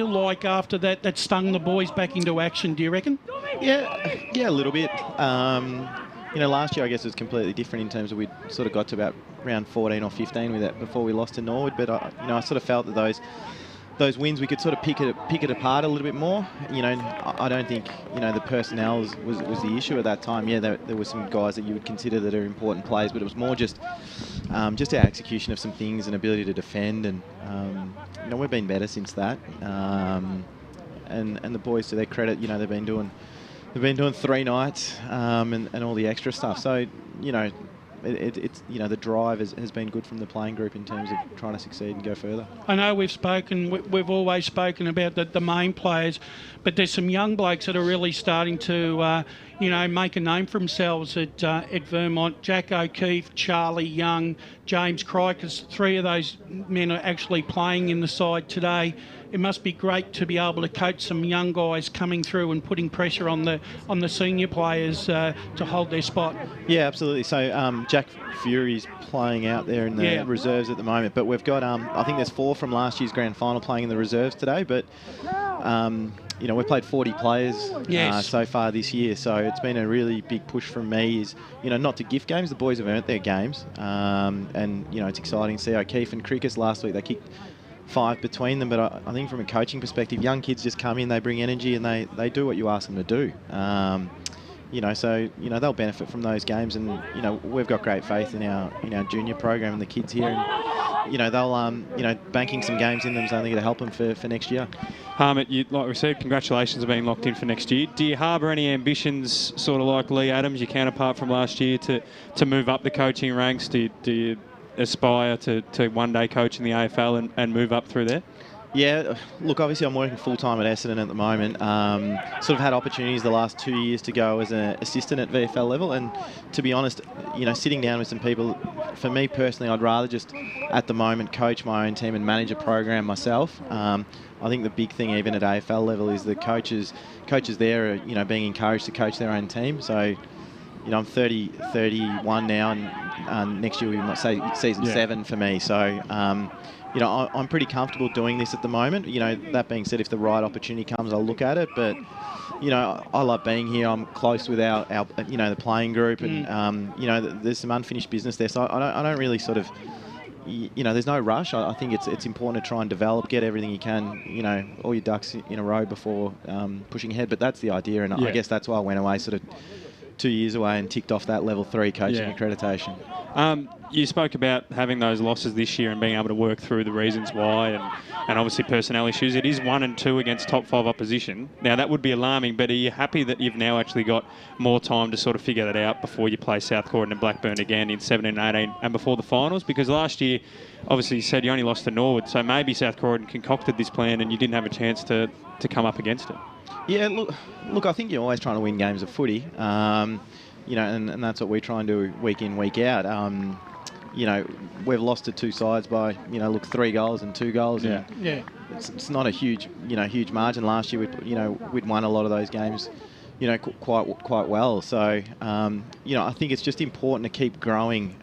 like after that stung the boys back into action, do you reckon? Yeah, a little bit. Last year I guess it was completely different in terms of we sort of got to about round 14 or 15 with that before we lost to Norwood. But I sort of felt that those wins we could sort of pick it apart a little bit more. I don't think the personnel was the issue at that time. Yeah, there were some guys that you would consider that are important players, but it was more just our execution of some things and ability to defend. And we've been better since that. And the boys, to their credit, they've been doing 3 nights and all the extra stuff. So it's the drive has been good from the playing group in terms of trying to succeed and go further. I know we've always spoken about the main players, but there's some young blokes that are really starting to make a name for themselves at Vermont. Jack O'Keefe, Charlie Young, James Crikers, 3 of those men are actually playing in the side today. It must be great to be able to coach some young guys coming through and putting pressure on the senior players to hold their spot. Yeah, absolutely. So Jack Fury's playing out there in the reserves at the moment, but we've got I think there's 4 from last year's grand final playing in the reserves today. But we've played 40 players so far this year, so it's been a really big push from me. Is not to gift games. The boys have earned their games, and it's exciting to see O'Keefe and Crickets last week. They kicked 5 between them, but I think from a coaching perspective, young kids just come in, they bring energy, and they do what you ask them to do. So they'll benefit from those games, and we've got great faith in our junior program and the kids here, and they'll banking some games in them is only going to help them for next year. Harmit, like we said, congratulations on being locked in for next year. Do you harbour any ambitions, sort of like Lee Adams, your counterpart from last year, to move up the coaching ranks? Do you aspire to one day coach in the AFL and move up through there? Yeah, look, obviously I'm working full-time at Essendon at the moment. Sort of had opportunities the last 2 years to go as an assistant at VFL level, and to be honest, sitting down with some people, for me personally, I'd rather just at the moment coach my own team and manage a program myself. I think the big thing even at AFL level is the coaches there are being encouraged to coach their own team. So I'm 31 now, and next year we might say season 7 for me. So, I'm pretty comfortable doing this at the moment. That being said, if the right opportunity comes, I'll look at it. But, I love being here. I'm close with our the playing group, and there's some unfinished business there. So I don't really sort of, there's no rush. I think it's important to try and develop, get everything you can, all your ducks in a row before pushing ahead. But that's the idea, and I guess that's why I went away sort of 2 years away and ticked off that level 3 coaching accreditation. You spoke about having those losses this year and being able to work through the reasons why, and obviously personnel issues. It is 1 and 2 against top 5 opposition. Now that would be alarming, but are you happy that you've now actually got more time to sort of figure that out before you play South Croydon and Blackburn again in 17 and 18 and before the finals? Because last year, obviously you said you only lost to Norwood, so maybe South Croydon concocted this plan and you didn't have a chance to come up against it. Yeah, look, I think you're always trying to win games of footy, and that's what we try and do week in, week out. We've lost to 2 sides by, 3 goals and 2 goals. Yeah. It's not a huge margin. Last year, we'd won a lot of those games, quite well. So, I think it's just important to keep growing.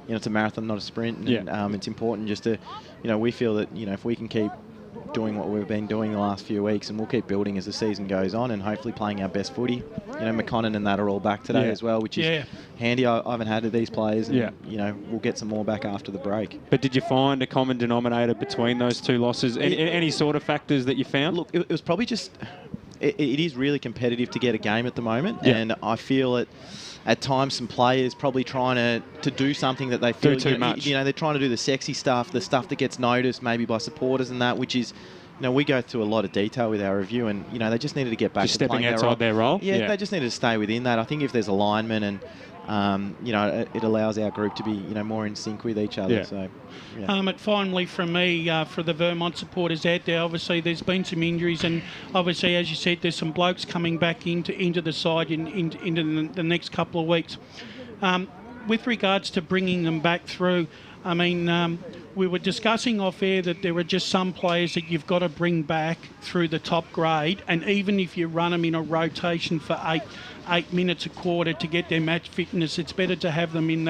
It's a marathon, not a sprint. And, it's important just to, we feel that, if we can keep doing what we've been doing the last few weeks, and we'll keep building as the season goes on, and hopefully playing our best footy. McConnon and that are all back today as well, which is handy. I haven't had these players, and we'll get some more back after the break. But did you find a common denominator between those 2 losses? Any sort of factors that you found? Look, it was probably just it is really competitive to get a game at the moment, and I feel it. At times, some players probably trying to do something that they feel too much. They're trying to do the sexy stuff, the stuff that gets noticed maybe by supporters and that, which is, we go through a lot of detail with our review, and they just needed to get back just to stepping playing outside their role. Yeah, they just needed to stay within that. I think if there's alignment and it allows our group to be more in sync with each other. Yeah. So, finally from me, for the Vermont supporters out there, obviously there's been some injuries, and obviously, as you said, there's some blokes coming back into the side into the next couple of weeks. With regards to bringing them back through, I mean, we were discussing off air that there are just some players that you've got to bring back through the top grade, and even if you run them in a rotation for 8 minutes a quarter to get their match fitness, it's better to have them in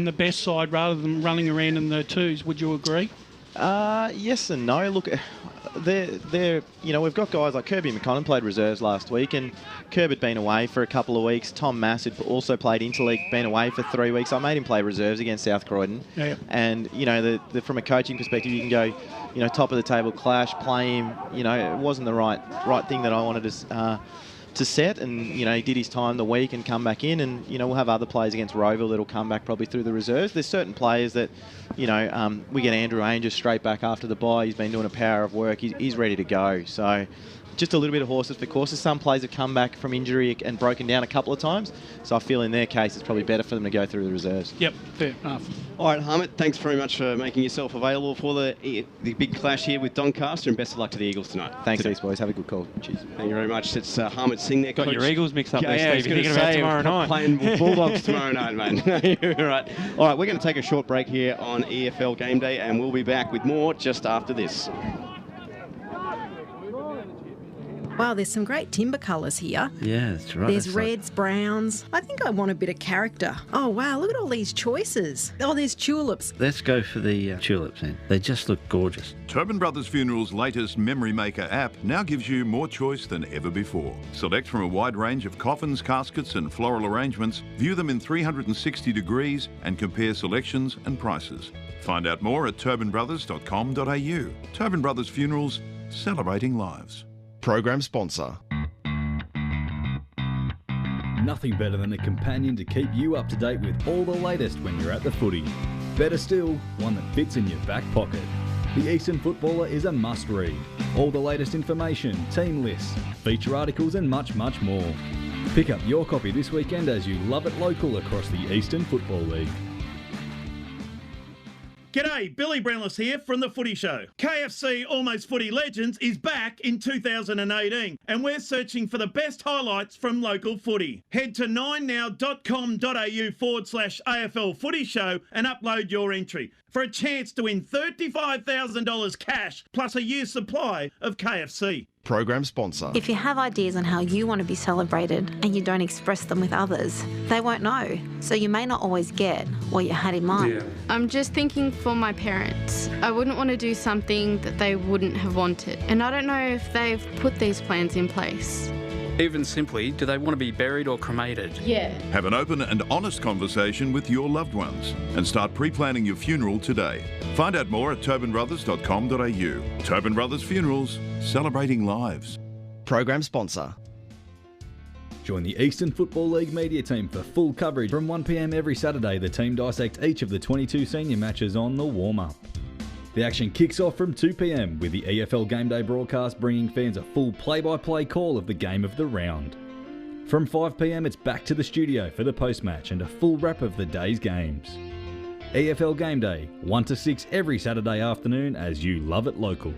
the best side rather than running around in the 2s. Would you agree? Yes and no. Look, they're we've got guys like Kirby McConnell played reserves last week, and Kerb had been away for a couple of weeks. Tom Mass had also played interleague, been away for 3 weeks. I made him play reserves against South Croydon. Yeah. And from a coaching perspective, you can go, top of the table clash, play him. It wasn't the right thing that I wanted to set, and he did his time the week and come back in, and we'll have other players against Roeville that'll come back probably through the reserves. There's certain players that we get Andrew Anger straight back after the bye. He's been doing a power of work. He's ready to go. So just a little bit of horses for courses. Some players have come back from injury and broken down a couple of times, so I feel in their case it's probably better for them to go through the reserves. Yep, fair enough. All right, Harmit, thanks very much for making yourself available for the big clash here with Doncaster, and best of luck to the Eagles tonight. Thanks, East boys. Have a good call. Cheers. Thank you very much. It's Harmit Singh there. Got coach. your Eagles mixed up there, Yeah, Steve. You're thinking about tomorrow night. Playing Bulldogs tomorrow night, mate. You're right. All right, we're going to take a short break here on EFL Game Day, and we'll be back with more just after this. Wow, there's some great timber colours here. Yeah, that's right. There's That's reds, browns. I think I want a bit of character. Oh, wow, look at all these choices. Oh, there's tulips. Let's go for the tulips then. They just look gorgeous. Tobin Brothers Funerals' latest Memory Maker app now gives you more choice than ever before. Select from a wide range of coffins, caskets and floral arrangements, view them in 360 degrees and compare selections and prices. Find out more at tobinbrothers.com.au. Tobin Brothers Funerals, celebrating lives. Program sponsor. Nothing better than a companion to keep you up to date with all the latest when you're at the footy. Better still, one that fits in your back pocket. The Eastern Footballer is a must-read. All the latest information, team lists, feature articles and much, much more. Pick up your copy this weekend as you love it local across the Eastern Football League. G'day, Billy Brownless here from The Footy Show. KFC Almost Footy Legends is back in 2018 and we're searching for the best highlights from local footy. Head to 9now.com.au/AFL Footy Show and upload your entry for a chance to win $35,000 cash plus a year's supply of KFC. Program sponsor. If you have ideas on how you want to be celebrated and you don't express them with others, they won't know. So you may not always get what you had in mind. Yeah. I'm just thinking for my parents. I wouldn't want to do something that they wouldn't have wanted. And I don't know if they've put these plans in place. Even simply, do they want to be buried or cremated? Yeah. Have an open and honest conversation with your loved ones and start pre-planning your funeral today. Find out more at tobinbrothers.com.au. Tobin Brothers Funerals, celebrating lives. Program sponsor. Join the Eastern Football League media team for full coverage from 1 p.m. every Saturday. The team dissect each of the 22 senior matches on the warm-up. The action kicks off from 2 p.m. with the EFL Game Day broadcast bringing fans a full play-by-play call of the game of the round. From 5 p.m. it's back to the studio for the post-match and a full wrap of the day's games. EFL Game Day, 1 to 6 every Saturday afternoon as you love it local.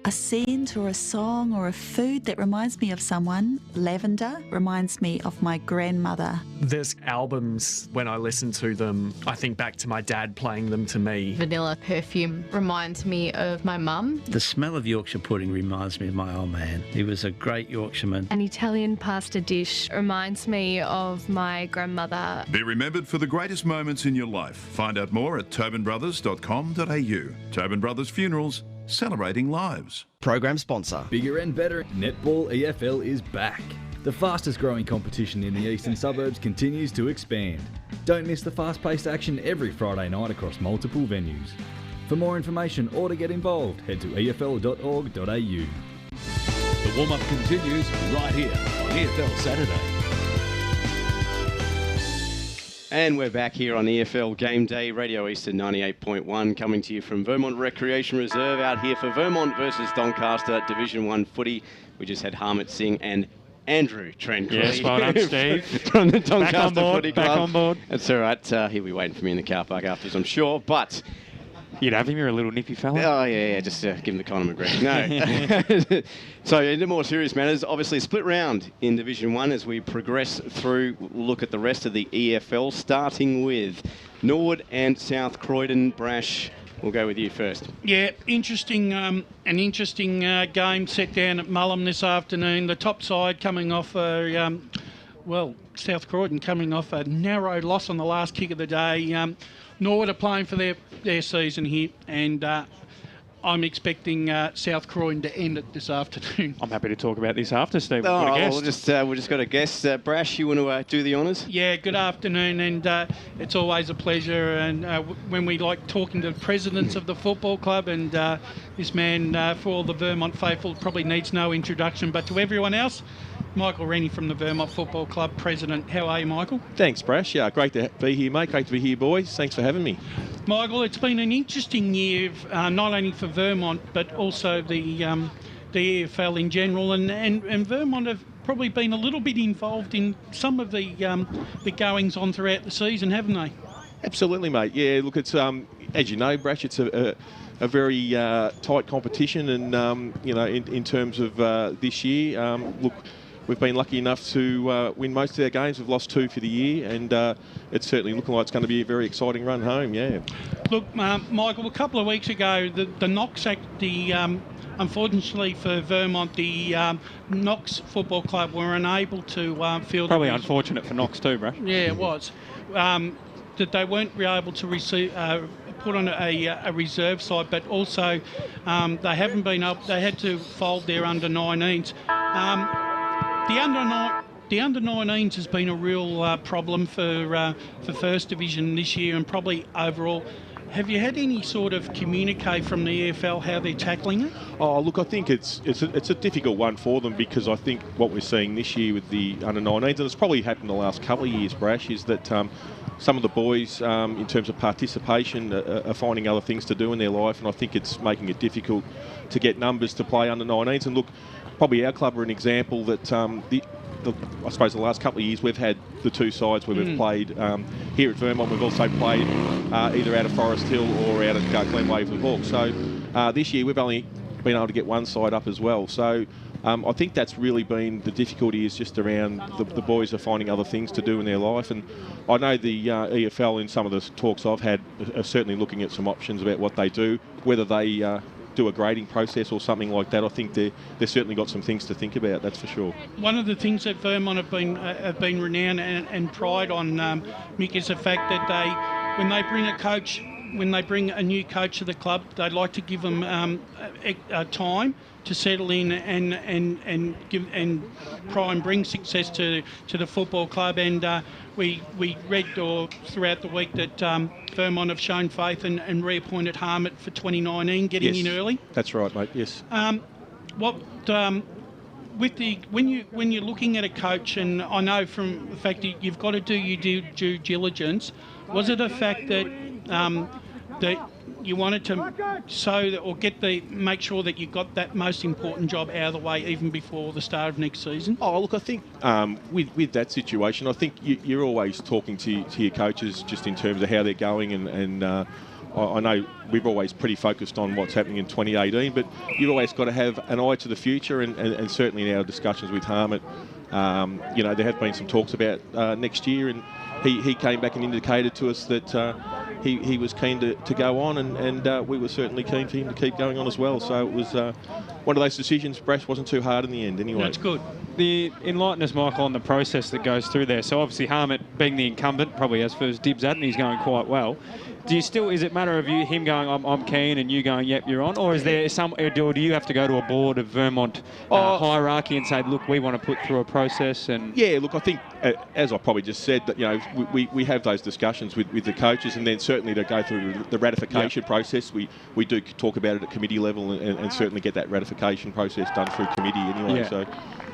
A scent or a song or a food that reminds me of someone. Lavender reminds me of my grandmother. There's albums, when I listen to them, I think back to my dad playing them to me. Vanilla perfume reminds me of my mum. The smell of Yorkshire pudding reminds me of my old man. He was a great Yorkshireman. An Italian pasta dish reminds me of my grandmother. Be remembered for the greatest moments in your life. Find out more at tobinbrothers.com.au. Tobin Brothers Funerals, celebrating lives. Program sponsor. Bigger and better, Netball EFL is back. The fastest growing competition in the eastern suburbs continues to expand. Don't miss the fast-paced action every Friday night across multiple venues. For more information or to get involved, head to efl.org.au. The warm-up continues right here on EFL Saturday. And we're back here on EFL Game Day, Radio Eastern 98.1, coming to you from Vermont Recreation Reserve, out here for Vermont versus Doncaster Division 1 footy. We just had Harmit Singh and Andrew Tranquilli. Yes, well done, Steve. From the Doncaster Footy Club. Back on board. That's all right. He'll be waiting for me in the car park afterwards, I'm sure. But you'd have him. You're a little nippy fella. Oh, yeah. Just give him the Conor McGregor. No. So, into more serious matters, obviously a split round in Division 1 as we progress through. Look at the rest of the EFL, starting with Norwood and South Croydon. Brash, we'll go with you first. Yeah, interesting. An interesting game set down at Mullum this afternoon. The top side coming off South Croydon coming off a narrow loss on the last kick of the day. Norwood are playing for their season here, and I'm expecting South Croydon to end it this afternoon. I'm happy to talk about this after, Steve. Oh, What a guest. we've just got a guest. Brash, you want to do the honours? Yeah, good afternoon, and it's always a pleasure. And when we like talking to the presidents of the football club, and this man, for all the Vermont faithful, probably needs no introduction, but to everyone else, Michael Rennie from the Vermont Football Club, president. How are you, Michael? Thanks, Brash. Yeah, great to be here, mate. Great to be here, boys. Thanks for having me. Michael, it's been an interesting year, not only for Vermont, but also the EFL in general, and Vermont have probably been a little bit involved in some of the goings on throughout the season, haven't they? Absolutely, mate. Yeah, look, it's as you know, Brash, it's a very tight competition, and in terms of this year, look, we've been lucky enough to win most of our games. We've lost 2 for the year, and it's certainly looking like it's going to be a very exciting run home, yeah. Look, Michael, a couple of weeks ago, the Knox Act, unfortunately for Vermont, the Knox Football Club were unable to field... Probably unfortunate for Knox too, bro. Yeah, it was. That they weren't able to receive... put on a reserve side, but also they haven't been up. They had to fold their under-19s. The under-19s has been a real problem for First Division this year, and probably overall. Have you had any sort of communique from the EFL how they're tackling it? Oh, look, I think it's a difficult one for them, because I think what we're seeing this year with the under-19s, and it's probably happened the last couple of years, Brash, is that some of the boys, in terms of participation, are finding other things to do in their life, and I think it's making it difficult to get numbers to play under-19s. And look, probably our club are an example that I suppose the last couple of years we've had the 2 sides where we've played. Here at Vermont, we've also played either out of Forest Hill or out of Glenwave and Hawke. So this year we've only been able to get one side up as well. So I think that's really been the difficulty, is just around the boys are finding other things to do in their life. And I know the EFL, in some of the talks I've had, are certainly looking at some options about what they do, whether they do a grading process or something like that. I think they've certainly got some things to think about, that's for sure. One of the things that Vermont have been renowned and pride on, Mick, is the fact that when they bring a new coach to the club, they like to give them time to settle in and try and bring success to the football club. And we read throughout the week that Vermont have shown faith and reappointed Harmett for 2019, getting in early. That's right, mate. Yes. When you're looking at a coach, and I know from the fact that you've got to do your due diligence, was it a fact that that you wanted to make sure that you got that most important job out of the way even before the start of next season? Oh, look, I think with that situation, I think you're always talking to your coaches just in terms of how they're going, and I know we've always pretty focused on what's happening in 2018, but you've always got to have an eye to the future, and certainly in our discussions with Harmett, there have been some talks about next year, and he came back and indicated to us that he was keen to go on, and we were certainly keen for him to keep going on as well. So it was one of those decisions. Brash wasn't too hard in the end anyway. That's good. Enlighten us, Michael, on the process that goes through there. So obviously Harmett, being the incumbent, probably has first dibs at it, and he's going quite well. Is it a matter of him going, I'm keen, and you going, yep, you're on? Or is there or do you have to go to a board of Vermont hierarchy and say, look, we want to put through a process? And yeah, look, I think, as I probably just said, that we have those discussions with the coaches, and then certainly to go through the ratification process. We do talk about it at committee level, and certainly get that ratification process done through committee anyway. Yeah. So.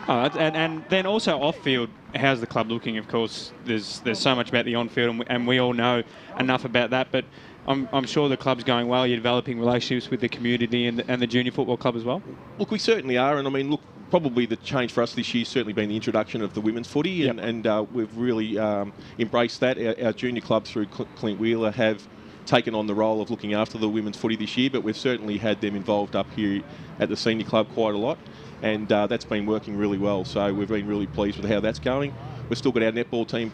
And then also off-field, how's the club looking? Of course, there's so much about the on-field, and we all know enough about that, but I'm sure the club's going well. You're developing relationships with the community and the junior football club as well? Look, we certainly are, and I mean, look, probably the change for us this year has certainly been the introduction of the women's footy, and we've really embraced that. Our junior club through Clint Wheeler have taken on the role of looking after the women's footy this year, but we've certainly had them involved up here at the senior club quite a lot, and that's been working really well. So we've been really pleased with how that's going. We've still got our netball team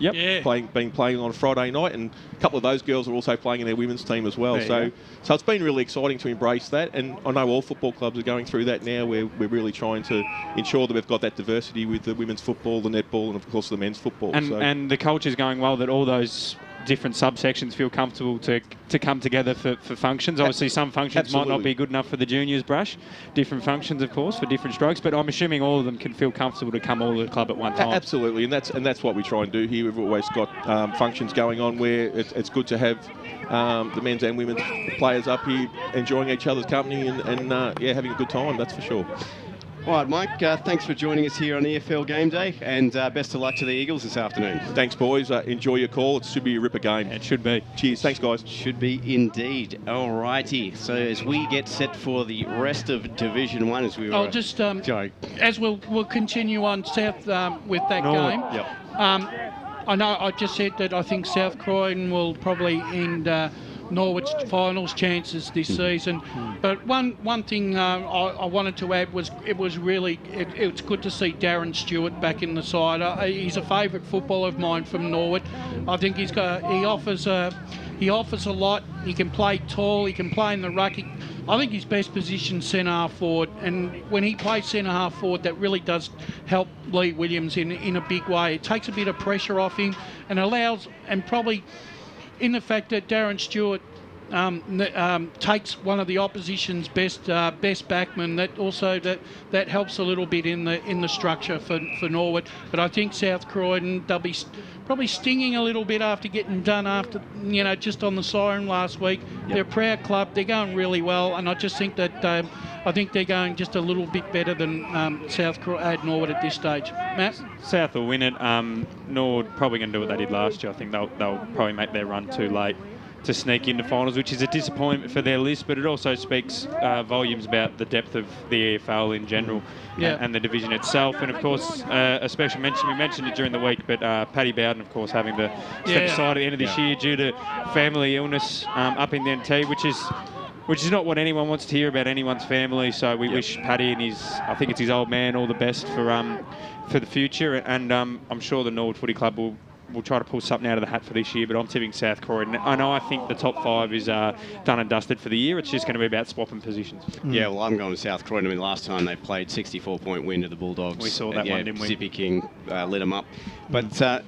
playing on a Friday night, and a couple of those girls are also playing in their women's team as well. So it's been really exciting to embrace that, and I know all football clubs are going through that now, where we're really trying to ensure that we've got that diversity with the women's football, the netball, and of course the men's football. And the culture's going well, that all those different subsections feel comfortable to come together for functions. Obviously, some functions might not be good enough for the juniors, Brash. Different functions, of course, for different strokes. But I'm assuming all of them can feel comfortable to come all to the club at one time. Absolutely, and that's what we try and do here. We've always got functions going on where it's good to have the men's and women's players up here enjoying each other's company and having a good time. That's for sure. All right, Mike, thanks for joining us here on EFL Game Day, and best of luck to the Eagles this afternoon. Thanks, boys. Enjoy your call. It should be a ripper game. It should be. Cheers. Thanks, guys. Should be indeed. All righty. So as we get set for the rest of Division 1, as we were... I'll just, as we'll continue on South with that game. Yep. I know I just said that I think South Croydon will probably end Norwich finals chances this season. But one thing I wanted to add was it's good to see Darren Stewart back in the side. He's a favourite footballer of mine from Norwood. I think he offers a lot. He can play tall. He can play in the ruck. I think his best position centre half forward, and when he plays centre half forward, that really does help Lee Williams in a big way. It takes a bit of pressure off him and allows, and probably in the fact that Darren Stewart takes one of the opposition's best backmen, that helps a little bit in the structure for Norwood. But I think South Croydon, they'll be probably stinging a little bit after getting done just on the siren last week. Yep. They're a proud club. They're going really well, and I just think that they're going just a little bit better than Norwood at this stage. Matt? South will win it. Norwood probably going to do what they did last year. I think they'll probably make their run too late to sneak into finals, which is a disappointment for their list, but it also speaks volumes about the depth of the EFL in general and the division itself. And of course, a special mention, we mentioned it during the week, but Paddy Bowden, of course, having to step aside at the end of this year due to family illness up in the NT, which is not what anyone wants to hear about anyone's family. So we wish Paddy and I think it's his old man, all the best for the future. And I'm sure the Norwood Footy Club will try to pull something out of the hat for this year, but I'm tipping South Croydon. I know I think the top 5 is done and dusted for the year. It's just going to be about swapping positions. Yeah, well, I'm going to South Croydon. I mean, last time they played 64-point win to the Bulldogs. We saw that one, didn't we? Zippy King lit them up. But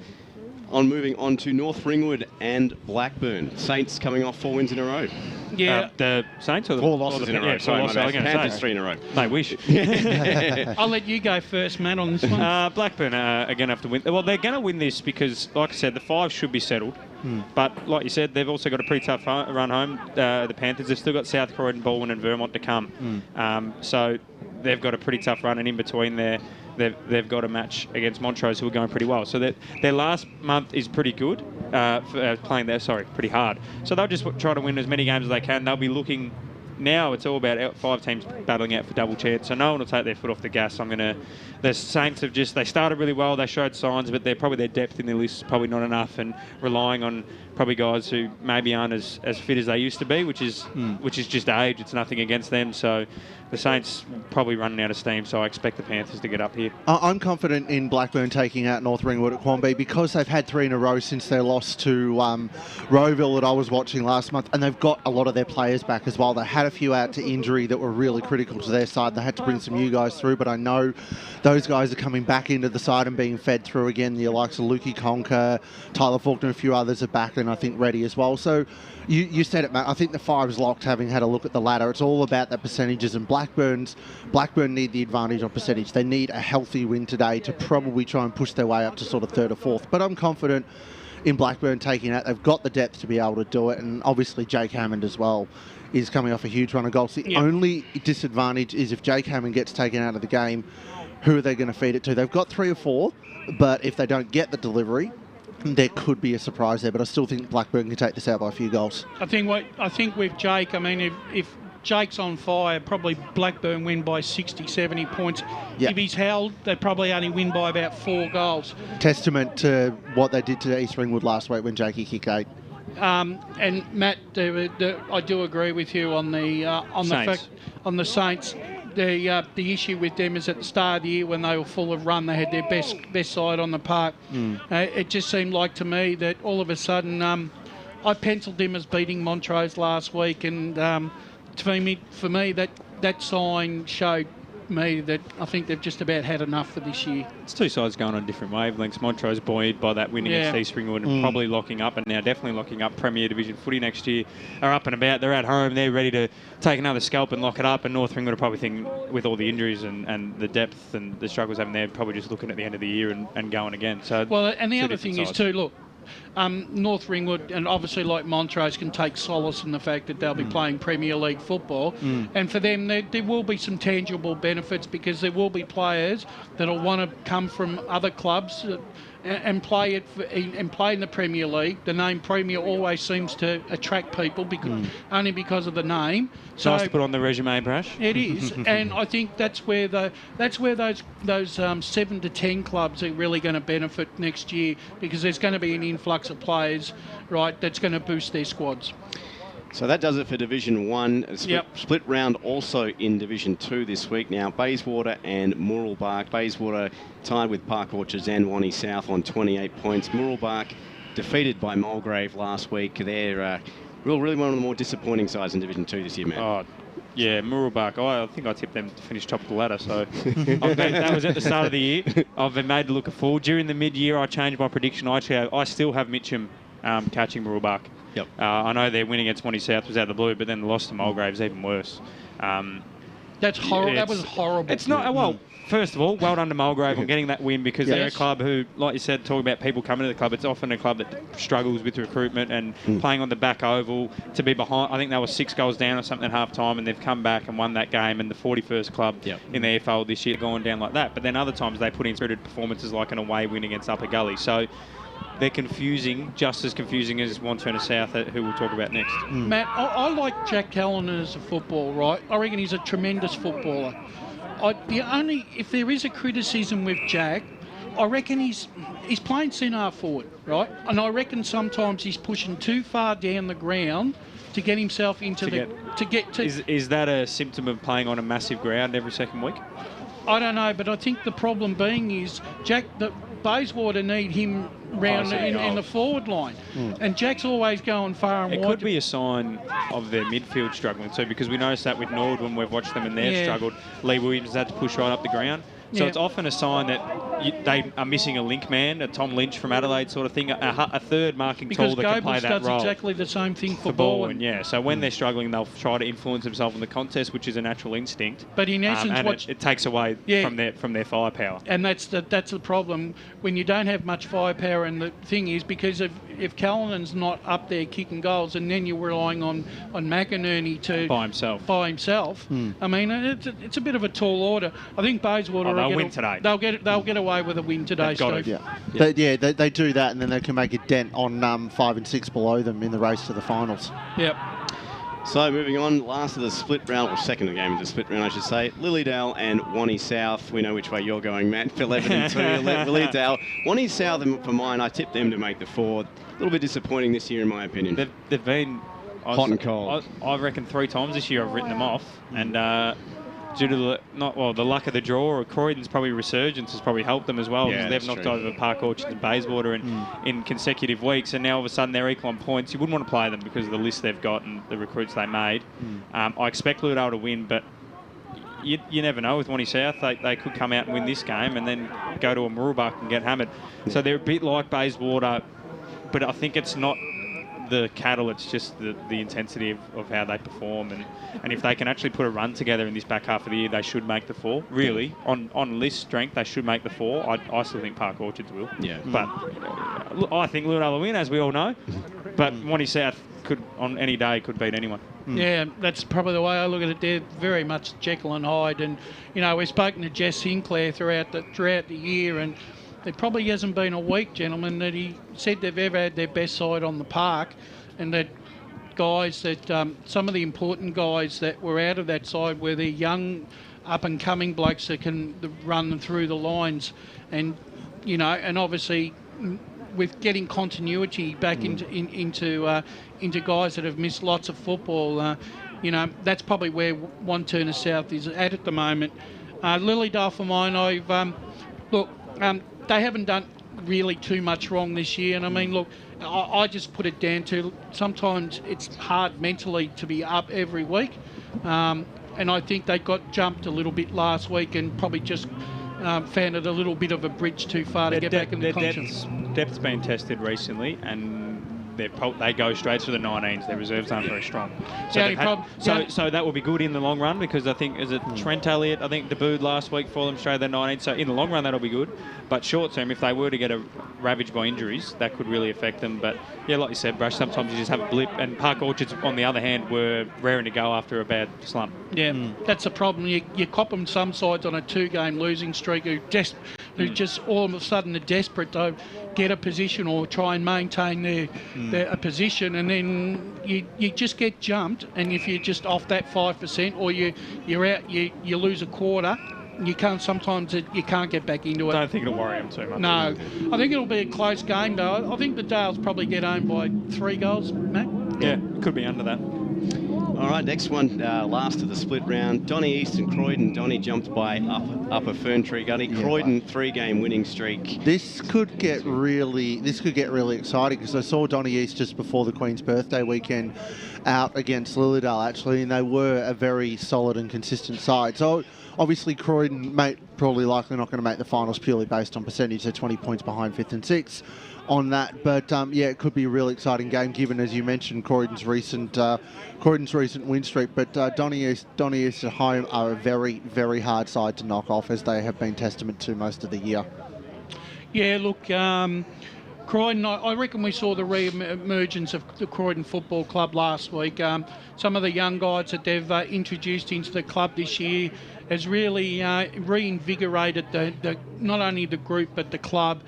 moving on to North Ringwood and Blackburn. Saints coming off 4 wins in a row. Yeah. The Saints or the 4 losses in a row. Sorry, Panthers 3 in a row. They wish. I'll let you go first, Matt, on this one. Blackburn are going to have to win. Well, they're going to win this because, like I said, the 5 should be settled. But like you said, they've also got a pretty tough run home, the Panthers. They've still got South Croydon, Baldwin and Vermont to come. So they've got a pretty tough run, and in between there, they've got a match against Montrose, who are going pretty well. So their last month is pretty good, playing there, pretty hard. So they'll just try to win as many games as they can. They'll be looking... Now it's all about 5 teams battling out for double chance, so no one will take their foot off the gas. The Saints they started really well, they showed signs, but their depth in their list is probably not enough, and relying on probably guys who maybe aren't as fit as they used to be, which is just age. It's nothing against them. So the Saints probably running out of steam, so I expect the Panthers to get up here. I'm confident in Blackburn taking out North Ringwood at Quamby because they've had 3 in a row since their loss to Rowville that I was watching last month, and they've got a lot of their players back as well. They had a few out to injury that were really critical to their side. They had to bring some new guys through, but I know those guys are coming back into the side and being fed through again. The likes of Lukey Conker, Tyler Faulkner, a few others are back, and I think ready as well. So you said it, Matt. I think the 5's locked, having had a look at the ladder. It's all about the percentages, and Blackburn need the advantage on percentage. They need a healthy win today to probably try and push their way up to sort of 3rd or 4th. But I'm confident in Blackburn taking that. They've got the depth to be able to do it, and obviously Jake Hammond as well is coming off a huge run of goals. The only disadvantage is if Jake Hammond gets taken out of the game, who are they going to feed it to? They've got 3 or 4, but if they don't get the delivery, there could be a surprise there. But I still think Blackburn can take this out by a few goals. I think with Jake, I mean, if Jake's on fire, probably Blackburn win by 60, 70 points. Yep. If he's held, they probably only win by about 4 goals. Testament to what they did to East Ringwood last week when Jakey kicked 8. And Matt, I do agree with you on the Saints. The issue with them is at the start of the year when they were full of run, they had their best side on the park. It just seemed like to me that all of a sudden, I penciled them as beating Montrose last week, and for me that sign showed me that I think they've just about had enough for this year. It's two sides going on different wavelengths. Montrose buoyed by that win against East Ringwood and probably locking up, and now definitely locking up Premier Division footy next year, are up and about. They're at home. They're ready to take another scalp and lock it up. And North Ringwood are probably thinking, with all the injuries and the depth and the struggles having there, probably just looking at the end of the year and going again. So well, and the other thing is too, look, North Ringwood and obviously like Montrose can take solace in the fact that they'll be playing Premier League football, and for them there will be some tangible benefits because there will be players that'll want to come from other clubs and play and play in the Premier League. The name Premier always seems to attract people only because of the name. So nice to put on the resume, Brash. It is, and I think that's where those 7 to 10 clubs are really going to benefit next year, because there's going to be an influx of players, right? That's going to boost their squads. So that does it for Division 1. Split round also in Division 2 this week. Now, Bayswater and Mooralbark. Bayswater tied with Park Orchards and Wani South on 28 points. Mooralbark defeated by Mulgrave last week. They're really one of the more disappointing sides in Division 2 this year, man. Oh, yeah, Mooralbark. I think I tipped them to finish top of the ladder. So that was at the start of the year. I've been made to look a fool. During the mid-year, I changed my prediction. I still have Mitcham catching Mooralbark. Yep. I know their win against Wani South was out of the blue, but then the loss to Mulgrave is even worse. That's horrible. That was horrible. It's not. Well, first of all, well done to Mulgrave on getting that win, because they're a club who, like you said, talking about people coming to the club, it's often a club that struggles with recruitment and playing on the back oval to be behind. I think they were 6 goals down or something at half time, and they've come back and won that game, and the 41st club in the AFL this year gone down like that. But then other times they put in spirited performances like an away win against Upper Gully. So they're confusing, just as confusing as Wanturna South, who we'll talk about next. Matt, I like Jack Callanan as a footballer, right? I reckon he's a tremendous footballer. If there is a criticism with Jack, I reckon he's playing centre forward, right? And I reckon sometimes he's pushing too far down the ground to get himself into Is that a symptom of playing on a massive ground every second week? I don't know, but I think the problem being is Bayswater need him round in the forward line, and Jack's always going far and wide. It could be a sign of their midfield struggling too, because we noticed that with Nord when we've watched them and they've struggled. Lee Williams had to push right up the ground. So it's often a sign that they are missing a link man, a Tom Lynch from Adelaide sort of thing, a third marking tool that can play that role. Because Goebbels does exactly the same thing for Bowen. So when they're struggling, they'll try to influence themselves in the contest, which is a natural instinct. But in essence, it takes away from their firepower. And that's the problem when you don't have much firepower. And the thing is, because if Callanan's not up there kicking goals, and then you're relying on McInerney by himself. I mean, it's a bit of a tall order. I think Bayswater. They'll win today. They'll get away with a win today, Steve. They do that, and then they can make a dent on 5 and 6 below them in the race to the finals. Yep. So moving on, last of the split round, or second game of the split round, I should say, Lilydale and Wani South. We know which way you're going, Matt, for 11 and 2. Lilydale. Wani South, for mine, I tipped them to make the 4. A little bit disappointing this year, in my opinion. They've been hot and cold. I reckon 3 times this year I've written them off, and due to the luck of the draw, or Croydon's probably resurgence has probably helped them as well, because they've knocked over Park Orchards and Bayswater in consecutive weeks, and now all of a sudden they're equal on points. You wouldn't want to play them because of the list they've got and the recruits they made. I expect Lilydale to win, but you never know with Wani South. They could come out and win this game and then go to a Mooralbark and get hammered. So they're a bit like Bayswater, but I think it's not the cattle, it's just the intensity of how they perform, and if they can actually put a run together in this back half of the year, they should make the 4. Really, on list strength, they should make the 4. I still think Park Orchards will. But I think Lilydale will win, as we all know. But Wani South on any day could beat anyone. Yeah, that's probably the way I look at it. They're very much Jekyll and Hyde, and we've spoken to Jess Sinclair throughout the year, and there probably hasn't been a week, gentlemen, that he said they've ever had their best side on the park, and that some of the important guys that were out of that side were the young, up-and-coming blokes that can run them through the lines, and and obviously with getting continuity back into guys that have missed lots of football, that's probably where Wanturna South is at the moment. Lilydale for mine, they haven't done really too much wrong this year. And I mean, look, I just put it down to sometimes it's hard mentally to be up every week. and I think they got jumped a little bit last week and probably just found it a little bit of a bridge too far to get back in the competition. Depth's been tested recently, and they go straight to the 19s. Their reserves aren't very strong. So that will be good in the long run, because I think, Trent Elliott, I think, debuted last week for them straight to the 19s. So in the long run, that'll be good. But short term, if they were to get ravaged by injuries, that could really affect them. But yeah, like you said, Brush, sometimes you just have a blip. And Park Orchards, on the other hand, were raring to go after a bad slump. Yeah, that's a problem. You cop them some sides on a 2-game losing streak who just all of a sudden are desperate to get a position or try and maintain their position, and then you just get jumped. And if you're just off that 5%, or you're out, you lose a quarter. You can't get back into it. I don't think it'll worry them too much. No, I think it'll be a close game though. I think the Dales probably get home by 3 goals, Matt. Yeah, could be under that. All right, next one, last of the split round. Donny East and Croydon. Donny jumped by Upper Ferntree Gully. Croydon 3-game winning streak. This could get really exciting, because I saw Donny East just before the Queen's birthday weekend out against Lilydale actually, and they were a very solid and consistent side. So obviously Croydon probably likely not going to make the finals purely based on percentage. They're 20 points behind 5th and 6th on that, but it could be a really exciting game given, as you mentioned, Croydon's recent win streak. But Donny East at home are a very, very hard side to knock off, as they have been testament to most of the year. Yeah, look, Croydon, I reckon we saw the re-emergence of the Croydon Football Club last week. Some of the young guys that they've introduced into the club this year has really reinvigorated the not only the group but the club.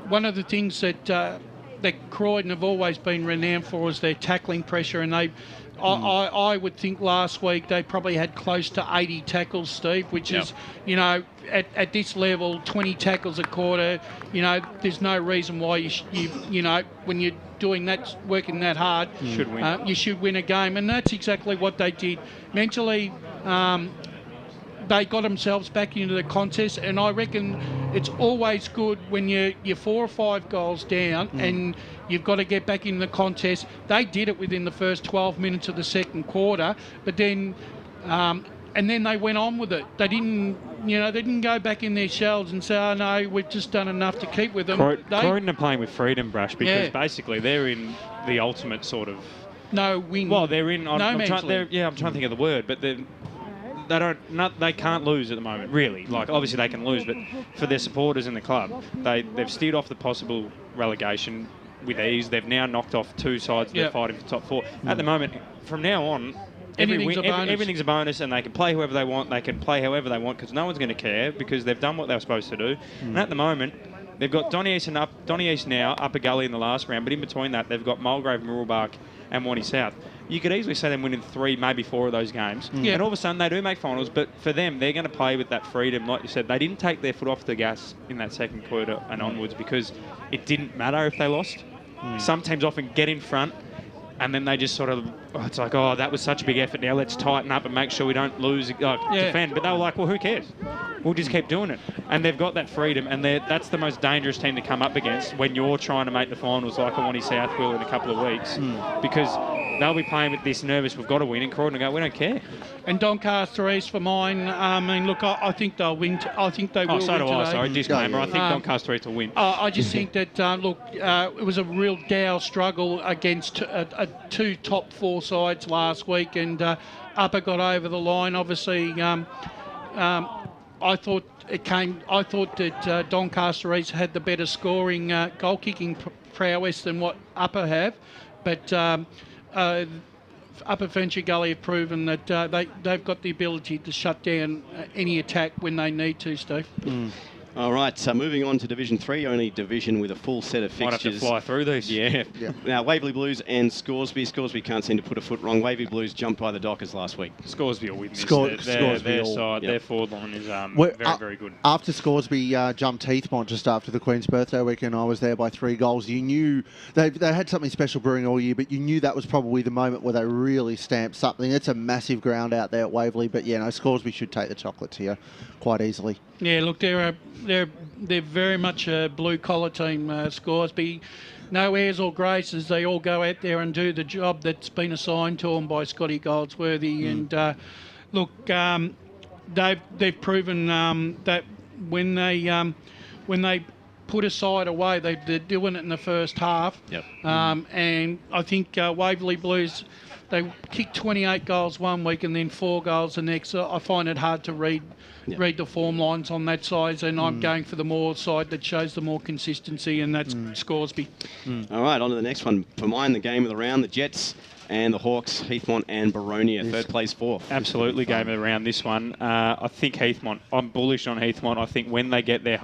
One of the things that Croydon have always been renowned for is their tackling pressure, and I would think last week they probably had close to 80 tackles, Steve, which is, at this level, 20 tackles a quarter. There's no reason why you when you're doing that, working that hard, you should win a game, and that's exactly what they did. Mentally, they got themselves back into the contest, and I reckon it's always good when you're 4 or 5 goals down and you've got to get back in the contest. They did it within the first 12 minutes of the second quarter, but then and then they went on with it. They didn't go back in their shells and say, "Oh no, we've just done enough to keep with them." Croydon are playing with freedom, Brush, because basically they're in the ultimate sort of no-win. Well, they're in. I'm trying to think of the word, but they can't lose at the moment, really. Like, obviously they can lose, but for their supporters in the club, they've steered off the possible relegation with ease. They've now knocked off 2 sides that are fighting for top 4. At the moment, from now on, everything's a bonus, and they can play whoever they want. They can play however they want, because no one's going to care, because they've done what they were supposed to do. And at the moment, they've got Donny East now, Upper Gully in the last round, but in between that, they've got Mulgrave, Mooroolbark and Warney South. You could easily say them winning 3, maybe 4 of those games. And all of a sudden, they do make finals, but for them, they're going to play with that freedom. Like you said, they didn't take their foot off the gas in that second quarter and onwards, because it didn't matter if they lost. Some teams often get in front, and then they just sort of, it's like, oh, that was such a big effort. Now let's tighten up and make sure we don't lose, defend. But they were like, well, who cares? We'll just keep doing it. And they've got that freedom, and that's the most dangerous team to come up against when you're trying to make the finals, like Warney South will in a couple of weeks, because they'll be playing with this nervous, we've got to win, and Croydon will go, we don't care. And Doncaster East for mine, look, I think they'll win. I think they will win today. Sorry, disclaimer. I think Doncaster East will win. I just think that, it was a real Dow struggle against 2 top 4 sides last week, and Upper got over the line. Obviously, I thought that Doncaster East had the better scoring, goal-kicking prowess than what Upper have, but Upper Ferntree Gully have proven that they've got the ability to shut down any attack when they need to, Steve. All right, so moving on to Division 3, only division with a full set of fixtures. Might have to fly through these. Yeah. Now, Waverley Blues and Scoresby. Scoresby can't seem to put a foot wrong. Waverley Blues jumped by the Dockers last week. Scoresby will win this. Their side, their forward line is very good. After Scoresby jumped Heathmont just after the Queen's birthday weekend, I was there by 3 goals. You knew they had something special brewing all year, but you knew that was probably the moment where they really stamped something. It's a massive ground out there at Waverley, but Scoresby should take the chocolates here quite easily. Yeah, look, they're very much a blue collar team. Scoresby, no airs or graces. They all go out there and do the job that's been assigned to them by Scotty Goldsworthy. And look, they've proven that when they put a side away, they're doing it in the first half. Yep. And I think Waverley Blues, they kicked 28 goals one week and then 4 goals the next. I find it hard to read the form lines on that side, and I'm going for the more side that shows the more consistency, and that's Scoresby. All right, on to the next one. For mine, the game of the round, the Jets and the Hawks, Heathmont and Baronia, third place, fourth. Absolutely game of the round, this one. I think Heathmont, I'm bullish on Heathmont. I think when they get their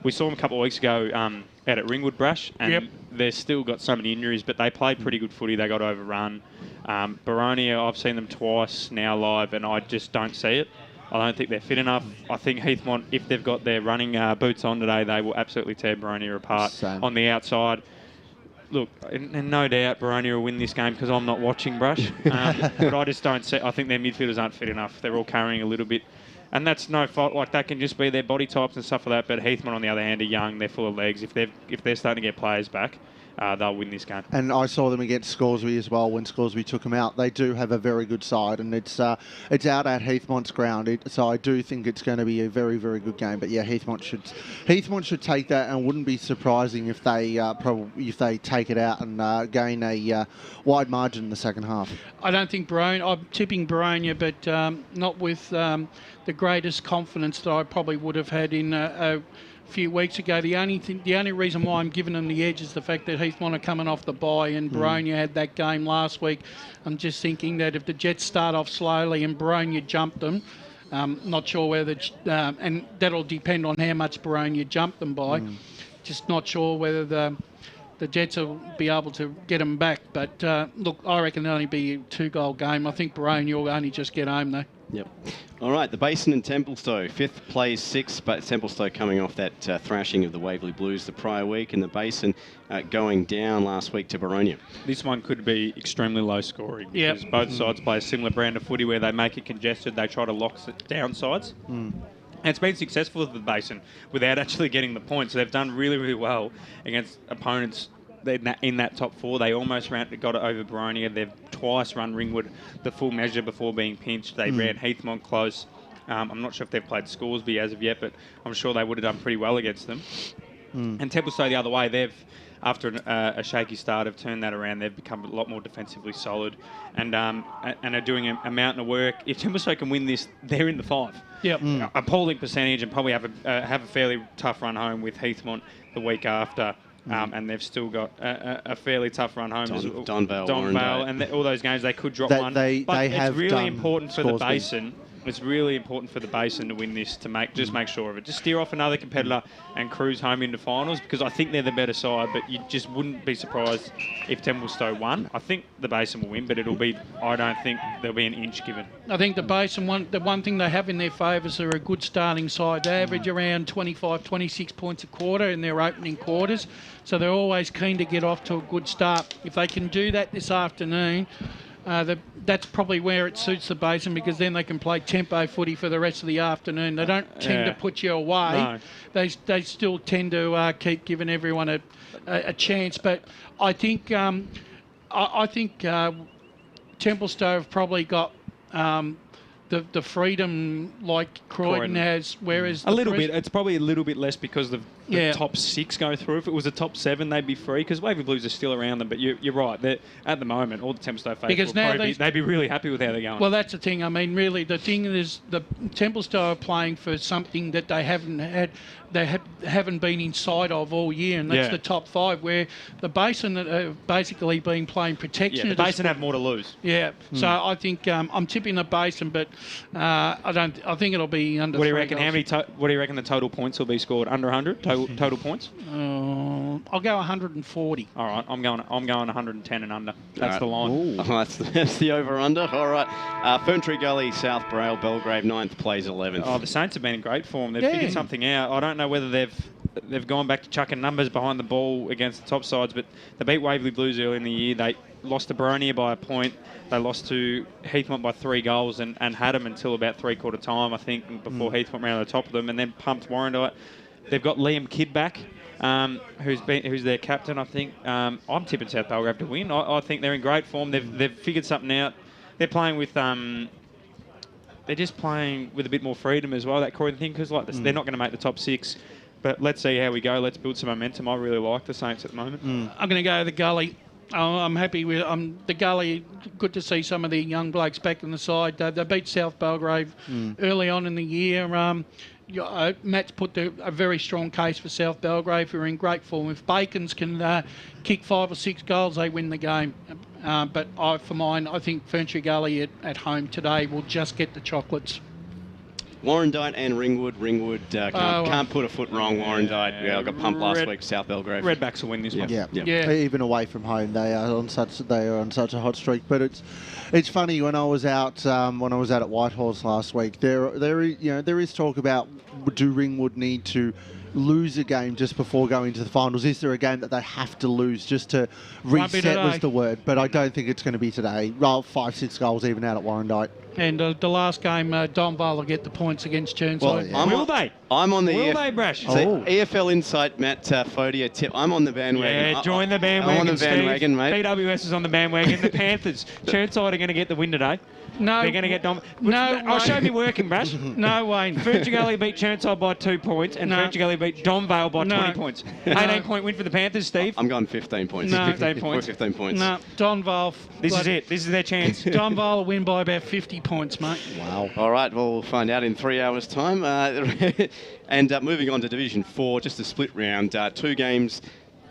we saw them a couple of weeks ago out at Ringwood Brash, and they've still got so many injuries, but they played pretty good footy. They got overrun. Baronia, I've seen them twice now live, and I just don't see it. I don't think they're fit enough. I think Heathmont, if they've got their running boots on today, they will absolutely tear Baronia apart on the outside. Look, and no doubt Baronia will win this game because I'm not watching Brush. But I just don't see. I think their midfielders aren't fit enough. They're all carrying a little bit. And that's no fault. Like, that can just be their body types and stuff like that. But Heathmont, on the other hand, are young. They're full of legs. If they're starting to get players back, they'll win this game. And I saw them against Scoresby as well when Scoresby took them out. They do have a very good side, and it's out at Heathmont's ground. So I do think it's going to be a very, very good game. But yeah, Heathmont should take that, and wouldn't be surprising if they take it out and gain a wide margin in the second half. I don't think I'm tipping Baronia, but not with the greatest confidence that I probably would have had in a few weeks ago. The only reason why I'm giving them the edge is the fact that Heathmont are coming off the bye, and Baronia had that game last week. I'm just thinking that if the Jets start off slowly and Baronia jump them, not sure whether and that'll depend on how much Baronia jump them by. Just not sure whether the Jets will be able to get them back. But look, I reckon it'll only be a 2-goal game. I think Baronia will only just get home though. Yep. All right, the Basin and Templestowe. Fifth plays 6, but Templestowe coming off that thrashing of the Waverley Blues the prior week, and the Basin going down last week to Baronia. This one could be extremely low scoring because both sides play a similar brand of footy where they make it congested, they try to lock down sides. And it's been successful for the Basin without actually getting the points. They've done really, really well against opponents in that top 4. They almost got it over Baronia. They've twice run Ringwood the full measure before being pinched. They ran Heathmont close. I'm not sure if they've played Scoresby as of yet, but I'm sure they would have done pretty well against them. And Templestowe the other way, they've, after a shaky start, have turned that around. They've become a lot more defensively solid and are doing a mountain of work. If Templestowe can win this, they're in the 5. Appalling percentage, and probably have a fairly tough run home with Heathmont the week after. And they've still got a fairly tough run home. Donvale, and all those games they could drop one. But it's really important for the Basin. It's really important for the Basin to win this, to make sure of it. Just steer off another competitor and cruise home into finals, because I think they're the better side, but you just wouldn't be surprised if Templestowe won. I think the Basin will win, but I don't think there'll be an inch given. I think the Basin, the one thing they have in their favour is they're a good starting side. They average around 25, 26 points a quarter in their opening quarters, so they're always keen to get off to a good start. If they can do that this afternoon, that's probably where it suits the Basin, because then they can play tempo footy for the rest of the afternoon. They don't tend to put you away. No. They still tend to keep giving everyone a chance. But I think Templestowe have probably got the freedom like Croydon has, whereas a little bit. It's probably a little bit less because the top 6 go through. If it was a top 7, they'd be free, because Waverley Blues are still around them. But you're right. At the moment, all the Templestowe fans they'd be really happy with how they're going. Well, that's the thing. I mean, really, the thing is the Templestowe are playing for something that they haven't had. They haven't been inside of all year, and that's the top 5, where the Basin have basically been playing protection. The Basin have more to lose. So I think I'm tipping the Basin, but I think it'll be under. What do you reckon? What do you reckon the total points will be scored? Under 100 total points? I'll go 140. All right, I'm going 110 and under. That's the line. That's the over/under. All right. Ferntree Gully, South Braille, Belgrave 9th, plays 11th. Oh, the Saints have been in great form. They've figured something out. I don't know whether they've gone back to chucking numbers behind the ball against the top sides, but they beat Waverley Blues early in the year. They lost to Baronia by a point. They lost to Heathmont by 3 goals and had them until about 3/4 time, I think, before Heathmont ran on the top of them, and then pumped Warrandyte. They've got Liam Kidd back, who's their captain, I think. I'm tipping South Belgrave to win. I think they're in great form. They've figured something out. They're playing with... they're just playing with a bit more freedom as well, that Croydon thing, because they're not going to make the top 6. But let's see how we go. Let's build some momentum. I really like the Saints at the moment. I'm going to go the Gully. I'm happy with the Gully. Good to see some of the young blokes back in the side. They beat South Belgrave early on in the year. Matt's put a very strong case for South Belgrave, who are in great form. If Bacons can kick 5 or 6 goals, they win the game. But for mine, I think Ferntree Gully at home today will just get the chocolates. Warrandyte and Ringwood. Ringwood can't put a foot wrong. Warrandyte, I got pumped last week. South Belgrave. Redbacks will win this one. Yeah. Even away from home, they are on such a hot streak. But it's funny, when I was out at Whitehorse last week, there is talk about, do Ringwood need to lose a game just before going to the finals? Is there a game that they have to lose just to reset was the word? But I don't think it's going to be today. 5-6 goals even out at Warrandyte. And the last game, Donvale will get the points against Churnside. Will they? I'm on the Brash? EFL Insight, Matt Fodia tip. I'm on the bandwagon. Yeah, join the bandwagon, I'm on the bandwagon, mate. PWS is on the bandwagon. The Panthers. Churnside are going to get the win today. No. They're going to get Dom. No. I'll show me working, Brash. No, Wayne. Ferntree Gully beat Churnside by 2 points, and Ferntree Gully beat Donvale by 20 points. 18-point win for the Panthers, Steve. I'm going 15 points. 15 points. 15 points. No, Donvale. This is it. This is their chance. Donvale will win by about 50 points, mate. Wow. All right, well, we'll find out in 3 hours' time. And moving on to Division 4, just a split round. 2 games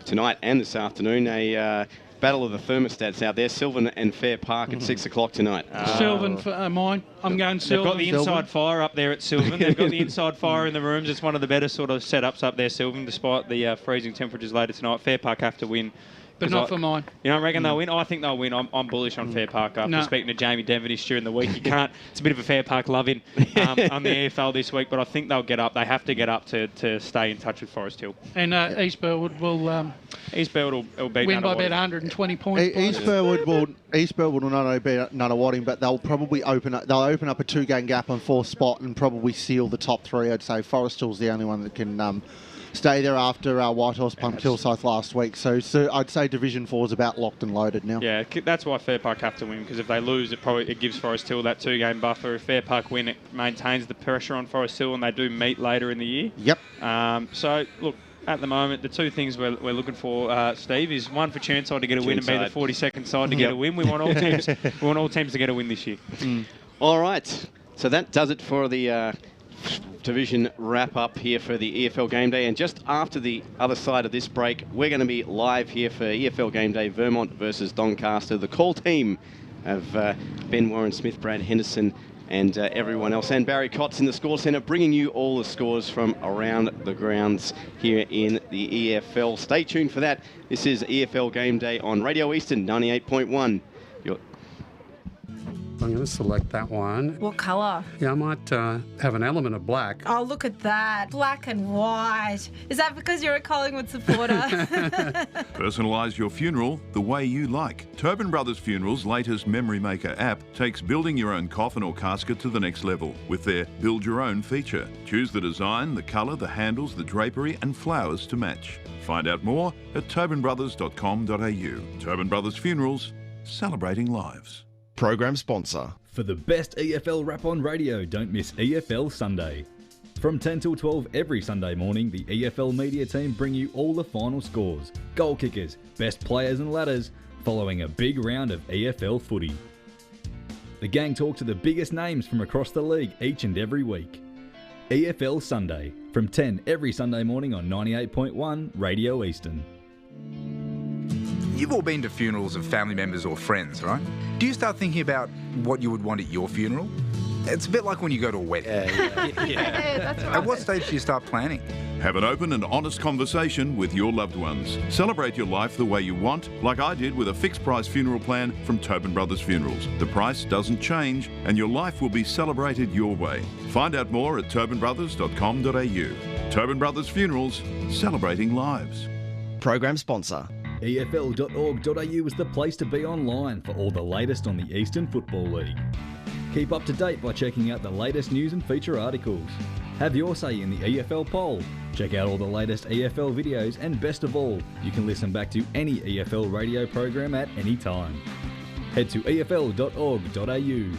tonight and this afternoon. A battle of the thermostats out there. Sylvan and Fair Park at 6 o'clock tonight. Sylvan for mine. I'm going Sylvan. They've got the inside fire up there at Sylvan. They've got the inside fire in the rooms. It's one of the better sort of setups up there, Sylvan, despite the freezing temperatures later tonight. Fair Park have to win. But not for mine. You don't reckon they'll win? I think they'll win. I'm bullish on Fair Park after speaking to Jamie Devonish during the week. You can't. It's a bit of a Fair Park love-in on the EFL this week, but I think they'll get up. They have to get up to stay in touch with Forest Hill. And East Burwood will beat win by about 120 points. East Burwood will not only beat Nunawading, but they'll probably open up a 2-game gap on 4th spot and probably seal the top 3. I'd say Forest Hill's the only one that can stay there after Whitehorse pumped Hillside last week. So I'd say Division 4 is about locked and loaded now. Yeah, that's why Fair Park have to win, because if they lose, it gives Forest Hill that 2-game buffer. If Fair Park win, it maintains the pressure on Forest Hill, and they do meet later in the year. Yep. So, look, at the moment, the 2 things we're looking for, Steve, is one for Churnside to get a win and be the 42nd side to get a win. We want all teams. We want all teams to get a win this year. All right. So that does it for the division wrap up here for the EFL Game Day. And just after the other side of this break, we're going to be live here for EFL Game Day, Vermont versus Doncaster. The call team of Ben Warren Smith, Brad Henderson, and everyone else, and Barry Cotts in the score centre, bringing you all the scores from around the grounds here in the EFL. Stay tuned for that. This is EFL Game Day on Radio Eastern 98.1. I'm going to select that one. What colour? Yeah, I might have an element of black. Oh, look at that. Black and white. Is that because you're a Collingwood supporter? Personalise your funeral the way you like. Tobin Brothers Funerals' latest Memory Maker app takes building your own coffin or casket to the next level with their Build Your Own feature. Choose the design, the colour, the handles, the drapery and flowers to match. Find out more at tobinbrothers.com.au. Tobin Brothers Funerals, celebrating lives. Program sponsor. For the best EFL rap on radio, don't miss EFL Sunday. From 10 till 12 every Sunday morning, the EFL media team bring you all the final scores, goal kickers, best players and ladders, following a big round of EFL footy. The gang talk to the biggest names from across the league each and every week. EFL Sunday, from 10 every Sunday morning on 98.1 Radio Eastern. You've all been to funerals of family members or friends, right? Do you start thinking about what you would want at your funeral? It's a bit like when you go to a wedding. Yeah, that's right. At what stage do you start planning? Have an open and honest conversation with your loved ones. Celebrate your life the way you want, like I did with a fixed price funeral plan from Tobin Brothers Funerals. The price doesn't change and your life will be celebrated your way. Find out more at tobinbrothers.com.au. Tobin Brothers Funerals, celebrating lives. Program sponsor. EFL.org.au is the place to be online for all the latest on the Eastern Football League. Keep up to date by checking out the latest news and feature articles. Have your say in the EFL poll. Check out all the latest EFL videos, and best of all, you can listen back to any EFL radio program at any time. Head to efl.org.au.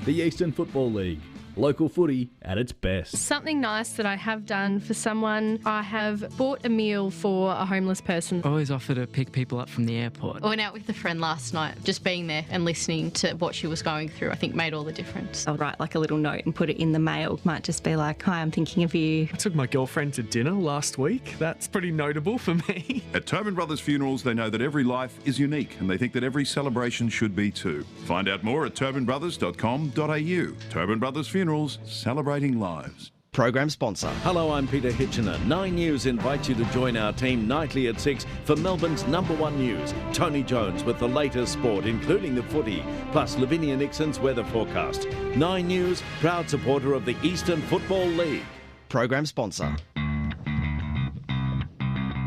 The Eastern Football League. Local footy at its best. Something nice that I have done for someone, I have bought a meal for a homeless person. Always offer to pick people up from the airport. I went out with a friend last night. Just being there and listening to what she was going through, I think made all the difference. I'll write like a little note and put it in the mail. Might just be like, hi, I'm thinking of you. I took my girlfriend to dinner last week. That's pretty notable for me. At Tobin Brothers Funerals, they know that every life is unique and they think that every celebration should be too. Find out more at tobinbrothers.com.au. Tobin Brothers Funerals, celebrating lives. Program sponsor. Hello, I'm Peter Hitchener. 9 News invites you to join our team nightly at 6 for Melbourne's #1 news. Tony Jones with the latest sport, including the footy, plus Lavinia Nixon's weather forecast. 9 News, proud supporter of the Eastern Football League. Program sponsor.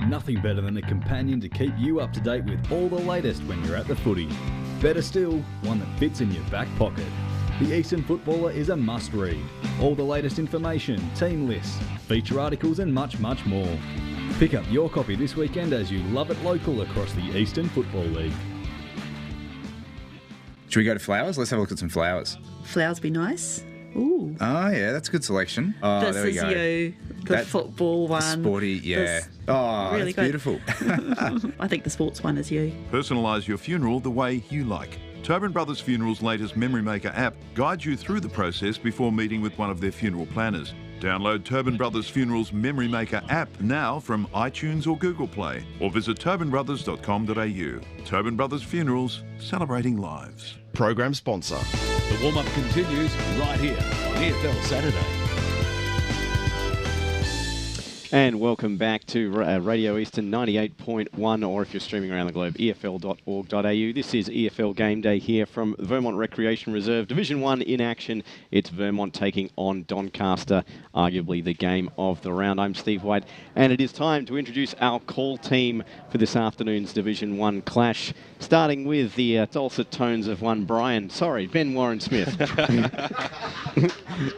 Nothing better than a companion to keep you up to date with all the latest when you're at the footy. Better still, one that fits in your back pocket. The Eastern Footballer is a must-read. All the latest information, team lists, feature articles and much, much more. Pick up your copy this weekend as you love it local across the Eastern Football League. Should we go to flowers? Let's have a look at some flowers. Flowers be nice. Ooh. Oh, yeah, that's a good selection. Oh, this there we is go. you. The football one. Sporty, yeah. This Oh, really that's beautiful. I think the sports one is you. Personalise your funeral the way you like. Tobin Brothers Funerals' latest Memory Maker app guides you through the process before meeting with one of their funeral planners. Download Tobin Brothers Funerals' Memory Maker app now from iTunes or Google Play, or visit tobinbrothers.com.au. Tobin Brothers Funerals, celebrating lives. Program sponsor. The warm-up continues right here on EFL Saturday. And welcome back to Radio Eastern 98.1, or if you're streaming around the globe, efl.org.au. This is EFL Game Day here from Vermont Recreation Reserve. Division 1 in action. It's Vermont taking on Doncaster, arguably the game of the round. I'm Steve White, and it is time to introduce our call team for this afternoon's Division 1 clash, starting with the dulcet tones of Ben Warren Smith.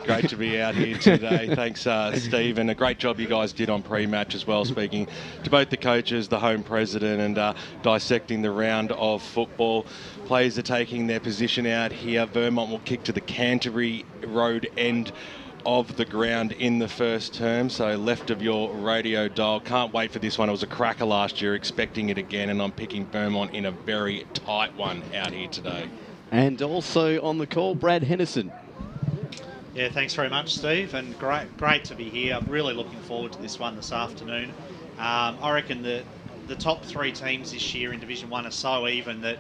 Great to be out here today. Thanks, Steve, and a great job you guys did on pre-match as well, speaking to both the coaches, the home president, and dissecting the round of football. Players are taking their position out here. Vermont will kick to the Canterbury Road end of the ground in the first term, so left of your radio dial. Can't wait for this one. It was a cracker last year, expecting it again, and I'm picking Vermont in a very tight one out here today. And also on the call, Brad Henderson. Yeah, thanks very much, Steve, and great to be here. I'm really looking forward to this one this afternoon. I reckon the top 3 teams this year in Division 1 are so even that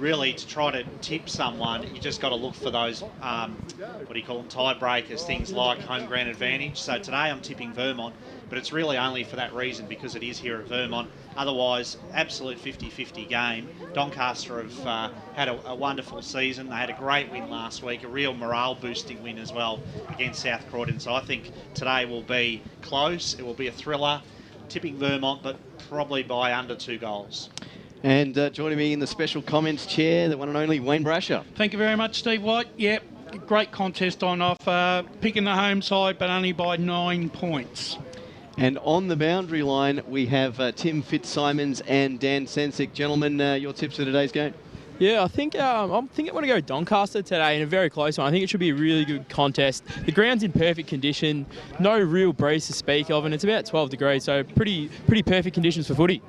really to try to tip someone, you just got to look for those, tiebreakers, things like home ground advantage. So today I'm tipping Vermont, but it's really only for that reason, because it is here at Vermont. Otherwise, absolute 50-50 game. Doncaster have had a wonderful season. They had a great win last week, a real morale-boosting win as well against South Croydon. So I think today will be close. It will be a thriller. Tipping Vermont, but probably by under 2 goals. And joining me in the special comments chair, the one and only Wayne Brasher. Thank you very much, Steve White. Yep, great contest on offer. Picking the home side, but only by 9 points. And on the boundary line, we have Tim Fitzsimons and Dan Sensick. Gentlemen, your tips for today's game? Yeah, I think I want to go Doncaster today in a very close one. I think it should be a really good contest. The ground's in perfect condition, no real breeze to speak of, and it's about 12 degrees, so pretty perfect conditions for footy.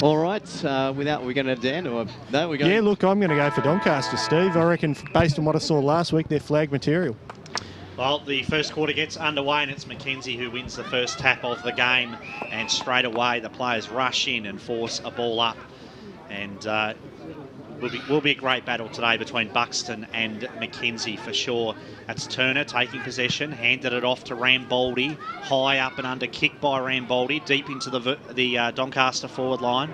All right, we're going to Dan, or no, we're going. Yeah, look, I'm going to go for Doncaster, Steve. I reckon, based on what I saw last week, they're flag material. Well, the first quarter gets underway, and it's Mackenzie who wins the first tap of the game, and straight away the players rush in and force a ball up, and will be a great battle today between Buxton and Mackenzie for sure. That's Turner taking possession, handed it off to Rambaldi, high up and under kick by Rambaldi, deep into the Doncaster forward line.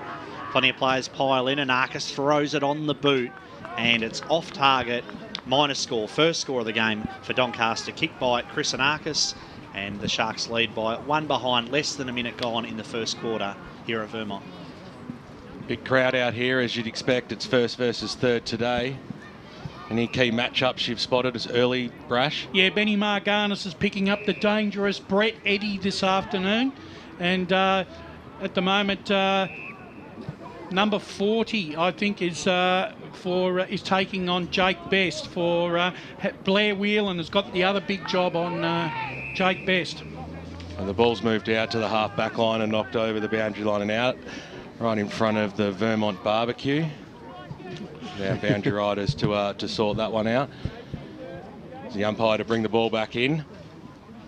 Plenty of players pile in, and Arcus throws it on the boot, and it's off target. Minus score, first score of the game for Doncaster. Kick by Chris and Arcus, and the Sharks lead by 1 behind, less than a minute gone in the first quarter here at Vermont. Big crowd out here, as you'd expect. It's first versus third today. Any key matchups you've spotted as early, Brash? Yeah, Benny Margarnis is picking up the dangerous Brett Eddy this afternoon. And at the moment, number 40, I think, is taking on Jake Best for Blair Whelan has got the other big job on Jake Best. And the ball's moved out to the half-back line and knocked over the boundary line and out, right in front of the Vermont barbecue. Now boundary riders to sort that one out. The umpire to bring the ball back in.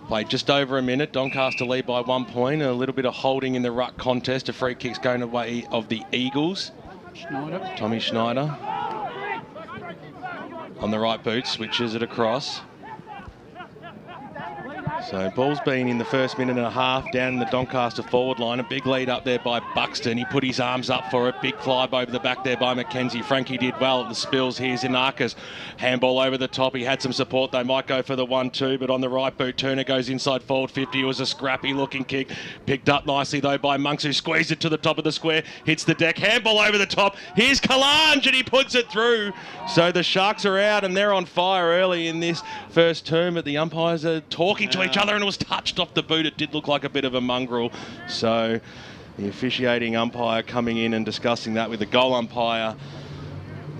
Played just over a minute. Doncaster lead by 1 point. A little bit of holding in the ruck contest. A free kick's going away of the Eagles. Schneider. Tommy Schneider. On the right boot, switches it across. So ball's been in the first minute and a half down in the Doncaster forward line. A big lead up there by Buxton. He put his arms up for it. Big fly over the back there by McKenzie. Frankie did well at the spills. Here's Inarkas. Handball over the top. He had some support. They might go for the 1-2, but on the right boot, Turner goes inside forward 50. It was a scrappy looking kick. Picked up nicely though by Monks, who squeezed it to the top of the square. Hits the deck. Handball over the top. Here's Kalange and he puts it through. So the Sharks are out and they're on fire early in this first term, but the umpires are talking to each other and it was touched off the boot. It did look like a bit of a mongrel. So the officiating umpire coming in and discussing that with the goal umpire.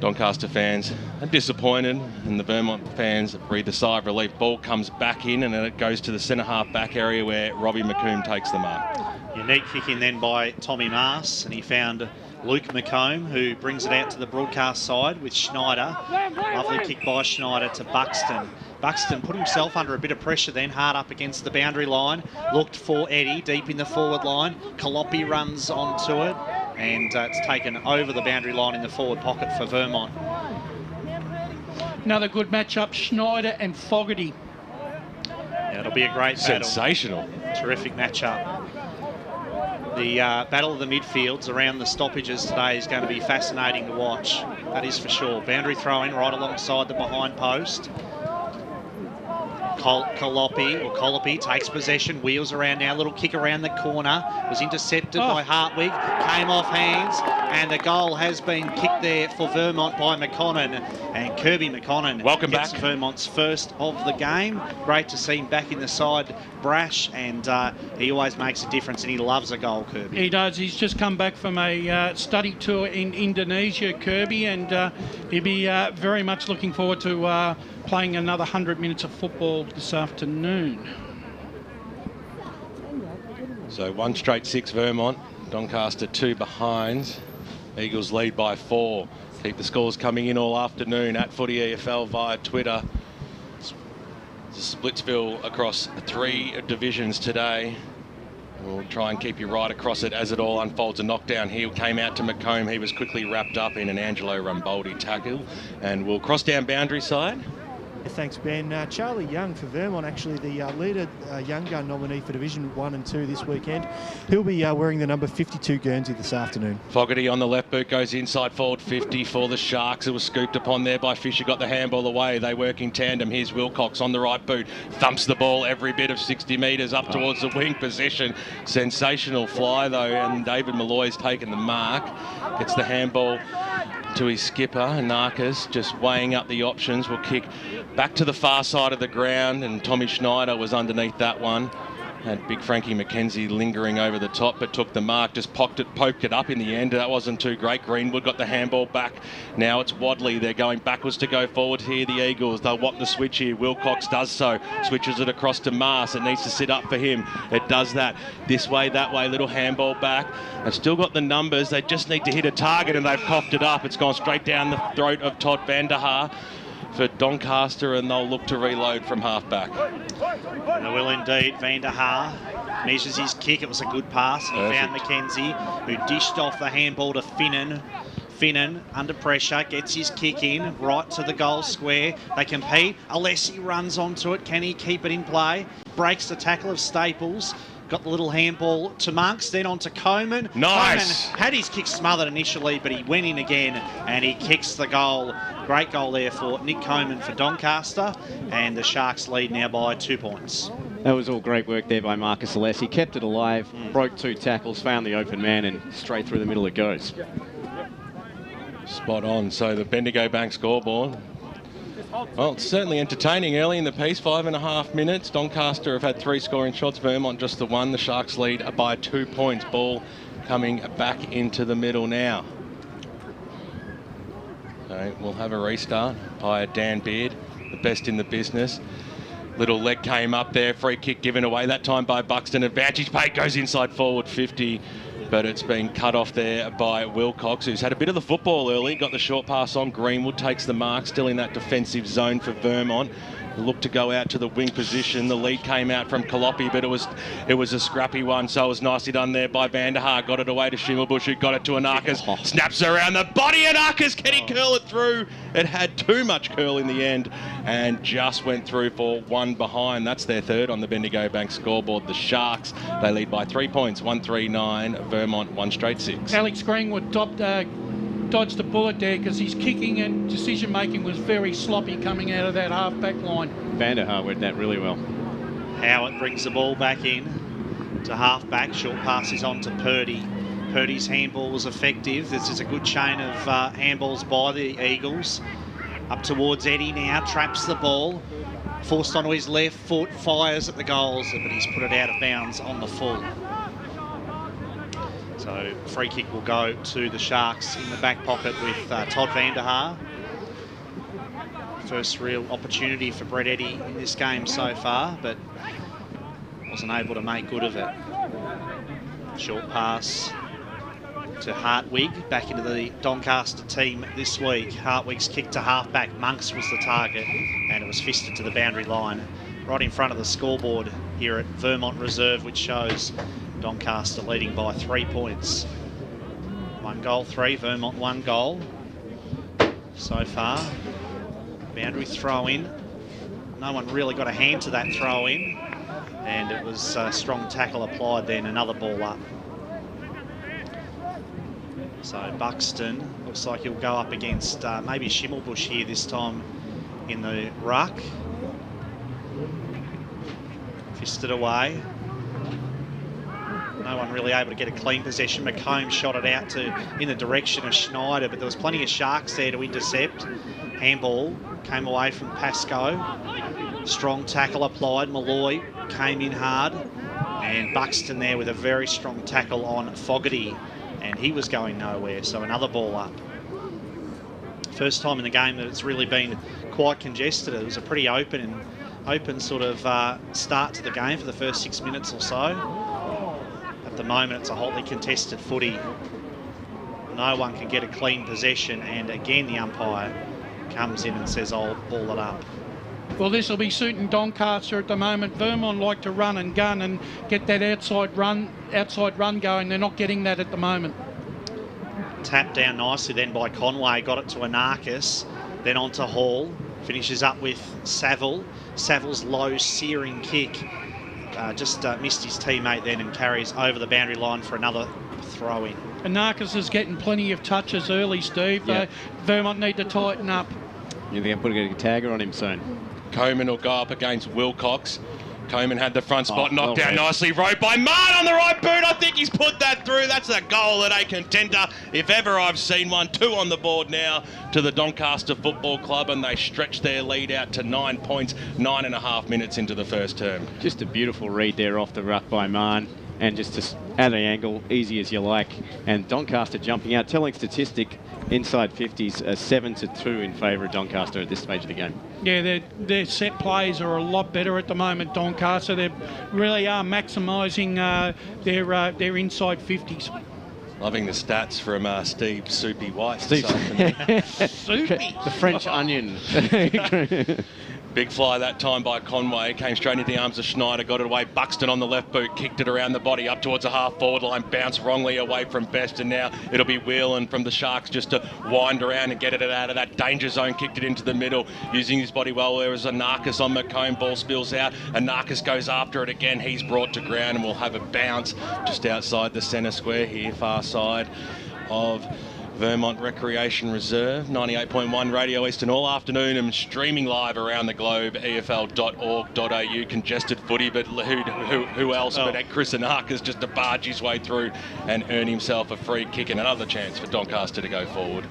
Doncaster fans are disappointed and the Vermont fans breathe a sigh of relief. Ball comes back in and then it goes to the centre half back area where Robbie McComb takes the mark. Unique kick in then by Tommy Mars, and he found Luke McComb, who brings it out to the broadcast side with Schneider. Lovely kick by Schneider to Buxton. Buxton put himself under a bit of pressure then, hard up against the boundary line. Looked for Eddie deep in the forward line. Kalopi runs onto it, and it's taken over the boundary line in the forward pocket for Vermont. Another good matchup, Schneider and Fogarty. Yeah, it'll be a great battle. Sensational. Terrific matchup. The battle of the midfields around the stoppages today is going to be fascinating to watch. That is for sure. Boundary throw-in right alongside the behind post. Kolopi takes possession, wheels around now, little kick around the corner, was intercepted by Hartwig, came off hands, and the goal has been kicked there for Vermont by McConnon, and Kirby McConnon gets Vermont's first of the game. Great to see him back in the side, Brash, and he always makes a difference and he loves a goal, Kirby. He does. He's just come back from a study tour in Indonesia, Kirby, and he'll be very much looking forward to playing another 100 minutes of football this afternoon. So 1 straight 6 Vermont, Doncaster 2 behind. Eagles lead by 4. Keep the scores coming in all afternoon at Footy EFL via Twitter. It's a Splitsville across 3 divisions today. We'll try and keep you right across it as it all unfolds. A knockdown here came out to McComb. He was quickly wrapped up in an Angelo Ramboldi tackle. And we'll cross down boundary side. Thanks, Ben. Charlie Young for Vermont, actually the leader Young Gun nominee for Division 1 and 2 this weekend. He'll be wearing the number 52 Guernsey this afternoon. Fogarty on the left boot goes inside forward 50 for the Sharks. It was scooped upon there by Fisher, got the handball away. They work in tandem. Here's Wilcox on the right boot. Thumps the ball every bit of 60 metres up towards the wing position. Sensational fly though, and David Malloy's taken the mark. Gets the handball to his skipper, Narcus, just weighing up the options. Will kick back to the far side of the ground, and Tommy Schneider was underneath that one. Had big Frankie McKenzie lingering over the top, but took the mark, just poked it up in the end. That wasn't too great. Greenwood got the handball back. Now it's Wadley. They're going backwards to go forward here, the Eagles. They'll want the switch here. Wilcox does so. Switches it across to Mars. It needs to sit up for him. It does that. This way, that way. Little handball back. They've still got the numbers. They just need to hit a target, and they've coughed it up. It's gone straight down the throat of Todd Vanderhaar for Doncaster, and they'll look to reload from half-back. They will indeed. Vanderhaar measures his kick. It was a good pass. He found McKenzie, who dished off the handball to Finnan. Finnan, under pressure, gets his kick in, right to the goal square. They compete. Alessi runs onto it. Can he keep it in play? Breaks the tackle of Staples. Got the little handball to Monks, then on to Coleman. Nice. Coleman had his kick smothered initially, but he went in again and he kicks the goal. Great goal there for Nick Coleman for Doncaster, and the Sharks lead now by 2 points. That was all great work there by Marcus Alessi. Kept it alive, broke 2 tackles, found the open man, and straight through the middle it goes. Spot on. So the Bendigo Bank scoreboard. Well, it's certainly entertaining early in the piece, 5.5 minutes. Doncaster have had 3 scoring shots, Vermont just the 1. The Sharks lead by 2 points. Ball coming back into the middle now. So we'll have a restart by Dan Beard, the best in the business. Little leg came up there, free kick given away, that time by Buxton. Advantage paid, goes inside forward 50, but it's been cut off there by Wilcox, who's had a bit of the football early, got the short pass on. Greenwood takes the mark, still in that defensive zone for Vermont. Look to go out to the wing position. The lead came out from Kalopi, but it was a scrappy one, so it was nicely done there by Vanderhaar. Got it away to Schimmelbusch, who got it to Anarkas. Snaps around the body, Anarkas, can he curl it through? It had too much curl in the end and just went through for 1 behind. That's their 3rd on the Bendigo Bank scoreboard. The Sharks, they lead by 3 points, 1-3-9. Vermont 1 straight 6. Alex Greenwood dodged the bullet there because his kicking and decision-making was very sloppy coming out of that half-back line. Vanderhaar read that really well. Howard brings the ball back in to half-back. Short passes on to Purdy. Purdy's handball was effective. This is a good chain of handballs by the Eagles. Up towards Eddie now, traps the ball. Forced onto his left foot, fires at the goals, but he's put it out of bounds on the full. So free kick will go to the Sharks in the back pocket with Todd Vanderhaar. First real opportunity for Brett Eddy in this game so far, but wasn't able to make good of it. Short pass to Hartwig, back into the Doncaster team this week. Hartwig's kick to half-back. Monks was the target, and it was fisted to the boundary line right in front of the scoreboard here at Vermont Reserve, which shows Doncaster leading by 3 points. 1 goal, 3. Vermont 1 goal so far. Boundary throw in. No one really got a hand to that throw in, and it was a strong tackle applied then. Another ball up. So Buxton looks like he'll go up against maybe Schimmelbusch here this time in the ruck. Fisted away. No one really able to get a clean possession. McComb shot it out in the direction of Schneider, but there was plenty of Sharks there to intercept. Handball came away from Pascoe. Strong tackle applied. Malloy came in hard. And Buxton there with a very strong tackle on Fogarty. And he was going nowhere, so another ball up. First time in the game that it's really been quite congested. It was a pretty open sort of start to the game for the first 6 minutes or so. At the moment, it's a hotly contested footy. No one can get a clean possession, and again the umpire comes in and says, I'll ball it up. Well, this will be suiting Doncaster at the moment. Vermont like to run and gun and get that outside run going. They're not getting that at the moment. Tapped down nicely then by Conway, got it to Anarkas, then on to Hall. Finishes up with Saville. Saville's low searing kick just missed his teammate then and carries over the boundary line for another throw-in. Anarkas is getting plenty of touches early, Steve. Yep. Vermont need to tighten up. You think I'm putting a tagger on him soon? Coleman will go up against Wilcox. Coleman had the front spot knocked down nicely. Rode by Marn on the right boot. I think he's put that through. That's a goal at a contender, if ever I've seen one. 2 on the board now to the Doncaster Football Club, and they stretch their lead out to 9 points, 9.5 minutes into the first term. Just a beautiful read there off the ruck by Marn, and just at an angle, easy as you like. And Doncaster jumping out. Telling statistic, inside 50s, 7-2 in favour of Doncaster at this stage of the game. Yeah, their set plays are a lot better at the moment, Doncaster. They really are maximising their inside 50s. Loving the stats from Steve Soupy White. Soupy. The French onion. Big fly that time by Conway. Came straight into the arms of Schneider. Got it away. Buxton on the left boot. Kicked it around the body up towards the half-forward line. Bounced wrongly away from Best. And now it'll be Whelan from the Sharks just to wind around and get it out of that danger zone. Kicked it into the middle. Using his body well. There was Anarkas on McComb. Ball spills out. Anarkas goes after it again. He's brought to ground and will have a bounce just outside the centre square here. Far side of Vermont Recreation Reserve, 98.1 Radio Eastern all afternoon and streaming live around the globe, efl.org.au. Congested footy, but who else but Chris Anarkas just to barge his way through and earn himself a free kick and another chance for Doncaster to go forward.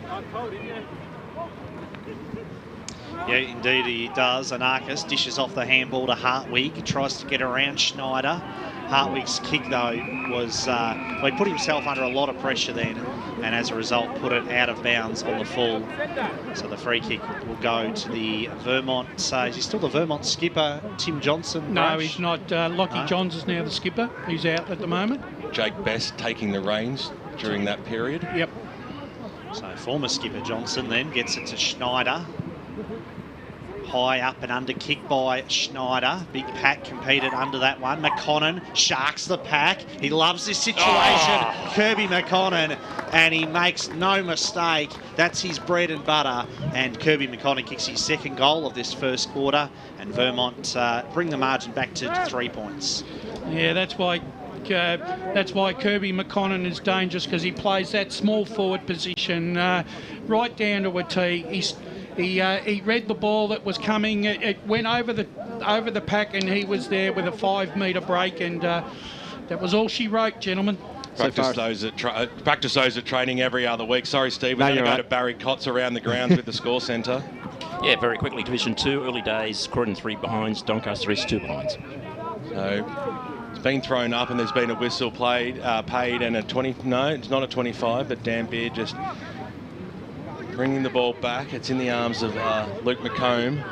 Yeah, indeed he does. Anarchis dishes off the handball to Hartwig, tries to get around Schneider. Hartwig's kick, though, was... he put himself under a lot of pressure then, and as a result put it out of bounds on the full. So the free kick will go to the Vermont... is he still the Vermont skipper, Tim Johnson? No, he's not. Lockie Johns is now the skipper. He's out at the moment. Jake Best taking the reins during that period. Yep. So former skipper Johnson then gets it to Schneider. High up and under kick by Schneider. Big pack competed under that one. McConnon sharks the pack. He loves this situation. Kirby McConnon, and he makes no mistake. That's his bread and butter. And Kirby McConnon kicks his second goal of this first quarter. And Vermont bring the margin back to 3 points. Yeah, that's why Kirby McConnon is dangerous, because he plays that small forward position right down to a tee. He read the ball that was coming. It went over the pack, and he was there with a 5 metre break, and that was all she wrote, gentlemen. Practice those at training every other week. Sorry, Steve, we're going to go to Barry Cotts around the grounds with the score centre. Yeah, very quickly. Division 2, early days. Croydon 3 behinds. Doncaster East 2 behinds. So it's been thrown up, and there's been a whistle paid, and a 20. No, it's not a 25, but Dan Beard just bringing the ball back. It's in the arms of Luke McComb.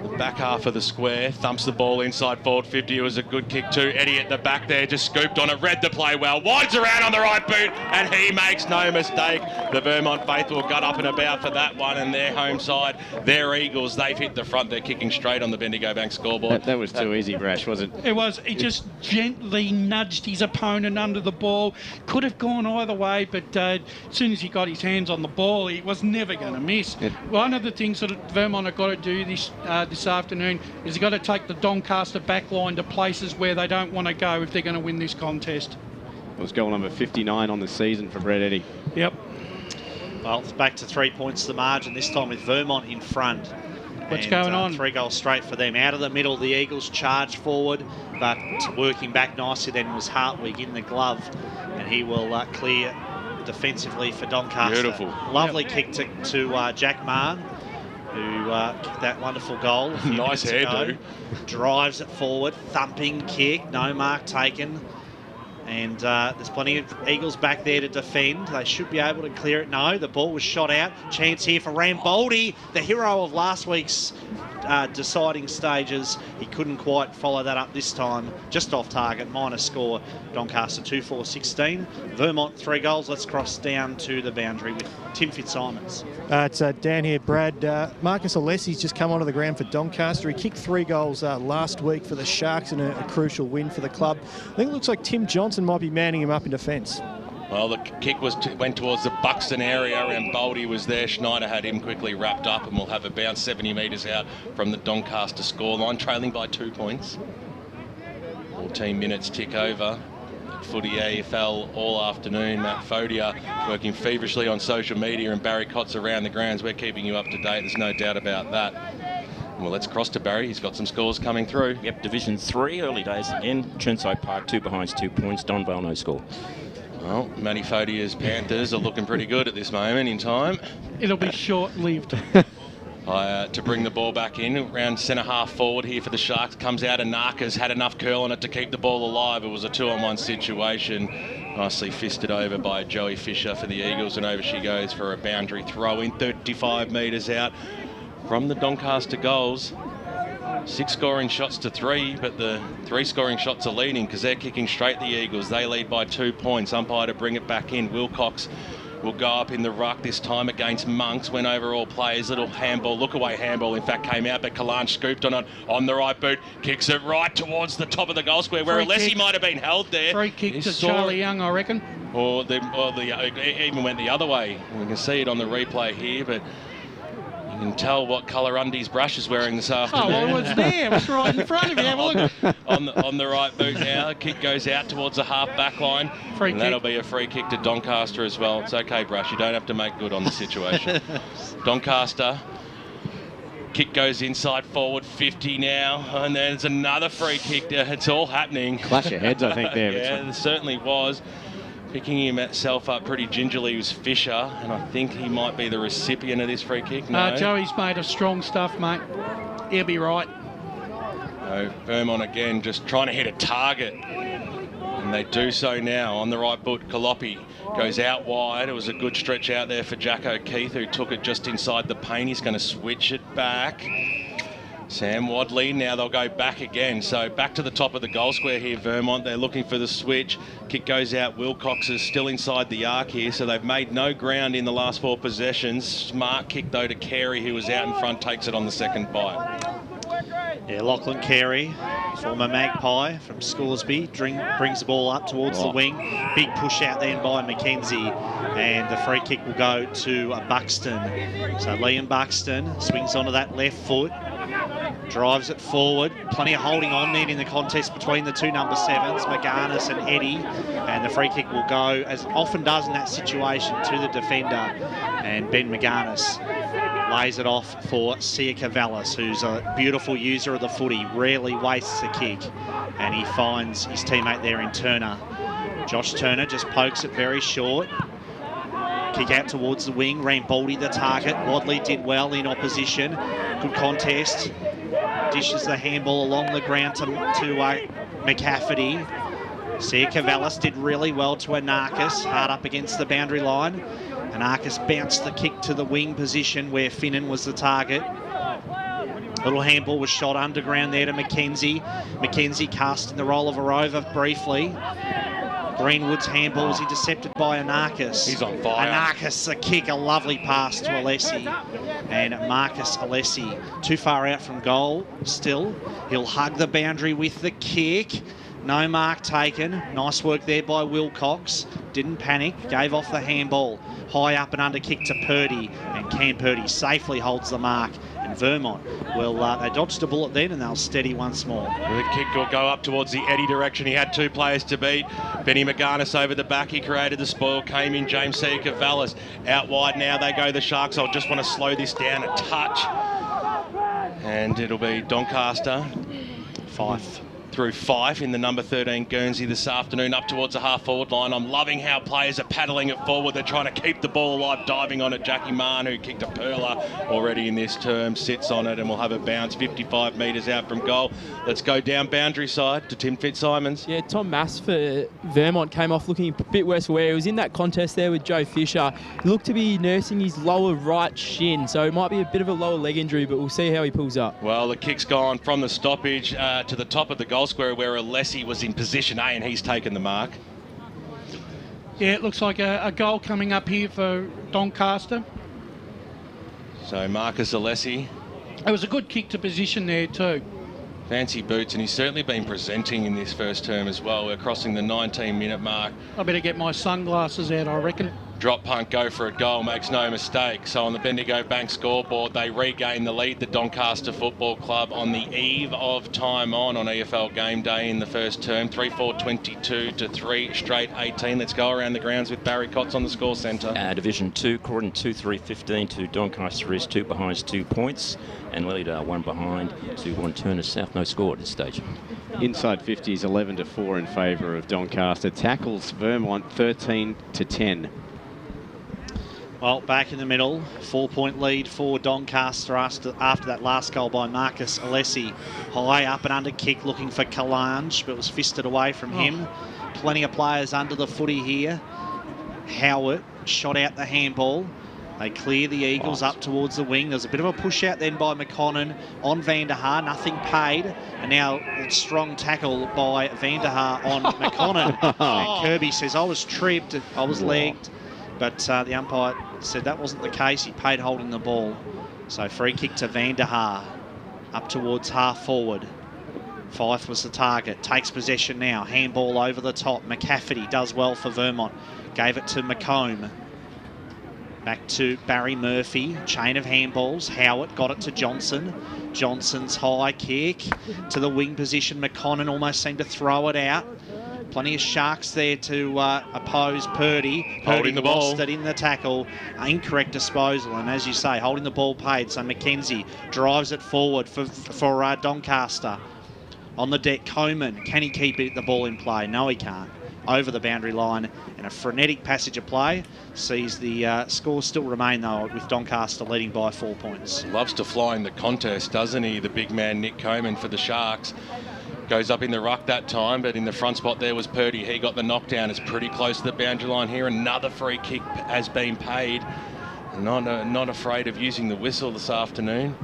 The back half of the square, thumps the ball inside forward 50. It was a good kick too. Eddie at the back there just scooped on it, read the play well, winds around on the right boot, and he makes no mistake. The Vermont faithful got up and about for that one, and their home side, their Eagles, they've hit the front. They're kicking straight on the Bendigo Bank scoreboard. That was too easy, Brash, was it? It was. He just gently nudged his opponent under the ball. Could have gone either way, but as soon as he got his hands on the ball, he was never going to miss. One of the things that Vermont have got to do this afternoon is they've got to take the Doncaster back line to places where they don't want to go if they're going to win this contest. It was goal number 59 on the season for Brett Eddy. Yep. Well, it's back to 3 points the margin, this time with Vermont in front. What's going on? 3 goals straight for them. Out of the middle, the Eagles charge forward, but working back nicely then was Hartwig in the glove, and he will clear defensively for Doncaster. Beautiful. Lovely kick to Jack Mahon, who kicked that wonderful goal. Nice hairdo. Drives it forward, thumping kick, no mark taken. And there's plenty of Eagles back there to defend. They should be able to clear it. No, the ball was shot out. Chance here for Ramboldi, the hero of last week's deciding stages. He couldn't quite follow that up this time. Just off target, minor score. Doncaster 2-4-16. Vermont 3 goals. Let's cross down to the boundary with Tim Fitzsimons. It's Dan here, Brad. Marcus Alessi's just come onto the ground for Doncaster. He kicked 3 goals last week for the Sharks in a crucial win for the club. I think it looks like Tim Johnson might be manning him up in defence. Well, the kick went towards the Buxton area, and Boldy was there. Schneider had him quickly wrapped up, and we'll have a bounce 70 metres out from the Doncaster scoreline, trailing by 2 points. 14 minutes tick over. Footy AFL all afternoon. Matt Fodia working feverishly on social media, and Barry Cotts around the grounds. We're keeping you up to date. There's no doubt about that. Well, let's cross to Barry. He's got some scores coming through. Yep, Division 3, early days again. Chirnside Park, 2 behinds, 2 points. Donvale, no score. Well, Matty Fodia's Panthers are looking pretty good at this moment in time. It'll be short-lived. To bring the ball back in, around centre half forward here for the Sharks. Comes out, and Narca's had enough curl on it to keep the ball alive. It was a 2-on-1 situation. Nicely fisted over by Joey Fisher for the Eagles, and over she goes for a boundary throw in, 35 metres out from the Doncaster goals. 6 scoring shots to 3, but the 3 scoring shots are leading because they're kicking straight the Eagles. They lead by 2 points. Umpire to bring it back in. Wilcox will go up in the ruck this time against Monks. Went over all players. Little handball, look away handball, in fact, came out, but Kalan scooped on it on the right boot. Kicks it right towards the top of the goal square, where Alessi might have been held there. Free kick to Charlie Young, I reckon. Or even went the other way. We can see it on the replay here, but you can tell what colour undies Brush is wearing this afternoon. Oh, well, it's there. It's right in front of you. Have a look. on the right boot now. The kick goes out towards the half back line. Free kick. That'll be a free kick to Doncaster as well. It's okay, Brush. You don't have to make good on the situation. Doncaster. Kick goes inside forward 50 now, and there's another free kick there. It's all happening. Clash of heads, I think, there. Yeah, there certainly was. Picking himself up pretty gingerly was Fisher, and I think he might be the recipient of this free kick. No, Joey's made of strong stuff, mate. He'll be right. No, Vermont again just trying to hit a target. And they do so now on the right foot. Kalopi goes out wide. It was a good stretch out there for Jack O'Keefe, who took it just inside the paint. He's going to switch it back. Sam Wadley, now they'll go back again. So back to the top of the goal square here, Vermont. They're looking for the switch. Kick goes out. Wilcox is still inside the arc here, so they've made no ground in the last 4 possessions. Smart kick, though, to Carey, who was out in front, takes it on the second bite. Yeah, Lachlan Carey, former Magpie from Scoresby, brings the ball up towards the wing. Big push out then by Mackenzie, and the free kick will go to Buxton. So Liam Buxton swings onto that left foot, drives it forward. Plenty of holding on then in the contest between the two number 7s, McGarnis and Eddie, and the free kick will go, as it often does in that situation, to the defender, and Ben McGarnis lays it off for Sia Cavallis, who's a beautiful user of the footy, rarely wastes a kick, and he finds his teammate there in Turner. Josh Turner just pokes it very short. Kick out towards the wing, Rambaldi the target. Wadley did well in opposition. Good contest. Dishes the handball along the ground to McCafferty. Sia Cavallis did really well to Anarchis, hard up against the boundary line. Anarchis bounced the kick to the wing position where Finnan was the target. Little handball was shot underground there to Mackenzie. Mackenzie cast in the role of a rover briefly. Greenwood's handball was intercepted by Anarchis. He's on fire. Anarchis, a kick, a lovely pass to Alessi. And Marcus Alessi, too far out from goal still. He'll hug the boundary with the kick. No mark taken. Nice work there by Wilcox. Didn't panic, gave off the handball. High up and under kick to Purdy, and Cam Purdy safely holds the mark. And Vermont will, they dodged a bullet then and they'll steady once more. The kick will go up towards the Eddie direction. He had 2 players to beat. Benny McGarnis over the back. He created the spoil. Came in James C. Cavallis. Out wide now they go the Sharks. I'll just want to slow this down a touch. And it'll be Doncaster. Fife. Through Fife in the number 13 Guernsey this afternoon, up towards the half-forward line. I'm loving how players are paddling it forward. They're trying to keep the ball alive, diving on it. Jackie Mann, who kicked a perler already in this term, sits on it and will have a bounce 55 metres out from goal. Let's go down boundary side to Tim Fitzsimons. Yeah, Tom Mass for Vermont came off looking a bit worse for wear. He was in that contest there with Joe Fisher. He looked to be nursing his lower right shin, so it might be a bit of a lower leg injury, but we'll see how he pulls up. Well, the kick's gone from the stoppage to the top of the goal square where Alessi was in position A, and he's taken the mark. Yeah, it looks like a goal coming up here for Doncaster. So Marcus Alessi. It was a good kick to position there too. Fancy boots, and he's certainly been presenting in this first term as well. We're crossing the 19-minute mark. I better get my sunglasses out, I reckon. Drop punt, go for a goal, makes no mistake. So on the Bendigo Bank scoreboard, they regain the lead, the Doncaster Football Club, on the eve of time on EFL game day in the first term. 3-4-22 to 3 straight 18. Let's go around the grounds with Barry Cotts on the score centre. Division 2, Croydon 2-3-15 to Doncaster is 2 behind 2 points. And Lilydale 1 behind to 1 Turner South. No score at this stage. Inside 50s 11-4 in favour of Doncaster. Tackles Vermont 13-10. Well, back in the middle, 4-point lead for Doncaster after that last goal by Marcus Alessi. High up and under kick looking for Kalange, but was fisted away from him. Plenty of players under the footy here. Howard shot out the handball. They clear the Eagles up towards the wing. There's a bit of a push out then by McConnon on Van der Haar. Nothing paid. And now a strong tackle by Van der Haar on McConnon. And Kirby says, I was tripped, I was legged. But the umpire said that wasn't the case. He paid holding the ball. So free kick to Van der Haar. Up towards half forward. Fife was the target. Takes possession now. Handball over the top. McCafferty does well for Vermont. Gave it to McComb. Back to Barry Murphy. Chain of handballs. Howard got it to Johnson. Johnson's high kick to the wing position. McConnon almost seemed to throw it out. Plenty of Sharks there to oppose Purdy. Holding the ball. Lost it in the tackle. Incorrect disposal. And as you say, holding the ball paid. So Mackenzie drives it forward for Doncaster. On the deck, Coleman. Can he keep the ball in play? No, he can't. over the boundary line, and a frenetic passage of play sees the score still remain, though, with Doncaster leading by 4 points. Loves to fly in the contest, doesn't he? The big man Nick Coman for the Sharks. Goes up in the ruck that time, but in the front spot there was Purdy. He got the knockdown. It's pretty close to the boundary line here. Another free kick has been paid. Not afraid of using the whistle this afternoon.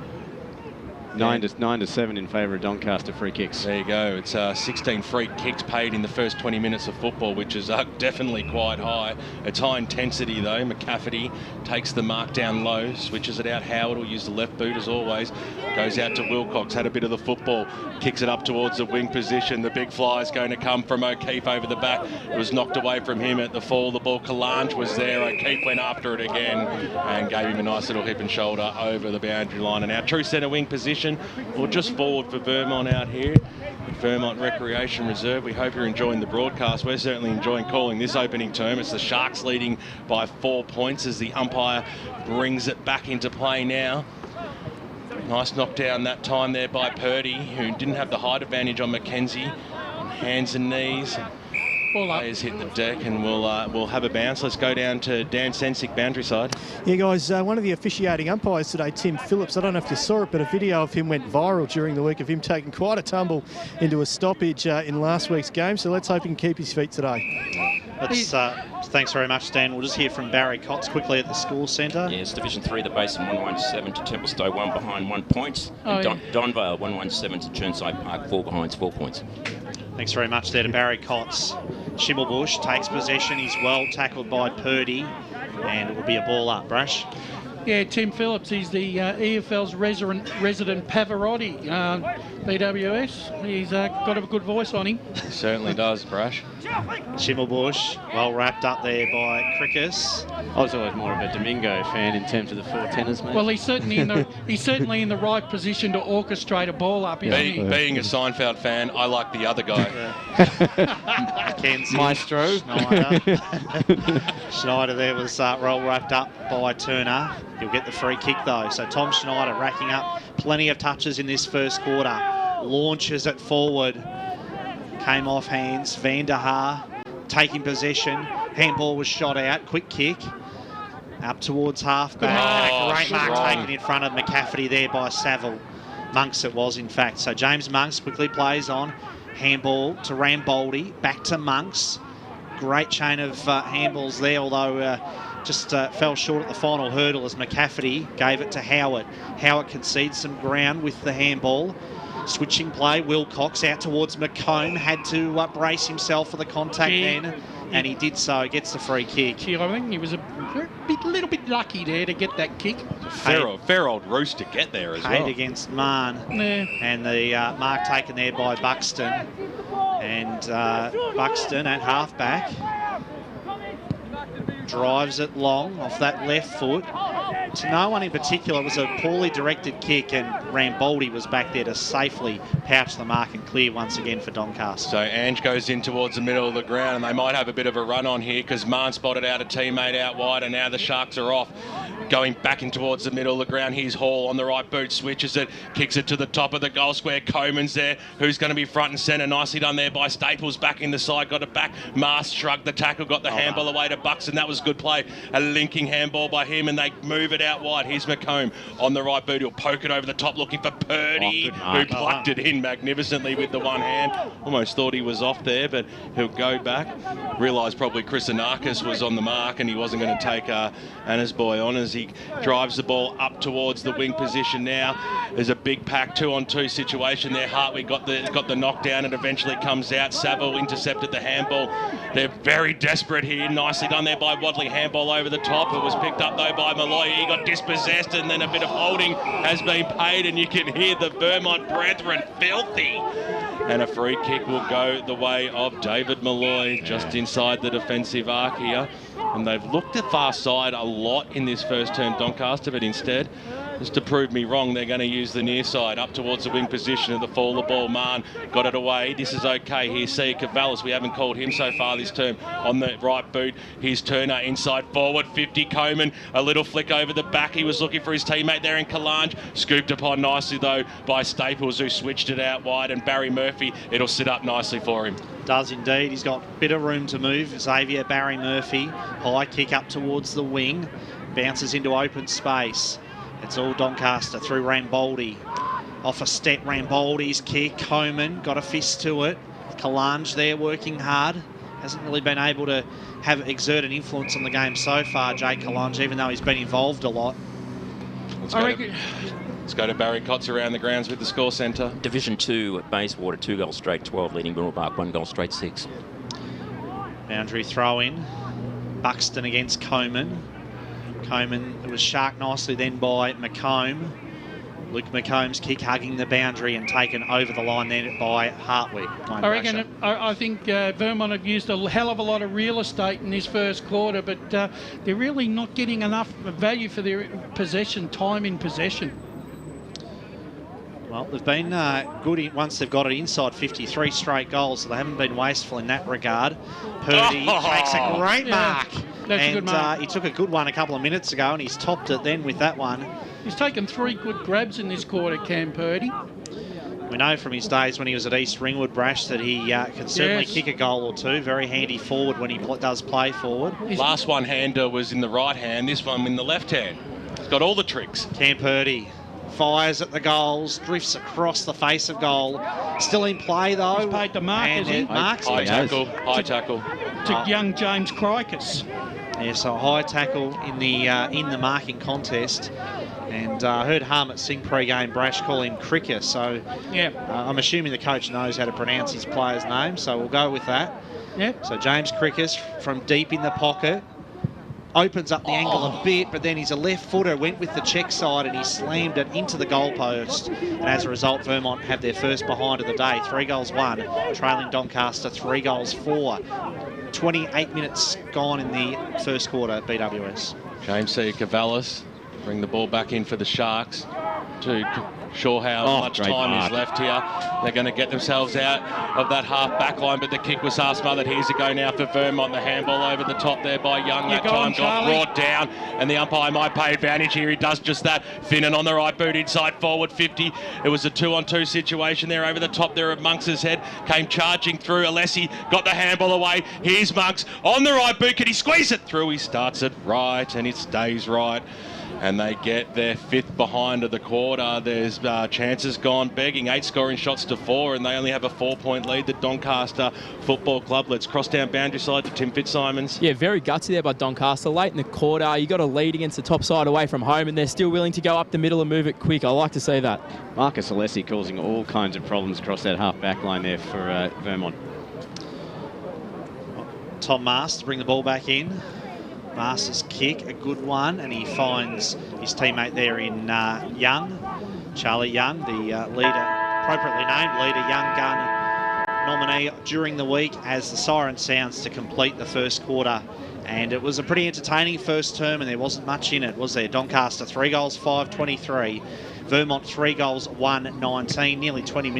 9-7 in favour of Doncaster free kicks. There you go. It's 16 free kicks paid in the first 20 minutes of football, which is definitely quite high. It's high intensity though. McCafferty takes the mark down low, switches it out. Howard will use the left boot as always. Goes out to Wilcox, had a bit of the football, kicks it up towards the wing position. The big fly is going to come from O'Keefe over the back. It was knocked away from him at the fall. The ball, Kalange was there. O'Keefe went after it again and gave him a nice little hip and shoulder over the boundary line. And our true centre wing position, or just forward for Vermont out here at Vermont Recreation Reserve. We hope you're enjoying the broadcast. We're certainly enjoying calling this opening term. It's the Sharks leading by 4 points as the umpire brings it back into play now. Nice knockdown that time there by Purdy, who didn't have the height advantage on Mackenzie. Hands and knees. Players hit the deck, and we'll have a bounce. Let's go down to Dan Sensick, boundary side. Yeah, guys, one of the officiating umpires today, Tim Phillips, I don't know if you saw it, but a video of him went viral during the week of him taking quite a tumble into a stoppage in last week's game. So let's hope he can keep his feet today. Thanks very much, Dan. We'll just hear from Barry Cotts quickly at the school centre. Yeah, it's Division 3, the Basin 117 to Templestowe, 1 behind 1 point. And Donvale 117 to Churnside Park, 4 behind 4 points. Thanks very much there to Barry Cotts. Schimmelbusch takes possession. He's well tackled by Purdy, and it will be a ball up, Brash. Yeah, Tim Phillips, he's the EFL's resident Pavarotti, BWS. He's got a good voice on him. He certainly does, Brash. Schimmelbusch, well wrapped up there by Crickus. I was always more of a Domingo fan in terms of the 4 tenors, mate. Well, he's certainly in the right position to orchestrate a ball up. Being a Seinfeld fan, I like the other guy. Mackenzie. Maestro. Schneider there was well wrapped up by Turner. He'll get the free kick though. So Tom Schneider racking up plenty of touches in this first quarter. Launches it forward. Came off hands. Van der Haar taking possession. Handball was shot out. Quick kick. Up towards half-back. And a great mark taken in front of McCafferty there by Saville. Monks it was, in fact. So James Monks quickly plays on. Handball to Ramboldi. Back to Monks. Great chain of handballs there, although just fell short at the final hurdle as McCafferty gave it to Howard. Howard concedes some ground with the handball. Switching play, Wilcox out towards McComb. Had to brace himself for the contact then, and he did so. Gets the free kick. I think he was a little bit lucky there to get that kick. Fair old roost to get there as well. Paid against Marn. Yeah. And the mark taken there by Buxton. And Buxton at halfback drives it long off that left foot. To no one in particular. It was a poorly directed kick, and Ramboldi was back there to safely pouch the mark and clear once again for Doncaster. So Ange goes in towards the middle of the ground, and they might have a bit of a run on here because Marn spotted out a teammate out wide, and now the Sharks are off. Going back in towards the middle of the ground. Here's Hall on the right boot, switches it, kicks it to the top of the goal square. Coman's there, who's going to be front and centre. Nicely done there by Staples, back in the side, got it back. Mast shrugged the tackle, got the handball away to Buxton. That was good play. A linking handball by him, and they move it out wide. Here's McComb on the right boot. He'll poke it over the top, looking for Purdy, who plucked it in magnificently with the one hand. Almost thought he was off there, but he'll go back. Realised probably Chris Anakis was on the mark, and he wasn't going to take Anna's boy on as he drives the ball up towards the wing position now. There's a big pack 2-on-2 situation there. Hartwig got the knockdown and eventually comes out. Saville intercepted the handball. They're very desperate here. Nicely done there by Wadley. Handball over the top. It was picked up though by Malloy. He got dispossessed, and then a bit of holding has been paid, and you can hear the Vermont brethren filthy. And a free kick will go the way of David Malloy, just inside the defensive arc here. And they've looked at far side a lot in this first term, Doncaster, but instead Just to prove me wrong, they're going to use the near side up towards the wing position of the fall of the ball. Mahon got it away. This is okay. Here's Sia Cavallis. We haven't called him so far this term. On the right boot, here's Turner inside forward. 50 Coleman. A little flick over the back. He was looking for his teammate there in Kalange. Scooped upon nicely though by Staples, who switched it out wide, and Barry Murphy. It'll sit up nicely for him. Does indeed. He's got a bit of room to move. Xavier Barry Murphy. High kick up towards the wing. Bounces into open space. It's all Doncaster through Ramboldi. Off a step, Ramboldi's kick. Coleman got a fist to it. Kalange there working hard. Hasn't really been able to exert an influence on the game so far, Jake Kalange, even though he's been involved a lot. Let's go to Barry Cotts around the grounds with the score centre. Division 2 at Bayswater, 2 goals straight, 12 leading Middlebark, 1 goal straight, 6. Boundary throw in. Buxton against Coleman. Coleman was sharked nicely then by McComb. Luke McComb's kick hugging the boundary and taken over the line then by Hartwig. I think Vermont have used a hell of a lot of real estate in this first quarter, but they're really not getting enough value for their time in possession. Well, they've been good once they've got it inside 53 straight goals, so they haven't been wasteful in that regard. Purdy makes a great mark. That's a good mark. He took a good one a couple of minutes ago, and he's topped it then with that one. He's taken 3 good grabs in this quarter, Cam Purdy. We know from his days when he was at East Ringwood, Brash, that he can certainly kick a goal or two. Very handy forward when he does play forward. Last one-hander was in the right hand, this one in the left hand. He's got all the tricks. Cam Purdy fires at the goals, drifts across the face of goal. Still in play though. He's paid the mark, has he? High tackle. To young James Crikis. Yeah, so a high tackle in the marking contest. And I heard Harmit Singh pre-game Brash call him Cricker, so yeah, I'm assuming the coach knows how to pronounce his player's name, so we'll go with that. Yep. So James Crickis from deep in the pocket. Opens up the angle a bit, but then he's a left footer, went with the check side and he slammed it into the goalpost. And as a result, Vermont have their first behind of the day. 3 goals 1, trailing Doncaster 3 goals 4. 28 minutes gone in the first quarter at BWS. James C. Cavallis bring the ball back in for the Sharks. To sure how much time is left here. They're going to get themselves out of that half back line, but the kick was half smothered. Here's a go now for Vermont. The handball over the top there by Young. That time got brought down, and the umpire might pay advantage here. He does just that. Finnan on the right boot, inside forward 50. It was a 2-on-2 situation there over the top there of Monks' head. Came charging through. Alessi got the handball away. Here's Monks on the right boot. Can he squeeze it through? He starts it right, and it stays right. And they get their 5th behind of the quarter. There's chances gone begging. 8 scoring shots to 4, and they only have a 4-point lead. The Doncaster Football Club. Let's cross down boundary side to Tim Fitzsimons. Yeah, very gutsy there by Doncaster. Late in the quarter, you got a lead against the top side away from home, and they're still willing to go up the middle and move it quick. I like to see that. Marcus Alessi causing all kinds of problems across that half back line there for Vermont. Tom Mast to bring the ball back in. Masters kick, a good one, and he finds his teammate there in Young, Charlie Young, the appropriately named leader, Young Gun nominee during the week as the siren sounds to complete the first quarter. And it was a pretty entertaining first term, and there wasn't much in it, was there? Doncaster 3 goals, 5, 23. Vermont 3 goals, 1, 19. Nearly 29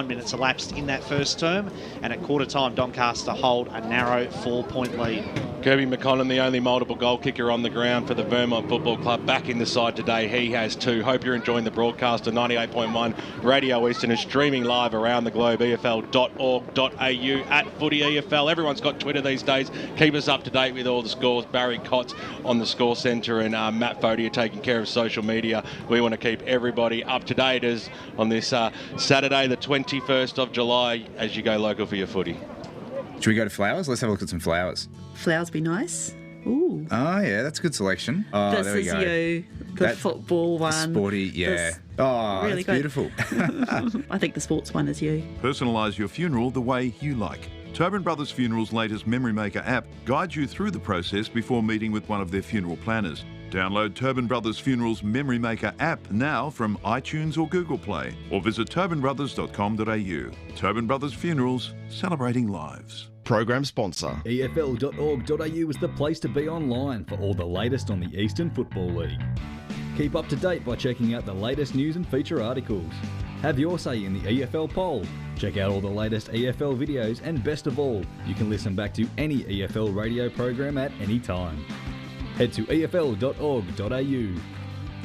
minutes elapsed in that first term, and at quarter time, Doncaster hold a narrow 4-point lead. Kirby McConnell, the only multiple goal kicker on the ground for the Vermont Football Club, back in the side today. He has 2. Hope you're enjoying the broadcast of 98.1 Radio Eastern is streaming live around the globe, efl.org.au at Footy EFL. Everyone's got Twitter these days. Keep us up to date with all the scores. Barry Cotts on the score centre and Matt Fody are taking care of social media. We want to keep everybody up to date as on this Saturday, the 21st of July, as you go local for your footy. Should we go to flowers? Let's have a look at some flowers. Flowers be nice. Ooh. Oh, yeah, that's a good selection. Oh, this there we is go. you. The football one. Sporty, yeah. This, oh, really that's beautiful. I think the sports one is you. Personalise your funeral the way you like. Tobin Brothers Funeral's latest Memory Maker app guides you through the process before meeting with one of their funeral planners. Download Tobin Brothers Funeral's Memory Maker app now from iTunes or Google Play, or visit tobinbrothers.com.au. Tobin Brothers Funerals, celebrating lives. Program sponsor. EFL.org.au is the place to be online for all the latest on the Eastern Football League. Keep up to date by checking out the latest news and feature articles. Have your say in the EFL poll. Check out all the latest EFL videos, and best of all, you can listen back to any EFL radio program at any time. Head to efl.org.au.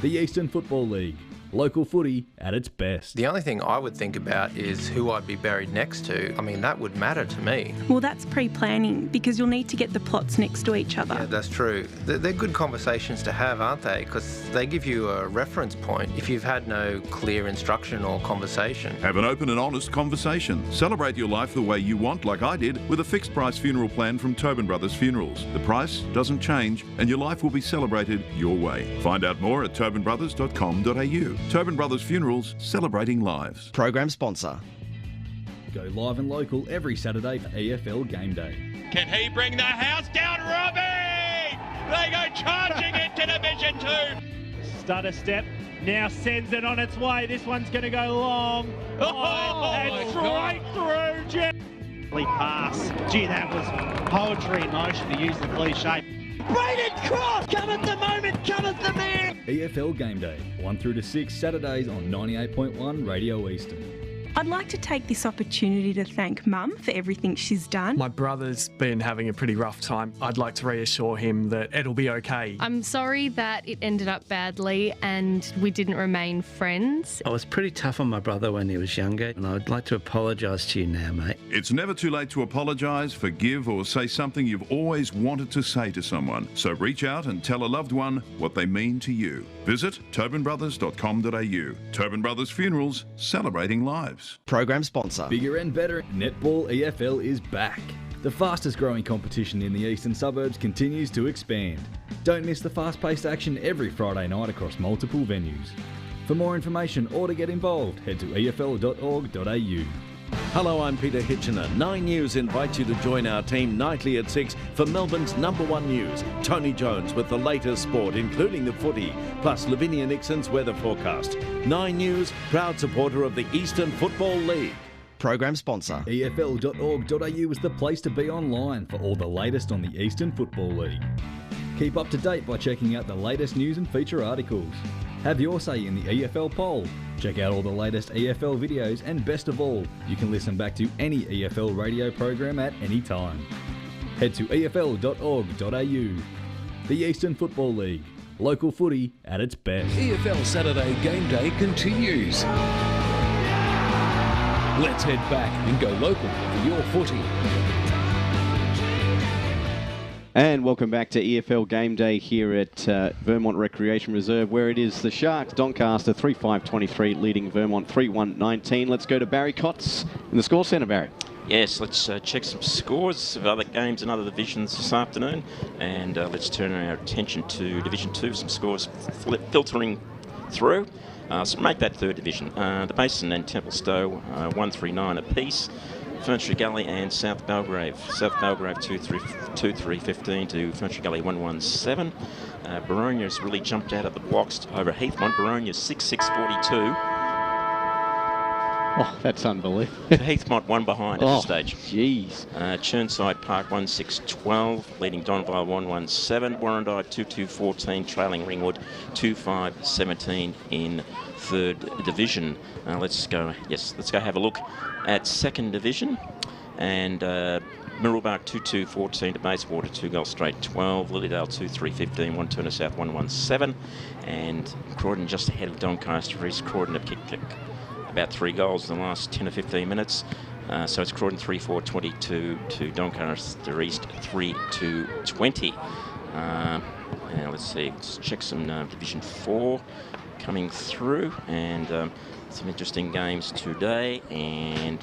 The Eastern Football League. Local footy at its best. The only thing I would think about is who I'd be buried next to. I mean, that would matter to me. Well, that's pre-planning because you'll need to get the plots next to each other. Yeah, that's true. They're good conversations to have, aren't they? Because they give you a reference point if you've had no clear instruction or conversation. Have an open and honest conversation. Celebrate your life the way you want, like I did, with a fixed price funeral plan from Tobin Brothers Funerals. The price doesn't change and your life will be celebrated your way. Find out more at tobinbrothers.com.au. Tobin Brothers Funerals, celebrating lives. Program sponsor. Go live and local every Saturday for EFL Game Day. Can he bring the house down, Robbie? They go charging into Division 2. Stutter step, now sends it on its way. This one's going to go long. And straight through, Jeff. Pass. Gee, that was poetry in motion, to use the cliche. Braden Cross, come at the moment, come at the man. EFL Game Day, 1 through to 6 Saturdays on 98.1 Radio Eastern. I'd like to take this opportunity to thank Mum for everything she's done. My brother's been having a pretty rough time. I'd like to reassure him that it'll be okay. I'm sorry that it ended up badly and we didn't remain friends. I was pretty tough on my brother when he was younger, and I'd like to apologise to you now, mate. It's never too late to apologise, forgive, or say something you've always wanted to say to someone. So reach out and tell a loved one what they mean to you. Visit tobinbrothers.com.au. Tobin Brothers Funerals, celebrating lives. Program sponsor. Bigger and better, Netball EFL is back. The fastest growing competition in the eastern suburbs continues to expand. Don't miss the fast-paced action every Friday night across multiple venues. For more information or to get involved, head to efl.org.au. Hello, I'm Peter Hitchener. 9 News invites you to join our team nightly at 6 for Melbourne's #1 news. Tony Jones with the latest sport, including the footy, plus Lavinia Nixon's weather forecast. 9 News, proud supporter of the Eastern Football League. Program sponsor. efl.org.au is the place to be online for all the latest on the Eastern Football League. Keep up to date by checking out the latest news and feature articles. Have your say in the EFL poll. Check out all the latest EFL videos, and best of all, you can listen back to any EFL radio program at any time. Head to efl.org.au. The Eastern Football League. Local footy at its best. EFL Saturday Game Day continues. Let's head back and go local for your footy. And welcome back to EFL Game Day here at Vermont Recreation Reserve, where it is the Sharks, Doncaster 3-5-23, leading Vermont 3-1-19. Let's go to Barry Cotts in the Score Centre, Barry. Yes, let's check some scores of other games in other divisions this afternoon, and let's turn our attention to Division 2, some scores filtering through. So make that third division. The Basin and Templestowe 139 apiece. Ferntree Gully and South Belgrave. South Belgrave 2-3-15 to Ferntree Gully 1-1-7. Baronya's really jumped out of the blocks over Heathmont. Baronia 6-6-42. Oh, that's unbelievable. Heathmont one behind at this stage. Jeez. Chirnside Park 1-6-12, leading Donvale 1-1-7. Warrandyte 2-2-14, trailing Ringwood 2-5-17 in third division. Let's go have a look at second division. And Mirrabbark 2-2-14 to Bayswater, 2 goals straight 12. Lilydale 2-3-15, 1 Turner South 1-1-7. And Croydon just ahead of Doncaster East. Croydon have kicked about 3 goals in the last 10 or 15 minutes. So it's Croydon 3-4-22 to Doncaster East 3-2-20. Now let's see, let's check some Division 4 coming through, and some interesting games today. And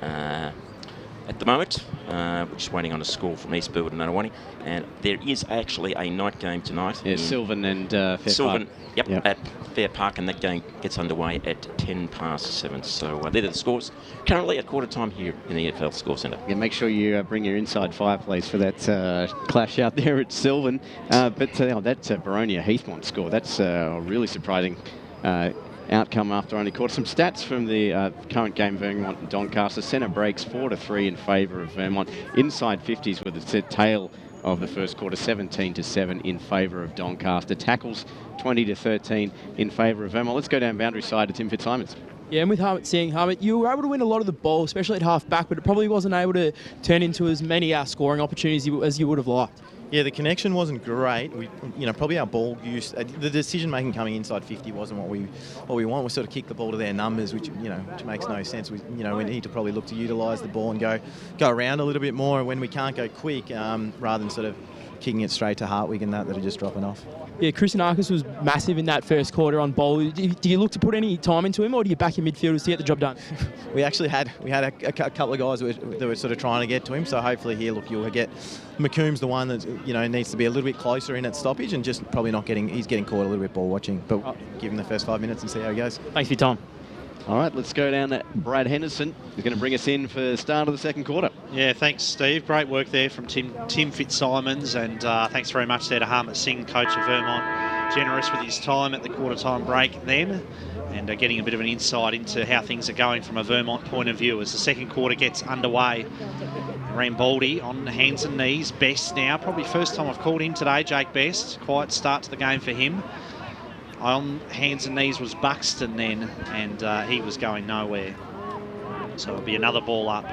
at the moment, we're just waiting on a score from East Burwood and Nunawading, and there is actually a night game tonight. Yeah, Sylvan and Fair Sylvan, Park. yep, at Fair Park, and that game gets underway at 7:10. So they're the scores currently at quarter time here in the EFL Score Centre. Yeah, make sure you bring your inside fireplace for that clash out there at Sylvan. But that Baronia Heathmont score, that's a really surprising outcome after only quarter. Some stats from the current game, Vermont and Doncaster. Centre breaks 4-3 in favour of Vermont. Inside 50s with a tail of the first quarter, 17-7 in favour of Doncaster. Tackles 20-13 in favour of Vermont. Let's go down boundary side to Tim Fitzsimons. Yeah, and with Harmit, you were able to win a lot of the ball, especially at half back, but it probably wasn't able to turn into as many scoring opportunities as you would have liked. Yeah, the connection wasn't great. We, probably our ball use, the decision making coming inside 50 wasn't what we want. We sort of kick the ball to their numbers, which makes no sense. We need to probably look to utilise the ball and go around a little bit more when we can't go quick, rather than sort of kicking it straight to Hartwig and that are just dropping off. Yeah, Christianakis was massive in that first quarter on ball. Do you look to put any time into him, or do you back your midfielders to get the job done? We actually had a couple of guys that were sort of trying to get to him. So hopefully here, you'll get McComb's the one that needs to be a little bit closer in at stoppage, and just probably not getting. He's getting caught a little bit ball watching. But give him the first 5 minutes and see how he goes. Thanks for your time. All right, let's go down to Brad Henderson, who's going to bring us in for the start of the second quarter. Yeah, thanks, Steve. Great work there from Tim Fitzsimons, and thanks very much there to Harmit Singh, coach of Vermont. Generous with his time at the quarter-time break then, and getting a bit of an insight into how things are going from a Vermont point of view as the second quarter gets underway. Rambaldi on hands and knees. Best now, probably first time I've called him today, Jake Best. Quiet start to the game for him. On hands and knees was Buxton then, and he was going nowhere. So it'll be another ball up.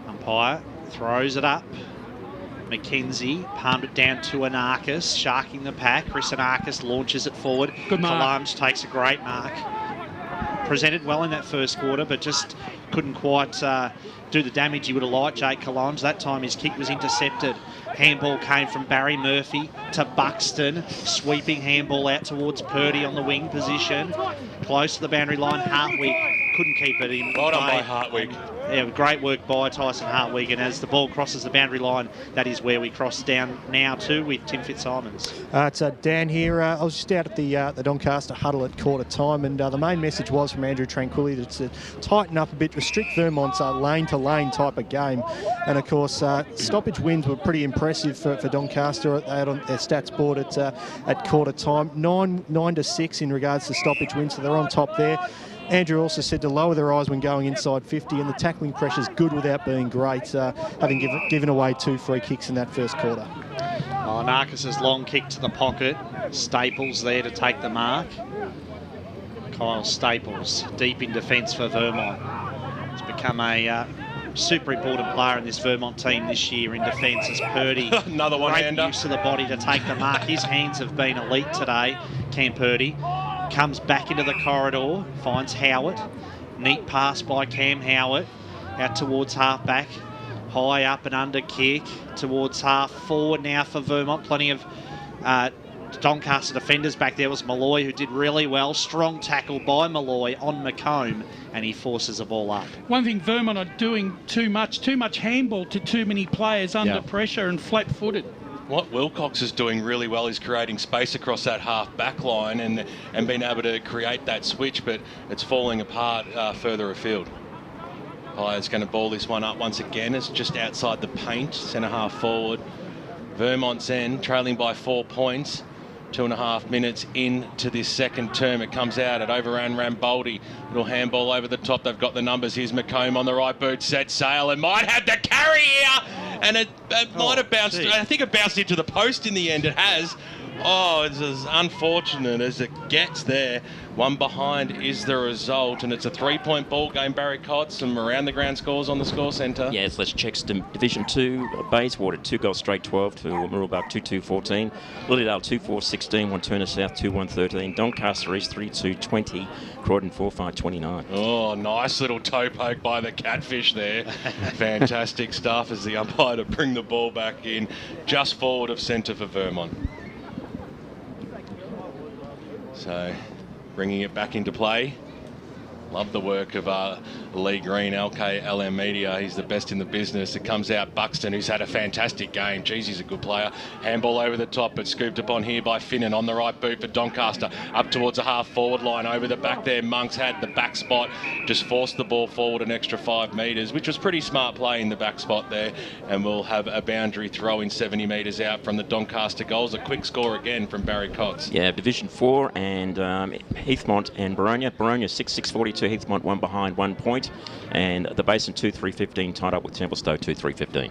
Umpire throws it up. McKenzie palmed it down to Anarchis, sharking the pack. Chris Anarchis launches it forward. Good mark. Kalamj takes a great mark. Presented well in that first quarter, but just couldn't quite do the damage he would have liked, Jake Kalamj. That time his kick was intercepted. Handball came from Barry Murphy to Buxton. Sweeping handball out towards Purdy on the wing position. Close to the boundary line. Hartwig couldn't keep it in. Right on by Hartwig. Yeah, great work by Tyson Hartwig. And as the ball crosses the boundary line, that is where we cross down now to with Tim Fitzsimons. It's Dan here. I was just out at the Doncaster huddle at quarter time, and the main message was from Andrew Tranquilli to tighten up a bit, restrict Vermont's lane-to-lane type of game. And of course, stoppage wins were pretty impressive for Doncaster out on their stats board at quarter time. 9-6 in regards to stoppage wins, so they're on top there. Andrew also said to lower their eyes when going inside 50, and the tackling pressure's good without being great, having given away 2 free kicks in that first quarter. Narcis's long kick to the pocket. Staples there to take the mark. Kyle Staples deep in defence for Vermont. He's become a super important player in this Vermont team this year in defence as Purdy. Another one-hander. Great use of the body to take the mark. His hands have been elite today, Cam Purdy. Comes back into the corridor, finds Howard. Neat pass by Cam Howard out towards half-back. High up and under kick towards half-forward now for Vermont. Plenty of Doncaster defenders back there. Was Malloy, who did really well. Strong tackle by Malloy on McComb, and he forces the ball up. One thing Vermont are doing too much handball to too many players under pressure and flat-footed. What Wilcox is doing really well is creating space across that half-back line and being able to create that switch, but it's falling apart further afield. Pire's going to ball this one up once again. It's just outside the paint, centre-half forward. Vermont's end, trailing by 4 points. 2.5 minutes into this second term. It comes out. It overran Rambaldi. Little handball over the top. They've got the numbers. Here's McComb on the right boot. Set sail and might have the carry here. And it might have bounced. I think it bounced into the post in the end. It has. Oh, it's as unfortunate as it gets there. One behind is the result, and it's a 3-point ball game. Barry Cott, some around the ground scores on the score centre. Yes, let's check Division 2. Bayswater 2 goals straight 12 to Mooroolbark 2-2-14. Lilydale 2-4-16. Wanturna South 2-1-13. Doncaster East 3-2-20. Croydon 4-5-29. Oh, nice little toe poke by the Catfish there. Fantastic stuff as the umpire to bring the ball back in just forward of centre for Vermont. So, bringing it back into play. Love the work of Lee Green, LM Media. He's the best in the business. It comes out Buxton, who's had a fantastic game. Jeez, he's a good player. Handball over the top, but scooped upon here by Finnan on the right boot for Doncaster. Up towards the half-forward line. Over the back there, Monks had the back spot. Just forced the ball forward an extra 5 metres, which was pretty smart play in the back spot there. And we'll have a boundary throw in 70 metres out from the Doncaster goals. A quick score again from Barry Cox. Yeah, Division 4 and Heathmont and Boronia. Boronia 6-6-42. Heathmont 1 behind 1 point. And the Basin 2-3-15 tied up with Templestowe 2-3-15.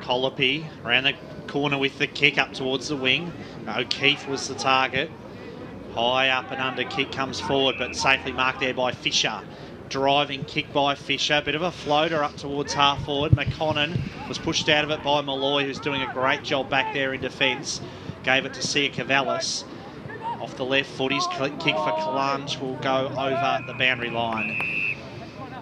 Colopy around the corner with the kick up towards the wing. O'Keefe was the target. High up and under kick comes forward, but safely marked there by Fisher. Driving kick by Fisher, bit of a floater up towards half forward. McConnon was pushed out of it by Malloy, who's doing a great job back there in defence. Gave it to Sia Cavallis. Off the left foot, his kick for Kalange will go over the boundary line.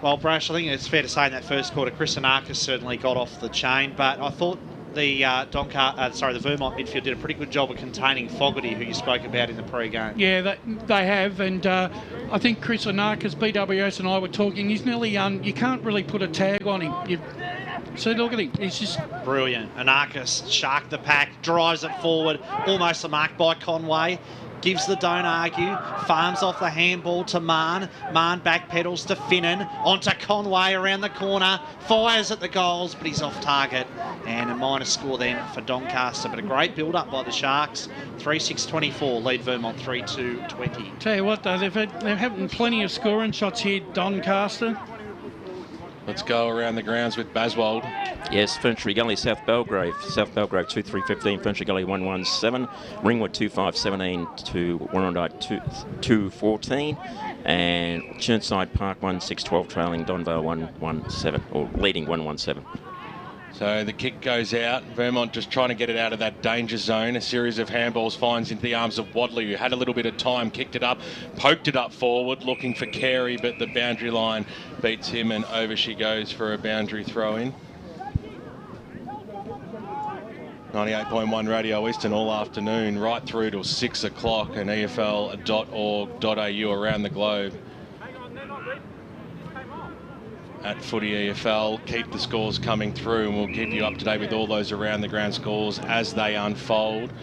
Well, Brash, I think it's fair to say in that first quarter, Chris Anarkis certainly got off the chain, but I thought the the Vermont midfield did a pretty good job of containing Fogarty, who you spoke about in the pre-game. Yeah, they have, and I think Chris Anarkis, BWS and I were talking, he's nearly, you can't really put a tag on him. See, look at him, he's just... Brilliant. Anarkis sharked the pack, drives it forward, almost a mark by Conway. Gives the don't argue, farms off the handball to Mahn. Mahn backpedals to Finnan, onto Conway around the corner, fires at the goals, but he's off target. And a minus score then for Doncaster, but a great build-up by the Sharks. 3-6-24, lead Vermont 3-2-20. Tell you what, though, they're having plenty of scoring shots here, Doncaster. Let's go around the grounds with Baswold. Yes, Finchley Gully, South Belgrave. South Belgrave 2-3-15, Finchley Gully 1-1-7, Ringwood 2-5-17 to Warrandyte 2-14, and Chirnside Park 1-6-12, trailing Donvale 1-1-7, or leading 1-1-7. So the kick goes out. Vermont just trying to get it out of that danger zone. A series of handballs finds into the arms of Wadley, who had a little bit of time, kicked it up, poked it up forward, looking for Carey, but the boundary line beats him, and over she goes for a boundary throw-in. 98.1 Radio Eastern all afternoon, right through till 6 o'clock, and EFL.org.au around the globe. At Footy EFL, keep the scores coming through, and we'll keep you up to date with all those around the ground scores as they unfold.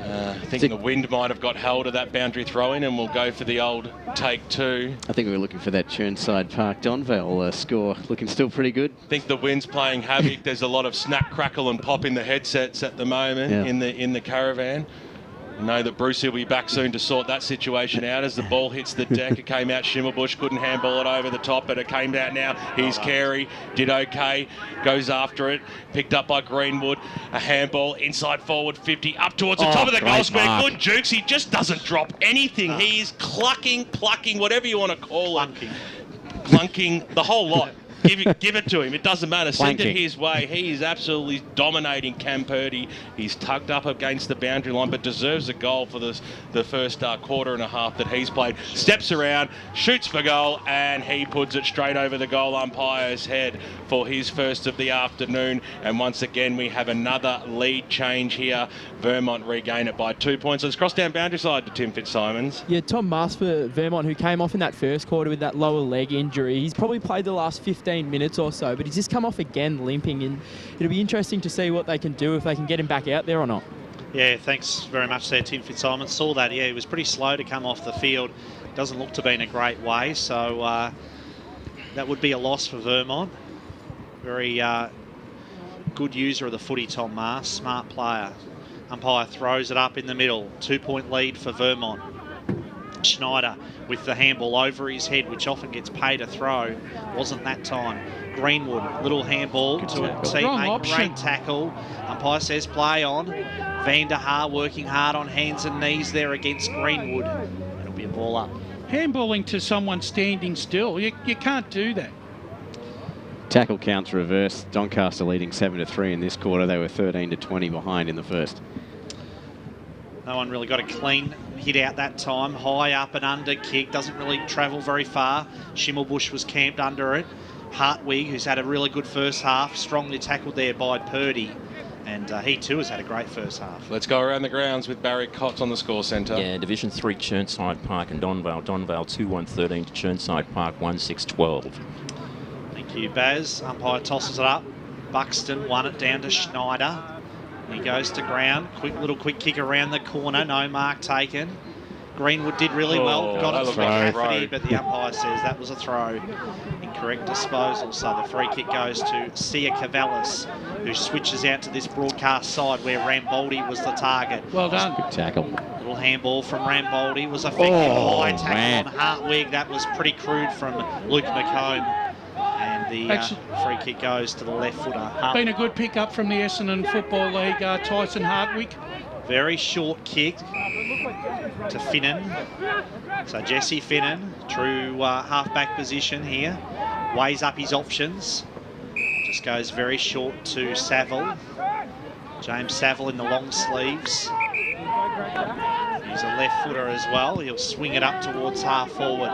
I think the wind might have got hold of that boundary throw-in, and we'll go for the old take two. I think we were looking for that Chirnside Park Donvale score, looking still pretty good. I think the wind's playing havoc. There's a lot of snap, crackle and pop in the headsets at the moment in the caravan. I know that Bruce will be back soon to sort that situation out as the ball hits the deck. It came out, Schimmelbusch couldn't handball it over the top, but it came out now. Here's Carey, did okay, goes after it, picked up by Greenwood. A handball, inside forward 50, up towards the top of the goal square. Good jukes, he just doesn't drop anything. He is plucking, whatever you want to call it. Clunking, the whole lot. Give it to him. It doesn't matter. Send it his way. He is absolutely dominating Cam Purdy. He's tugged up against the boundary line, but deserves a goal for the first quarter and a half that he's played. Steps around, shoots for goal, and he puts it straight over the goal umpire's head for his first of the afternoon. And once again, we have another lead change here. Vermont regain it by 2 points. Let's cross down boundary side to Tim Fitzsimons. Yeah, Tom Mast for Vermont, who came off in that first quarter with that lower leg injury. He's probably played the last 15 minutes or so, but he's just come off again limping, and it'll be interesting to see what they can do, if they can get him back out there or not. Yeah, thanks very much there, Tim Fitzsimons. Saw that, yeah, he was pretty slow to come off the field. Doesn't look to be in a great way, so that would be a loss for Vermont. Very good user of the footy, Tom Mast, smart player. Umpire throws it up in the middle. 2-point lead for Vermont. Schneider with the handball over his head, which often gets paid a throw. Wasn't that time. Greenwood, little handball to a teammate. Great tackle. Umpire says play on. Van der Haar working hard on hands and knees there against Greenwood. It'll be a ball up. Handballing to someone standing still, you can't do that. Tackle counts reversed. Doncaster leading 7-3 in this quarter. They were 13-20 behind in the first. No one really got a clean hit out that time. High up and under kick. Doesn't really travel very far. Schimmelbusch was camped under it. Hartwig, who's had a really good first half, strongly tackled there by Purdy. And he too has had a great first half. Let's go around the grounds with Barry Cotts on the score centre. Yeah, Division 3 Chirnside Park and Donvale. Donvale 2-1-13 to Chirnside Park 1-6-12. Thank you, Baz. Umpire tosses it up. Buxton won it down to Schneider. He goes to ground. Quick kick around the corner. No mark taken. Greenwood did really well. Got it to Cafferty, but the umpire says that was a throw. Incorrect disposal. So the free kick goes to Sia Cavallis, who switches out to this broadcast side where Rambaldi was the target. Well done. Good tackle. Little handball from Rambaldi was effective. High tackle on Hartwig. That was pretty crude from Luke McComb. And the free kick goes to the left footer. Been a good pick-up from the Essendon Football League, Tyson Hartwick. Very short kick to Finnan. So Jesse Finnan, true half-back position here. Weighs up his options. Just goes very short to Saville. James Saville in the long sleeves. He's a left footer as well. He'll swing it up towards half forward.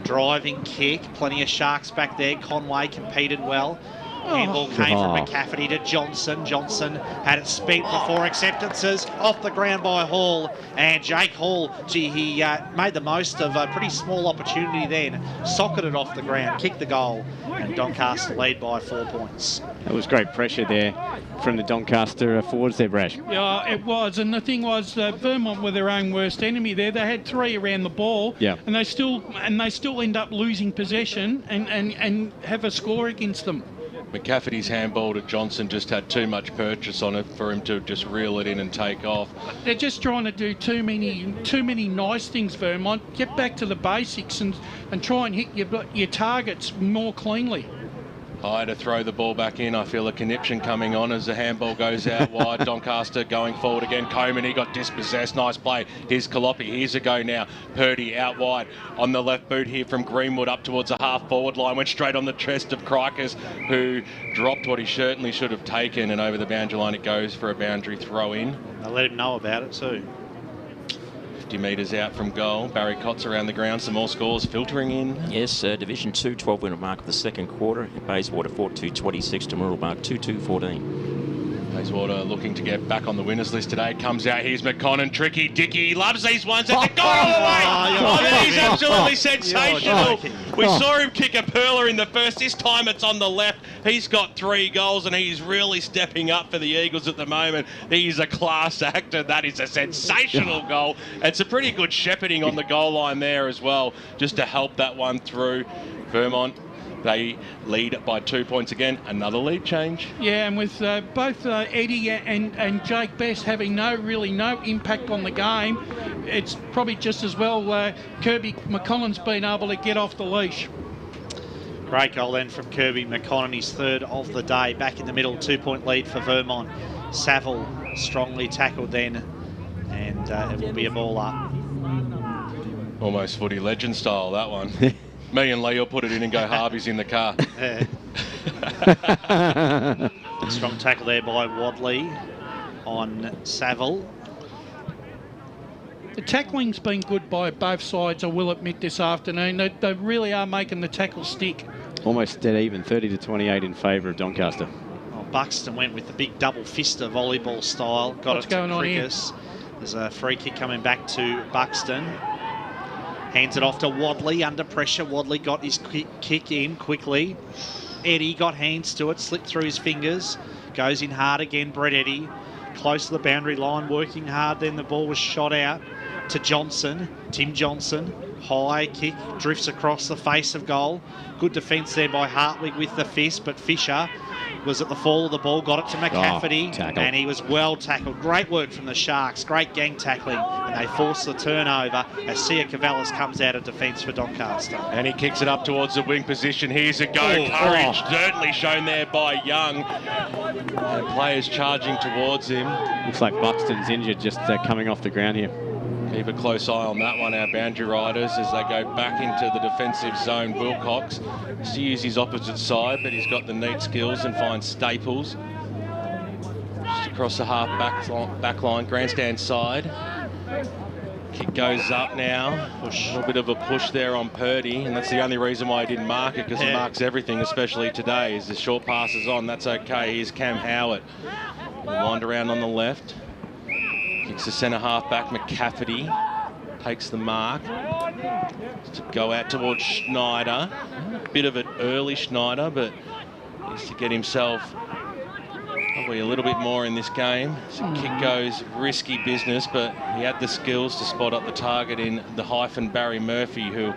Driving kick. Plenty of Sharks back there. Conway competed well. Handball came from McCafferty to Johnson. Johnson had it spent before acceptances. Off the ground by Hall. And Jake Hall, gee, he made the most of a pretty small opportunity then. Socketed off the ground, kicked the goal. And Doncaster lead by 4 points. That was great pressure there from the Doncaster forwards there, Brash. Yeah, it was. And the thing was, Vermont were their own worst enemy there. They had 3 around the ball. Yeah. And they still end up losing possession and have a score against them. McCafferty's handball to Johnson just had too much purchase on it for him to just reel it in and take off. They're just trying to do too many nice things, Vermont. Get back to the basics and try and hit your targets more cleanly. High to throw the ball back in. I feel a conniption coming on as the handball goes out wide. Doncaster going forward again. Coleman, he got dispossessed. Nice play. Here's Kalopi. Here's a go now. Purdy out wide on the left boot here from Greenwood up towards the half forward line. Went straight on the chest of Crikers, who dropped what he certainly should have taken. And over the boundary line it goes for a boundary throw in. I'll let him know about it too. 50 metres out from goal. Barry Cott's around the ground. Some more scores filtering in. Yes, Division 2, 12-winner mark of the second quarter. Bayswater 4-2-26 to Mooroolbark 2-2-14. Bayswater looking to get back on the winners list today. Comes out, here's McConnon, tricky, Dicky, he loves these ones, and the goal away! He's absolutely sensational. We saw him kick a perler in the first, this time it's on the left. He's got 3 goals and he's really stepping up for the Eagles at the moment. He's a class actor, that is a sensational goal. It's a pretty good shepherding on the goal line there as well, just to help that one through. Vermont, they lead by 2 points again. Another lead change. Yeah, and with both Eddie and Jake Best having no impact on the game, it's probably just as well Kirby McConnell's been able to get off the leash. Great goal then from Kirby McConnell, his 3rd of the day. Back in the middle, 2-point lead for Vermont. Saville strongly tackled then, and it will be a ball up. Almost footy legend style, that one. Me and Lee will put it in and go, Harvey's in the car. Strong tackle there by Wadley on Saville. The tackling's been good by both sides, I will admit, this afternoon. They really are making the tackle stick. Almost dead even, 30-28 in favour of Doncaster. Well, Buxton went with the big double fister volleyball style. Got What's it to going on here? Crickus. There's a free kick coming back to Buxton. Hands it off to Wadley under pressure. Wadley got his kick in quickly. Eddie got hands to it, slipped through his fingers. Goes in hard again, Brett Eddie. Close to the boundary line, working hard. Then the ball was shot out to Johnson. Tim Johnson. High kick, drifts across the face of goal. Good defence there by Hartwig with the fist, but Fisher was at the fall of the ball, got it to McCafferty, and he was well tackled. Great work from the Sharks, great gang tackling, and they force the turnover as Sia Cavallis comes out of defence for Doncaster. And he kicks it up towards the wing position. Here's a go. Courage certainly shown there by Young. And players charging towards him. Looks like Buxton's injured, just coming off the ground here. Keep a close eye on that one, our boundary riders, as they go back into the defensive zone. Wilcox has to use his opposite side, but he's got the neat skills and finds Staples. Just across the half back line, grandstand side. Kick goes up now. A little bit of a push there on Purdy, and that's the only reason why he didn't mark it, because he marks everything, especially today, as the short passes on. That's okay. Here's Cam Howard. Wind around on the left. Kicks the centre half back, McCafferty. Takes the mark. To go out towards Schneider. Bit of an early Schneider, but needs to get himself probably a little bit more in this game. So kick goes, risky business, but he had the skills to spot up the target in the hyphen Barry Murphy, who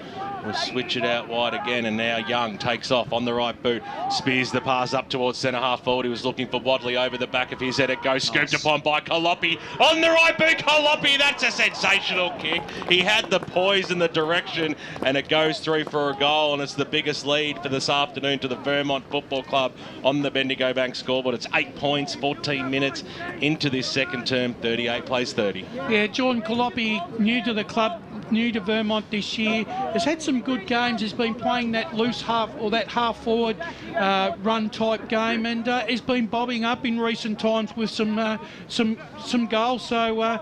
will switch it out wide again, and now Young takes off on the right boot, spears the pass up towards centre half forward. He was looking for Wadley over the back of his head. It goes scooped upon by Kalopi on the right boot. Kalopi, that's a sensational kick. He had the poise and the direction, and it goes through for a goal, and it's the biggest lead for this afternoon to the Vermont Football Club on the Bendigo Bank scoreboard. It's 8 points, 14 minutes into this second term. 38 plays 30. Yeah, Jordan Kalopi, new to the club, new to Vermont this year, has had some good games. Has been playing that loose half or that half forward run type game, and has been bobbing up in recent times with some goals. So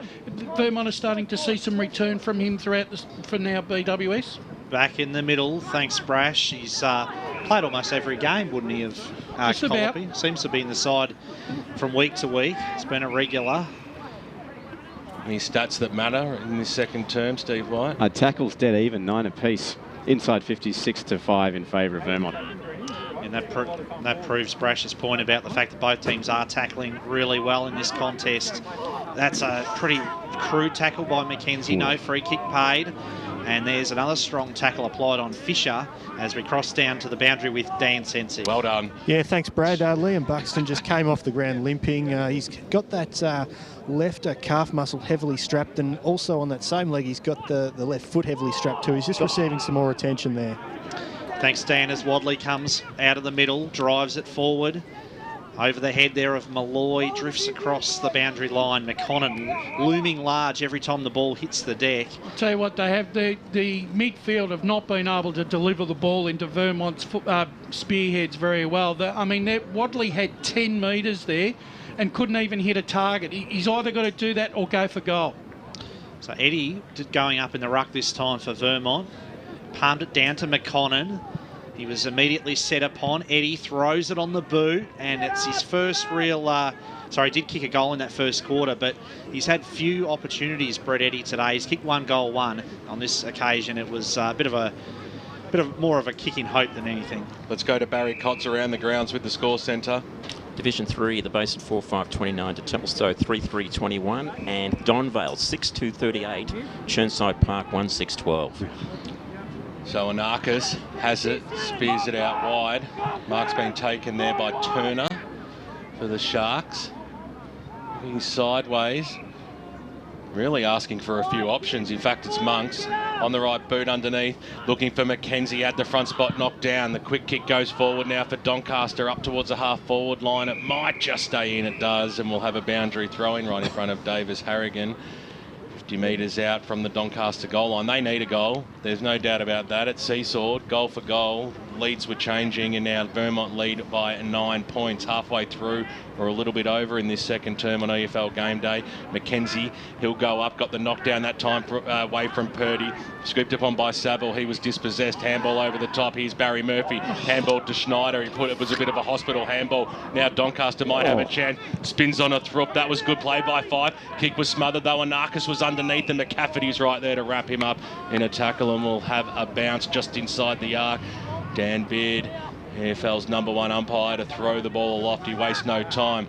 Vermont is starting to see some return from him throughout for now BWS. Back in the middle, thanks Brash. He's played almost every game, wouldn't he, of Kalopi? Seems to be in the side from week to week. It's been a regular. Any stats that matter in this second term, Steve White? Tackles dead even, 9 apiece. Inside 56-5 in favour of Vermont. And that proves Brash's point about the fact that both teams are tackling really well in this contest. That's a pretty crude tackle by Mackenzie. No free kick paid. And there's another strong tackle applied on Fisher as we cross down to the boundary with Dan Sensi. Well done. Yeah, thanks, Brad. Liam Buxton just came off the ground limping. He's got that left calf muscle heavily strapped, and also on that same leg he's got the left foot heavily strapped too. He's just receiving some more attention there. Thanks, Dan, as Wadley comes out of the middle, drives it forward. Over the head there of Malloy, drifts across the boundary line. McConnon looming large every time the ball hits the deck. I'll tell you what, they have the midfield have not been able to deliver the ball into Vermont's spearheads very well. Wadley had 10 metres there and couldn't even hit a target. He's either got to do that or go for goal. So Eddie going up in the ruck this time for Vermont. Palmed it down to McConnon. He was immediately set upon. Eddie throws it on the boot, and it's his first real... he did kick a goal in that first quarter, but he's had few opportunities, Brett Eddie, today. He's kicked 1 goal, 1. On this occasion, it was a bit of more of a kick in hope than anything. Let's go to Barry Cotts around the grounds with the score centre. Division 3, the Basin 4-5-29 to Templestowe 3-3-21, and Donvale 6-2-38, Churnside Park 1-6-12. So Anarchis has it, spears it out wide. Mark's been taken there by Turner for the Sharks. Looking sideways, really asking for a few options. In fact, it's Monks on the right boot underneath, looking for Mackenzie at the front spot, knocked down. The quick kick goes forward now for Doncaster up towards the half forward line. It might just stay in, it does, and we'll have a boundary throw-in right in front of Davis Harrigan. 50 metres out from the Doncaster goal line. They need a goal. There's no doubt about that. It's seesawed, goal for goal. Leads were changing, and now Vermont lead by 9 points halfway through or a little bit over in this second term on EFL game day. Mackenzie, he'll go up, got the knockdown that time away from Purdy. Scooped upon by Saville. He was dispossessed. Handball over the top. Here's Barry Murphy. Handball to Schneider. It was a bit of a hospital handball. Now Doncaster might have a chance. Spins on a throop. That was good play by 5. Kick was smothered though, and Narcus was underneath, and McCafferty's right there to wrap him up in a tackle, and we'll have a bounce just inside the arc. Dan Beard, AFL's #1 umpire, to throw the ball aloft. He wastes no time.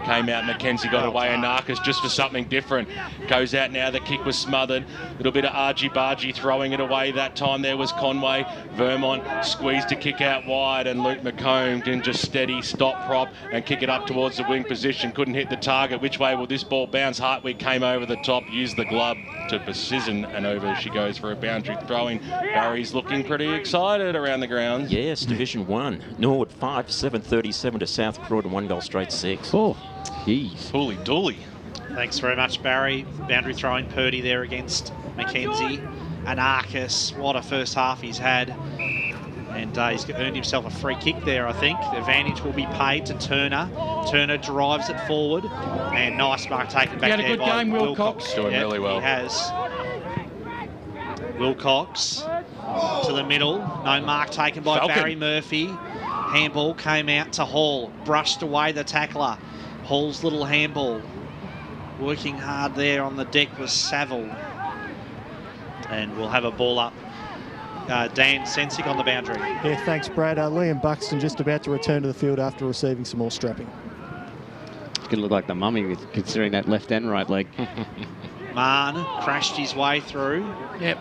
Came out, Mackenzie got away, and Narcus just for something different. Goes out now, the kick was smothered. A little bit of argy-bargy throwing it away that time. There was Conway. Vermont squeezed a kick out wide, and Luke McComb didn't just steady, stop, prop, and kick it up towards the wing position. Couldn't hit the target. Which way will this ball bounce? Hartwig came over the top, used the glove to precision, and over she goes for a boundary throwing. Barry's looking pretty excited around the grounds. Yes, Division 1. Norwood 5-7-37 to South Croydon, 1 goal straight 6. Oh, jeez. Holy dooly. Thanks very much, Barry. Boundary throwing Purdy there against Mackenzie. And Arcus, what a first half he's had. And he's earned himself a free kick there, I think. The advantage will be paid to Turner. Turner drives it forward. And nice mark taken back there by He had a good game, Wilcox. Doing really well. He has. Wilcox to the middle. No mark taken by Falcon. Barry Murphy. Handball came out to Hall. Brushed away the tackler. Hall's little handball. Working hard there on the deck was Saville. And we'll have a ball up. Dan Sensik on the boundary. Yeah, thanks, Brad. Liam Buxton just about to return to the field after receiving some more strapping. It's going to look like the mummy considering that left and right leg. Mahn crashed his way through. Yep.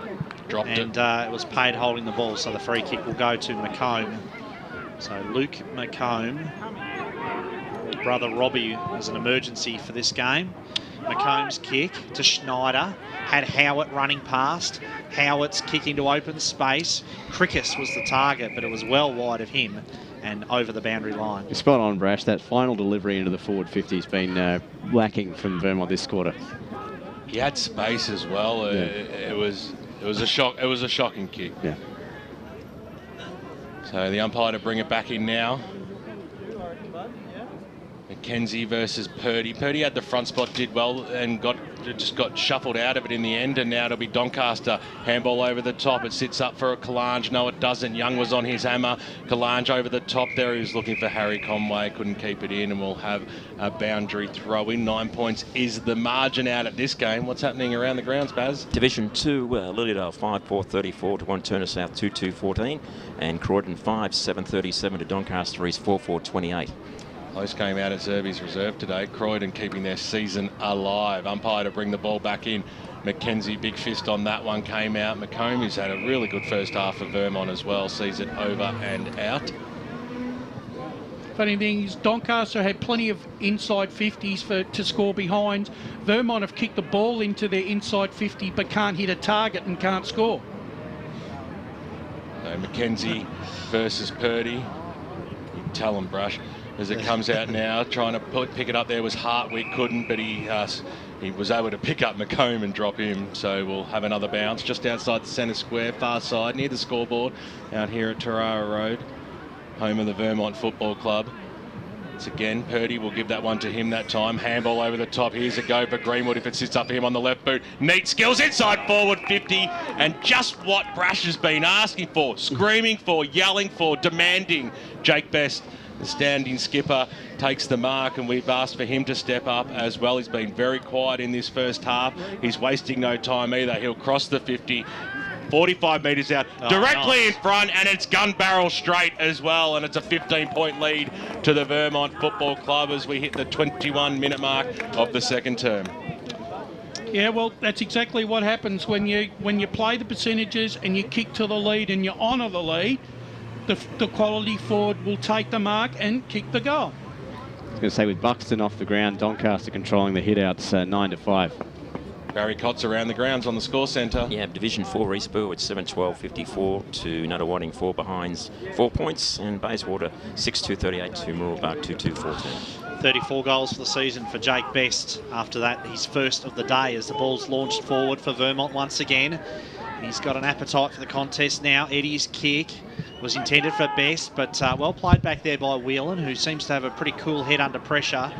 Dropped it. And it was paid holding the ball, so the free kick will go to McComb. So Luke McComb, brother Robbie, was an emergency for this game. McComb's kick to Schneider, had Howard running past. Howard's kick into open space. Crickus was the target, but it was well wide of him and over the boundary line. Spot on, Brash. That final delivery into the forward 50 has been lacking from Vermont this quarter. He had space as well. Yeah. It was a shock. It was a shocking kick. Yeah. So the umpire to bring it back in now. McKenzie versus Purdy. Purdy had the front spot, did well, and just got shuffled out of it in the end, and now it'll be Doncaster. Handball over the top. It sits up for a Kalange. No, it doesn't. Young was on his hammer. Kalange over the top there. He was looking for Harry Conway. Couldn't keep it in, and we'll have a boundary throw in. 9 points is the margin out at this game. What's happening around the grounds, Baz? Division 2, Lilydale 5-4-34 to 1 Turner South 2-2-14, and Croydon 5-7-37 to Doncaster East 4-4-28. Close game out at Zerby's reserve today. Croydon keeping their season alive. Umpire to bring the ball back in. McKenzie, big fist on that one, came out. McComb, who's had a really good first half for Vermont as well, sees it over and out. Funny thing is, Doncaster had plenty of inside 50s to score behind. Vermont have kicked the ball into their inside 50 but can't hit a target and can't score. So McKenzie versus Purdy. You can tell him, Brush. As it comes out now, trying to pick it up there was Hartwig, couldn't, but he was able to pick up McComb and drop him. So we'll have another bounce just outside the centre square, far side, near the scoreboard, out here at Tarara Road, home of the Vermont Football Club. It's again, Purdy will give that one to him that time. Handball over the top. Here's a go for Greenwood if it sits up for him on the left boot. Neat skills inside forward 50. And just what Brash has been asking for, screaming for, yelling for, demanding. Jake Best, the standing skipper, takes the mark, and we've asked for him to step up as well. He's been very quiet in this first half. He's wasting no time either. He'll cross the 50. 45 metres out, directly in front, and it's gun barrel straight as well, and it's a 15-point lead to the Vermont Football Club as we hit the 21-minute mark of the second term. Yeah, well, that's exactly what happens when you play the percentages and you kick to the lead and you honour the lead. The quality forward will take the mark and kick the goal. I was going to say, with Buxton off the ground, Doncaster controlling the hit-outs 9-5. Barry Cott's around the grounds on the score centre. Yeah, Division 4 Eastbourne with 7-12-54 to Nunawading 4 behinds 4 points, and Bayswater 6-2-38 to Mooroolbark 2-2-14. 34 goals for the season for Jake Best. After that, his first of the day as the ball's launched forward for Vermont once again. He's got an appetite for the contest now. Eddie's kick was intended for Best, but well played back there by Whelan, who seems to have a pretty cool head under pressure.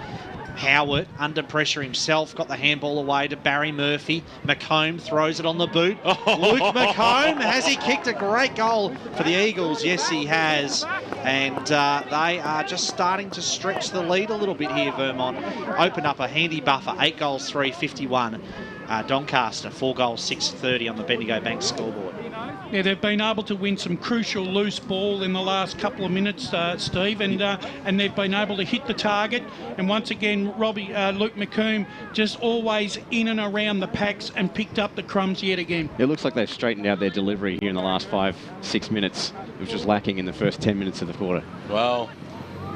Howard, under pressure himself, got the handball away to Barry Murphy. McComb throws it on the boot. Luke McComb, has he kicked a great goal for the Eagles? Yes, he has. And they are just starting to stretch the lead a little bit here, Vermont. Opened up a handy buffer, 8 goals, 3-51. Doncaster, 4 goals, 6-30 on the Bendigo Bank scoreboard. Yeah, they've been able to win some crucial loose ball in the last couple of minutes, Steve, and they've been able to hit the target. And once again, Luke McComb just always in and around the packs and picked up the crumbs yet again. It looks like they've straightened out their delivery here in the last 5-6 minutes, which was lacking in the first 10 minutes of the quarter. Well,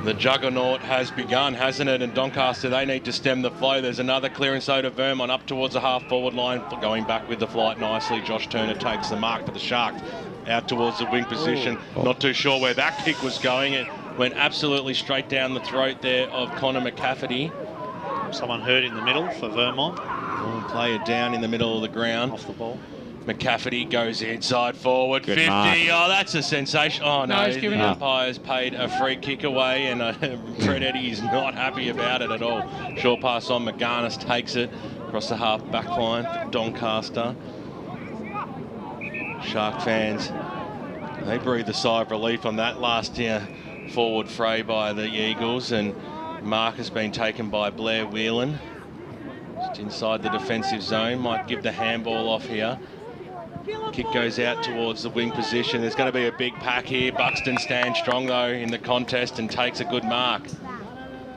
the juggernaut has begun, hasn't it? And Doncaster, they need to stem the flow. There's another clearance over to Vermont up towards the half-forward line. Going back with the flight nicely. Josh Turner takes the mark for the Sharks out towards the wing position. Not too sure where that kick was going. It went absolutely straight down the throat there of Connor McCafferty. Someone hurt in the middle for Vermont. Player down in the middle of the ground. Off the ball. McCafferty goes inside forward, Good 50. mark. Oh, that's a sensation. Oh, no, he's giving the up. umpire's paid a free kick away, and Fred Eddy is not happy about it at all. Short pass on, McGarnis takes it across the half-back line for Doncaster. Shark fans, they breathe a sigh of relief on that last forward fray by the Eagles, and mark has been taken by Blair Whelan. Just inside the defensive zone, might give the handball off here. Kick goes out towards the wing position. There's going to be a big pack here. Buxton stands strong, though, in the contest and takes a good mark.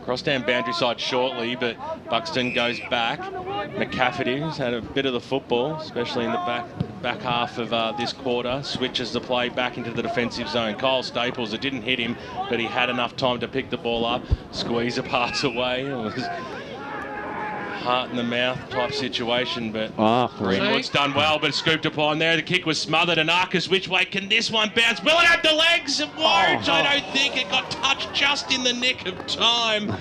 Cross down boundary side shortly, but Buxton goes back. McCafferty has had a bit of the football, especially in the back back half of this quarter, switches the play back into the defensive zone. Kyle Staples, it didn't hit him, but he had enough time to pick the ball up, squeeze a pass away. It was heart in the mouth type situation, but Ringwood's done well, but scooped upon there. The kick was smothered, and Arcus, which way can this one bounce? Will it have the legs? It won't. I don't think it got touched just in the nick of time.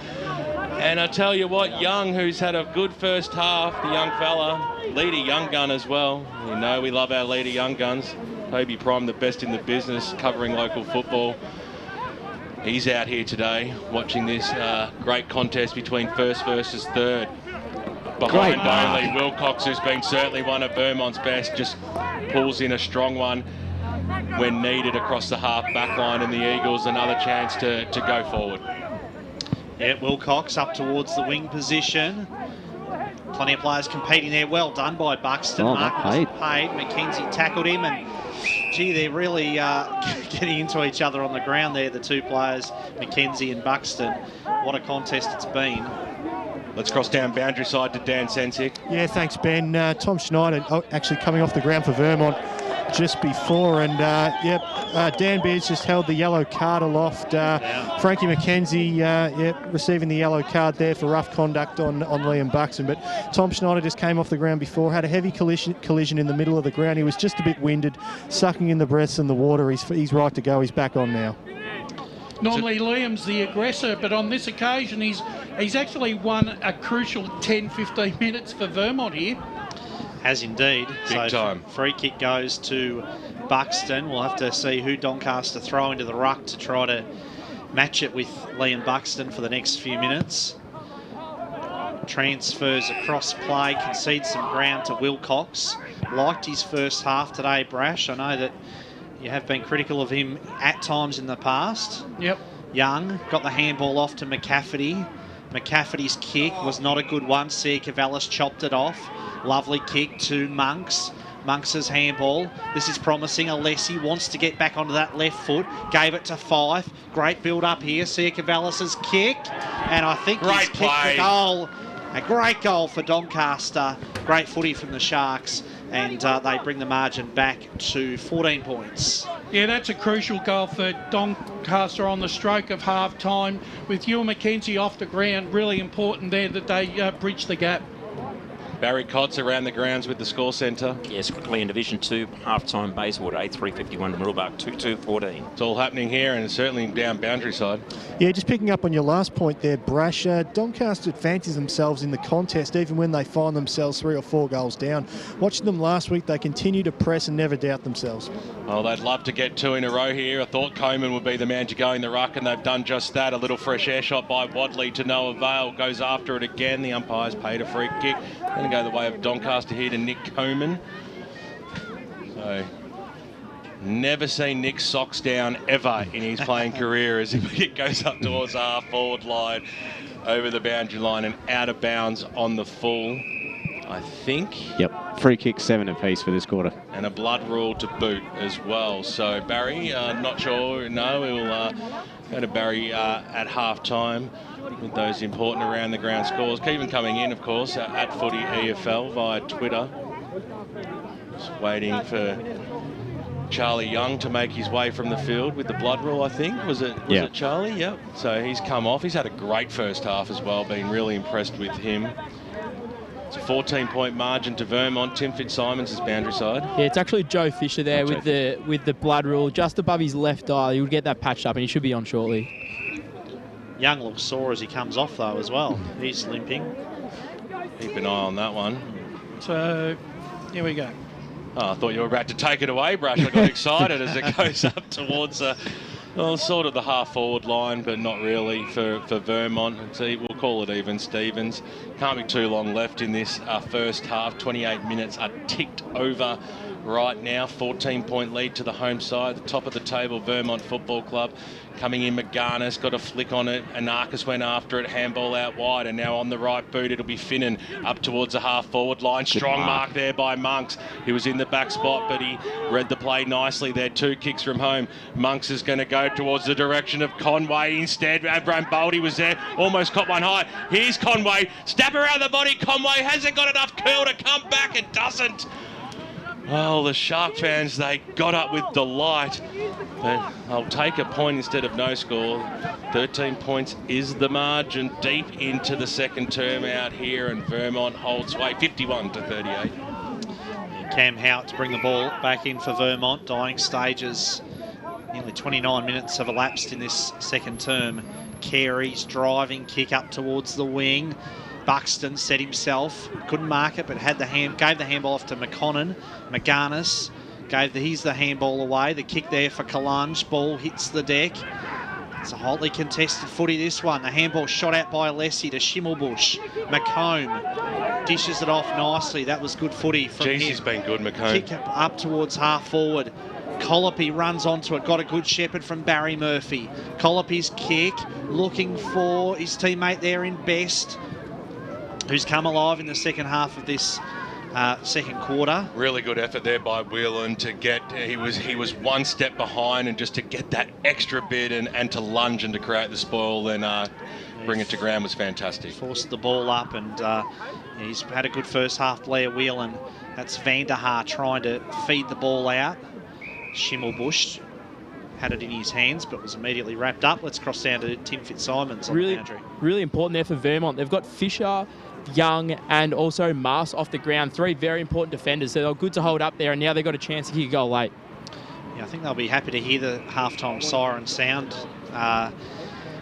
And I tell you what, Young, who's had a good first half, the young fella, leader young gun as well. You know we love our leader young guns. Toby Prime, the best in the business, covering local football. He's out here today watching this great contest between first versus third. Behind only Wilcox, who's been certainly one of Vermont's best, just pulls in a strong one when needed across the half back line, and the Eagles another chance to go forward. Yeah, Wilcox up towards the wing position. Plenty of players competing there. Well done by Buxton. Mark was paid. McKenzie tackled him, and gee, they're really getting into each other on the ground there, the two players, McKenzie and Buxton. What a contest it's been. Let's cross down boundary side to Dan Sensick. Yeah, thanks, Ben. Tom Schneider actually coming off the ground for Vermont just before, and Dan Beers just held the yellow card aloft. Frankie McKenzie receiving the yellow card there for rough conduct on Liam Buxton, but Tom Schneider just came off the ground before, had a heavy collision in the middle of the ground. He was just a bit winded, sucking in the breaths and the water. He's right to go. He's back on now. Normally Liam's the aggressor, but on this occasion he's actually won a crucial 10-15 minutes for Vermont here. Has indeed. Big time. Free kick goes to Buxton. We'll have to see who Doncaster throw into the ruck to try to match it with Liam Buxton for the next few minutes. Transfers across play, concedes some ground to Wilcox. Liked his first half today, Brash. I know that you have been critical of him at times in the past. Yep. Young got the handball off to McCafferty. McCafferty's kick was not a good one. Sia Cavallis chopped it off. Lovely kick to Monks. Monks' handball. This is promising. Alessi wants to get back onto that left foot. Gave it to Fife. Great build up here. Sia Cavallis' kick. And I think he's kicked the goal. A great goal for Doncaster. Great footy from the Sharks. And they bring the margin back to 14 points. Yeah, that's a crucial goal for Doncaster on the stroke of half-time. With Ewan McKenzie off the ground, really important there that they bridge the gap. Barry Cotts around the grounds with the score centre. Yes, quickly in Division 2, half-time Bayswater 8-3-51 to Middlebuck 2-2-14. It's all happening here, and certainly down boundary side. Yeah, just picking up on your last point there, Brash. Doncaster fancies themselves in the contest even when they find themselves 3 or 4 goals down. Watching them last week, they continue to press and never doubt themselves. Well, they'd love to get 2 in a row here. I thought Coleman would be the man to go in the ruck, and they've done just that. A little fresh air shot by Wadley to no avail. Goes after it again. The umpire's paid a free kick. Going to go the way of Doncaster here to Nick Coleman. So, never seen Nick's socks down ever in his playing career as it goes up towards the half-forward line, over the boundary line and out of bounds on the full, I think. Yep, free kick 7 apiece for this quarter. And a blood rule to boot as well. So Barry, not sure, no, we'll go to Barry at half-time with those important around the ground scores. Keep them coming in, of course, at Footy EFL via Twitter. Just waiting for Charlie Young to make his way from the field with the blood rule, I think. Was it Charlie? Yep. So he's come off. He's had a great first half as well. Been really impressed with him. It's a 14-point margin to Vermont. Tim Fitzsimons is boundary side. Yeah, it's actually Joe Fisher there with the blood rule just above his left eye. He would get that patched up and he should be on shortly. Young looks sore as he comes off though as well. He's limping. Keep an eye on that one. So here we go. Oh, I thought you were about to take it away, Brush. I got excited as it goes up towards sort of the half-forward line, but not really for Vermont. We'll call it even Stevens. Can't be too long left in this first half. 28 minutes are ticked over right now. 14-point lead to the home side. The top of the table, Vermont Football Club. Coming in, McGarnis got a flick on it. Anarchis went after it. Handball out wide. And now on the right boot, it'll be Finnan up towards the half-forward line. Strong mark there by Monks. He was in the back spot, but he read the play nicely there. 2 kicks from home. Monks is going to go towards the direction of Conway instead. Abraham Boldy was there. Almost caught one high. Here's Conway. Stab around the body. Conway hasn't got enough curl to come back. It doesn't. Well, the Shark fans, they got up with delight. But I'll take a point instead of no score. 13 points is the margin deep into the second term out here, and Vermont holds sway 51-38. Cam Howitt to bring the ball back in for Vermont. Dying stages. Nearly 29 minutes have elapsed in this second term. Carey's driving kick up towards the wing. Buxton set himself, couldn't mark it, but gave the handball off to McConnon. McGarnis he's the handball away. The kick there for Kalange. Ball hits the deck. It's a hotly contested footy, this one. The handball shot out by Alessi to Schimmelbusch. McComb dishes it off nicely. That was good footy from him. He's been good, McComb. Kick up towards half forward. Colopy runs onto it, got a good shepherd from Barry Murphy. Colopy's kick, looking for his teammate there in Best, who's come alive in the second half of this second quarter. Really good effort there by Whelan to get, he was one step behind, and just to get that extra bit and to lunge and to create the spoil, then bring it to ground was fantastic. Forced the ball up, and he's had a good first half, Blair Whelan. That's Vanderhaar trying to feed the ball out. Schimmelbusch had it in his hands, but was immediately wrapped up. Let's cross down to Tim Fitzsimons on the boundary. Really important there for Vermont. They've got Fisher, Young, and also Mars off the ground. Three very important defenders. So they're good to hold up there, and now they've got a chance to kick a goal late. Yeah, I think they'll be happy to hear the halftime siren sound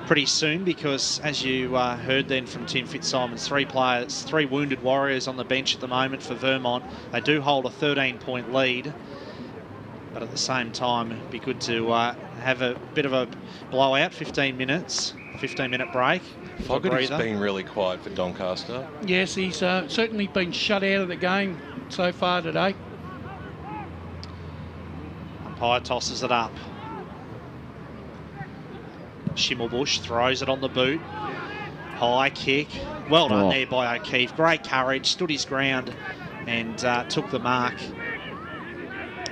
pretty soon, because as you heard then from Tim Fitzsimons, three wounded Warriors on the bench at the moment for Vermont. They do hold a 13-point lead. But at the same time, it'd be good to have a bit of a blowout, 15-minute break. Fogarty's been really quiet for Doncaster. Yes, he's certainly been shut out of the game so far today. Umpire tosses it up. Schimmelbusch throws it on the boot. High kick. Well done there by O'Keefe. Great courage, stood his ground and took the mark.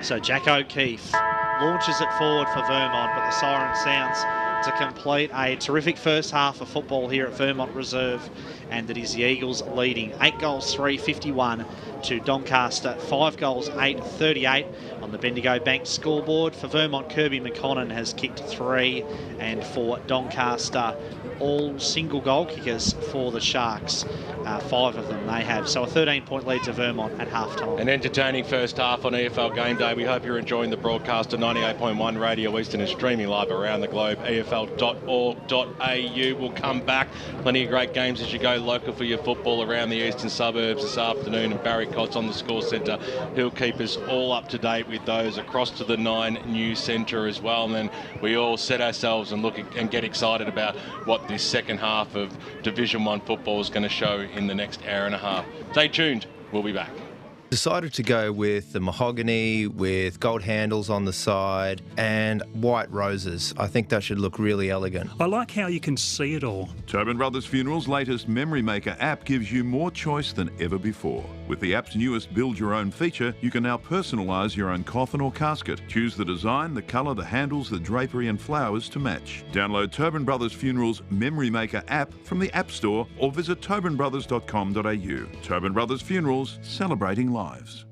So Jack O'Keefe launches it forward for Vermont, but the siren sounds to complete a terrific first half of football here at Vermont Reserve, and it is the Eagles leading 8 goals 3-51 to Doncaster 5 goals 8-38 on the Bendigo Bank scoreboard. For Vermont, Kirby McConnon has kicked 3, and for Doncaster, all single goal kickers for the Sharks. 5 of them they have. So a 13-point lead to Vermont at halftime. An entertaining first half on EFL Game Day. We hope you're enjoying the broadcast of 98.1 Radio Eastern and streaming live around the globe. EFL.org.au. We'll come back. Plenty of great games as you go local for your football around the eastern suburbs this afternoon. And Barry Cott's on the score centre. He'll keep us all up to date with those across to the 9 News Centre as well. And then we all set ourselves and look and get excited about what this second half of Division 1 football is going to show in the next hour and a half. Stay tuned. We'll be back. Decided to go with the mahogany with gold handles on the side and white roses. I think that should look really elegant. I like how you can see it all. Tobin Brothers Funerals' latest Memory Maker app gives you more choice than ever before. With the app's newest Build Your Own feature, you can now personalise your own coffin or casket. Choose the design, the colour, the handles, the drapery and flowers to match. Download Tobin Brothers Funerals' Memory Maker app from the App Store or visit tobinbrothers.com.au. Tobin Brothers Funerals, celebrating lives.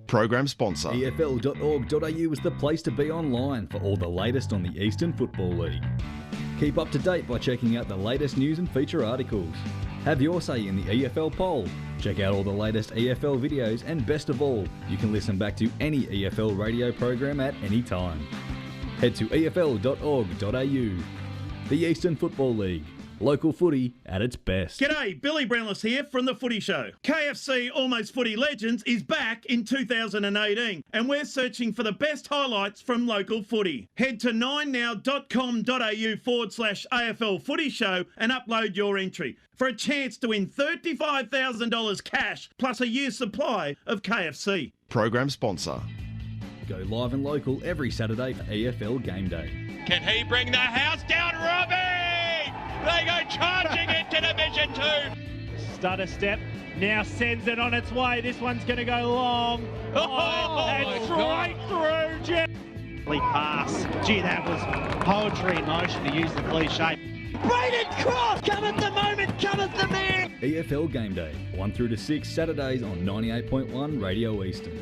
Program sponsor. EFL.org.au is the place to be online for all the latest on the Eastern Football League. Keep up to date by checking out the latest news and feature articles. Have your say in the EFL poll. Check out all the latest EFL videos, and best of all, you can listen back to any EFL radio program at any time. Head to EFL.org.au. The Eastern Football League. Local footy at its best. G'day, Billy Brownless here from The Footy Show. KFC Almost Footy Legends is back in 2018 and we're searching for the best highlights from local footy. Head to 9now.com.au/AFL Footy Show and upload your entry for a chance to win $35,000 cash plus a year's supply of KFC. Program sponsor. Go live and local every Saturday for EFL Game Day. Can he bring the house down, Robbie? They go charging into Division 2. Stutter step, now sends it on its way. This one's going to go long. And straight through, Jeff. Pass. Gee, that was poetry in motion, to use the cliche. Braden Cross, cometh the moment, cometh the man. EFL Game Day, 1 through to 6 Saturdays on 98.1 Radio Eastern.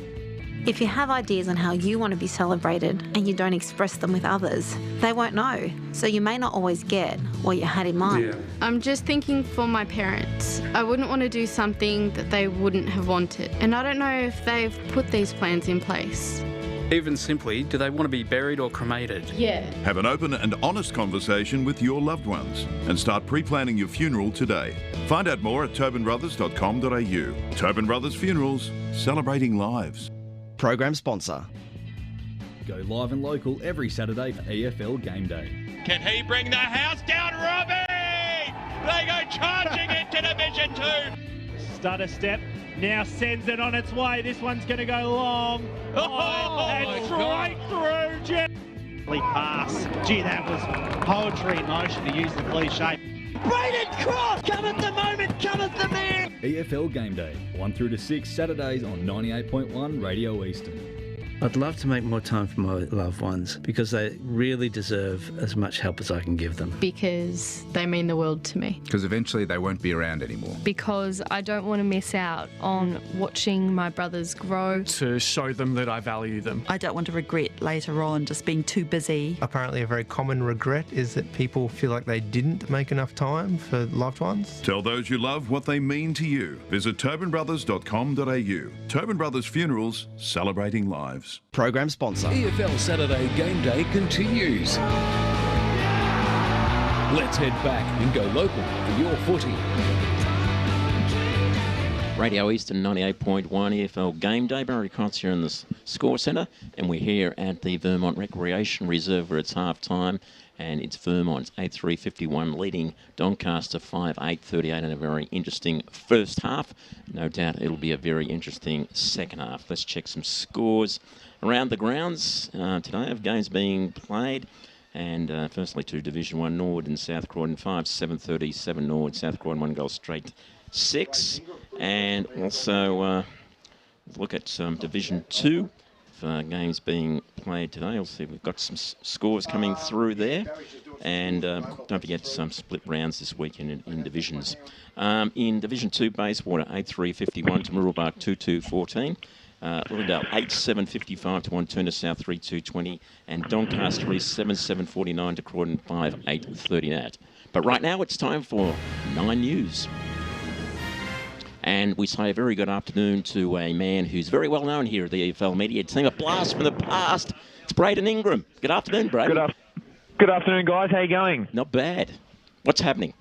If you have ideas on how you want to be celebrated and you don't express them with others, they won't know. So you may not always get what you had in mind. I'm just thinking for my parents. I wouldn't want to do something that they wouldn't have wanted. And I don't know if they've put these plans in place. Even simply, do they want to be buried or cremated? Yeah. Have an open and honest conversation with your loved ones and start pre-planning your funeral today. Find out more at tobinbrothers.com.au. Tobin Brothers Funerals, celebrating lives. Program sponsor. Go live and local every Saturday for EFL Game Day. Can he bring the house down, Robbie? They go charging into Division 2. Stutter step. Now sends it on its way. This one's going to go long. And straight through, Jeff. Pass. Gee, that was poetry in motion, to use the cliche. Braden Cross! Cometh the moment, cometh the man! EFL Game Day, 1 through to 6 Saturdays on 98.1 Radio Eastern. I'd love to make more time for my loved ones because they really deserve as much help as I can give them. Because they mean the world to me. Because eventually they won't be around anymore. Because I don't want to miss out on watching my brothers grow. To show them that I value them. I don't want to regret later on just being too busy. Apparently a very common regret is that people feel like they didn't make enough time for loved ones. Tell those you love what they mean to you. Visit tobinbrothers.com.au. Tobin Brothers Funerals, celebrating lives. Program sponsor. EFL Saturday Game Day continues. Let's head back and go local for your footy. Radio Eastern 98.1 EFL Game Day. Barry Crotts here in the Score Centre, and we're here at the Vermont Recreation Reserve where it's half-time, and it's Vermont's 8-3-51 leading Doncaster 5-8-38 in a very interesting first half. No doubt it'll be a very interesting second half. Let's check some scores around the grounds today of games being played. And firstly to Division 1 Norwood and South Croydon 5-7-37 Norwood. South Croydon 1 goal straight 6. And also look at Division 2 for games being played today. We'll see we've got some scores coming through there. And don't forget some split rounds this weekend in divisions. In Division 2, Bayswater 8-3-51 to Murrelbach 2-2-14. Lilydale 8-7-55 to Wanturna South 3-2-20. And Doncaster East 7-7-49 to Croydon 5-8-39. But right now it's time for 9 News. And we say a very good afternoon to a man who's very well known here at the EFL media team. A blast from the past. It's Braden Ingram. Good afternoon, Braden. Good afternoon, guys. How you going? Not bad. What's happening?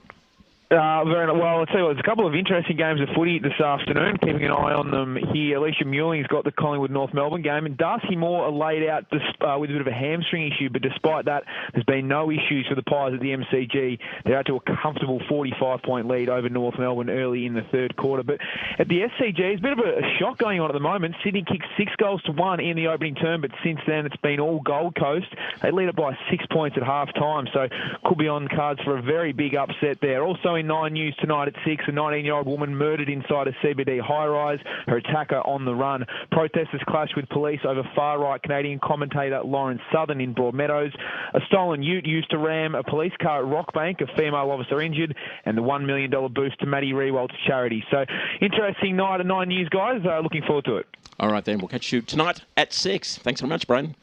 Very well. I'll tell you what, there's a couple of interesting games of footy this afternoon. Keeping an eye on them here. Alicia Mewling's got the Collingwood-North Melbourne game, and Darcy Moore are laid out with a bit of a hamstring issue, but despite that, there's been no issues for the Pies at the MCG. They're out to a comfortable 45-point lead over North Melbourne early in the third quarter. But at the SCG, there's a bit of a shock going on at the moment. Sydney kicked 6-1 in the opening term, but since then it's been all Gold Coast. They lead it by 6 points at half-time, so could be on cards for a very big upset there. Also in 9 News tonight at 6, a 19-year-old woman murdered inside a CBD high-rise. Her attacker on the run. Protesters clashed with police over far-right Canadian commentator Lawrence Southern in Broadmeadows. A stolen ute used to ram a police car at Rockbank, a female officer injured, and the $1 million boost to Maddie Rewalt's charity. So, interesting night at 9 News, guys. Looking forward to it. All right, then. We'll catch you tonight at 6. Thanks very much, Braden.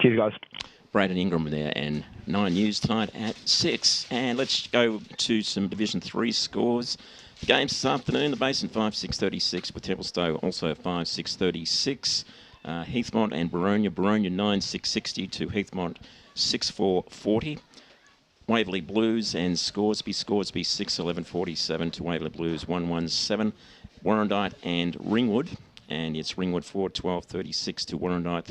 Cheers, guys. Braden Ingram there, and 9 News tonight at 6. And let's go to some Division 3 scores. The games this afternoon, the Basin 5-6-36 with Templestowe also 5-6-36. Heathmont and Boronia. Boronia 9-6-60 to Heathmont 6-4-40. Waverley Blues and Scoresby 6-11-47 to Waverley Blues 1-1-7. Warrandyte and Ringwood. And it's Ringwood 4-12-36 to Warrandyte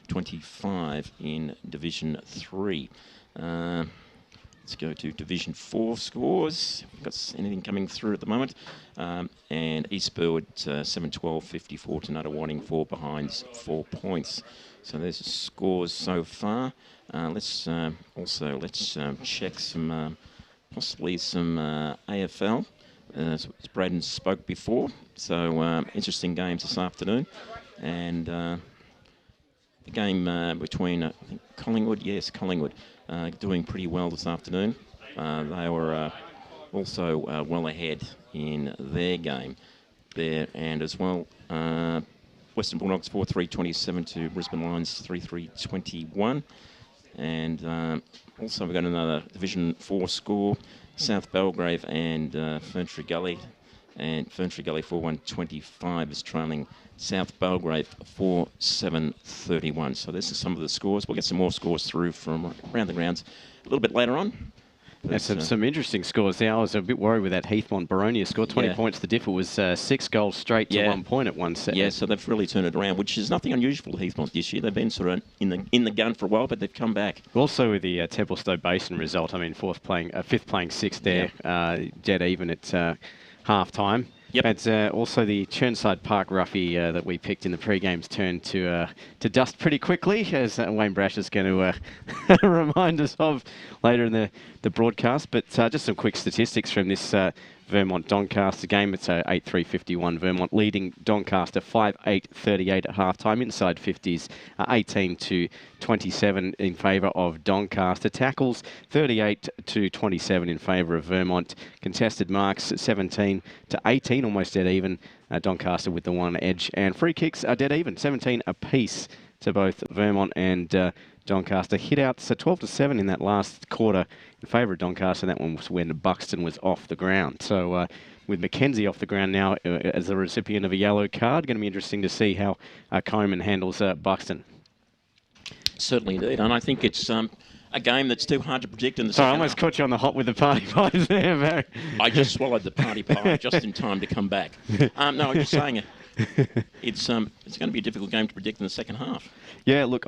3-7-25 in Division 3. Let's go to Division 4 scores. We've got anything coming through at the moment. And East Burwood 7-12-54 to Nuttawading 4 behind 4 points. So there's the scores so far. Let's check some possibly some AFL. As Braden spoke before, so interesting games this afternoon, and the game between I think Collingwood, doing pretty well this afternoon. They were also well ahead in their game there, and as well Western Bulldogs 4-3-27 to Brisbane Lions 3-3-21. And also we've got another Division 4 score. South Belgrave and Ferntree Gully. And Ferntree Gully 4-1-25 is trailing South Belgrave 4-7-31. So this is some of the scores. We'll get some more scores through from around the grounds a little bit later on. But, some interesting scores there. I was a bit worried with that Heathmont Baronia score. 20 points. The differ was 6 goals straight to 1 point at one set. Yeah, so they've really turned it around, which is nothing unusual for Heathmont this year. They've been sort of in the gun for a while, but they've come back. Also with the Templestowe Basin result, I mean, fifth playing sixth there, dead even at half time. Yep. It's also the Churnside Park roughie that we picked in the pre-games turned to dust pretty quickly, as Wayne Brash is going to remind us of later in the broadcast. But just some quick statistics from this Vermont-Doncaster game. It's 8-3-51 Vermont leading Doncaster 5-8-38 at halftime. Inside 50s 18-27 in favour of Doncaster. Tackles 38-27 in favour of Vermont. Contested marks 17-18, almost dead even. Doncaster with the one edge. And free kicks are dead even, 17 apiece to both Vermont and Doncaster. Hit outs 12-7 in that last quarter in favour of Doncaster. That one was when Buxton was off the ground. So with Mackenzie off the ground now as the recipient of a yellow card, going to be interesting to see how Coleman handles Buxton. Certainly indeed, and I think it's a game that's too hard to predict in the Sorry, I second almost half. caught you on the hot with the party pies there, Barry. I just swallowed the party pie just in time to come back. No, I'm just saying it's going to be a difficult game to predict in the second half. Yeah, look,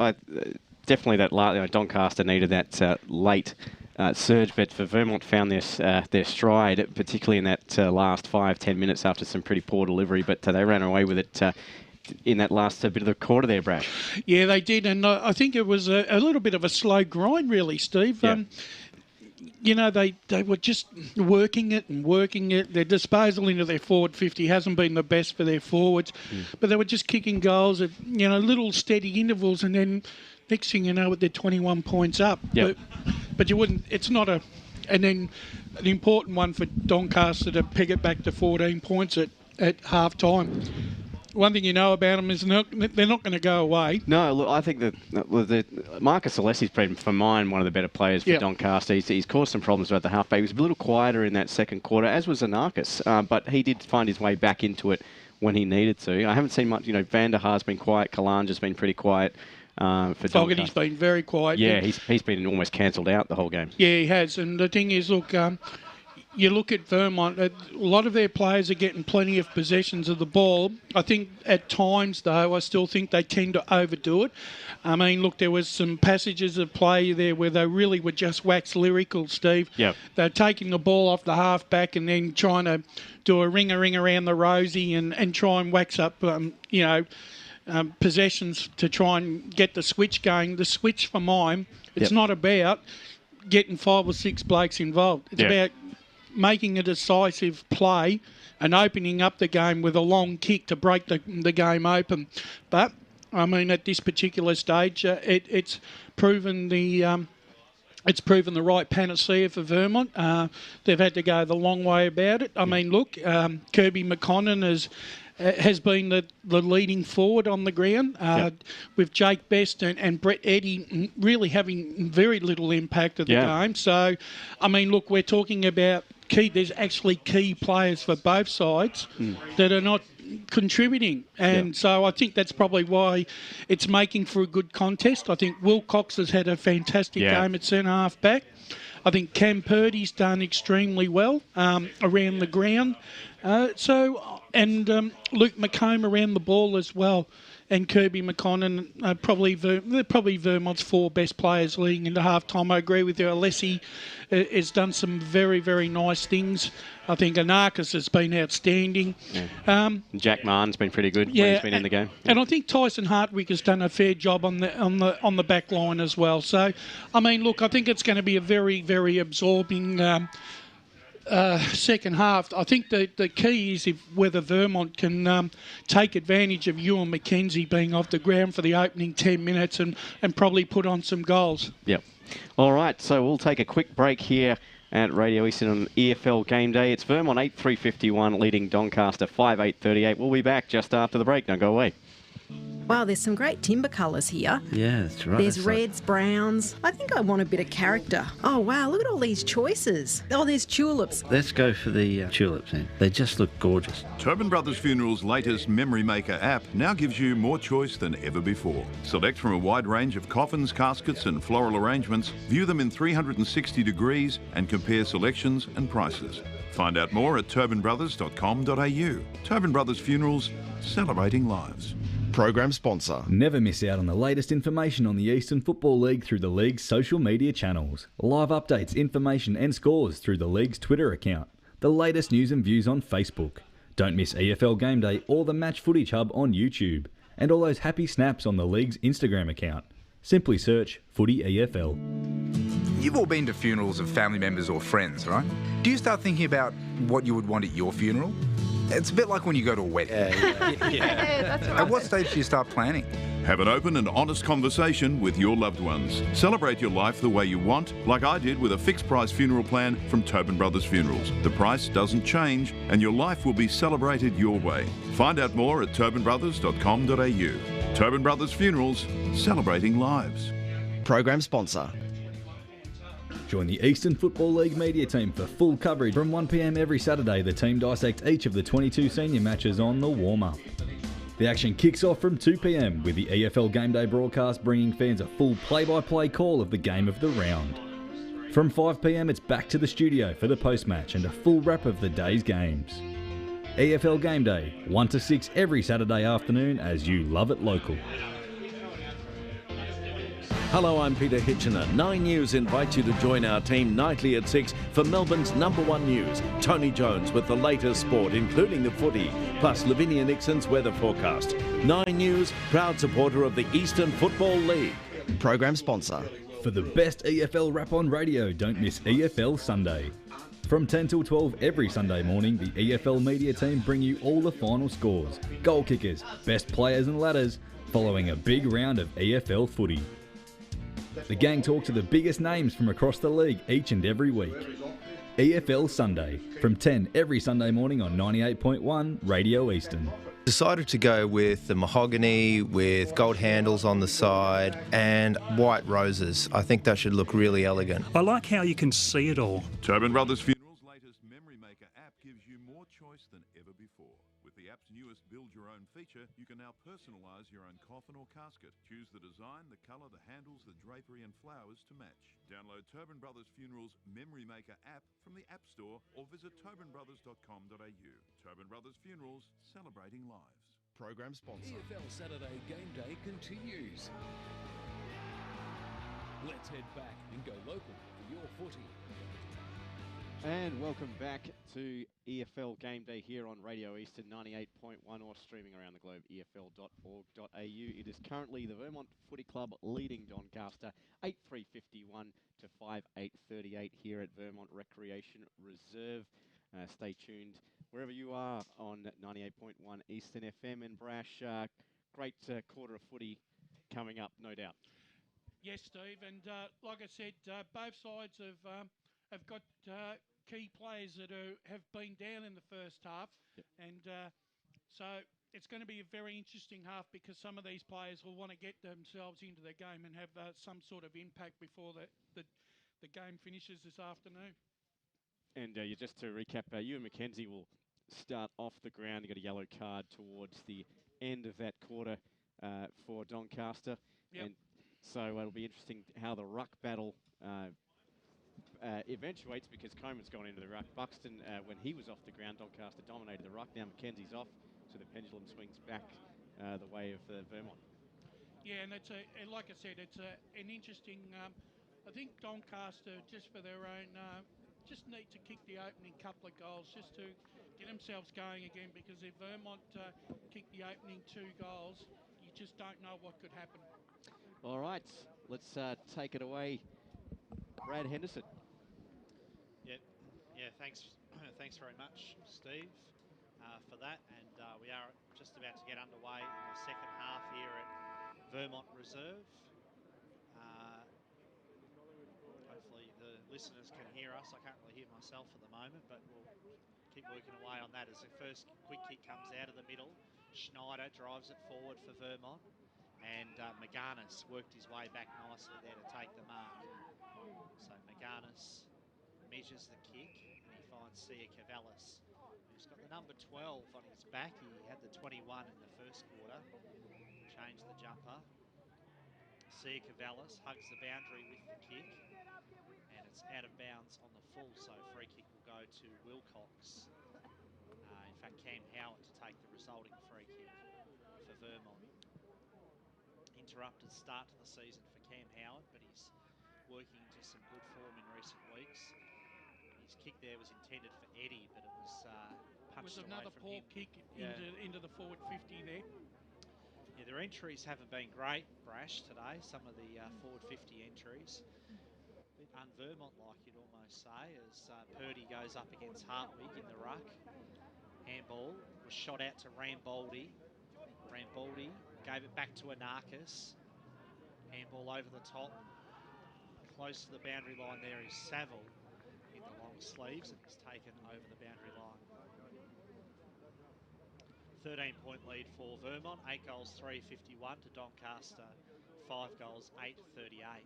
definitely that Doncaster needed that late surge, but for Vermont found their stride, particularly in that last 5-10 minutes after some pretty poor delivery, but they ran away with it in that last bit of the quarter there, Brash. Yeah, they did, and I think it was a little bit of a slow grind, really, Steve. Yeah. You know, they were just working it. Their disposal into their forward 50 hasn't been the best for their forwards, but they were just kicking goals at, little steady intervals, and then next thing you know, they're 21 points up. Yep. But you wouldn't, it's not a, and then an important one for Doncaster to peg it back to 14 points at half time. One thing you know about them is they're not going to go away. No, look, I think that Marcus Alessi's been, for mine, one of the better players for Doncaster. He's caused some problems at the halfback. He was a little quieter in that second quarter, as was Anarchis, but he did find his way back into it when he needed to. I haven't seen much. Van der Haar's been quiet. Kalanja's been pretty quiet. For Fogarty's been very quiet. Yeah, he's been almost cancelled out the whole game. Yeah, he has. And the thing is, look, you look at Vermont, a lot of their players are getting plenty of possessions of the ball. I think at times, though, I still think they tend to overdo it. I mean, look, there was some passages of play there where they really were just wax lyrical, Steve. Yep. They're taking the ball off the halfback and then trying to do a ring around the rosy and try and wax up, possessions to try and get the switch going. The switch for mine, it's not about getting 5 or 6 blokes involved. It's about making a decisive play and opening up the game with a long kick to break the game open. But, I mean, at this particular stage, it's proven the right panacea for Vermont. They've had to go the long way about it. I mean, look, Kirby McConnell has been the leading forward on the ground, with Jake Best and Brett Eddy really having very little impact of the game. So, I mean, look, we're talking about there's actually key players for both sides that are not contributing. And so I think that's probably why it's making for a good contest. I think Wilcox has had a fantastic game at centre half back. I think Cam Purdy's done extremely well around the ground. And Luke McComb around the ball as well, and Kirby McConnell, they're probably Vermont's 4 best players leading into half-time. I agree with you. Alessi has done some very, very nice things. I think Anarchis has been outstanding. Yeah. Jack Martin's been pretty good when he's been in the game. And I think Tyson Hartwig has done a fair job on the back line as well. So, I mean, look, I think it's going to be a very, very absorbing second half. I think the key is whether Vermont can take advantage of Ewan McKenzie being off the ground for the opening 10 minutes and probably put on some goals. Yep. All right, so we'll take a quick break here at Radio Eastern on EFL Game Day. It's Vermont 8-3-51 leading Doncaster 5-8-38. We'll be back just after the break. Don't go away. Wow, there's some great timber colours here. Yeah, that's right. There's That's like- reds, browns. I think I want a bit of character. Oh, wow, look at all these choices. Oh, there's tulips. Let's go for the tulips then. They just look gorgeous. Tobin Brothers Funerals' latest Memory Maker app now gives you more choice than ever before. Select from a wide range of coffins, caskets and floral arrangements, view them in 360 degrees and compare selections and prices. Find out more at tobinbrothers.com.au. Tobin Brothers Funerals, celebrating lives. Program sponsor. Never miss out on the latest information on the Eastern Football League through the league's social media channels. Live updates, information and scores through the league's Twitter account. The latest news and views on Facebook. Don't miss EFL Game Day or the Match Footage Hub on YouTube. And all those happy snaps on the league's Instagram account. Simply search Footy EFL. You've all been to funerals of family members or friends, right? Do you start thinking about what you would want at your funeral? It's a bit like when you go to a wedding. Yeah, that's right. At what stage do you start planning? Have an open and honest conversation with your loved ones. Celebrate your life the way you want, like I did with a fixed price funeral plan from Tobin Brothers Funerals. The price doesn't change and your life will be celebrated your way. Find out more at tobinbrothers.com.au. Tobin Brothers Funerals, celebrating lives. Program sponsor. Join the Eastern Football League media team for full coverage. From 1 p.m. every Saturday, the team dissect each of the 22 senior matches on the warm-up. The action kicks off from 2 p.m. with the EFL Game Day broadcast bringing fans a full play-by-play call of the game of the round. From 5 p.m. it's back to the studio for the post-match and a full wrap of the day's games. EFL Game Day, 1 to 6 every Saturday afternoon as you love it local. Hello, I'm Peter Hitchener. 9 News invites you to join our team nightly at 6 for Melbourne's #1 news. Tony Jones with the latest sport, including the footy, plus Lavinia Nixon's weather forecast. 9 News, proud supporter of the Eastern Football League. Program sponsor. For the best EFL rap on radio, don't miss EFL Sunday. From 10 till 12 every Sunday morning, the EFL media team bring you all the final scores, goal kickers, best players and ladders, following a big round of EFL footy. The gang talk to the biggest names from across the league each and every week. EFL Sunday, from 10 every Sunday morning on 98.1 Radio Eastern. Decided to go with the mahogany with gold handles on the side and white roses. I think that should look really elegant. I like how you can see it all. Tobin Brothers Funerals' latest Memory Maker app gives you more choice than ever before. With the app's newest Build Your Own feature, you can now personalise your own coffin or casket. Choose the design, the colour, the handles, the drapery and flowers to match. Download Tobin Brothers Funerals' Memory Maker app from the App Store or visit tobinbrothers.com.au. Tobin Brothers Funerals, celebrating lives. Program sponsor. EFL Saturday Game Day continues. Let's head back and go local for your footy. And welcome back to EFL Game Day here on Radio Eastern 98.1 or streaming around the globe, efl.org.au. It is currently the Vermont Footy Club leading Doncaster 8-3-51 to 5-8-38 here at Vermont Recreation Reserve. Stay tuned wherever you are on 98.1 Eastern FM. And Brash, great quarter of footy coming up, no doubt. Yes, Steve, and like I said, both sides have got key players that have been down in the first half, and so it's going to be a very interesting half because some of these players will want to get themselves into the game and have some sort of impact before the game finishes this afternoon. And just to recap, Ewan McKenzie will start off the ground. He got a yellow card towards the end of that quarter for Doncaster. Yep. And so it'll be interesting how the ruck battle eventuates because Coleman's gone into the ruck. Buxton, when he was off the ground, Doncaster dominated the ruck. Now McKenzie's off, so the pendulum swings back the way of Vermont. Yeah, and and like I said, it's an interesting. I think Doncaster, just for their own, just need to kick the opening couple of goals just to get themselves going again. Because if Vermont kick the opening 2 goals, you just don't know what could happen. All right, let's take it away. Brad Henderson. Yeah, thanks very much, Steve, for that. And we are just about to get underway in the second half here at Vermont Reserve. Hopefully the listeners can hear us. I can't really hear myself at the moment, but we'll keep working away on that as the first quick kick comes out of the middle. Schneider drives it forward for Vermont, and McGarnis worked his way back nicely there to take the mark. So McGarnis measures the kick, and he finds Sia Cavallis, who's got the number 12 on his back. He had the 21 in the first quarter. Changed the jumper. Sia Cavallis hugs the boundary with the kick, and it's out of bounds on the full, so free kick will go to Wilcox. In fact, Cam Howard to take the resulting free kick for Vermont. Interrupted start to the season for Cam Howard, but he's working into some good form in recent weeks. His kick there was intended for Eddie, but it was punched away another from poor him. kick Yeah. into the forward 50 there. Yeah, their entries haven't been great, Brash, today. Some of the forward 50 entries. A bit un-Vermont-like, you'd almost say, as Purdy goes up against Hartwig in the ruck. Handball was shot out to Rambaldi. Rambaldi gave it back to Anarchis. Handball over the top. Close to the boundary line there is Saville in the long sleeves, and he's taken over the boundary line. 13-point lead for Vermont. 8 goals, 351 to Doncaster. 5 goals, 838.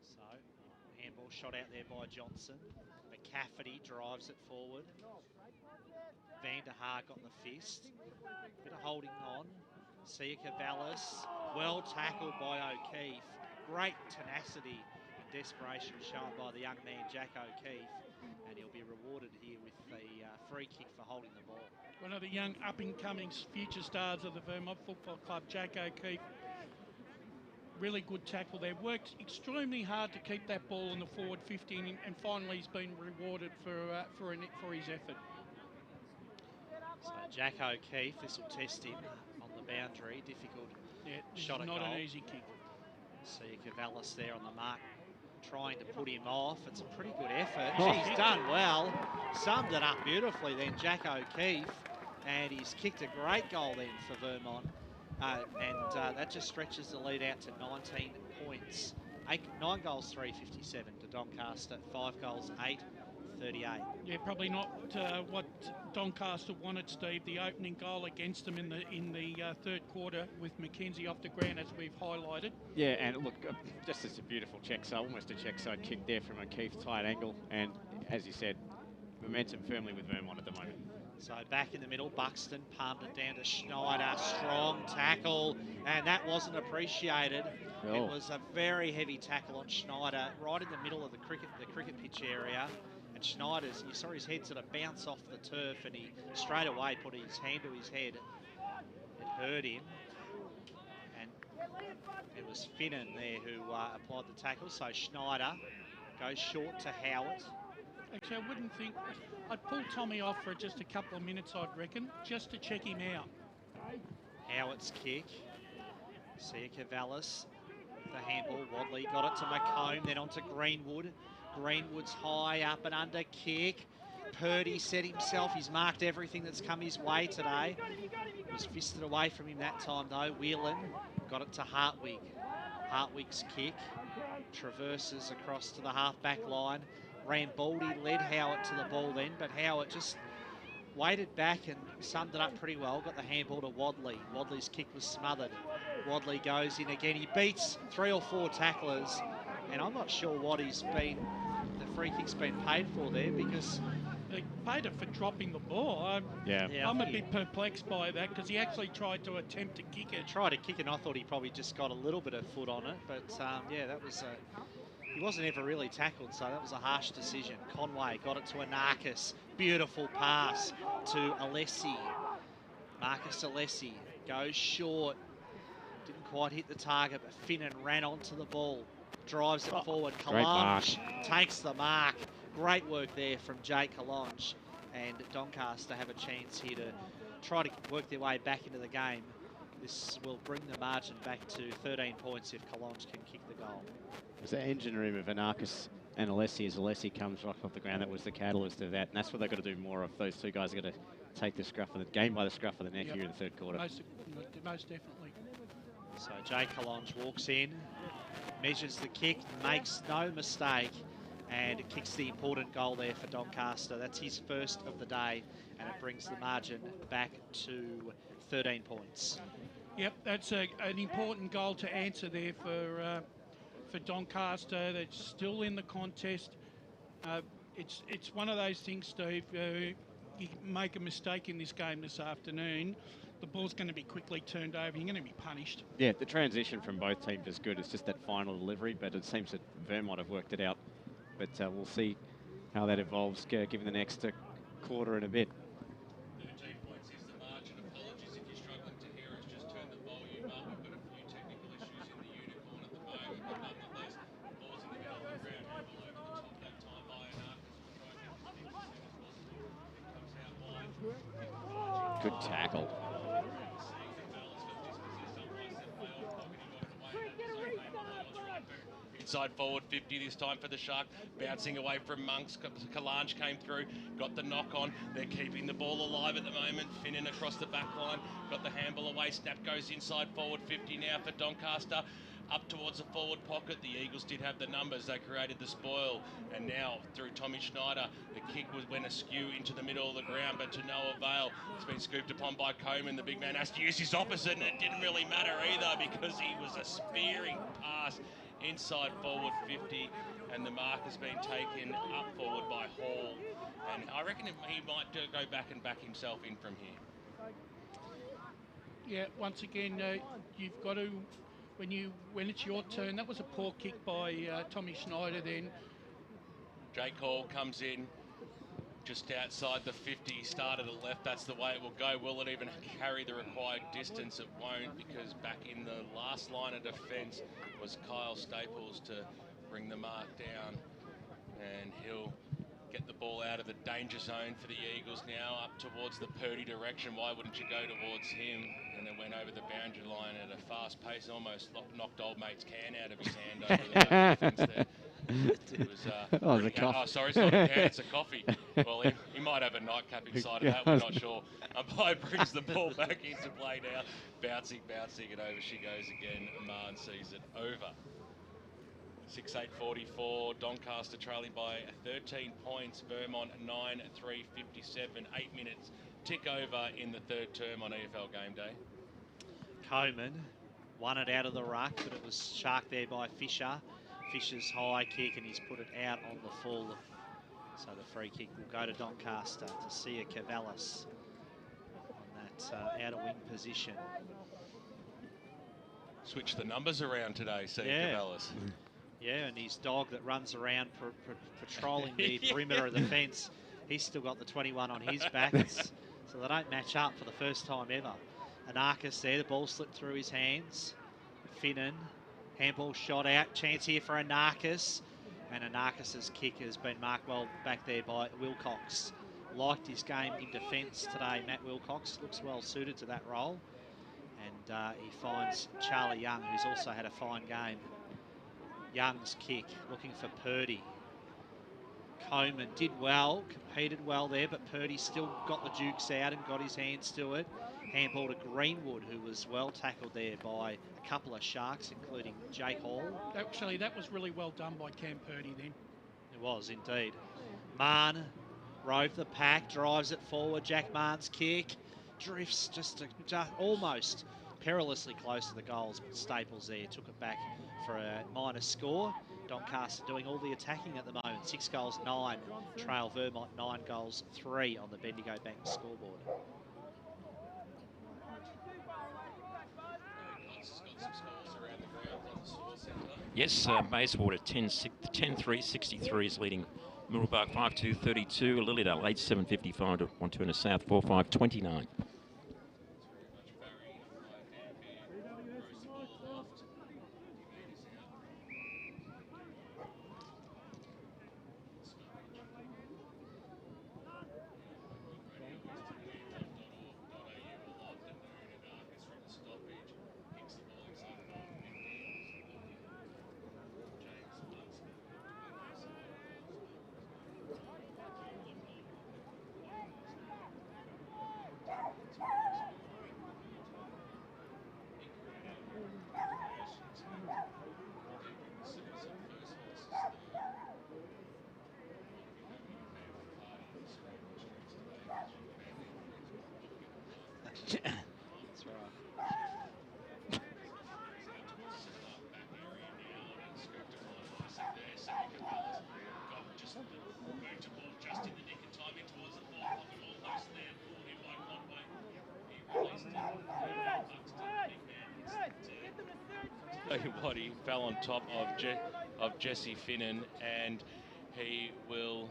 So, handball shot out there by Johnson. McCafferty drives it forward. Van der Haar got the fist. Bit of holding on. Sia Cavallis, well tackled by O'Keefe. Great tenacity and desperation shown by the young man, Jack O'Keefe. And he'll be rewarded here with the free kick for holding the ball. One of the young up-and-coming future stars of the Vermont Football Club, Jack O'Keefe. Really good tackle there. Worked extremely hard to keep that ball in the forward 50, and finally he's been rewarded for his effort. So Jack O'Keefe, this will test him on the boundary. Difficult shot at goal. Not an easy kick. See Cavallis there on the mark, trying to put him off. It's a pretty good effort. He's done well. Summed it up beautifully then, Jack O'Keefe. And he's kicked a great goal then for Vermont. That just stretches the lead out to 19 points. 9 goals, 357 to Doncaster. 5 goals, 838. Yeah, probably not what Doncaster wanted, Steve. The opening goal against them in the third quarter with McKenzie off the ground, as we've highlighted. Yeah, and look, just as a beautiful check side, almost a check side kick there from O'Keefe, tight angle, and as you said, momentum firmly with Vermont at the moment. So back in the middle, Buxton palmed it down to Schneider. Strong tackle, and that wasn't appreciated. Oh. It was a very heavy tackle on Schneider, right in the middle of the cricket pitch area. And Schneider's, you saw his head sort of bounce off the turf, and he straight away put his hand to his head. It hurt him. And it was Finnan there who applied the tackle. So Schneider goes short to Howard. Actually, I wouldn't think... I'd pull Tommy off for just a couple of minutes, I'd reckon, just to check him out. Howard's kick. Sia Cavallis, the handball. Wadley got it to McComb, then on to Greenwood. Greenwood's high up and under kick. Purdy set himself. He's marked everything that's come his way today. Was fisted away from him that time, though. Whelan got it to Hartwig. Hartwig's kick traverses across to the half-back line. Rambaldi led Howard to the ball then, but Howard just waited back and summed it up pretty well. Got the handball to Wadley. Wadley's kick was smothered. Wadley goes in again. He beats 3 or 4 tacklers, and I'm not sure what the free kick's been paid for there, because they paid it for dropping the ball. I'm a bit perplexed by that, because he actually tried to attempt to kick it. Tried to kick it, and I thought he probably just got a little bit of foot on it, but that was he wasn't ever really tackled, so that was a harsh decision. Conway got it to Anarchis. Beautiful pass to Alessi. Marcus Alessi goes short. Didn't quite hit the target, but Finnan ran onto the ball. Drives it forward. Kalonge takes the mark. Great work there from Jake Kalonge. And Doncaster have a chance here to try to work their way back into the game. This will bring the margin back to 13 points if Kalonge can kick the goal. It was that engine room of Anarchis and Alessi. As Alessi comes right off the ground, that was the catalyst of that. And that's what they've got to do more of. Those two guys are going to take the scruff of the game by the scruff of the neck here in the third quarter. Most definitely. So Jay Kalonge walks in, measures the kick, makes no mistake. and it kicks the important goal there for Doncaster. That's his first of the day, and it brings the margin back to 13 points. Yep, that's an important goal to answer there for Doncaster. That's still in the contest. It's one of those things, Steve. You make a mistake in this game this afternoon, the ball's going to be quickly turned over. You're going to be punished. Yeah, the transition from both teams is good. It's just that final delivery, but it seems that Vermont have worked it out. But we'll see how that evolves given the next quarter and a bit. 13 points is the margin. Apologies if you're struggling to hear us. Just turn the volume up. We've got a few technical issues in the unicorn at the moment, but nonetheless, the ball's in the middle of the ground. Handball over the top that time by Anarchis. We'll try and get as close as possible. It comes out wide. Good tackle. Inside forward 50 this time for the Shark, bouncing away from Monks. Kalange came through, got the knock on. They're keeping the ball alive at the moment. Finnan across the back line, got the handball away. Snap goes inside forward 50 now for Doncaster. Up towards the forward pocket. The Eagles did have the numbers. They created the spoil. And now through Tommy Schneider, the kick went askew into the middle of the ground, but to no avail. It's been scooped upon by Coleman. The big man has to use his opposite, and it didn't really matter either because he was a spearing pass inside forward 50, and the mark has been taken up forward by Hall. And I reckon he might go back and back himself in from here. Yeah, once again, you've got to, when it's your turn, that was a poor kick by Tommy Schneider then. Jake Hall comes in just outside the 50, started at left. That's the way it will go. Will it even carry the required distance? It won't, because back in the last line of defence was Kyle Staples to bring the mark down, and he'll get the ball out of the danger zone for the Eagles now, up towards the Purdy direction. Why wouldn't you go towards him? And then went over the boundary line at a fast pace, almost knocked old mate's can out of his hand over the back of the fence there. It was, a coffee. Oh, sorry, it's not a can, it's a coffee. Well, he might have a nightcap inside of that, we're not sure. Umpire brings the ball back into play now. Bouncing, and over she goes again. Aman sees it over. 6:8:44, Doncaster trailing by 13 points. Vermont 9:3:57. 8 minutes tick over in the third term on EFL Game Day. Coleman won it out of the ruck, but it was sharked there by Fisher. Fisher's high kick, and he's put it out on the full. So the free kick will go to Doncaster to Sia Cavallis on that outer wing position. Switch the numbers around today, Sia Cavallis. Yeah, and his dog that runs around patrolling the perimeter of the fence, he's still got the 21 on his back. So they don't match up for the first time ever. Anarchis there, the ball slipped through his hands. Finnan, handball shot out. Chance here for Anarchis. And Anarchis's kick has been marked well back there by Wilcox. Liked his game in defence today, Matt Wilcox. Looks well suited to that role. And he finds Charlie Young, who's also had a fine game. Young's kick, looking for Purdy. Coleman did well, competed well there, but Purdy still got the dukes out and got his hands to it. Handball to Greenwood, who was well tackled there by a couple of Sharks, including Jake Hall. Actually, that was really well done by Cam Purdy then. It was indeed. Mahon rove the pack, drives it forward. Jack Mahn's kick drifts just almost perilously close to the goals, but Staples there took it back for a minor score. Doncaster doing all the attacking at the moment. 6 goals, 9. Trail Vermont 9 goals, 3 on the Bendigo Bank scoreboard. Yes, Bayswater 10-3-63 is leading Middlebark 5-2-32. Lilydale 8-7-55 to 1-2 in the South 4-5-29. Tell you what, he fell on top of Jesse Finnan, and he will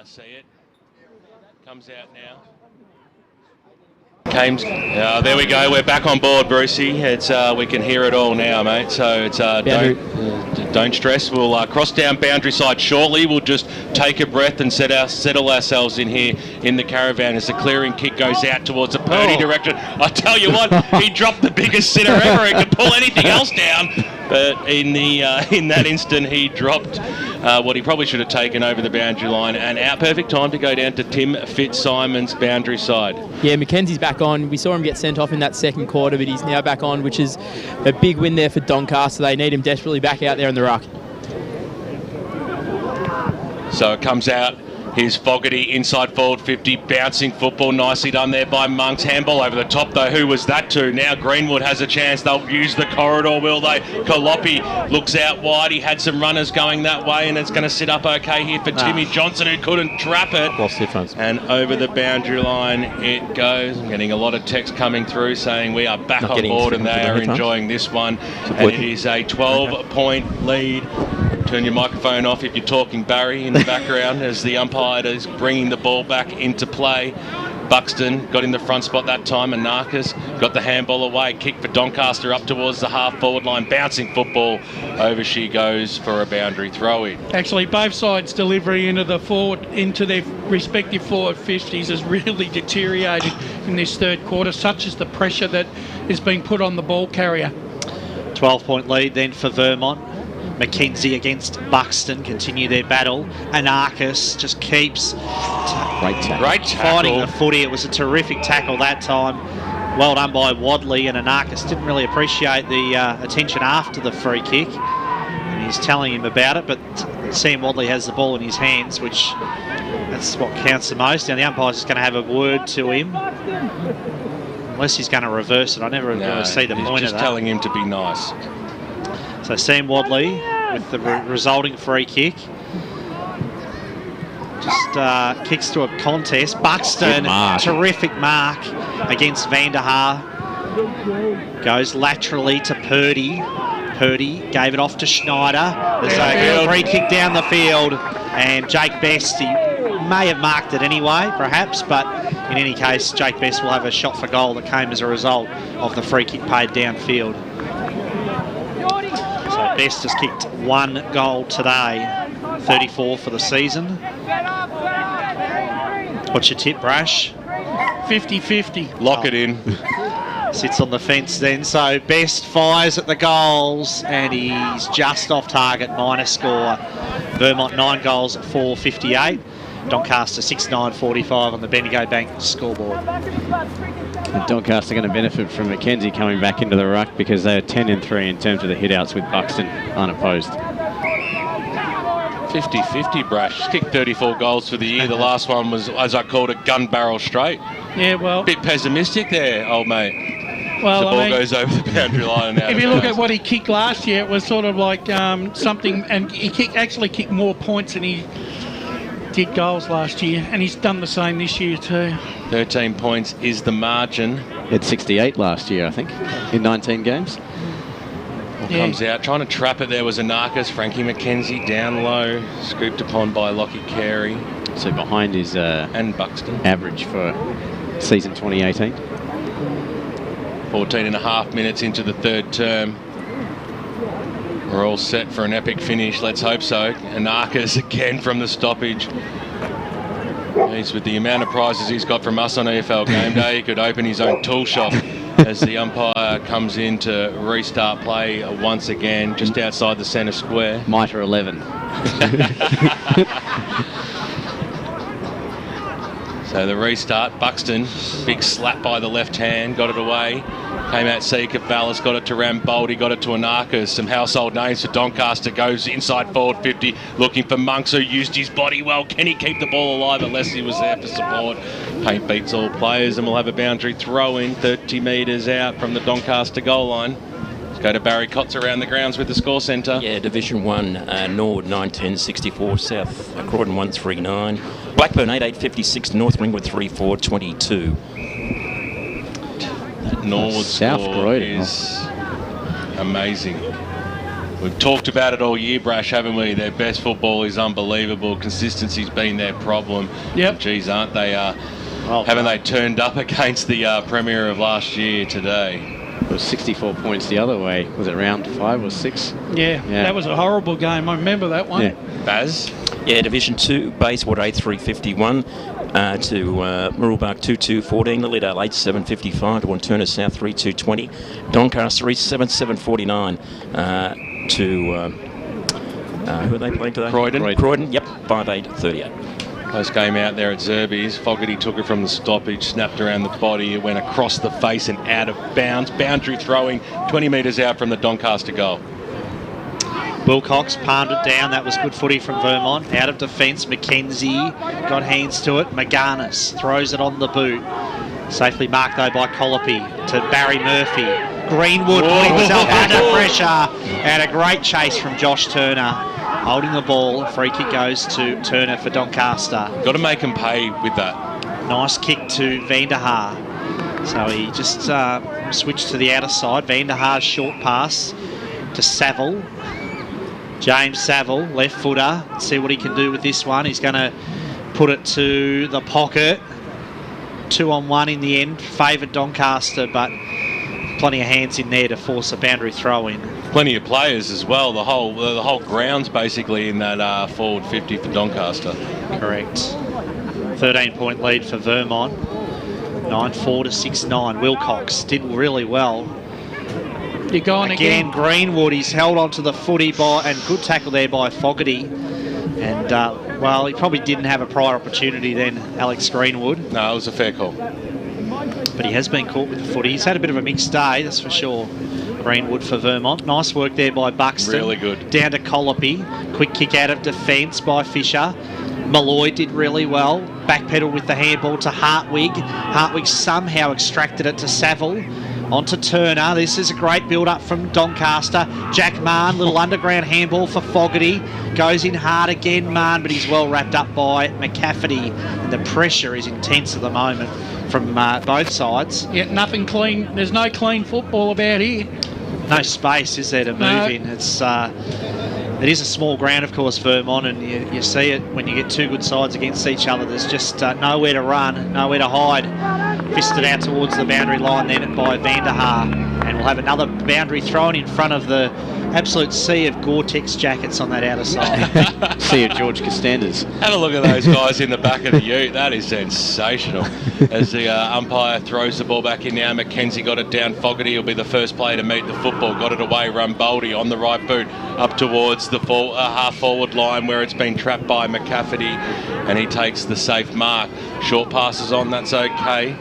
see it. Comes out now. There we go. We're back on board, Brucey. It's we can hear it all now, mate. So it's don't stress. We'll cross down boundary side shortly. We'll just take a breath and settle ourselves in here in the caravan as the clearing kick goes out towards the Purdy direction. I tell you what, he dropped the biggest sitter ever. He could pull anything else down, but in that instant he dropped what he probably should have taken over the boundary line, and our perfect time to go down to Tim Fitzsimon's boundary side. Yeah, Mackenzie's back on. We saw him get sent off in that second quarter, but he's now back on, which is a big win there for Doncaster. They need him desperately back out there in the ruck. So it comes out. Here's Fogarty inside forward 50, bouncing football, nicely done there by Monks. Handball over the top though, who was that to? Now Greenwood has a chance, they'll use the corridor, will they? Kalopi looks out wide, he had some runners going that way, and it's going to sit up okay here for Timmy Johnson, who couldn't trap it. Lost headphones. And over the boundary line it goes. I'm getting a lot of text coming through saying we are back on board and they are enjoying this one. And it is a 12-point lead. Turn your microphone off if you're talking, Barry, in the background as the umpire is bringing the ball back into play. Buxton got in the front spot that time, and Narcus got the handball away. Kick for Doncaster up towards the half-forward line. Bouncing football. Over she goes for a boundary throw-in. Actually, both sides' delivery into their respective forward 50s has really deteriorated in this third quarter, such as the pressure that is being put on the ball carrier. 12-point lead then for Vermont. Mackenzie against Buxton continue their battle. Anarchis just keeps finding the footy. It was a terrific tackle that time. Well done by Wadley, and Anarchis didn't really appreciate the attention after the free kick. And he's telling him about it, but Sam Wadley has the ball in his hands, which that's what counts the most. Now the umpire's just going to have a word to him. Unless he's going to reverse it. I never really see the point of that. He's just telling him to be nice. So Sam Wadley with the resulting free kick. Just kicks to a contest. Buxton, terrific mark against Van der Haar. Goes laterally to Purdy. Purdy gave it off to Schneider. There's a free kick down the field. And Jake Best, he may have marked it anyway, perhaps, but in any case, Jake Best will have a shot for goal that came as a result of the free kick paid downfield. So Best has kicked one goal today, 34 for the season. What's your tip, Brash? 50-50. Lock it in. Sits on the fence then. So Best fires at the goals and he's just off target, minus score. Vermont 9 goals at 4.58. Doncaster 6.9.45 on the Bendigo Bank scoreboard. And Doncaster are going to benefit from Mackenzie coming back into the ruck because they are 10-3 in terms of the hit-outs with Buxton unopposed. 50-50, Brash. He's kicked 34 goals for the year. The last one was, as I called it, gun barrel straight. Yeah, well... Bit pessimistic there, old mate. Well, the ball goes over the boundary line. If you look at what he kicked last year, it was sort of like something... And he actually kicked more points than he did goals last year, and he's done the same this year too. 13 points is the margin. He had 68 last year, I think, in 19 games. Comes out, trying to trap it. There was Anarchis, Frankie Mackenzie down low, scooped upon by Lockie Carey. So behind his and Buxton average for season 2018. 14 and a half minutes into the third term. We're all set for an epic finish. Let's hope so. Anarchis again from the stoppage. He's with the amount of prizes he's got from us on EFL Game Day. He could open his own tool shop as the umpire comes in to restart play once again just outside the centre square. Mitre 11. So the restart, Buxton, big slap by the left hand, got it away. Came out Seeker, Vallis got it to Ramboldi, got it to Anarchis. Some household names for Doncaster, goes inside forward 50, looking for Monks, who used his body well. Can he keep the ball alive unless he was there for support? Paint beats all players, and we'll have a boundary throw in 30 metres out from the Doncaster goal line. Let's go to Barry Cotts around the grounds with the score centre. Yeah, Division 1, Nord 910-64, South Croydon 139, Blackburn 8856, North Ringwood 3422. Norwood South score Croydon is amazing. We've talked about it all year, Brash, haven't we? Their best football is unbelievable. Consistency's been their problem. Yep. Geez, aren't they? Haven't they turned up against the Premier of last year today? It was 64 points the other way. Was it round 5 or 6? Yeah, that was a horrible game. I remember that one. Yeah. Baz? Yeah, Division 2, Bayswater 8-3-51 to Mooroolbark 2-2-14, Lilydale 8-7-55 to Wanturna South 3-2-20, Doncaster East 7-7-49 to who are they playing today? Croydon, yep, 5-8-38. Close game out there at Zerby's. Fogarty took it from the stoppage, snapped around the body, it went across the face and out of bounds. Boundary throwing 20 metres out from the Doncaster goal. Wilcox palmed it down. That was good footy from Vermont. Out of defence, McKenzie got hands to it. Maganis throws it on the boot. Safely marked though by Colopy to Barry Murphy. Greenwood putting himself under pressure. And a great chase from Josh Turner. Holding the ball. Free kick goes to Turner for Doncaster. Got to make him pay with that. Nice kick to Vanderhaar. So he just switched to the outer side. Vanderhaar's short pass to Saville. James Saville, left footer. Let's see what he can do with this one. He's going to put it to the pocket. 2-on-1 in the end. Favoured Doncaster, but plenty of hands in there to force a boundary throw in. Plenty of players as well. The whole ground's basically in that forward 50 for Doncaster. Correct. 13-point lead for Vermont. 9-4 to 6-9. Wilcox did really well. You're going again. Greenwood, he's held onto the footy and good tackle there by Fogarty. And, well, he probably didn't have a prior opportunity then, Alex Greenwood. No, it was a fair call. But he has been caught with the footy. He's had a bit of a mixed day, that's for sure. Greenwood for Vermont. Nice work there by Buxton. Really good. Down to Colopy. Quick kick out of defence by Fisher. Malloy did really well. Backpedal with the handball to Hartwig. Hartwig somehow extracted it to Saville. On to Turner. This is a great build-up from Doncaster. Jack Mahon, little underground handball for Fogarty. Goes in hard again, Mahon, but he's well wrapped up by McCafferty. And the pressure is intense at the moment from both sides. Yeah, nothing clean. There's no clean football about here. No space, is there, to move in? It is a small ground, of course, Vermont, and you see it when you get two good sides against each other. There's just nowhere to run, nowhere to hide. Fisted out towards the boundary line then by Vanderhaar. And we'll have another boundary thrown in front of the absolute sea of Gore-Tex jackets on that outer side. Sea of George Costandas. Have a look at those guys in the back of the ute. That is sensational. As the umpire throws the ball back in now, McKenzie got it down. Fogarty will be the first player to meet the football. Got it away, Rumboldi on the right boot up towards the half-forward line where it's been trapped by McCafferty, and he takes the safe mark. Short passes on, that's okay.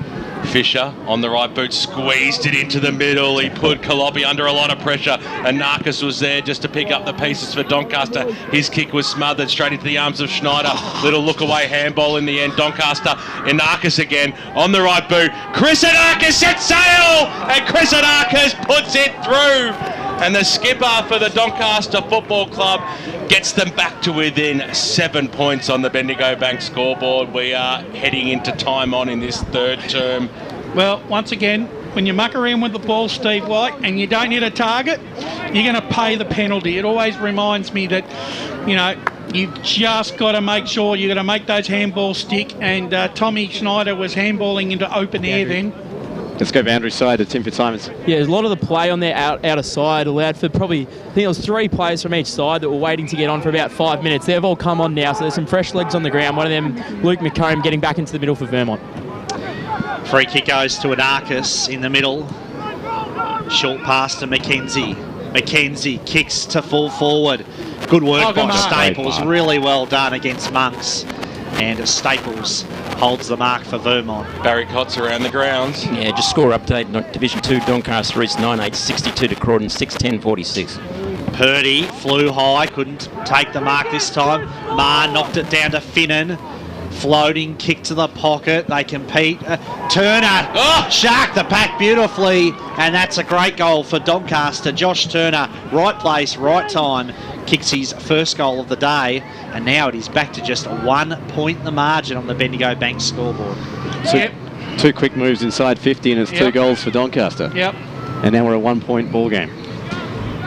Fisher on the right boot squeezed it into the middle. He put Colopy under a lot of pressure, and Narcus was there just to pick up the pieces for Doncaster. His kick was smothered straight into the arms of Schneider. Little look away handball in the end. Doncaster and Narcus again on the right boot. Chris Anarkis set sail, and Chris Anarkis puts it through. And the skipper for the Doncaster Football Club gets them back to within 7 points on the Bendigo Bank scoreboard. We are heading into time on in this third term. Well, once again, when you muck around with the ball, Steve White, and you don't hit a target, you're going to pay the penalty. It always reminds me that, you've just got to make sure you're going to make those handballs stick. And Tommy Schneider was handballing into open air then. Let's go boundary side to Tim Fitzsimons. Yeah, a lot of the play on their outer side allowed for probably, I think it was 3 players from each side that were waiting to get on for about 5 minutes. They've all come on now, so there's some fresh legs on the ground. One of them, Luke McComb, getting back into the middle for Vermont. Free kick goes to Anarkis in the middle. Short pass to McKenzie. McKenzie kicks to full forward. Good work by Staples. Really well done against Monks. And Staples holds the mark for Vermont. Barry Cotts around the grounds. Yeah, just score update. Division 2, Doncaster East 9-8-62 to Croydon 6-10-46. Purdy flew high, couldn't take the mark this time. Marr knocked it down to Finnan. Floating kick to the pocket. They compete. Turner, shark the pack beautifully, and that's a great goal for Doncaster. Josh Turner, right place, right time, kicks his first goal of the day, and now it is back to just 1 point the margin on the Bendigo Bank scoreboard. So 2 quick moves inside 50, and it's 2 goals for Doncaster. Yep. And now we're a 1 point ball game.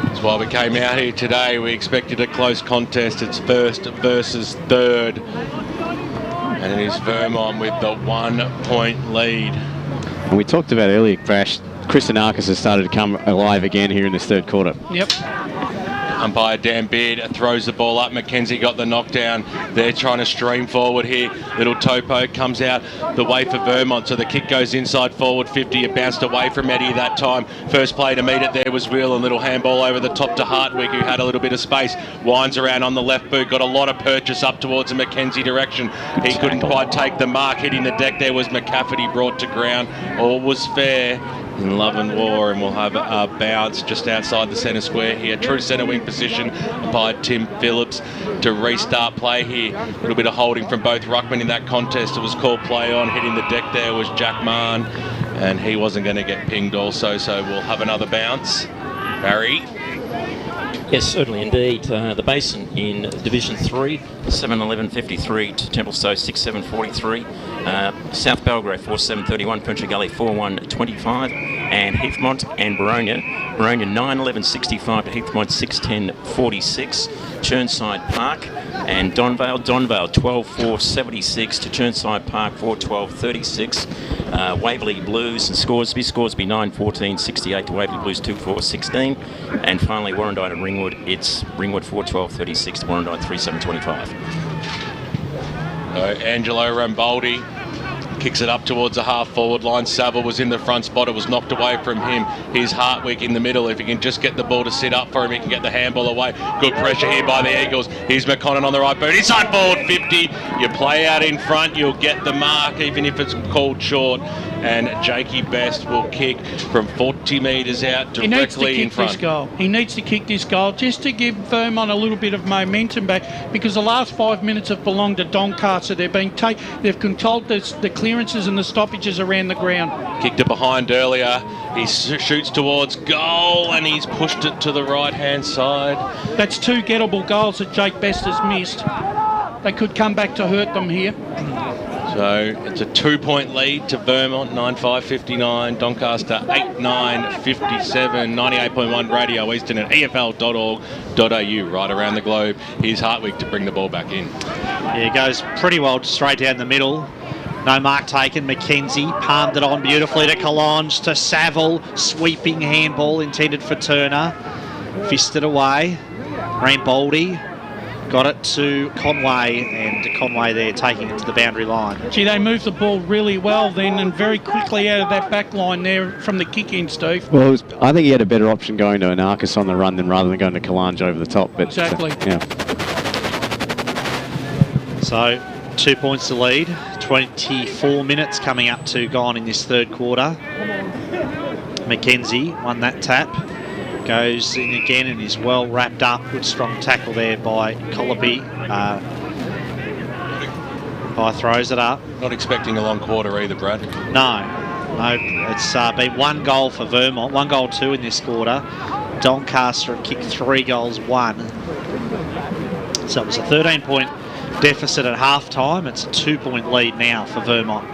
That's why we came out here today. We expected a close contest. It's first versus third. And it is Vermont with the 1 point lead. And we talked about earlier, Crash, Chris Anarkis has started to come alive again here in this third quarter. Yep. Umpire Dan Beard throws the ball up. Mackenzie got the knockdown. They're trying to stream forward here. Little Topo comes out the way for Vermont, so the kick goes inside forward 50. It bounced away from Eddie that time. First play to meet it there was Will, and little handball over the top to Hartwig, who had a little bit of space. Winds around on the left boot, got a lot of purchase up towards the Mackenzie direction. He couldn't quite take the mark. Hitting the deck there was McCafferty, brought to ground. All was fair in Love and War, and we'll have a bounce just outside the centre square here. True centre wing position by Tim Phillips to restart play here. A little bit of holding from both ruckmen in that contest. It was called play on. Hitting the deck there was Jack Mahon, and he wasn't going to get pinged also, so we'll have another bounce. Barry? Yes, certainly indeed. The Basin in Division 3, 7-11-53 to Templestowe 6-7-43. South Belgrave 4-7-31, Percher Gully 4-1-25, and Heathmont and Baronia 9-11-65 to Heathmont 6-10-46. Churnside Park and Donvale 12-4-76 to Churnside Park 4-12-36. Waverley Blues and Scoresby 9-14-68 to Waverley Blues 2-4-16, and finally Warrandyte and Ringwood, it's Ringwood 4-12-36 to Warrandyte 3-7-25. Angelo Ramboldi kicks it up towards the half-forward line. Saville was in the front spot. It was knocked away from him. Here's Hartwig in the middle. If he can just get the ball to sit up for him, he can get the handball away. Good pressure here by the Eagles. Here's McConnon on the right boot. Inside forward 50. You play out in front, you'll get the mark, even if it's called short. And Jakey Best will kick from 40 metres out directly in front. He needs to kick this goal just to give Vermont a little bit of momentum back, because the last 5 minutes have belonged to Doncaster. They've controlled the clearances and the stoppages around the ground. Kicked it behind earlier. He shoots towards goal, and he's pushed it to the right-hand side. That's 2 gettable goals that Jake Best has missed. They could come back to hurt them here. So it's a 2-point lead to Vermont, 9-5-59, Doncaster 8-9-57, 98.1 Radio Eastern at EFL.org.au, right around the globe. Here's Hartwig to bring the ball back in. Yeah, he goes pretty well straight down the middle. No mark taken. Mackenzie palmed it on beautifully to Collonge, to Saville. Sweeping handball intended for Turner. Fisted away. Ramboldi got it to Conway, and Conway there taking it to the boundary line. Gee, they moved the ball really well then, and very quickly out of that back line there from the kick-in, Steve. Well, I think he had a better option going to Anarkis on the run than rather than going to Collonge over the top. But, exactly. Yeah. So 2 points to lead. 24 minutes coming up to gone in this third quarter. Mackenzie won that tap. Goes in again and is well wrapped up. Good strong tackle there by Colopy. Throws it up. Not expecting a long quarter either, Brad. No, it's been 1 goal for Vermont, 1 goal 2 in this quarter. Doncaster have kicked 3 goals 1. So it was a 13-point deficit at half-time. It's a 2-point lead now for Vermont.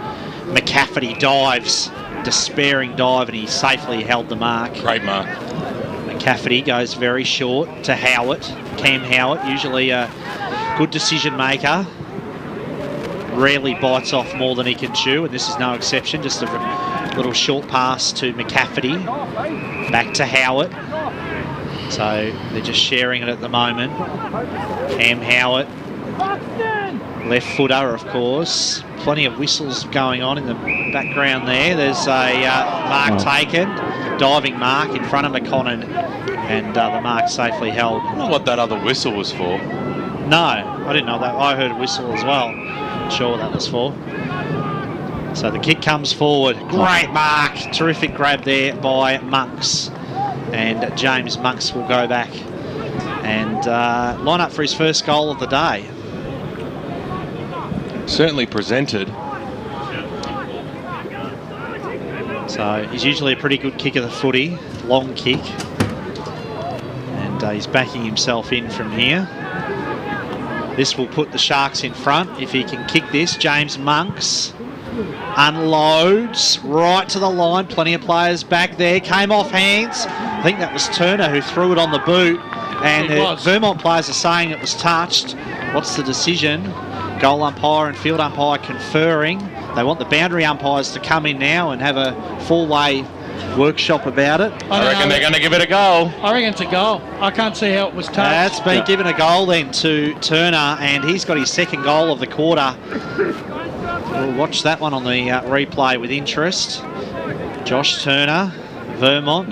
McCafferty dives, despairing dive, and he safely held the mark. Great mark. McCafferty goes very short to Howard, Cam Howard, usually a good decision maker. Rarely bites off more than he can chew, and this is no exception. Just a little short pass to McCafferty. Back to Howard. So they're just sharing it at the moment. Cam Howard. Left footer, of course. Plenty of whistles going on in the background there. There's a mark taken. Diving mark in front of McConnon, and the mark safely held. I don't know what that other whistle was for. No, I didn't know that. I heard a whistle as well. Not sure what that was for. So the kick comes forward. Great mark. Terrific grab there by Monks. And James Monks will go back and line up for his first goal of the day. Certainly presented. So he's usually a pretty good kick of the footy, long kick, and he's backing himself in from here. This will put the Sharks in front if he can kick this. James Monks unloads right to the line. Plenty of players back there. Came off hands. think that was Turner who threw it on the boot, and the Vermont players are saying it was touched. What's the decision? Goal umpire and field umpire conferring. They want the boundary umpires to come in now and have a four-way workshop about it. I reckon they're going to give it a goal. I reckon it's a goal. I can't see how it was touched. That's been given a goal then to Turner, and he's got his second goal of the quarter. We'll watch that one on the replay with interest. Josh Turner, Vermont.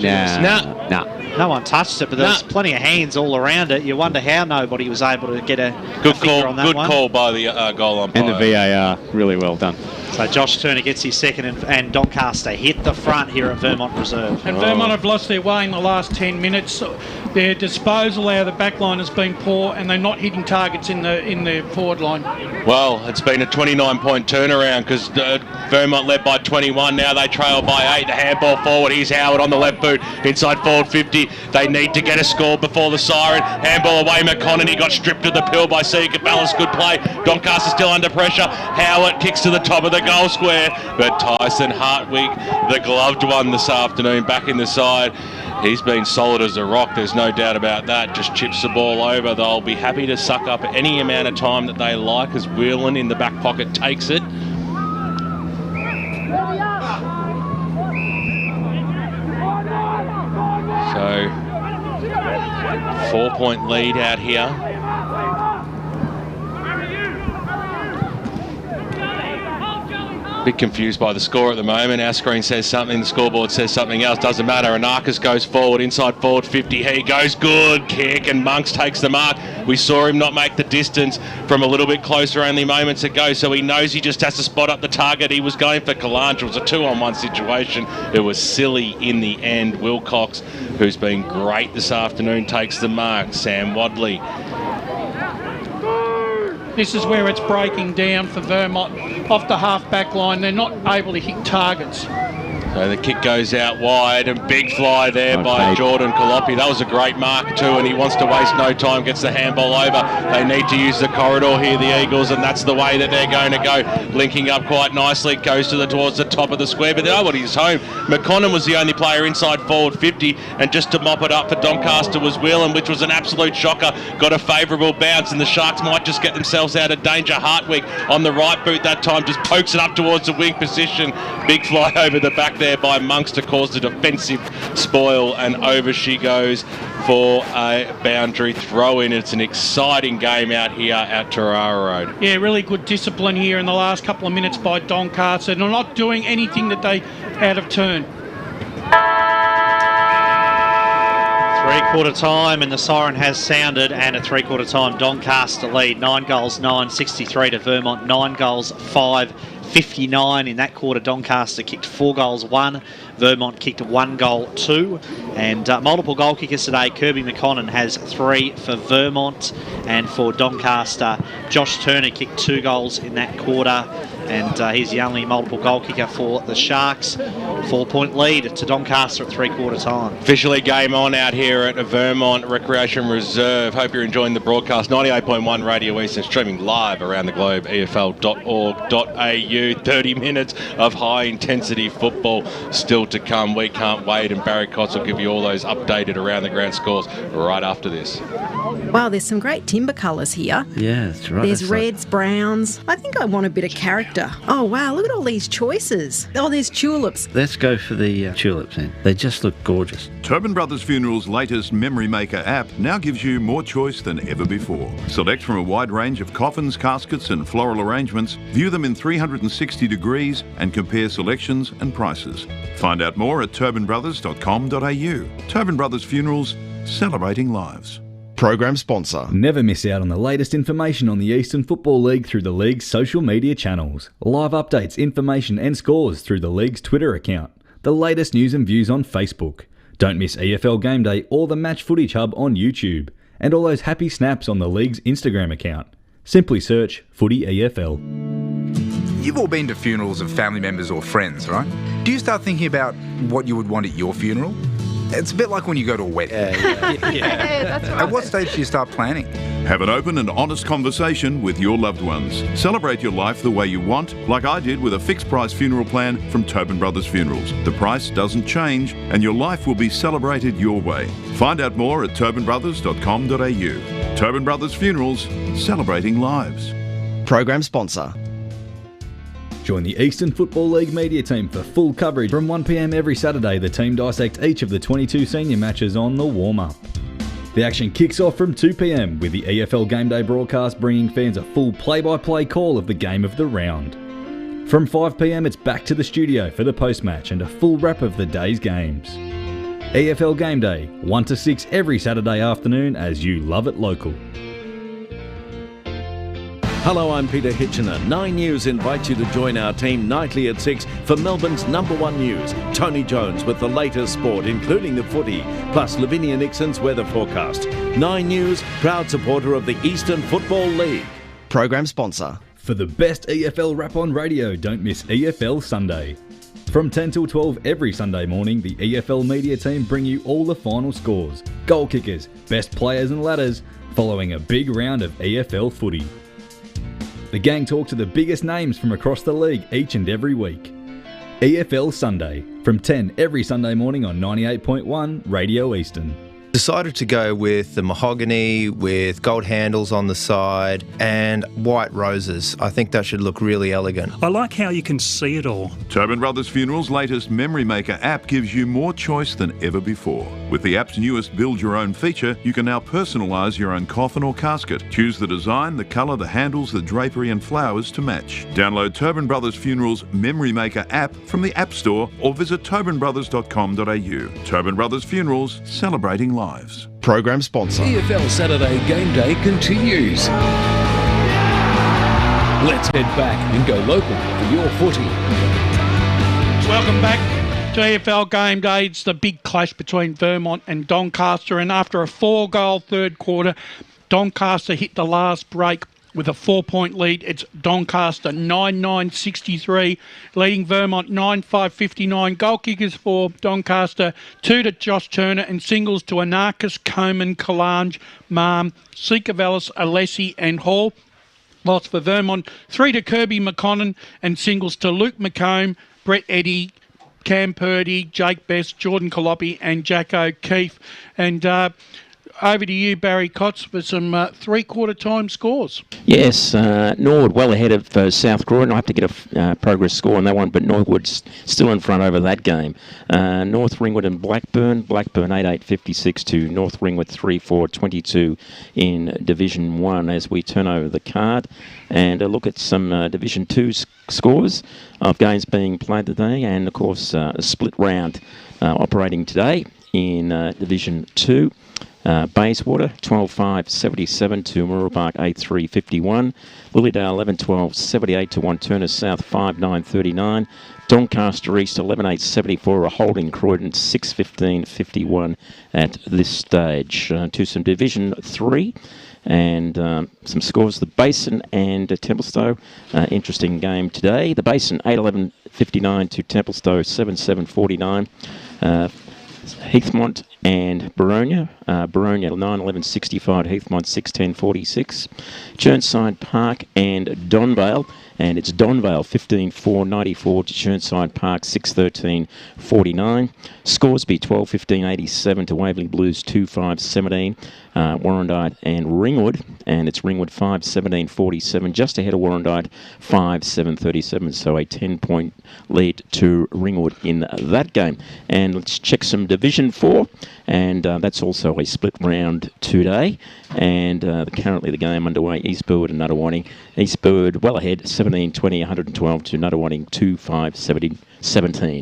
No one touched it, but there's plenty of hands all around it. You wonder how nobody was able to get a finger on that one. Good call by the goal umpire. And the VAR, really well done. So Josh Turner gets his second, and Doncaster hit the front here at Vermont Reserve. And Vermont have lost their way in the last 10 minutes. Their disposal out of the back line has been poor, and they're not hitting targets in the forward line. Well, it's been a 29-point turnaround because Vermont led by 21. Now they trail by 8. The handball forward. Here's Howard on the left boot. Inside forward 50. They need to get a score before the siren. Handball away. McConaughey got stripped of the pill by Seeker. Balance. Good play. Doncaster still under pressure. Howard kicks to the top of the goal square. But Tyson Hartwig, the gloved one this afternoon, back in the side. He's been solid as a rock, there's no doubt about that. Just chips the ball over. They'll be happy to suck up any amount of time that they like as Whelan in the back pocket takes it. So, 4-point lead out here. Bit confused by the score at the moment. Our screen says something, the scoreboard says something else. Doesn't matter. Anarchis goes forward, inside forward 50. He goes good kick, and Monks takes the mark. We saw him not make the distance from a little bit closer only moments ago, so he knows he just has to spot up the target. He was going for Kalanch. It was a 2-on-1 situation. It was silly in the end. Wilcox, who's been great this afternoon, takes the mark. Sam Wadley. This is where it's breaking down for Vermont. Off the half-back line, they're not able to hit targets. So the kick goes out wide, and big fly there by Jordan Kalopi. That was a great mark too, and he wants to waste no time, gets the handball over. They need to use the corridor here, the Eagles, and that's the way that they're going to go. Linking up quite nicely, goes towards the top of the square, but nobody's home. McConnell was the only player inside forward 50, and just to mop it up for Doncaster was Whelan, which was an absolute shocker. Got a favourable bounce, and the Sharks might just get themselves out of danger. Hartwig on the right boot that time just pokes it up towards the wing position. Big fly over the back there by Monks to cause the defensive spoil, and over she goes for a boundary throw in. It's an exciting game out here at Tarara Road. Yeah, really good discipline here in the last couple of minutes by Doncaster. They're not doing anything that they out of turn. Three-quarter time, and the siren has sounded, and at three-quarter time Doncaster lead 9 goals 9, 63 to Vermont. 9 goals 5, 59 in that quarter. Doncaster kicked 4 goals 1. Vermont kicked 1 goal 2, and multiple goal kickers today. Kirby McConnon has 3 for Vermont, and for Doncaster, Josh Turner kicked 2 goals in that quarter, and he's the only multiple goal kicker for the Sharks. 4-point lead to Doncaster at three-quarter time. Officially game on out here at Vermont Recreation Reserve. Hope you're enjoying the broadcast. 98.1 Radio East and streaming live around the globe, efl.org.au. 30 minutes of high-intensity football still to come. We can't wait, and Barry Cotts will give you all those updated around the ground scores right after this. Wow, there's some great timber colours here. Yeah, that's right. There's reds, browns. I think I want a bit of character. Oh, wow, look at all these choices. Oh, there's tulips. Let's go for the tulips then. They just look gorgeous. Turban Brothers Funerals' latest Memory Maker app now gives you more choice than ever before. Select from a wide range of coffins, caskets and floral arrangements, view them in 360 degrees and compare selections and prices. Find out more at turbanbrothers.com.au. Turban Brothers Funerals, celebrating lives. Program sponsor. Never miss out on the latest information on the Eastern Football League through the league's social media channels. Live updates, information and scores through the league's Twitter account. The latest news and views on Facebook. Don't miss EFL Game Day or the Match Footage Hub on YouTube. And all those happy snaps on the league's Instagram account. Simply search Footy EFL. You've all been to funerals of family members or friends, right? Do you start thinking about what you would want at your funeral? It's a bit like when you go to a wedding. That's right. At what stage do you start planning? Have an open and honest conversation with your loved ones. Celebrate your life the way you want, like I did with a fixed price funeral plan from Tobin Brothers Funerals. The price doesn't change and your life will be celebrated your way. Find out more at tobinbrothers.com.au. Tobin Brothers Funerals, celebrating lives. Program sponsor. Join the Eastern Football League media team for full coverage. From 1 p.m. every Saturday, the team dissect each of the 22 senior matches on the warm-up. The action kicks off from 2 p.m. with the EFL Game Day broadcast bringing fans a full play-by-play call of the game of the round. From 5 p.m. it's back to the studio for the post-match and a full wrap of the day's games. EFL Game Day, 1 to 6 every Saturday afternoon as you love it local. Hello, I'm Peter Hitchener. 9 News invites you to join our team nightly at 6 for Melbourne's #1 news. Tony Jones with the latest sport, including the footy, plus Lavinia Nixon's weather forecast. 9 News, proud supporter of the Eastern Football League. Program sponsor. For the best EFL rap on radio, don't miss EFL Sunday. From 10 till 12 every Sunday morning, the EFL media team bring you all the final scores, goal kickers, best players and ladders, following a big round of EFL footy. The gang talk to the biggest names from across the league each and every week. EFL Sunday, from 10 every Sunday morning on 98.1 Radio Eastern. Decided to go with the mahogany with gold handles on the side and white roses. I think that should look really elegant. I like how you can see it all. Tobin Brothers Funerals' latest Memory Maker app gives you more choice than ever before. With the app's newest Build Your Own feature, you can now personalise your own coffin or casket. Choose the design, the colour, the handles, the drapery and flowers to match. Download Tobin Brothers Funerals' Memory Maker app from the App Store or visit tobinbrothers.com.au. Tobin Brothers Funerals, celebrating lives. Program sponsor. EFL Saturday Game Day continues. Let's head back and go local for your footy. Welcome back to EFL Game Day. It's the big clash between Vermont and Doncaster, and after a 4-goal third quarter, Doncaster hit the last break with a 4-point lead. It's Doncaster 9-9-63, leading Vermont 9-5-59. Goal kickers for Doncaster, 2 to Josh Turner and singles to Anarchis, Coman, Kalange, Marm, Sikavelis, Alessi and Hall. Whilst for Vermont, 3 to Kirby McConnell and singles to Luke McComb, Brett Eddy, Cam Purdy, Jake Best, Jordan Colopi and Jack O'Keefe. And over to you, Barry Cotts, for some three-quarter time scores. Yes, Norwood well ahead of South Croydon. I have to get a progress score on that one, but Norwood's still in front over that game. North Ringwood and Blackburn 8-8-56 to North Ringwood 3-4-22 in Division 1 as we turn over the card and look at some Division 2 scores of games being played today, and of course a split round operating today in Division 2. Bayswater 12-5-77 to Mooroolbark 8-3-51. Lilydale 11-12-78 to Wanturna South 5-9-39. Doncaster East 11-8-74, a holding Croydon 6-15-51 at this stage. To some Division 3 and some scores. The Basin and Templestowe, interesting game today. The Basin 8-11-59 to Templestowe 7-7-49. Heathmont and Baronia. Baronia 9-11-65, Heathmont 6-10-46. Churnside Park and Donvale. And it's Donvale 15-4-94 to Churnside Park 6-13-49. Scoresby 12-15-87 to Waverley Blues 2-5-17. Warrandyte and Ringwood, and it's Ringwood 5-17-47, just ahead of Warrandyte 5-7-37, so a 10-point lead to Ringwood in that game. And let's check some Division 4, and that's also a split round today. And currently the game underway, East Burwood and Nuttawading. East Burwood well ahead, 17-20, 112 to Nuttawading 2-5-17.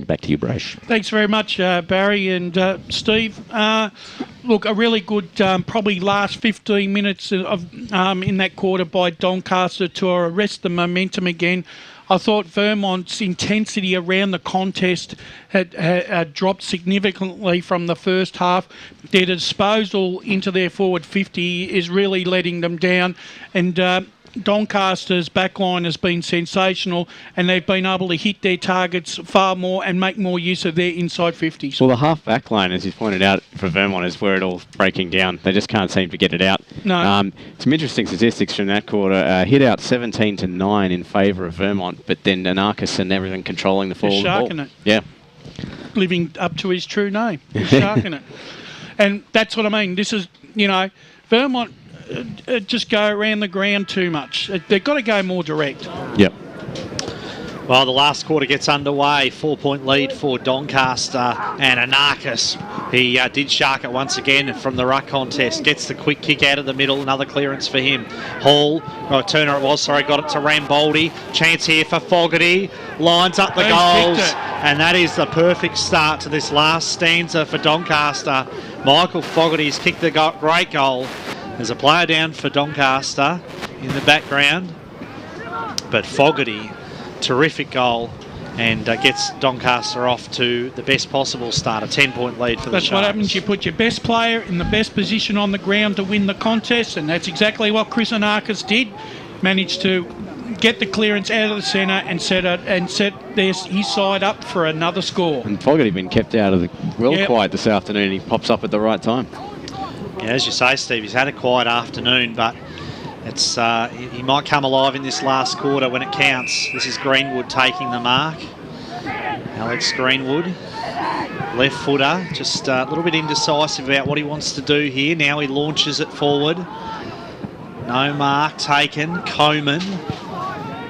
Back to you, Brash. Thanks very much, Barry and Steve. Look, a really good probably last 15 minutes of in that quarter by Doncaster to arrest the momentum again. I thought Vermont's intensity around the contest had dropped significantly from the first half. Their disposal into their forward 50 is really letting them down. And Doncaster's backline has been sensational, and they've been able to hit their targets far more and make more use of their inside 50s. Well, the half back line, as you pointed out, for Vermont is where it all breaking down. They just can't seem to get it out. No. Some interesting statistics from that quarter. Hit out 17-9 in favour of Vermont, but then Anarchis and everything controlling the forward ball. Sharking it. Yeah. Living up to his true name. He's sharking it. And that's what I mean. This is, Vermont just go around the ground too much. They've got to go more direct. Yep. Well, the last quarter gets underway. 4-point lead for Doncaster and Anarchis. He did shark it once again from the ruck contest. Gets the quick kick out of the middle. Another clearance for him. Turner it was, sorry, got it to Ramboldi. Chance here for Fogarty. Lines up the goals. And that is the perfect start to this last stanza for Doncaster. Michael Fogarty's kicked the great goal. There's a player down for Doncaster in the background. But Fogarty, terrific goal, and gets Doncaster off to the best possible start, a 10-point lead for the Sharks. That's what happens. You put your best player in the best position on the ground to win the contest, and that's exactly what Chris Anarchis did. Managed to get the clearance out of the centre and set his side up for another score. And Fogarty been kept out of the quiet this afternoon. He pops up at the right time. Yeah, as you say, Steve, he's had a quiet afternoon, but it's he might come alive in this last quarter when it counts. This is Greenwood taking the mark. Alex Greenwood, left footer, just a little bit indecisive about what he wants to do here. Now he launches it forward. No mark taken. Coman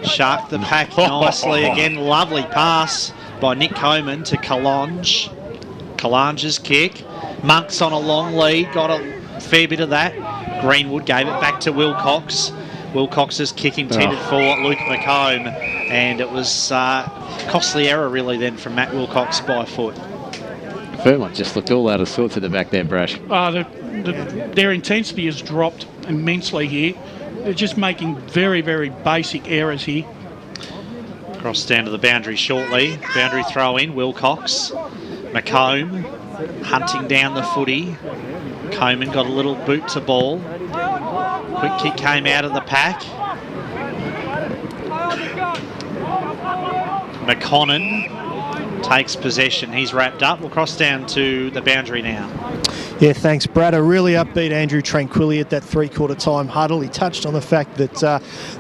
sharked the pack nicely again. Lovely pass by Nick Coman to Kalange. Kalange's kick. Monk's on a long lead, got a fair bit of that. Greenwood gave it back to Wilcox. Wilcox's kick intended for Luke McComb, and it was costly error really then from Matt Wilcox by foot. Vermont just looked all out of sorts at the back there, Brash. Their intensity has dropped immensely here. They're just making very, very basic errors here. Cross down to the boundary shortly. Boundary throw in, Wilcox. McComb hunting down the footy. Coman got a little boot to ball. Quick kick came out of the pack. McConnon takes possession. He's wrapped up. We'll cross down to the boundary now. Yeah, thanks, Brad. A really upbeat Andrew Tranquilli at that three-quarter time huddle. He touched on the fact that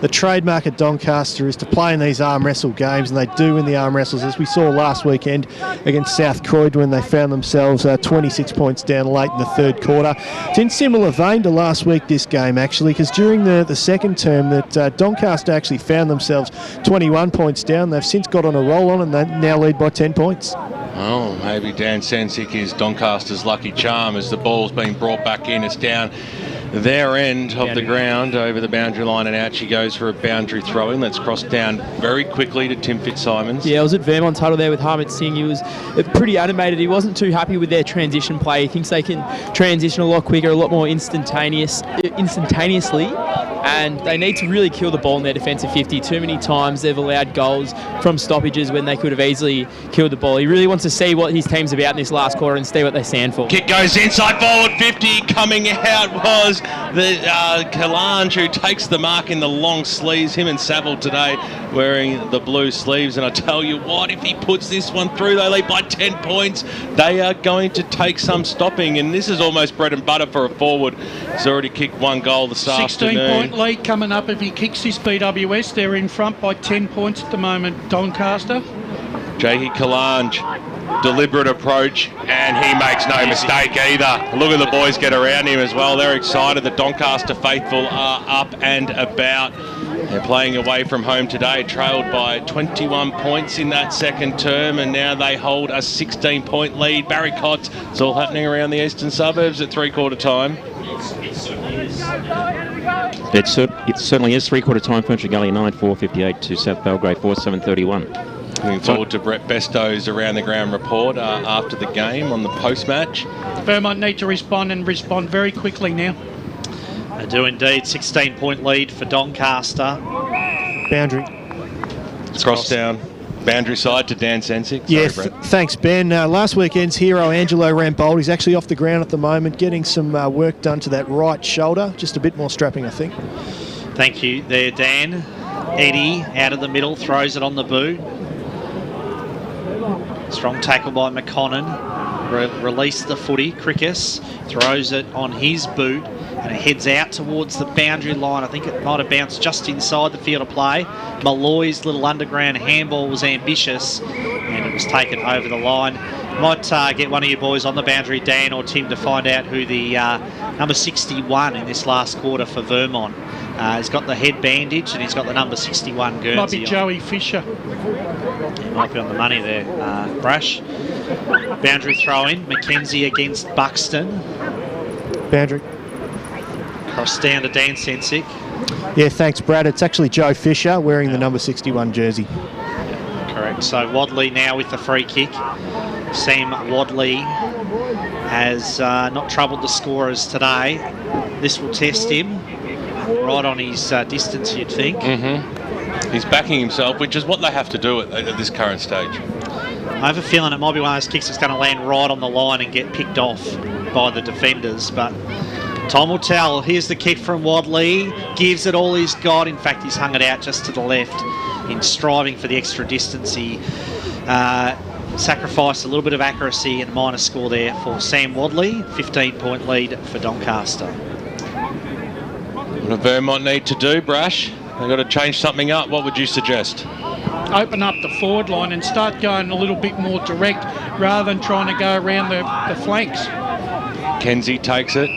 the trademark at Doncaster is to play in these arm wrestle games, and they do win the arm wrestles, as we saw last weekend against South Croydon when they found themselves 26 points down late in the third quarter. It's in similar vein to last week, this game, actually, because during the second term that Doncaster actually found themselves 21 points down. They've since got on a roll on, and they now lead by 10 points. Oh, maybe Dan Sensic is Doncaster's lucky charm as the ball's been brought back in. It's down their end of the ground over the boundary line, and out she goes for a boundary throw-in. Let's cross down very quickly to Tim Fitzsimons. Yeah, I was at Vermont's huddle there with Harmit Singh. He was pretty animated. He wasn't too happy with their transition play. He thinks they can transition a lot quicker, a lot more instantaneously, and they need to really kill the ball in their defensive 50. Too many times they've allowed goals from stoppages when they could have easily killed the ball. He really wants to see what his team's about in this last quarter and see what they stand for. Kick goes inside forward 50. Coming out was the Kalange, who takes the mark in the long sleeves. Him and Saville today wearing the blue sleeves. And I tell you what, if he puts this one through, they lead by 10 points. They are going to take some stopping. And this is almost bread and butter for a forward. He's already kicked one goal this afternoon. 16-point lead coming up. If he kicks this BWS, they're in front by 10 points at the moment, Doncaster. Jahi Kalange, deliberate approach, and he makes no mistake either. Look at the boys get around him as well. They're excited. The Doncaster faithful are up and about. They're playing away from home today, trailed by 21 points in that second term, and now they hold a 16-point lead. Barry Cotts, it's all happening around the eastern suburbs at three-quarter time. It certainly is three-quarter time for Gully 9-4-58 to South Belgrade 4-7-31. Looking forward to Brett Besto's Around the Ground report after the game on the post-match. Vermont need to respond very quickly now. They do indeed. 16-point lead for Doncaster. Boundary. It's crossed down. Boundary side to Dan Sensic. Yeah, thanks, Ben. Last weekend's hero, Angelo Rambold, he's actually off the ground at the moment, getting some work done to that right shoulder. Just a bit more strapping, I think. Thank you there, Dan. Eddie out of the middle, throws it on the boot. Strong tackle by McConnon. Released the footy. Crickus throws it on his boot and it heads out towards the boundary line. I think it might have bounced just inside the field of play. Malloy's little underground handball was ambitious and it was taken over the line. Might get one of you boys on the boundary, Dan or Tim, to find out who the number 61 in this last quarter for Vermont. He's got the head bandage and he's got the number 61 Guernsey. Might be Joey Fisher. Might be on the money there, Brash. Boundary throw in. Mackenzie against Buxton. Boundary. Cross down to Dan Sensick. Yeah, thanks, Brad. It's actually Joe Fisher wearing the number 61 jersey. Correct. So Wadley now with the free kick. Sam Wadley has not troubled the scorers today. This will test him right on his distance, you'd think. He's backing himself, which is what they have to do at this current stage. I have a feeling it might be one of those kicks that's going to land right on the line and get picked off by the defenders, but time will tell. Here's the kick from Wadley. Gives it all he's got. In fact, he's hung it out just to the left in striving for the extra distance. He sacrificed a little bit of accuracy and a minor score there for Sam Wadley. 15-point lead for Doncaster. What do Vermont need to do, Brash? They've got to change something up. What would you suggest? Open up the forward line and start going a little bit more direct rather than trying to go around the flanks. Kenzie takes it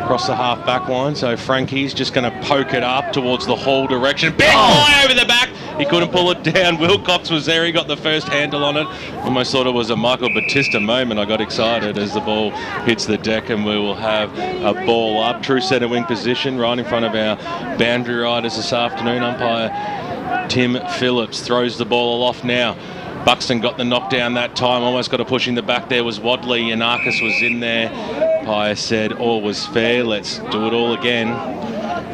across the half-back line, so Frankie's just going to poke it up towards the Hall direction. Big fly over the back. He couldn't pull it down. Wilcox was there. He got the first handle on it. Almost thought it was a Michael Batista moment. I got excited as the ball hits the deck, and we will have a ball up. True centre wing position right in front of our boundary riders this afternoon. Umpire Tim Phillips throws the ball aloft now. Buxton got the knockdown that time, almost got a push in the back. There was Wadley and Arcus was in there. Pius said all was fair, let's do it all again.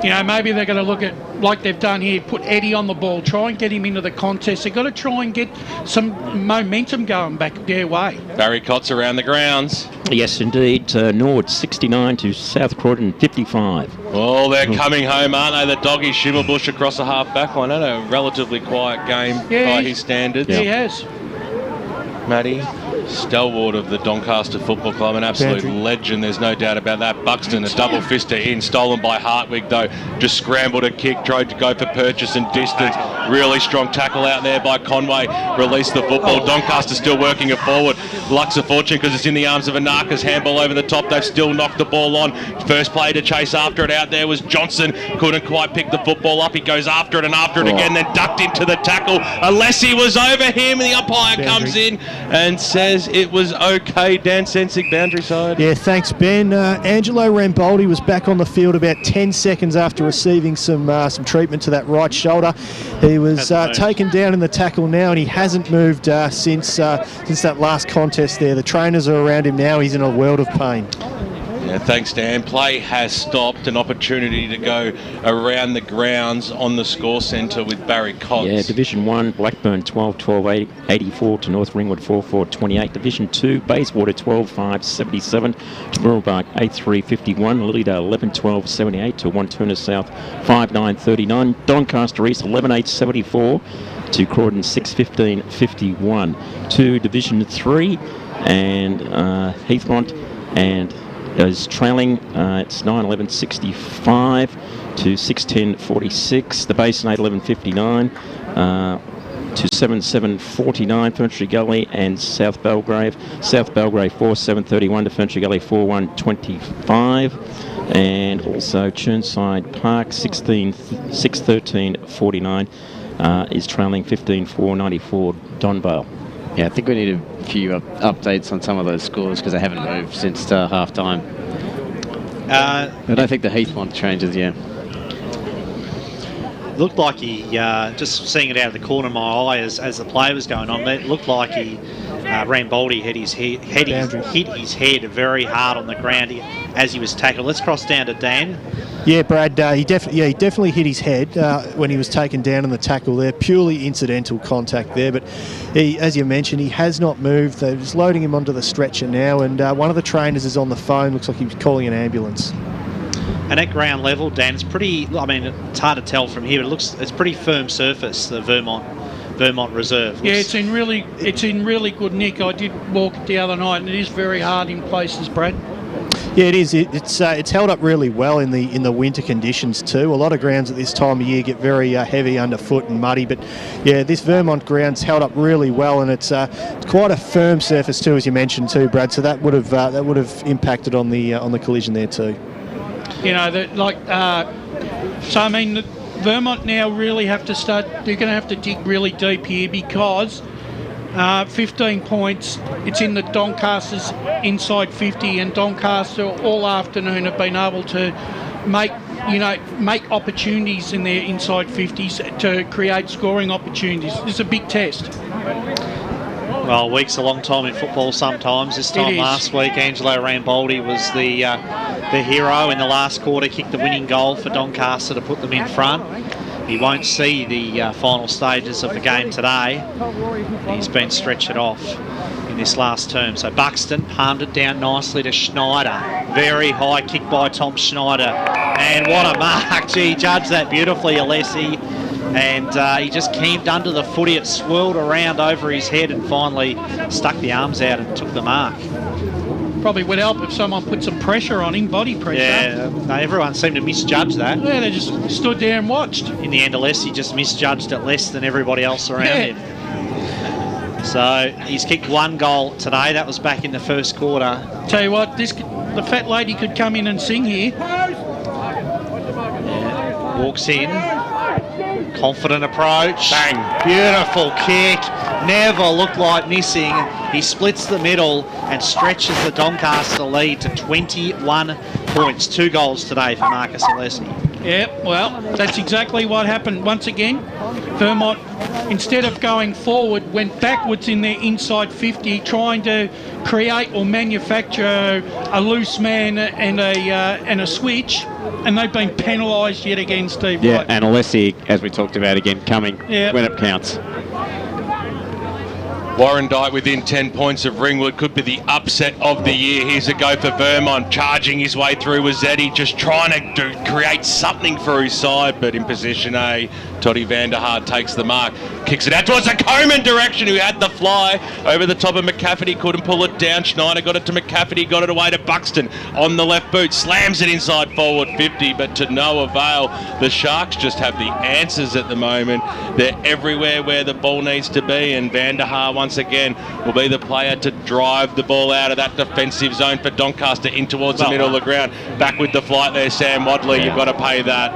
You know, maybe they're going to look at, like they've done here, put Eddie on the ball, try and get him into the contest. They've got to try and get some momentum going back their way. Barry Cott's around the grounds. Yes, indeed. Nord 69 to South Croydon 55. Oh, they're coming home, aren't they? The doggy Shimmerbush across the half-back line. A relatively quiet game by his standards. He has. Matty, stalwart of the Doncaster Football Club, an absolute legend, there's no doubt about that. Buxton, a double fister in, stolen by Hartwig though, just scrambled a kick, tried to go for purchase and distance. Really strong tackle out there by Conway, released the football. Doncaster still working it forward. Luck's a fortune because it's in the arms of Anarchus, handball over the top, they've still knocked the ball on. First play to chase after it out there was Johnson, couldn't quite pick the football up, he goes after it and after it again, then ducked into the tackle. Alessi was over him, and the umpire comes in and says it was okay. Dan Sensick, boundary side. Yeah, thanks, Ben. Angelo Ramboldi was back on the field about 10 seconds after receiving some treatment to that right shoulder. He was taken down in the tackle now, and he hasn't moved since that last contest there. The trainers are around him now. He's in a world of pain. Yeah, thanks, Dan. Play has stopped. An opportunity to go around the grounds on the score centre with Barry Cotts. Yeah, Division 1, Blackburn 12-12, 84 to North Ringwood 4-4-28. Division 2, Bayswater 12-5, 77 to Mirrabbark 8-3, 51. Lilydale 11-12, 78 to One Turner South 5-9, 39. Doncaster East 11-8, 74 to Croydon 6-15, 51. To Division 3 and Heathmont and is trailing. It's 9-11, 65 to 6-10, 46. The Basin 8-11, 59 to 7-7, 49. Ferntree Gully and South Belgrave. South Belgrave 4-7, 31 to Ferntree Gully 4-1, 25. And also Churnside Park 6-13, 49 is trailing 15-4, 94 Donvale. Yeah, I think we need a few updates on some of those scores because they haven't moved since half-time. I don't think the Heathmont changes, Looked like he, just seeing it out of the corner of my eye as the play was going on, it looked like he, Ramboldi hit his head very hard on the ground as he was tackled. Let's cross down to Dan. Yeah, Brad, he definitely hit his head when he was taken down in the tackle there. Purely incidental contact there, but he, as you mentioned, he has not moved. They're just loading him onto the stretcher now, and one of the trainers is on the phone. Looks like he was calling an ambulance. And at ground level, Dan, it's pretty, I mean, it's hard to tell from here, but it's pretty firm surface, the Vermont Reserve. Yeah, it's in really good nick. I did walk it the other night, and it is very hard in places, Brad. Yeah, it is. It's held up really well in the winter conditions too. A lot of grounds at this time of year get very heavy underfoot and muddy, but yeah, this Vermont ground's held up really well, and it's quite a firm surface too, as you mentioned too, Brad. So that would have impacted on the collision there too. You know, so I mean, Vermont now really have to start. They're going to have to dig really deep here because 15 points. It's in the Doncaster's inside 50, and Doncaster all afternoon have been able to make opportunities in their inside 50s to create scoring opportunities. It's a big test. Well, a week's a long time in football sometimes. This time last week, Angelo Rambaldi was the hero in the last quarter, kicked the winning goal for Doncaster to put them in front. He won't see the final stages of the game today. He's been stretched off in this last term. So Buxton palmed it down nicely to Schneider. Very high kick by Tom Schneider. And what a mark. Gee, he judged that beautifully, Alessi. And he just camped under the footy. It swirled around over his head and finally stuck the arms out and took the mark. Probably would help if someone put some pressure on him, body pressure. Yeah, no, everyone seemed to misjudge that. Yeah, they just stood there and watched. In the end, Alessi just misjudged it less than everybody else around him. So he's kicked one goal today. That was back in the first quarter. Tell you what, the fat lady could come in and sing here. Yeah, walks in. Confident approach. Bang. Beautiful kick. Never looked like missing. He splits the middle and stretches the Doncaster lead to 21 points. 2 goals today for Marcus Alessi. Yeah, well, that's exactly what happened. Once again, Vermont, instead of going forward, went backwards in their inside 50, trying to create or manufacture a loose man and a switch, and they've been penalised yet again, Steve. Yeah, Wright. and Alessi, as we talked about again, coming when it counts. Warren Dyke within 10 points of Ringwood could be the upset of the year. Here's a go for Vermont, charging his way through with Zeddy, just trying to create something for his side, but in position A, Toddy Vanderhaar takes the mark, kicks it out towards the Coleman direction, who had the fly over the top of McCafferty, couldn't pull it down. Schneider got it to McCafferty, got it away to Buxton on the left boot, slams it inside forward 50, but to no avail. The Sharks just have the answers at the moment. They're everywhere where the ball needs to be, and Vanderhaar once again will be the player to drive the ball out of that defensive zone for Doncaster in towards the middle of the ground. Back with the flight there, Sam Wadley. You've got to pay that.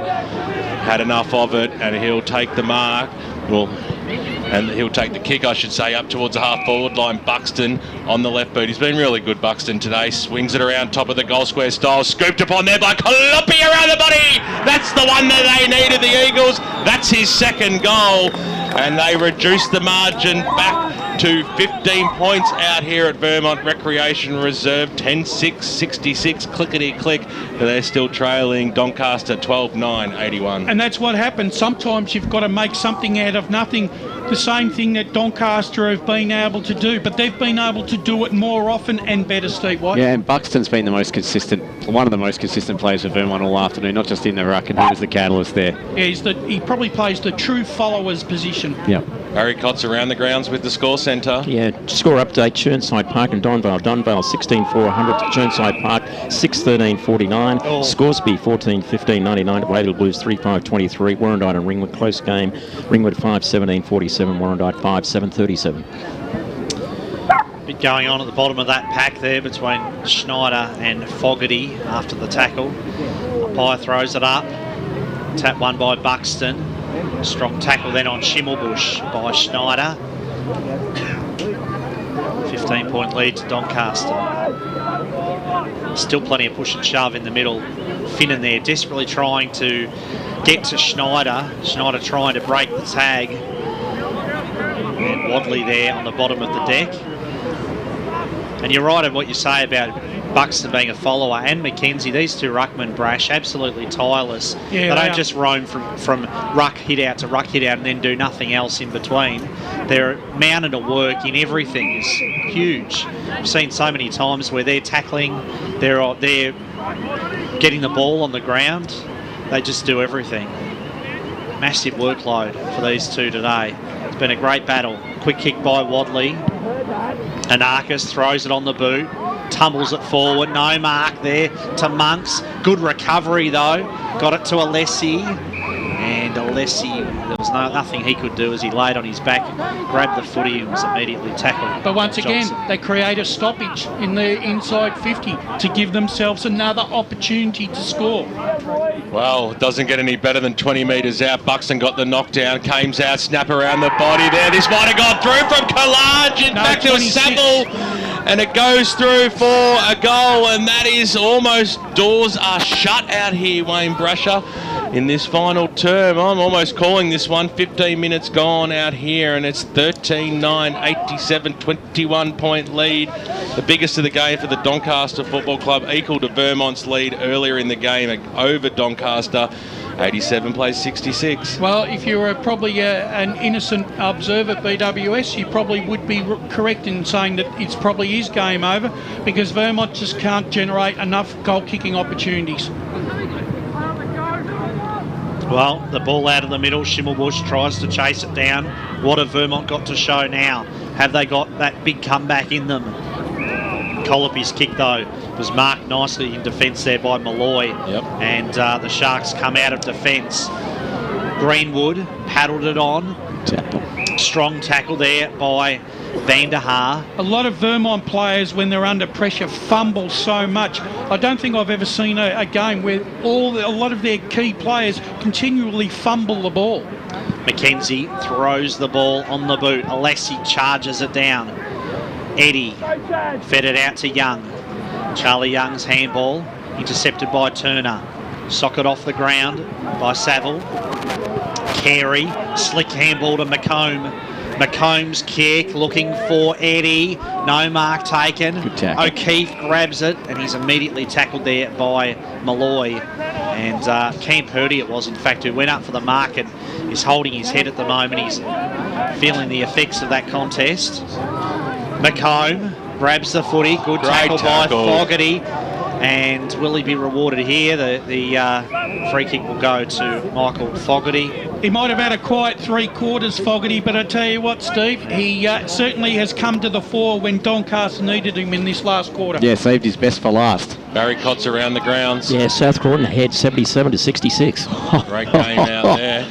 Had enough of it, and he'll take the mark. And he'll take the kick, I should say, up towards the half-forward line. Buxton on the left boot. He's been really good, Buxton, today. Swings it around top of the goal square style. Scooped upon there by Colopi around the body. That's the one that they needed, the Eagles. That's his second goal. And they reduce the margin back to 15 points out here at Vermont Recreation Reserve. 10-6, 66, clickety-click. They're still trailing Doncaster 12-9, 81. And that's what happens. Sometimes you've got to make something out of nothing. The same thing that Doncaster have been able to do, but they've been able to do it more often and better, Steve White. Yeah, and Buxton's been the most consistent, one of the most consistent players for Vermont all afternoon, not just in the ruck, and he was the catalyst there. Yeah, he probably plays the true follower's position. Yeah. Harry Cott's around the grounds with the score centre. Yeah, score update, Churnside Park and Donvale. Donvale 16-400 to Churnside Park 6-13-49. Oh. Scoresby 14-15-99 to Wadle Blues 3-5-23. Warrandyte and Ringwood close game. Ringwood 5-17-47. Warrandyte 5-7-37. Bit going on at the bottom of that pack there between Schneider and Fogarty after the tackle. Umpire throws it up. Tap one by Buxton. Strong tackle then on Schimmelbusch by Schneider. 15-point lead to Doncaster. Still plenty of push and shove in the middle. Finnan there desperately trying to get to Schneider. Schneider trying to break the tag. And Wadley there on the bottom of the deck. And you're right in what you say about Buxton being a follower and Mackenzie. These two ruckmen, Brash, absolutely tireless. Yeah, they don't just roam from ruck hit out to ruck hit out and then do nothing else in between. Their mountain of work in everything is huge. I've seen so many times where they're tackling, they're getting the ball on the ground. They just do everything. Massive workload for these two today. It's been a great battle. Quick kick by Wadley. Anarchis throws it on the boot. Tumbles it forward. No mark there to Monks. Good recovery though. Got it to Alessi. And Alessi, there was nothing he could do as he laid on his back, grabbed the footy and was immediately tackled. But once Johnson. again, they create a stoppage in the inside 50 to give themselves another opportunity to score. Well, it doesn't get any better than 20 metres out. Buxton got the knockdown, Kames out, snap around the body there. This might have gone through from Collage. In fact, it was Saville, and it goes through for a goal, and that is almost doors are shut out here, Wayne Brasher, in this final term. I'm almost calling this one 15 minutes gone out here, and it's 13-9, 87, 21-point lead. The biggest of the game for the Doncaster Football Club, equal to Vermont's lead earlier in the game over Doncaster. 87 plays 66. Well, if you were probably an innocent observer at BWS, you probably would be correct in saying that it's probably is game over, because Vermont just can't generate enough goal-kicking opportunities. Well, the ball out of the middle. Schimmelbusch tries to chase it down. What have Vermont got to show now? Have they got that big comeback in them? Colopy's kick, though, was marked nicely in defence there by Malloy. Yep. And the Sharks come out of defence. Greenwood paddled it on. Strong tackle there by Van der Haar. A lot of Vermont players, when they're under pressure, fumble so much. I don't think I've ever seen a game where a lot of their key players continually fumble the ball. Mackenzie throws the ball on the boot. Alessi charges it down. Eddie fed it out to Young. Charlie Young's handball intercepted by Turner. Socket off the ground by Saville. Carey, slick handball to McComb. McComb's kick, looking for Eddie. No mark taken. O'Keefe grabs it, and he's immediately tackled there by Malloy. And Cam Purdy, it was, in fact, who went up for the mark and is holding his head at the moment. He's feeling the effects of that contest. McComb grabs the footy. Good tackle by Fogarty. And will he be rewarded here? The free kick will go to Michael Fogarty. He might have had a quiet 3 quarters, Fogarty, but I tell you what, Steve, he certainly has come to the fore when Doncaster needed him in this last quarter. Yeah, saved his best for last. Barry Cott's around the grounds. Yeah, South Croydon ahead 77-66. Great game out there.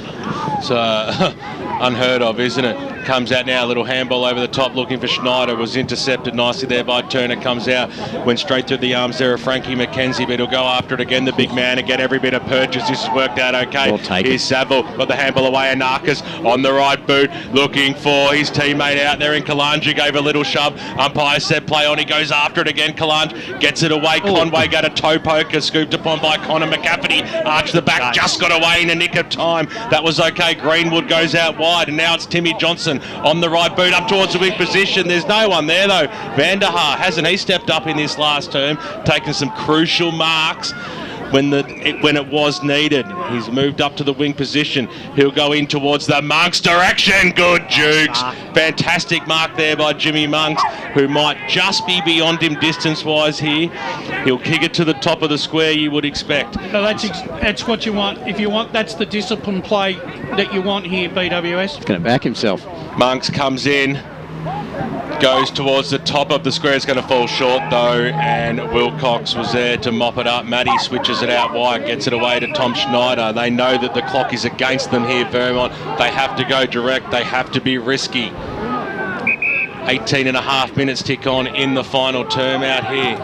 It's unheard of, isn't it? Comes out now, a little handball over the top looking for Schneider. Was intercepted nicely there by Turner. Comes out, went straight through the arms there of Frankie McKenzie, but he'll go after it again, the big man, and get every bit of purchase. This has worked out okay. Here's Saville, got the handball away, and Anarchis on the right boot, looking for his teammate out there in Kalange, who gave a little shove. Umpire said play on, he goes after it again. Kalange gets it away. Conway got a toe poker, scooped upon by Connor McCafferty. Arch the back, just got away in a nick of time. That was okay. Greenwood goes out wide, and now it's Timmy Johnson on the right boot up towards the weak position. There's no one there though. Van der Haar, hasn't he stepped up in this last term, taken some crucial marks when it was needed. He's moved up to the wing position. He'll go in towards the Monks direction. Good Jukes. Fantastic mark there by Jimmy Monks, who might just be beyond him distance-wise here. He'll kick it to the top of the square, you would expect. No, that's what you want. If you want, that's the discipline play that you want here, BWS. He's going to back himself. Monks comes in, goes towards the top of the square. It's going to fall short though, and Wilcox was there to mop it up. Matty switches it out wide, gets it away to Tom Schneider. They know that the clock is against them here, Vermont. They have to go direct. They have to be risky. 18.5 minutes tick on in the final term out here,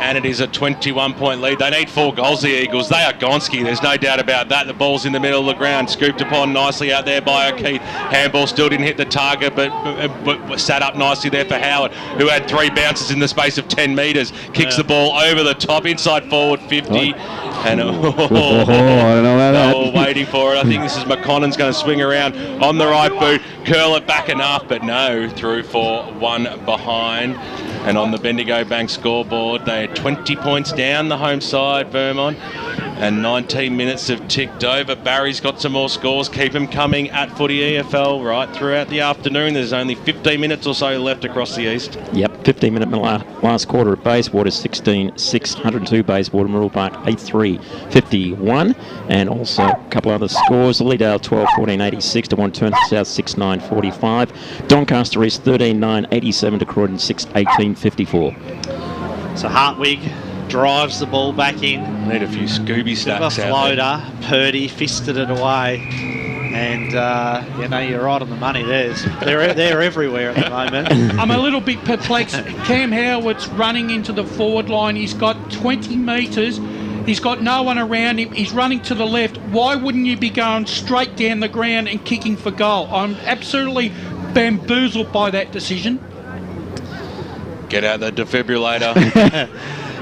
and it is a 21-point lead. They need 4 goals, the Eagles. They are Gonski, there's no doubt about that. The ball's in the middle of the ground, scooped upon nicely out there by O'Keefe. Handball still didn't hit the target, but sat up nicely there for Howard, who had 3 bounces in the space of 10 metres. Kicks the ball over the top, inside forward 50. And I don't know about that. all waiting for it. I think this is McConnon's going to swing around on the right boot, curl it back enough, but no, through for 1 behind. And on the Bendigo Bank scoreboard, they are 20 points down the home side, Vermont, and 19 minutes have ticked over. Barry's got some more scores. Keep them coming at Footy EFL right throughout the afternoon. There's only 15 minutes or so left across the east. Yep. 15-minute last quarter at Bayswater, 16-6, 102 Bayswater, Middle Park 8-3, 51. And also a couple other scores. Leadale 12-14, 86 to Wantirna South 6-9, 45. Doncaster East 13-9, 87 to Croydon 6-18, 54. So Hartwig drives the ball back in. Need a few Scooby stacks out floater. Purdy fisted it away. And, you're right on the money. They're everywhere at the moment. I'm a little bit perplexed. Cam Howard's running into the forward line. He's got 20 metres. He's got no one around him. He's running to the left. Why wouldn't you be going straight down the ground and kicking for goal? I'm absolutely bamboozled by that decision. Get out the defibrillator.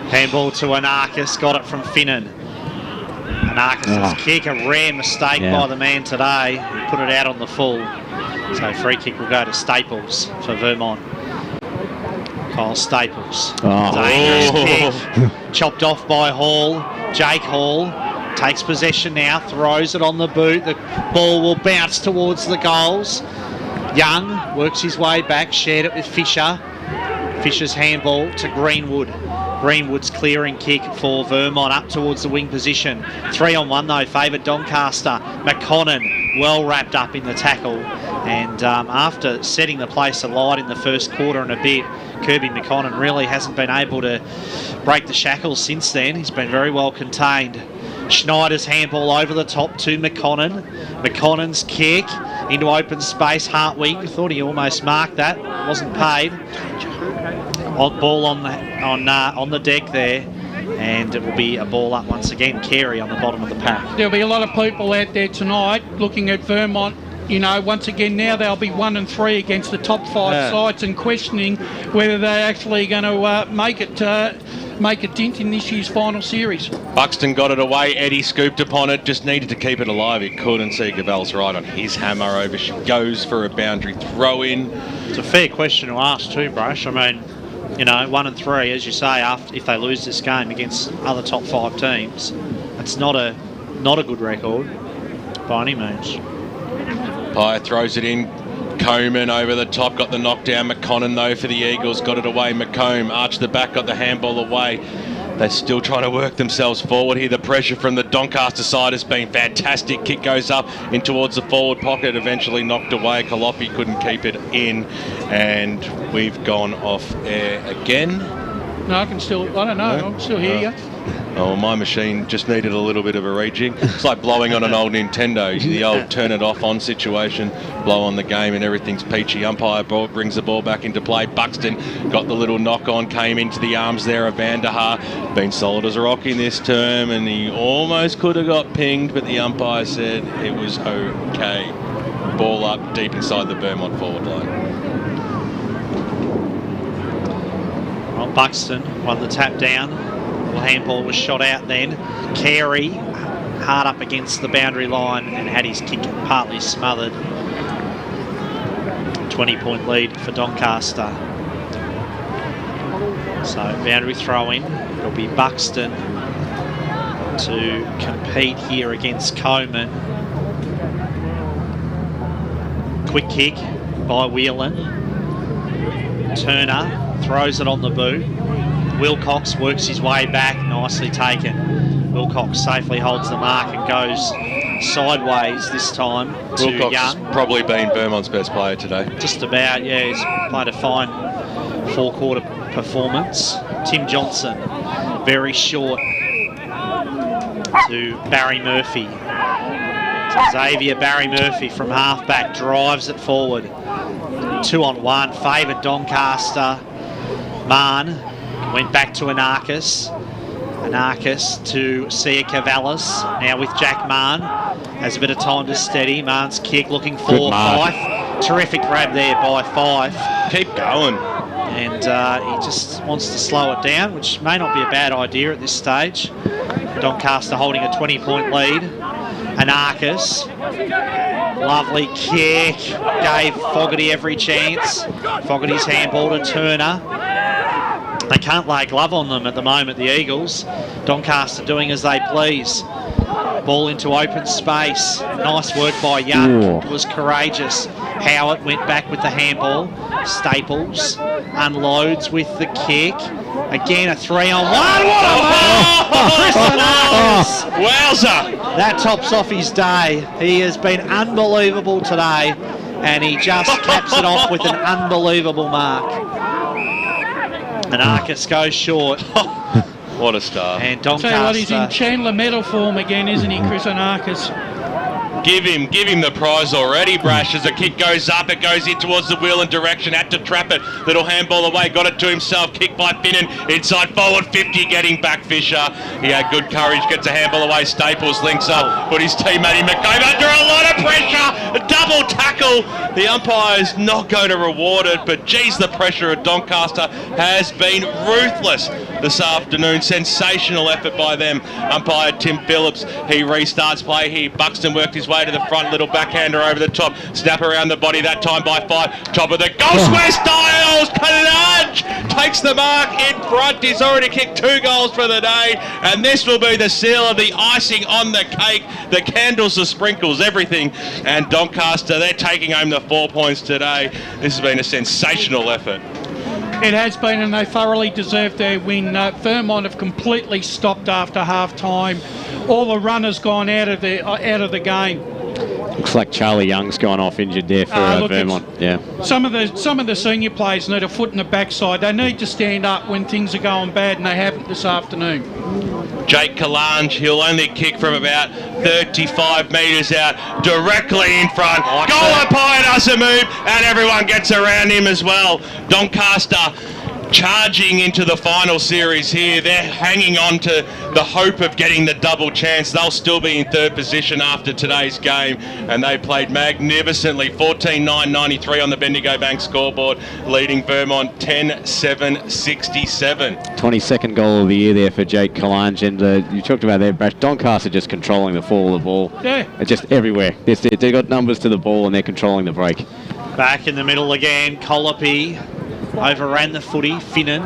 Handball to Anarchis. Got it from Finnan. Anarchis' kick, a rare mistake by the man today. He put it out on the full. So free kick will go to Staples for Vermont. Kyle Staples. Dangerous kick. Chopped off by Hall. Jake Hall takes possession now, throws it on the boot. The ball will bounce towards the goals. Young works his way back, shared it with Fisher. Fisher's handball to Greenwood. Greenwood's clearing kick for Vermont up towards the wing position. 3-on-1 though, favoured Doncaster. McConnon well wrapped up in the tackle. And after setting the place alight in the first quarter and a bit, Kirby McConnon really hasn't been able to break the shackles since then. He's been very well contained. Schneider's handball over the top to McConnon. McConnon's kick into open space. Hartwig thought he almost marked that. Wasn't paid. Ball on the deck there, and it will be a ball up once again. Carey on the bottom of the pack. There'll be a lot of people out there tonight looking at Vermont. Once again now they'll be 1-3 against the top 5 sides and questioning whether they're actually going to make a dent in this year's final series. Buxton got it away. Eddie scooped upon it. Just needed to keep it alive. He couldn't see Gavell's right on his hammer over. She goes for a boundary throw in. It's a fair question to ask too, Brush. I mean, 1-3, as you say, if they lose this game against other top 5 teams, it's not a good record by any means. Pye throws it in. Coleman over the top, got the knockdown. McConnon though for the Eagles, got it away. McComb arched the back, got the handball away. They're still trying to work themselves forward here. The pressure from the Doncaster side has been fantastic. Kick goes up in towards the forward pocket, eventually knocked away. Kalopi couldn't keep it in, and we've gone off air again. No, I don't know. I'm still here. Oh, my machine just needed a little bit of a rejig. It's like blowing on an old Nintendo. The old turn it off on situation, blow on the game and everything's peachy. Umpire brings the ball back into play. Buxton got the little knock on, came into the arms there of Vanderhaar. Been solid as a rock in this term, and he almost could have got pinged, but the umpire said it was okay. Ball up deep inside the Vermont forward line. Well, Buxton won the tap down. The handball was shot out then. Carey hard up against the boundary line and had his kick partly smothered. 20-point lead for Doncaster. So boundary throw in. It'll be Buxton to compete here against Coleman. Quick kick by Whelan. Turner throws it on the boot. Wilcox works his way back, nicely taken. Wilcox safely holds the mark and goes sideways this time to Wilcox Young. has probably been Vermont's best player today. Just about, yeah. He's played a fine four-quarter performance. Tim Johnson, very short to Barry Murphy. So Xavier Barry Murphy from halfback drives it forward. 2-on-1, favoured Doncaster. Mahon went back to Anarchis. Anarchis to Sia Cavallis. Now with Jack Mahon. Has a bit of time to steady. Mahan's kick looking for Fife. Terrific grab there by Fife. Keep going. And he just wants to slow it down, which may not be a bad idea at this stage. Doncaster holding a 20-point lead. Anarchis. Lovely kick. Gave Fogarty every chance. Fogarty's handball to Turner. They can't lay a glove on them at the moment, the Eagles. Doncaster doing as they please. Ball into open space. Nice work by Young. It was courageous. Howard went back with the handball. Staples unloads with the kick. Again, a 3-on-1. What a mark! Kristen Argus. Wowza! That tops off his day. He has been unbelievable today, and he just caps it off with an unbelievable mark. And Arcus goes short. What a star. And Tell you what, Doncaster. he's in Chandler medal form again, isn't he, Chris Anarchis? Give him the prize already, Brash. As the kick goes up, it goes in towards the wheel and direction. Had to trap it. Little handball away. Got it to himself. Kick by Finnan. Inside forward 50. Getting back Fisher. He had good courage. Gets a handball away. Staples links up. Put his teammate McCabe under a lot of pressure. A double tackle. The umpire's not going to reward it. But geez, the pressure at Doncaster has been ruthless this afternoon. Sensational effort by them. Umpire Tim Phillips. He restarts play here. Buxton worked his way to the front, little backhander over the top, snap around the body, that time by 5, top of the goal square, Styles, Kalunj takes the mark in front. He's already kicked 2 goals for the day, and this will be the seal of the icing on the cake, the candles, the sprinkles, everything. And Doncaster, they're taking home the 4 points today. This has been a sensational effort. It has been, and they thoroughly deserved their win. Vermont have completely stopped after half-time. All the runners gone out of the game. Looks like Charlie Young's gone off injured there for Vermont. Yeah. Some of the senior players need a foot in the backside. They need to stand up when things are going bad, and they haven't this afternoon. Jake Kalunj, he'll only kick from about 35 metres out, directly in front. Goal umpire does a move, and everyone gets around him as well. Doncaster charging into the final series here. They're hanging on to the hope of getting the double chance. They'll still be in 3rd position after today's game, and they played magnificently. 14-9-93 on the Bendigo Bank scoreboard, leading Vermont 10-7-67. 22nd goal of the year there for Jake Kalunj, and you talked about there, Brash, Doncaster just controlling the fall of the ball. Yeah. It's just everywhere. They've got numbers to the ball, and they're controlling the break. Back in the middle again, Colopy overran the footy. Finnan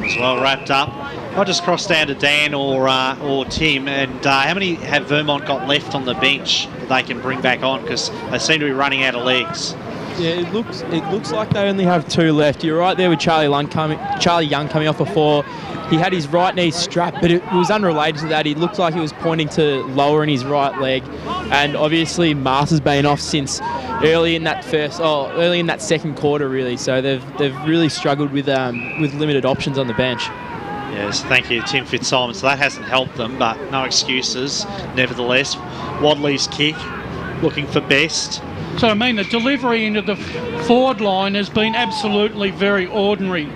was well wrapped up. I'll just cross down to Dan or Tim, and how many have Vermont got left on the bench that they can bring back on, because they seem to be running out of legs? Yeah, it looks like they only have 2 left. You're right there with Charlie Young coming off a 4. He had his right knee strapped, but it was unrelated to that. He looked like he was pointing to lowering his right leg, and obviously Mars has been off since early in that second quarter, really. So they've really struggled with limited options on the bench. Yes, thank you, Tim Fitzsimons. So that hasn't helped them, but no excuses. Nevertheless, Wadley's kick, looking for best. So, I mean, the delivery into the forward line has been absolutely very ordinary.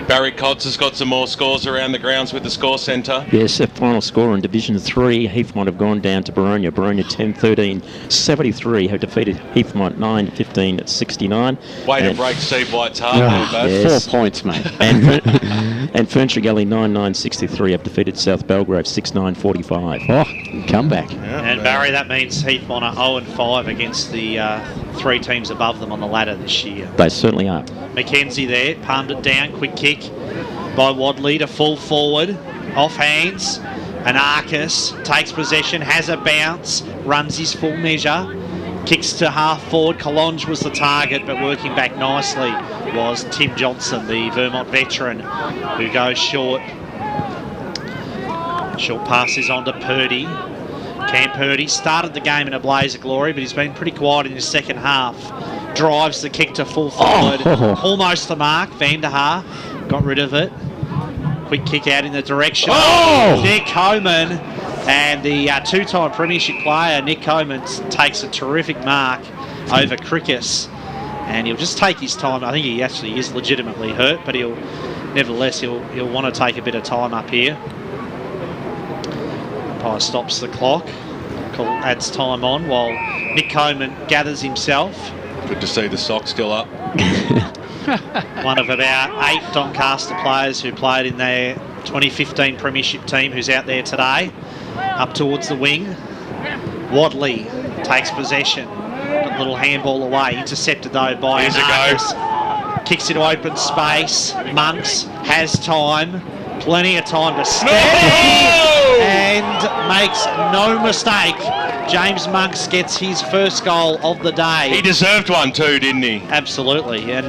Barry Codds has got some more scores around the grounds with the score centre. Yes, the final score in Division 3, Heathmont have gone down to Baronia. Baronia 10-13-73 have defeated Heathmont 9-15-69. Way to break Steve White's heart. Yes. 4 points, mate. And Ferntree Gully 9-9-63 have defeated South Belgrave 6-9-45. Oh, comeback. Yeah, and Barry, that means Heathmont are 0-5 against the 3 teams above them on the ladder this year. They certainly are. Mackenzie there, palmed it down, quick kick by Wadley to full forward, off hands, and Arcus takes possession, has a bounce, runs his full measure, kicks to half forward. Kalonj was the target, but working back nicely was Tim Johnson, the Vermont veteran, who goes short. Short passes on to Purdy. Cam Purdy started the game in a blaze of glory, but he's been pretty quiet in his second half. Drives the kick to full forward. Almost the mark. Van der Haar got rid of it. Quick kick out in the direction of Nick Coman. And the 2-time premiership player, Nick Coman, takes a terrific mark over Crickis. And he'll just take his time. I think he actually is legitimately hurt, but he'll want to take a bit of time up here. Umpire stops the clock. Adds time on while Nick Coman gathers himself. Good to see the sock still up. One of about 8 Doncaster players who played in their 2015 premiership team who's out there today. Up towards the wing. Wadley takes possession. A little handball away. Intercepted though by Anarchis. Kicks into open space. Monks has time. Plenty of time to step and makes no mistake James Monks gets his first goal of the day. He deserved one too, didn't he? Absolutely, and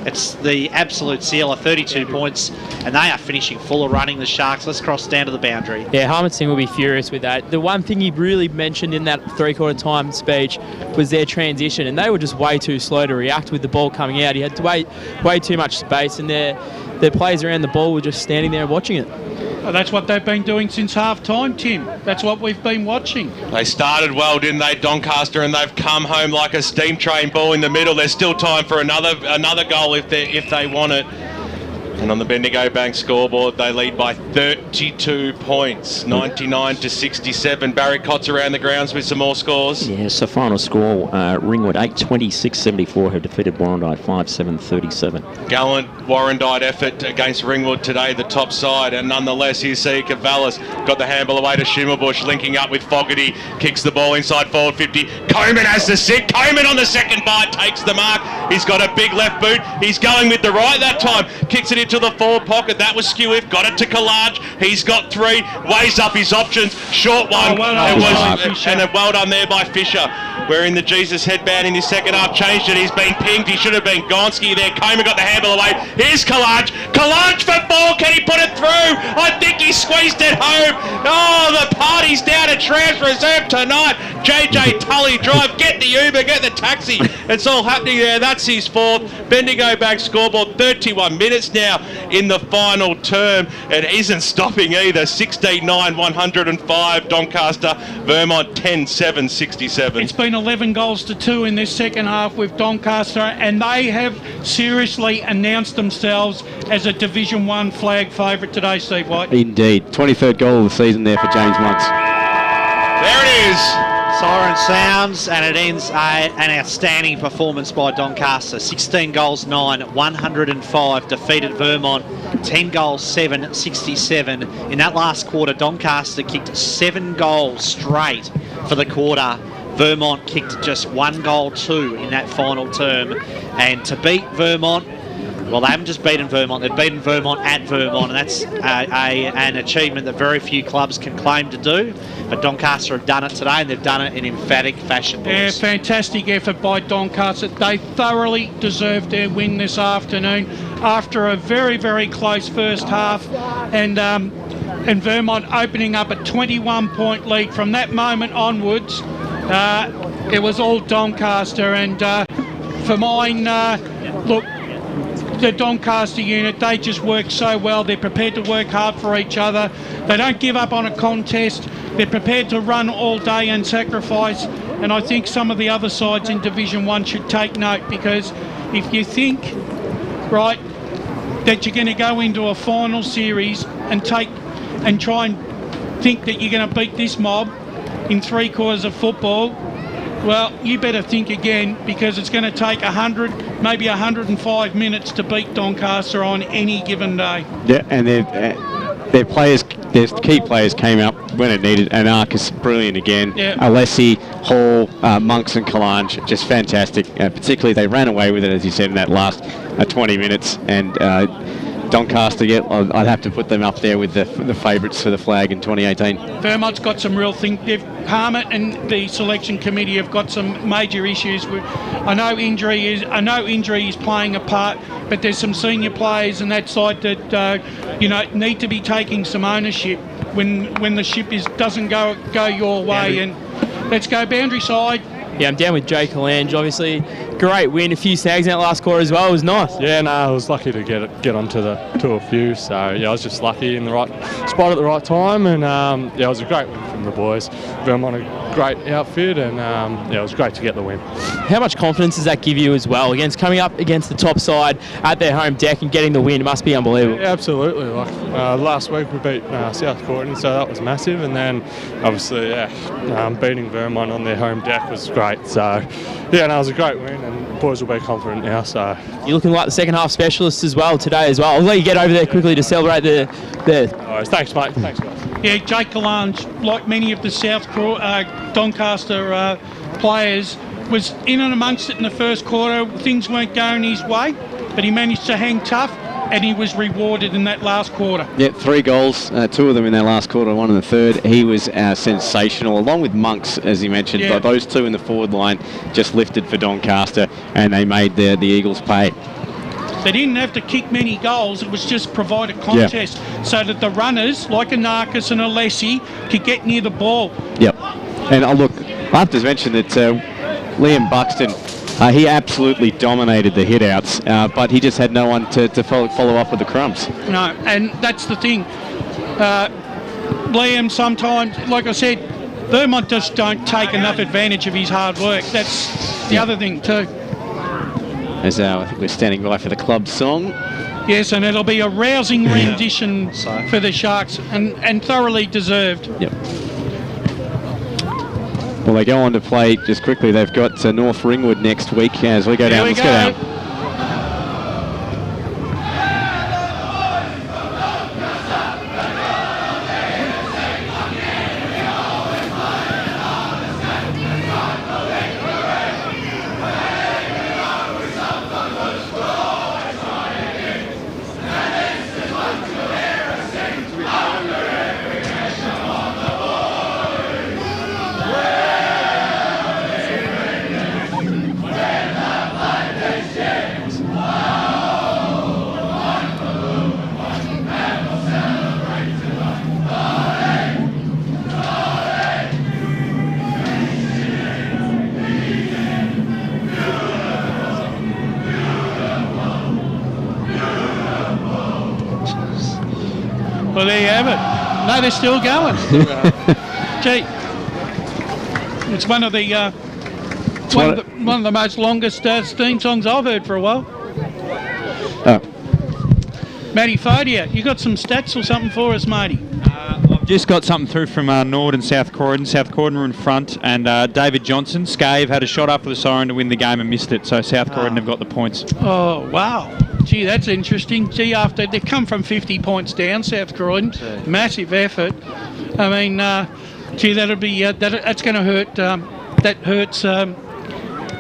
it's the absolute sealer, 32 points, and they are finishing full of running, the Sharks. Let's cross down to the boundary. Yeah, Harmon Singh will be furious with that. The one thing he really mentioned in that three-quarter time speech was their transition, and they were just way too slow to react with the ball coming out. He had to wait way too much space, and their players around the ball were just standing there watching it. Well, that's what they've been doing since half-time, Tim. That's what we've been watching. They started well, didn't they, Doncaster, and they've come home like a steam train. Ball in the middle. There's still time for another goal if they want it. And on the Bendigo Bank scoreboard, they lead by 32 points, 99-67. Barry Cott's around the grounds with some more scores. Yes, the final score, Ringwood 8-26-74 have defeated Warrandyte 5-7-37. Gallant Warrandyte effort against Ringwood today, the top side, and nonetheless, you see Cavallis got the handball away to Schimmelbusch, linking up with Fogarty, kicks the ball inside forward 50. Coleman has the sit. Coleman on the second bite takes the mark. He's got a big left boot. He's going with the right that time. Kicks it into the forward pocket. That was Skewiff. Got it to Collage. He's got three. Weighs up his options. Short one. And well done there by Fisher. Wearing the Jesus headband in his second half. Changed it. He's been pinged. He should have been Gonski there. Coleman got the handball away. Here's Collage. Collage for four. Can he put it through? I think he squeezed it home. Oh, the party's down at Trans Reserve tonight. JJ Tully Drive. Get the Uber. Get the taxi. It's all happening there. That's his fourth. Bendigo Bank scoreboard. 31 minutes now in the final term. It isn't stopping either. 16-9-105 Doncaster. Vermont 10-7-67. It's been 11 goals to 2 in this second half with Doncaster, and they have seriously announced themselves as a Division 1 flag favourite today, Steve White. Indeed. 23rd goal of the season there for James Monks. There it is. Siren sounds, and it ends an outstanding performance by Doncaster. 16 goals, 9, 105, defeated Vermont. 10 goals, 7, 67. In that last quarter, Doncaster kicked 7 goals straight for the quarter. Vermont kicked just 1 goal, 2 in that final term. And to beat Vermont, well, they haven't just beaten Vermont, they've beaten Vermont at Vermont, and that's an achievement that very few clubs can claim to do. But Doncaster have done it today, and they've done it in emphatic fashion. Boys. Yeah, fantastic effort by Doncaster. They thoroughly deserved their win this afternoon after a very, very close first half, and Vermont opening up a 21-point lead. From that moment onwards, it was all Doncaster, and for mine, look, the Doncaster unit, they just work so well. They're prepared to work hard for each other. They don't give up on a contest. They're prepared to run all day and sacrifice. And I think some of the other sides in Division 1 should take note, because if you think, right, that you're going to go into a final series and try and think that you're going to beat this mob in 3 quarters of football, well, you better think again, because it's going to take 100, maybe 105 minutes to beat Doncaster on any given day. Yeah, and their players, their key players came up when it needed, and Arcus brilliant again. Yeah. Alessi, Hall, Monks and Kalange, just fantastic. Particularly they ran away with it, as you said, in that last 20 minutes, and Doncaster, I'd have to put them up there with the favourites for the flag in 2018. Vermont's got some real things. Harmon and the selection committee have got some major issues. I know injury is playing a part, but there's some senior players in that side that need to be taking some ownership when the ship doesn't go your way. And let's go boundary side. Yeah, I'm down with Jay Kalange. Obviously, great win. A few snags in that last quarter as well. It was nice. Yeah, no, I was lucky to get onto to a few. So yeah, I was just lucky in the right spot at the right time, and it was a great win from the boys. Vermont a great outfit, and it was great to get the win. How much confidence does that give you as well coming up against the top side at their home deck and getting the win? It must be unbelievable. Yeah, absolutely. Like last week we beat South Courtenay, so that was massive, and then obviously beating Vermont on their home deck was great. So yeah, no, it was a great win, and the boys will be confident now. So you're looking like the second half specialists as well today as well. I'll let you get over there quickly to celebrate the. Thanks, mate. Thanks, guys. Yeah, Jake Kalange, like many of the Doncaster players, was in and amongst it in the first quarter. Things weren't going his way, but he managed to hang tough. and he was rewarded in that last quarter. Yeah, 3 goals, 2 of them in their last quarter, 1 in the third. He was sensational, along with Monks, as he mentioned. Yeah. Those 2 in the forward line just lifted for Doncaster, and they made the Eagles pay. They didn't have to kick many goals. It was just provide a contest so that the runners, like a Narcus and a Lessie, could get near the ball. Yep. And look, I have to mention that Liam Buxton, he absolutely dominated the hit-outs, but he just had no one to follow up with the crumbs. No, and that's the thing. Liam sometimes, like I said, Vermont just don't take enough advantage of his hard work. That's the other thing too. As I think we're standing by for the club song. Yes, and it'll be a rousing rendition for the Sharks, and thoroughly deserved. Yep. Well, they go on to play just quickly. They've got North Ringwood next week. As we go down, let's go down. Well, there you have it. No, they're still going. Gee, it's one of the most longest theme songs I've heard for a while. Matty Fodia, you got some stats or something for us, matey? Just got something through from Nord and South Croydon. South Croydon were in front, and David Johnson, Scave, had a shot after the siren to win the game and missed it. So South Croydon have got the points. Oh, wow. Gee, that's interesting. Gee, after they've come from 50 points down, South Croydon, massive effort. I mean, gee, that'll be that's going to hurt. That hurts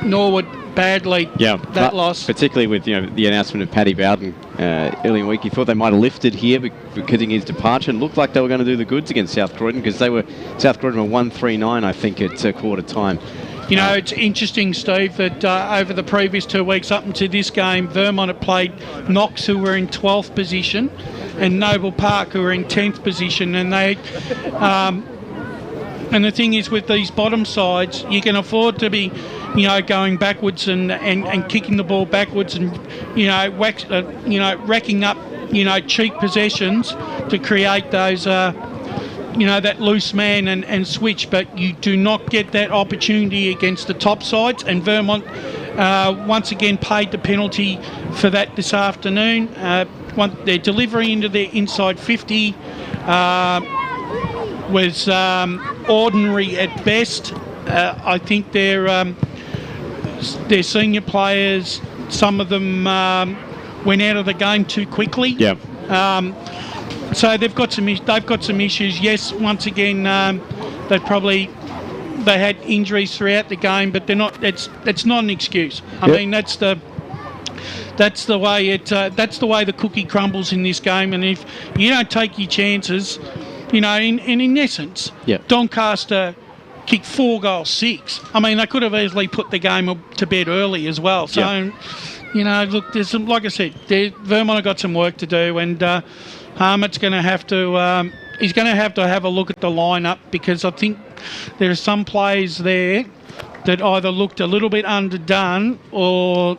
Norwood badly. Yeah, that loss, particularly with the announcement of Paddy Bowden early in the week. You thought they might have lifted here because of his departure. It looked like they were going to do the goods against South Croydon because South Croydon were 1-3-9, I think, at quarter time. You know, it's interesting, Steve, that over the previous 2 weeks up into this game, Vermont had played Knox, who were in 12th position, and Noble Park, who were in 10th position, and they. And the thing is, with these bottom sides, you can afford to be, going backwards and kicking the ball backwards and, racking up, cheap possessions to create those. That loose man and switch, but you do not get that opportunity against the top sides, and Vermont once again paid the penalty for that this afternoon. Their delivery into their inside 50 was ordinary at best. I think their senior players, some of them went out of the game too quickly. Yeah. So they've got some issues. Yes, once again, they had injuries throughout the game, but they're not. It's not an excuse. I mean, that's the way the cookie crumbles in this game. And if you don't take your chances, in essence, Doncaster kicked 4 goals 6. I mean, they could have easily put the game to bed early as well. So, look, there's some, like I said, Vermont have got some work to do, and. Harmett's going to have to. He's going to have a look at the lineup, because I think there are some players there that either looked a little bit underdone, or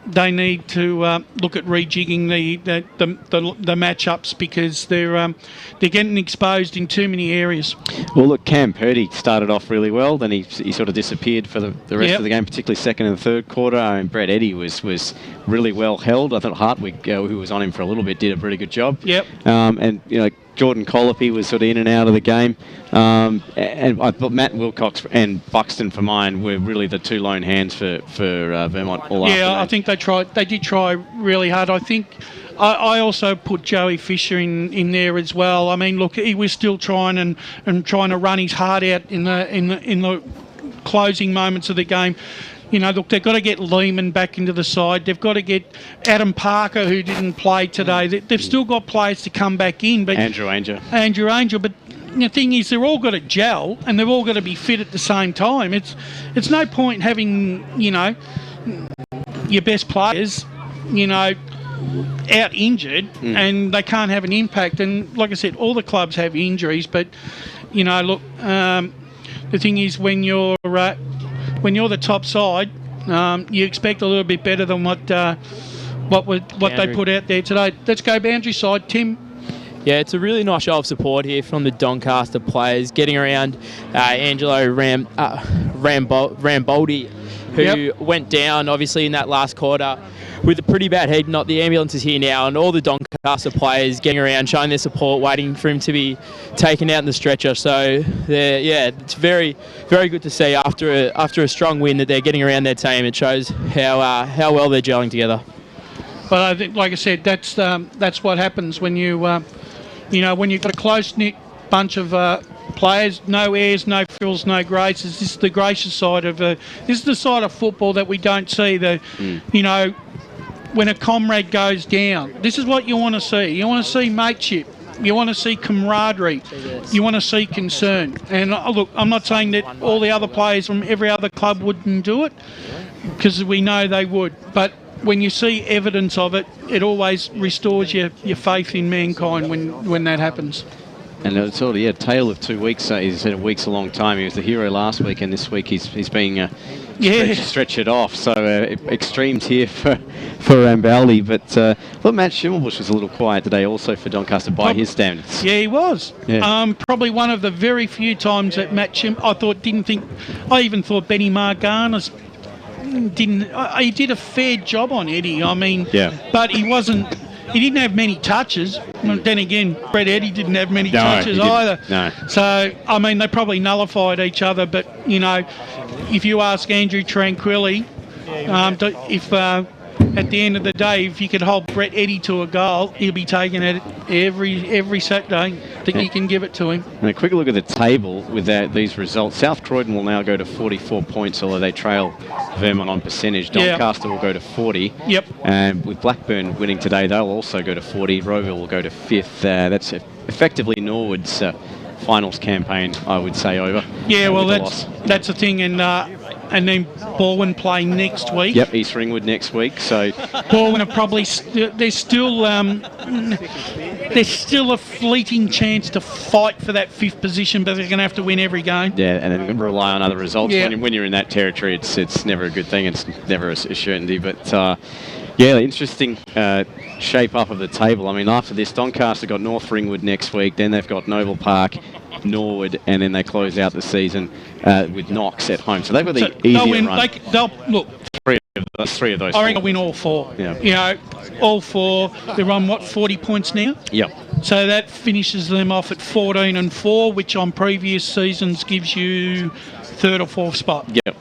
they need to look at rejigging the matchups, because they're getting exposed in too many areas. Well, look, Cam Purdy started off really well, then he sort of disappeared for the rest of the game, particularly second and third quarter. I mean, Brett Eddy was really well held. I thought Hartwig, who was on him for a little bit, did a pretty good job. Yep. And Jordan Colopy was sort of in and out of the game. And I thought Matt Wilcox and Buxton, for mine, were really the 2 lone hands for Vermont all afternoon. Yeah, I think they did try really hard. I think I also put Joey Fisher in there as well. I mean, look, he was still trying and trying to run his heart out in the closing moments of the game. You know, look, they've got to get Lehman back into the side. They've got to get Adam Parker, who didn't play today. They've still got players to come back in. But Andrew Angel. But the thing is, they're all got to gel and they've all got to be fit at the same time. It's no point having, you know, your best players, you know, out injured and they can't have an impact. And like I said, all the clubs have injuries, but, you know, look, the thing is when you're the top side, you expect a little bit better than what they put out there today. Let's go boundary side, Tim. Yeah, it's a really nice show of support here from the Doncaster players, getting around Angelo Ramboldi, who went down, obviously, in that last quarter with a pretty bad head knock. The ambulance is here now, and all the Doncaster players getting around, showing their support, waiting for him to be taken out in the stretcher. So, it's very, very good to see after a strong win that they're getting around their team. It shows how well they're gelling together. But I think, like I said, that's what happens when you when you've got a close-knit bunch of players, no airs, no frills, no graces. This is the gracious side of this is the side of football that we don't see. You know, when a comrade goes down, this is what you want to see. You want to see mateship. You want to see camaraderie. You want to see concern. And look, I'm not saying that all the other players from every other club wouldn't do it, because we know they would. But when you see evidence of it, it always restores your faith in mankind when that happens. And it's sort of a tale of 2 weeks. He said a week's a long time. He was the hero last week, and this week he's being stretched off. So extremes here for Rambaldi. But Matt Schimmelbusch was a little quiet today, also for Doncaster by his standards. Yeah, he was. Yeah. Probably one of the very few times that Matt I even thought Benny Margana's he did a fair job on Eddie. I mean, but he didn't have many touches. Then again, Brett Eddie didn't have many touches either. No. So, I mean, they probably nullified each other. But, you know, if you ask Andrew Tranquilli, if at the end of the day, if you could hold Brett Eddie to a goal, he'll be taking it every Saturday that you can give it to him. And a quick look at the table with these results. South Croydon will now go to 44 points, although they trail Vermont on percentage. Doncaster will go to 40. Yep. And with Blackburn winning today, they'll also go to 40. Rowville will go to 5th. That's effectively Norwood's finals campaign, I would say, over. Yeah, well, that's the thing. And then Baldwin playing next week. Yep, East Ringwood next week. So Baldwin are probably there's still a fleeting chance to fight for that 5th position, but they're going to have to win every game. Yeah, and then rely on other results. Yeah. When you're in that territory, it's never a good thing. It's never a certainty. But interesting shape up of the table. I mean, after this, Doncaster got North Ringwood next week. Then they've got Noble Park, Norwood, and then they close out the season with Knox at home. So they've got the easier run. They'll look. Three of those. I reckon they'll win all 4. Yeah. You know, all 4. They're on 40 points now. Yep. So that finishes them off at 14-4, which on previous seasons gives you 3rd or 4th spot. Yep.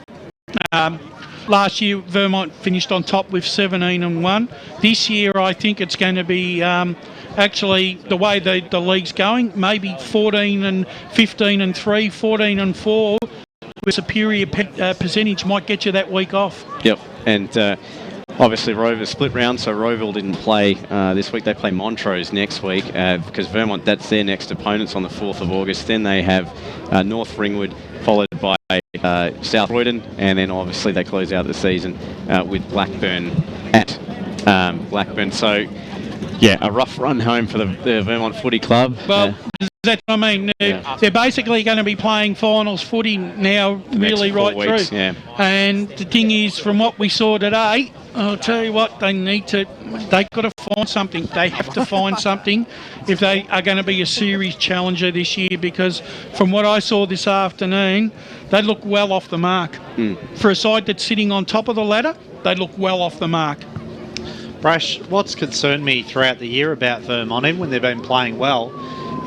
Last year, Vermont finished on top with 17-1. This year, I think it's going to be actually the way the league's going, maybe 14-15-3, 14-4 with superior percentage might get you that week off. Yep. And obviously Rover split round, so Rowville didn't play this week. They play Montrose next week because Vermont, that's their next opponents on the 4th of August. Then they have North Ringwood, followed by South Croydon, and then obviously they close out the season with Blackburn at Blackburn. So, a rough run home for the Vermont Footy Club. Well, that's what I mean. They're basically going to be playing finals footy now, really right weeks, through. And the thing is, from what we saw today, I'll tell you what, they've got to find something. They have to find something if they are going to be a series challenger this year, because from what I saw this afternoon, they look well off the mark. For a side that's sitting on top of the ladder, they look well off the mark. Brash, what's concerned me throughout the year about Vermont, even when they've been playing well,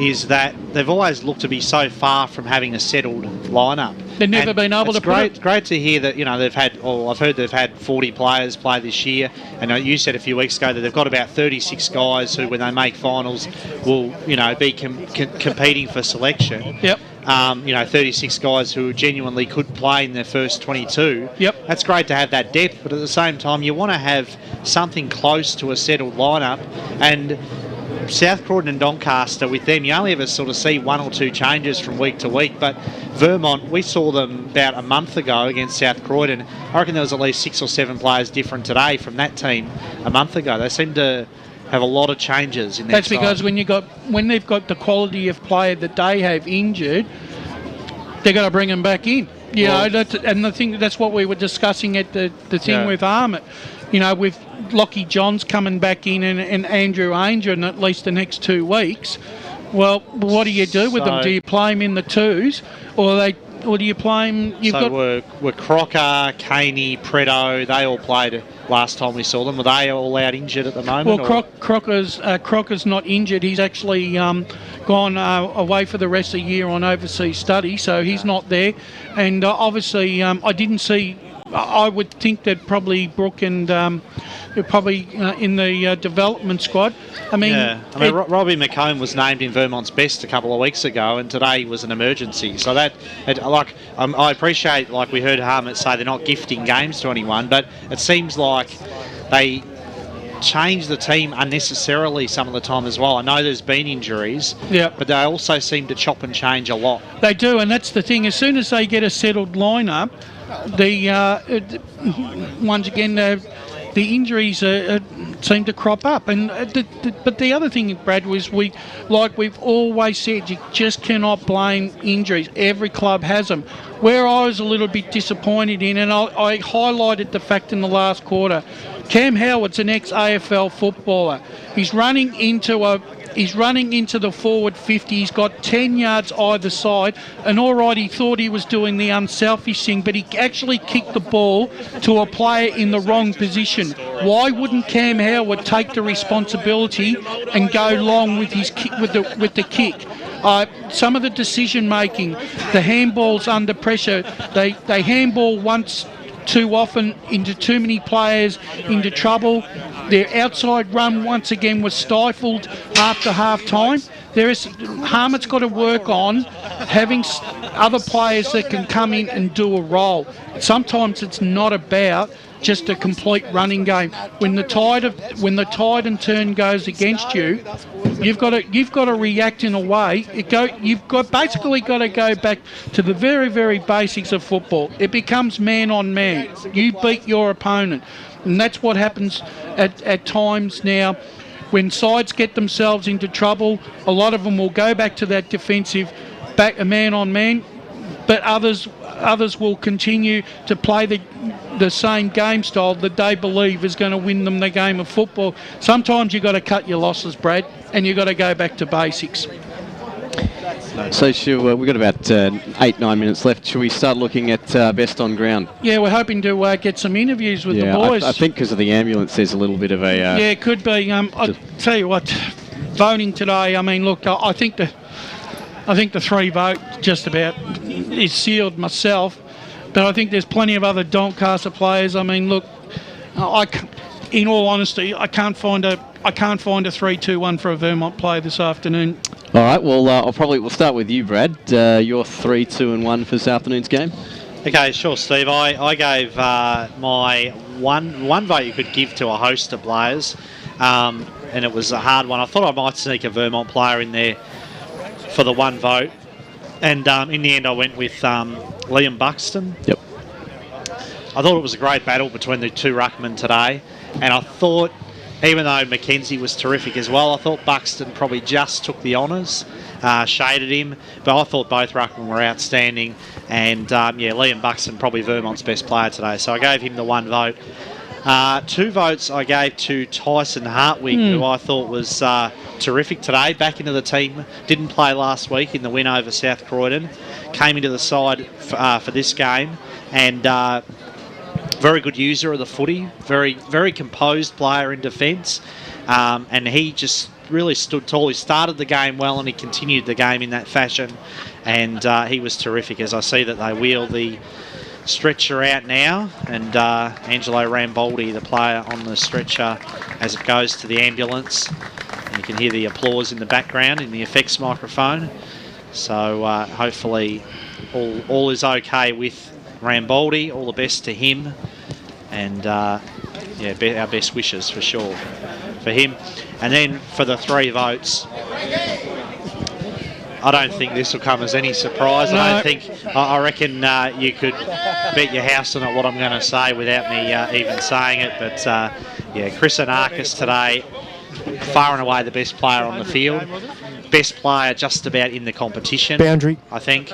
is that they've always looked to be so far from having a settled lineup. They've never been able to put it. Great to hear that, they've had, I've heard they've had 40 players play this year, and you said a few weeks ago that they've got about 36 guys who, when they make finals, will, be competing for selection. Yep. 36 guys who genuinely could play in their first 22. Yep. That's great to have that depth, but at the same time, you want to have something close to a settled lineup. And South Croydon and Doncaster, with them, you only ever sort of see one or two changes from week to week. But Vermont, we saw them about a month ago against South Croydon. I reckon there was at least 6 or 7 players different today from that team a month ago. They seem to have a lot of changes in their That's because when they've got the quality of player that they have injured, they've got to bring them back in. That's what we were discussing at the thing with Armit. With Lockie Johns coming back in and Andrew Ainger in at least the next 2 weeks. Well, what do you do with them? Do you play them in the twos, or do you play them? Were Crocker, Caney, Preto, they all played last time we saw them. Were they all out injured at the moment? Well, Crocker's not injured. He's actually gone away for the rest of the year on overseas study, so he's not there. And obviously, I didn't see. I would think that probably Brooke and they're probably in the development squad. Robbie McComb was named in Vermont's best a couple of weeks ago, and today was an emergency. So I appreciate, like we heard Harmit say, they're not gifting games to anyone, but it seems like they change the team unnecessarily some of the time as well. I know there's been injuries, but they also seem to chop and change a lot. They do, and that's the thing. As soon as they get a settled lineup, once again the injuries seem to crop up. And but the other thing, Brad, was we've always said, you just cannot blame injuries. Every club has them. Where I was a little bit disappointed in, and I highlighted the fact in the last quarter, Cam Howard's an ex-AFL footballer. He's running into the forward 50. He's got 10 yards either side. And all right, he thought he was doing the unselfish thing, but he actually kicked the ball to a player in the wrong position. Why wouldn't Cam Howard take the responsibility and go long with his kick, with the kick? Some of the decision making, the handballs under pressure, they handball once too often into too many players into trouble. Their outside run once again was stifled after half time. Harmit's got to work on having other players that can come in and do a role. Sometimes it's not about just a complete running game. When the tide and turn goes against you, you've got to react in a way. You've basically got to go back to the very, very basics of football. It becomes man on man. You beat your opponent, and that's what happens at times now. When sides get themselves into trouble, a lot of them will go back to that defensive, back a man on man, but others will continue to play the same game style that they believe is going to win them the game of football. Sometimes you've got to cut your losses, Brad, and you've got to go back to basics. So we've got about 8-9 minutes left. Should we start looking at best on ground? Yeah, we're hoping to get some interviews with the boys. I think because of the ambulance, there's a little bit of a... yeah, it could be. I'll tell you what, voting today, I mean, look, I think the 3 vote just about is sealed myself, but I think there's plenty of other Doncaster players. I mean, look, in all honesty, I can't find a 3-2-1 for a Vermont player this afternoon. All right, well, we'll start with you, Brad. Your 3-2-1 for this afternoon's game. Okay, sure, Steve. I gave my one vote you could give to a host of players, and it was a hard one. I thought I might sneak a Vermont player in there for the 1 vote, and in the end I went with Liam Buxton. Yep. I thought it was a great battle between the 2 ruckmen today, and I thought, even though Mackenzie was terrific as well, I thought Buxton probably just took the honours, shaded him, but I thought both ruckmen were outstanding, and Liam Buxton probably Vermont's best player today, so I gave him the 1 vote. 2 votes I gave to Tyson Hartwig, who I thought was terrific today, back into the team, didn't play last week in the win over South Croydon, came into the side for this game, and very good user of the footy, very, very composed player in defence, and he just really stood tall. He started the game well and he continued the game in that fashion, and he was terrific. As I see that they wheel the stretcher out now, and Angelo Rambaldi, the player on the stretcher, as it goes to the ambulance, and you can hear the applause in the background in the effects microphone. So hopefully all is okay with Rambaldi. All the best to him. And our best wishes for sure for him. And then for the 3 votes, I don't think this will come as any surprise. No. I reckon you could bet your house on it what I'm going to say without me even saying it. But Chris Anarkis today, far and away the best player on the field. Best player just about in the competition. Boundary, I think.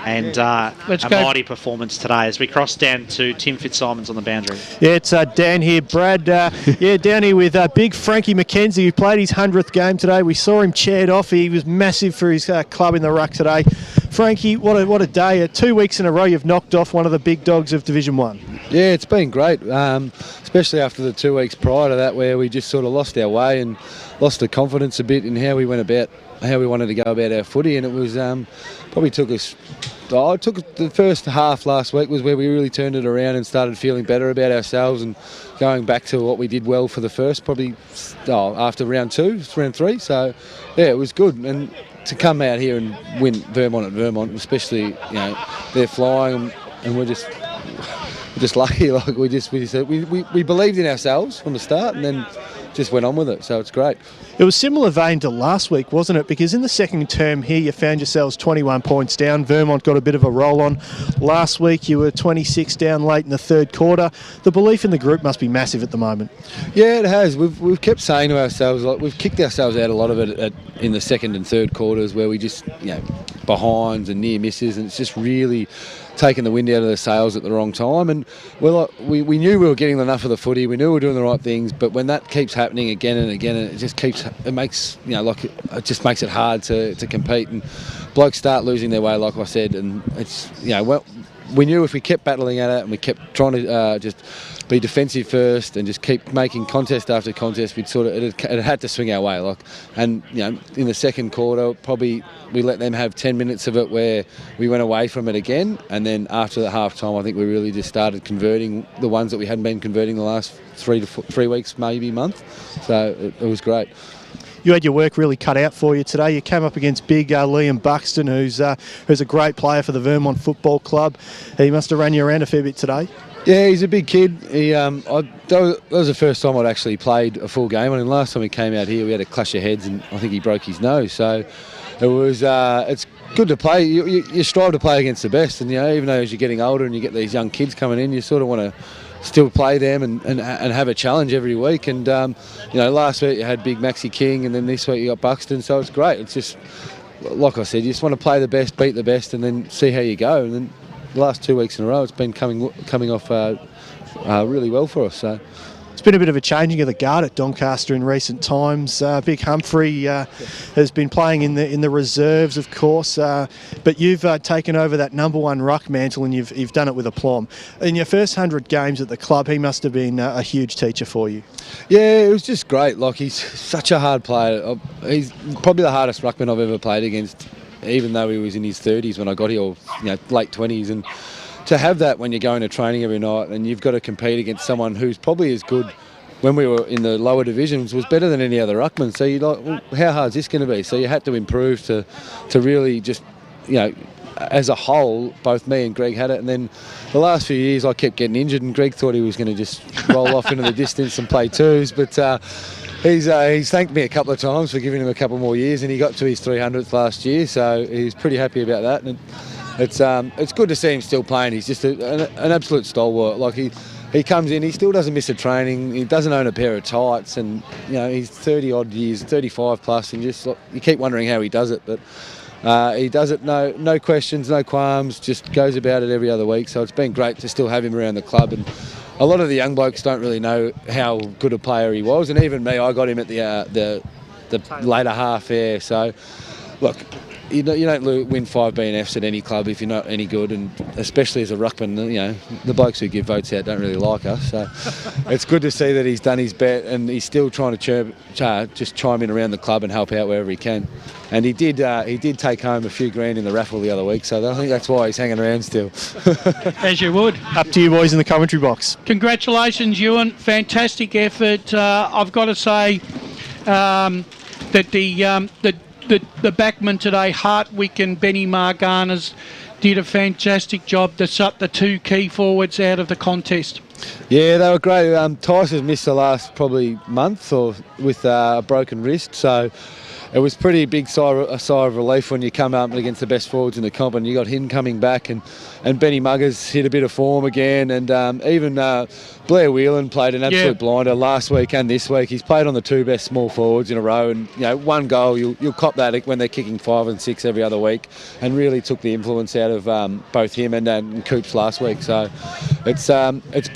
And a mighty performance today as we cross down to Tim Fitzsimons on the boundary. Yeah, it's Dan here, Brad. Down here with big Frankie McKenzie, who played his 100th game today. We saw him chaired off. He was massive for his club in the ruck today. Frankie, what a day. 2 weeks in a row you've knocked off one of the big dogs of Division 1. Yeah, it's been great, especially after the 2 weeks prior to that where we just sort of lost our way and lost the confidence a bit in how we went about, how we wanted to go about our footy, and it was probably took us. The first half last week was where we really turned it around and started feeling better about ourselves and going back to what we did well for the first, probably after round 2, round 3. So yeah, it was good, and to come out here and win Vermont at Vermont, especially they're flying and we're just lucky. Like we believed in ourselves from the start, and then just went on with it, so it's great. It was similar vein to last week, wasn't it? Because in the second term here, you found yourselves 21 points down. Vermont got a bit of a roll on. Last week, you were 26 down late in the third quarter. The belief in the group must be massive at the moment. Yeah, it has. We've kept saying to ourselves, like we've kicked ourselves out a lot of it in the second and third quarters where we just, behinds and near misses, and it's just really taking the wind out of the sails at the wrong time. And we knew we were getting enough of the footy, we knew we were doing the right things, but when that keeps happening again and again, and it makes it just makes it hard to compete, and blokes start losing their way, like I said. And it's we knew if we kept battling at it and we kept trying to just be defensive first and just keep making contest after contest, we'd it had to swing our way. In the second quarter, probably we let them have 10 minutes of it where we went away from it again, and then after the half time, I think we really just started converting the ones that we hadn't been converting the last 3 weeks, maybe month. So it was great. You had your work really cut out for you today. You came up against big Liam Buxton, who's a great player for the Vermont Football Club. He must have run you around a fair bit today. Yeah, he's a big kid. That was the first time I'd actually played a full game. And last time he came out here, we had a clash of heads, and I think he broke his nose. So it was. It's good to play. You strive to play against the best, and even though as you're getting older and you get these young kids coming in, you sort of want to still play them and have a challenge every week. And last week you had big Maxi King, and then this week you got Buxton. So it's great. It's just like I said, you just want to play the best, beat the best, and then see how you go. And then the last 2 weeks in a row, it's been coming off really well for us. So it's been a bit of a changing of the guard at Doncaster in recent times. Big Humphrey has been playing in the reserves, of course, but you've taken over that number 1 ruck mantle, and you've done it with aplomb. In your first 100 games at the club, he must have been a huge teacher for you. Yeah, it was just great. Like, he's such a hard player. He's probably the hardest ruckman I've ever played against, even though he was in his 30s when I got here, or late 20s. And to have that when you're going to training every night and you've got to compete against someone who's probably as good when we were in the lower divisions, was better than any other ruckman. So you're like, well, how hard is this going to be? So you had to improve to really just, as a whole, both me and Greg had it. And then the last few years I kept getting injured, and Greg thought he was going to just roll off into the distance and play twos. But he's thanked me a couple of times for giving him a couple more years, and he got to his 300th last year, so he's pretty happy about that. And it's good to see him still playing. He's just an absolute stalwart. Like, he comes in, he still doesn't miss a training, he doesn't own a pair of tights, and he's 30 odd years, 35 plus, and just you keep wondering how he does it, but he does it no questions, no qualms, just goes about it every other week. So it's been great to still have him around the club. And a lot of the young blokes don't really know how good a player he was, and even me, I got him at the later half there. So look, you don't win 5 BNFs at any club if you're not any good, and especially as a ruckman, the blokes who give votes out don't really like us. So it's good to see that he's done his bet, and he's still trying to just chime in around the club and help out wherever he can. And he did take home a few grand in the raffle the other week, so I think that's why he's hanging around still. As you would. Up to you boys in the commentary box. Congratulations, Ewan. Fantastic effort. I've got to say that the backman today, Hartwick and Benny Marganas, did a fantastic job to shut the two key forwards out of the contest. Yeah, they were great. Tyson's missed the last probably month or with a broken wrist, so it was pretty big sigh of relief when you come up against the best forwards in the comp, and you got him coming back, and Benny Muggers hit a bit of form again, and even Blair Whelan played an absolute blinder last week and this week. He's played on the two best small forwards in a row, and one goal you'll cop that when they're kicking 5 and 6 every other week, and really took the influence out of both him and Coops last week. So it's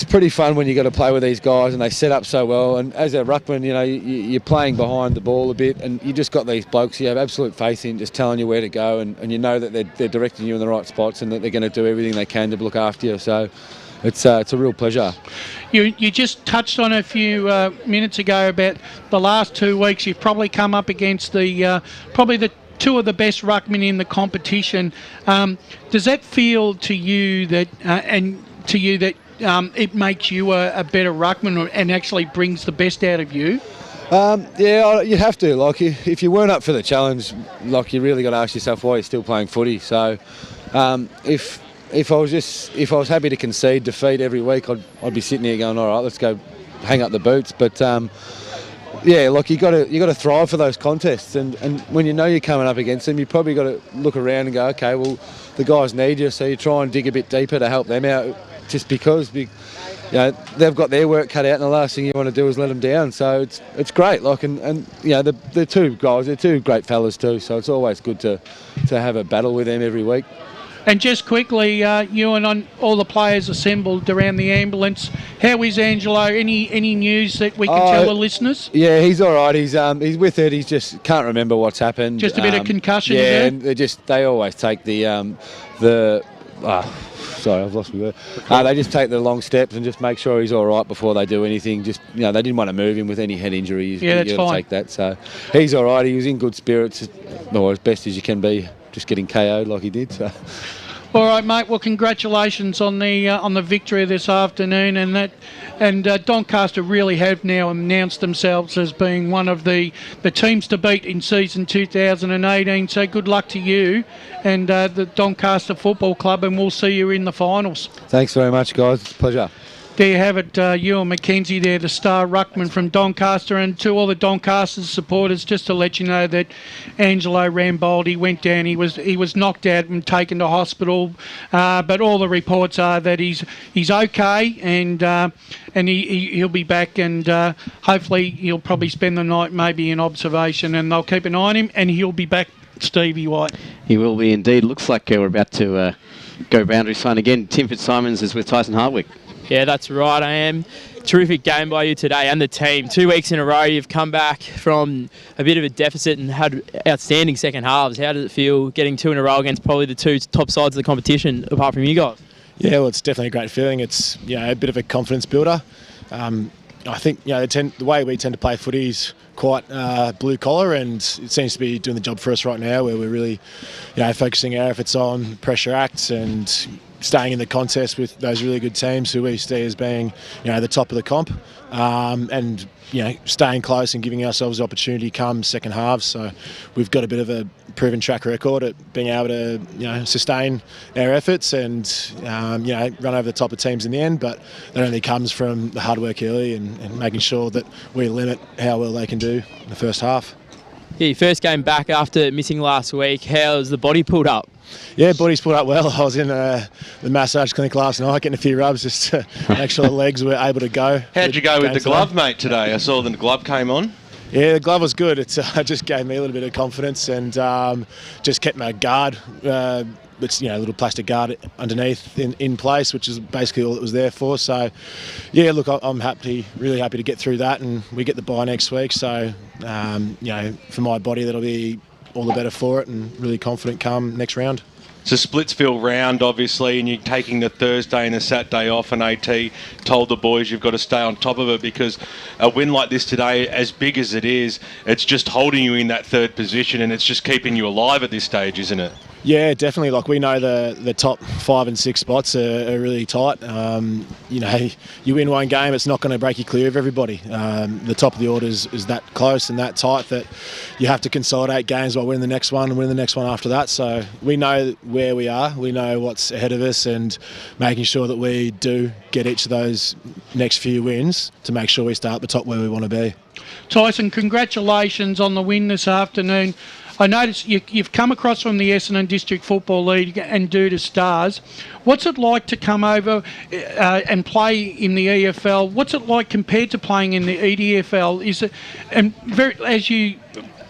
pretty fun when you got to play with these guys and they set up so well. And as a ruckman, you're playing behind the ball a bit, and you just got these blokes you have absolute faith in, just telling you where to go, and you know that they're directing you in the right spots and that they're going to do everything they can to look after you. So it's a real pleasure. You just touched on a few minutes ago about the last 2 weeks. You've probably come up against probably the two of the best ruckmen in the competition. Does that feel to you that it makes you a better ruckman and actually brings the best out of you? Yeah, you have to. Like, if you weren't up for the challenge, like, you really got to ask yourself why you're still playing footy. So, if I was happy to concede defeat every week, I'd be sitting here going, all right, let's go hang up the boots. But yeah, like, you got to thrive for those contests, and when you know you're coming up against them, you probably got to look around and go, okay, well, the guys need you, so you try and dig a bit deeper to help them out. Just because they've got their work cut out, and the last thing you want to do is let them down. So it's great. Like, and the two guys, they're two great fellas too. So it's always good to have a battle with them every week. And just quickly, you and all the players assembled around the ambulance. How is Angelo? Any news that we can tell the listeners? Yeah, he's all right. He's with it. He's just can't remember what's happened. Just a bit of concussion. Yeah, and they always take sorry, I've lost my word. They just take the long steps and just make sure he's all right before they do anything. Just they didn't want to move him with any head injuries. Yeah, that's fine. Take that. So he's all right. He was in good spirits, as best as you can be. Just getting KO'd like he did. So. All right, mate. Well, congratulations on the victory this afternoon, and Doncaster really have now announced themselves as being one of the teams to beat in season 2018. So good luck to you and the Doncaster Football Club, and we'll see you in the finals. Thanks very much, guys. It's a pleasure. There you have it, Ewan McKenzie there, the star ruckman from Doncaster. And to all the Doncaster supporters, just to let you know that Angelo Rambaldi went down. He was knocked out and taken to hospital, but all the reports are that he's okay, and he'll be back, and hopefully he'll probably spend the night maybe in observation, and they'll keep an eye on him, and he'll be back, Stevie White. He will be indeed. Looks like we're about to go boundary sign again. Tim Fitzsimons is with Tyson Hardwick. Yeah, that's right, I am. Terrific game by you today and the team. 2 weeks in a row, you've come back from a bit of a deficit and had outstanding second halves. How does it feel getting 2 in a row against probably the two top sides of the competition, apart from you guys? Yeah, well, it's definitely a great feeling. It's a bit of a confidence builder. I think the way we tend to play footy is quite blue collar, and it seems to be doing the job for us right now, where we're really focusing our efforts on pressure acts and staying in the contest with those really good teams who we see as being the top of the comp, and staying close and giving ourselves the opportunity come second half. So we've got a bit of a proven track record at being able to sustain our efforts and run over the top of teams in the end, but that only comes from the hard work early and making sure that we limit how well they can do in the first half. Yeah, your first game back after missing last week, how's the body pulled up? Yeah, body's pulled up well. I was in the massage clinic last night getting a few rubs just to make sure the legs were able to go. How'd you go with the glove, mate, today? I saw the glove came on. Yeah, the glove was good. It just gave me a little bit of confidence and just kept my guard. It's a little plastic guard underneath in place, which is basically all it was there for. So, yeah, look, I'm really happy to get through that, and we get the bye next week. So, for my body, that'll be all the better for it, and really confident come next round. It's a Splitsville round, obviously, and you're taking the Thursday and the Saturday off, and AT told the boys you've got to stay on top of it, because a win like this today, as big as it is, it's just holding you in that third position, and it's just keeping you alive at this stage, isn't it? Yeah, definitely. Like, we know the top 5 and 6 spots are really tight. You know, you win one game, it's not going to break you clear of everybody. The top of the order is that close and that tight that you have to consolidate games while winning the next one and win the next one after that. So we know where we are, we know what's ahead of us, and making sure that we do get each of those next few wins to make sure we start at the top where we want to be. Tyson, congratulations on the win this afternoon. I noticed you've come across from the Essendon District Football League and due to Stars. What's it like to come over and play in the EFL? What's it like compared to playing in the EDFL? Is it, and very, as you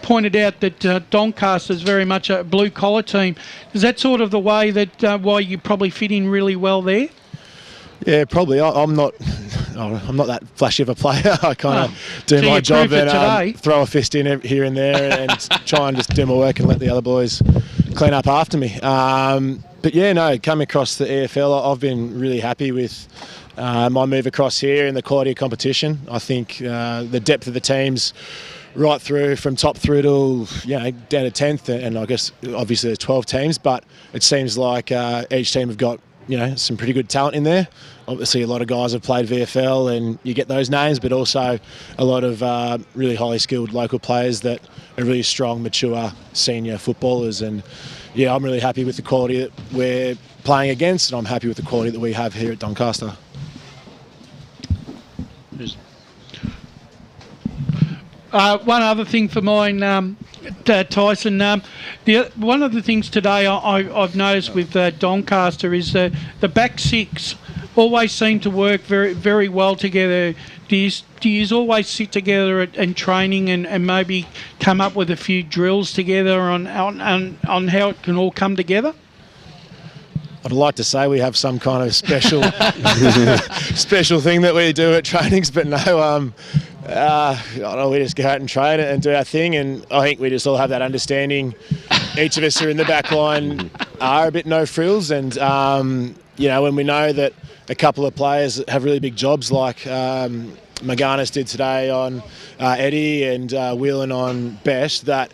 pointed out, that Doncaster is very much a blue-collar team. Is that sort of the way that why you probably fit in really well there? Yeah, probably. I'm not that flashy of a player. I kind of do my job and throw a fist in here and there and try and just do my work and let the other boys clean up after me. But yeah, no, coming across the EFL, I've been really happy with my move across here and the quality of competition. I think the depth of the teams right through from top through to down to 10th, and I guess obviously there's 12 teams, but it seems like each team have got some pretty good talent in there. Obviously, a lot of guys have played VFL, and you get those names, but also a lot of really highly skilled local players that are really strong, mature, senior footballers. And yeah, I'm really happy with the quality that we're playing against, and I'm happy with the quality that we have here at Doncaster. One other thing for mine, Tyson. One of the things today I've noticed with Doncaster is the back six always seem to work very, very well together. Do you always sit together and training and maybe come up with a few drills together on how it can all come together? I'd like to say we have some kind of special special thing that we do at trainings, but no. I don't know, we just go out and train and do our thing, and I think we just all have that understanding. Each of us who are in the back line are a bit no frills, and when we know that a couple of players have really big jobs like Maganis did today on Eddie and Whelan on Best, that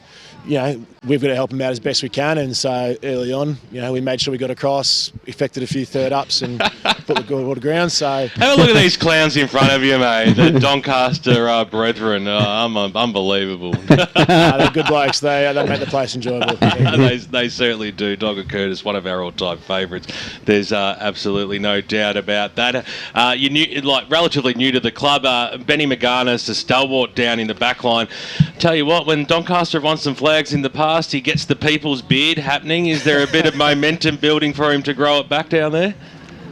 we've got to help them out as best we can. And so early on, we made sure we got across, effected a few third ups and put the ball to ground. So have a look at these clowns in front of you, mate. The Doncaster brethren. Unbelievable. They're good blokes. They make the place enjoyable. They certainly do. Dogger Curtis, one of our all-time favourites. There's absolutely no doubt about that. You're relatively new to the club. Benny Maganis, a stalwart down in the back line. Tell you what, when Doncaster won some flags in the past, he gets the people's beard happening. Is there a bit of momentum building for him to grow it back down there?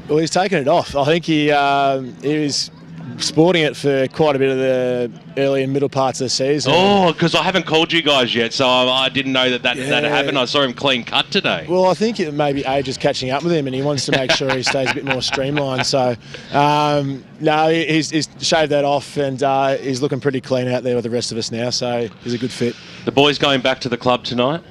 Well, he's taken it off. I think he was sporting it for quite a bit of the early and middle parts of the season. Oh, because I haven't called you guys yet, so I didn't know that happened. I saw him clean cut today. Well, I think it maybe age is catching up with him, and he wants to make sure he stays a bit more streamlined. So, no, he's shaved that off, and he's looking pretty clean out there with the rest of us now, so he's a good fit. The boys going back to the club tonight?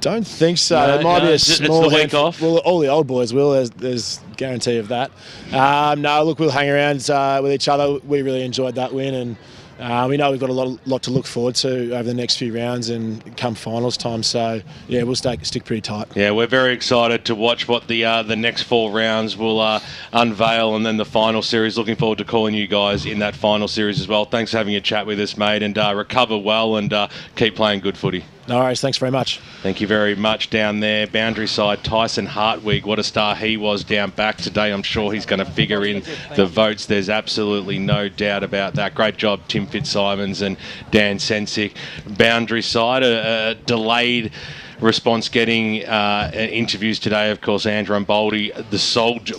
Don't think so. It might be a small it's the week off. Well, all the old boys will. There's guarantee of that. No, look, we'll hang around with each other. We really enjoyed that win, and we know we've got a lot to look forward to over the next few rounds and come finals time. So yeah, we'll stick pretty tight. Yeah, we're very excited to watch what the next 4 rounds will unveil, and then the final series. Looking forward to calling you guys in that final series as well. Thanks for having a chat with us, mate, and recover well and keep playing good footy. No worries, thanks very much. Thank you very much down there. Boundary side, Tyson Hartwig, what a star he was down back today. I'm sure he's going to figure in the votes. There's absolutely no doubt about that. Great job, Tim Fitzsimons and Dan Sensick. Boundary side, a delayed response getting interviews today. Of course, Andrew Boldy,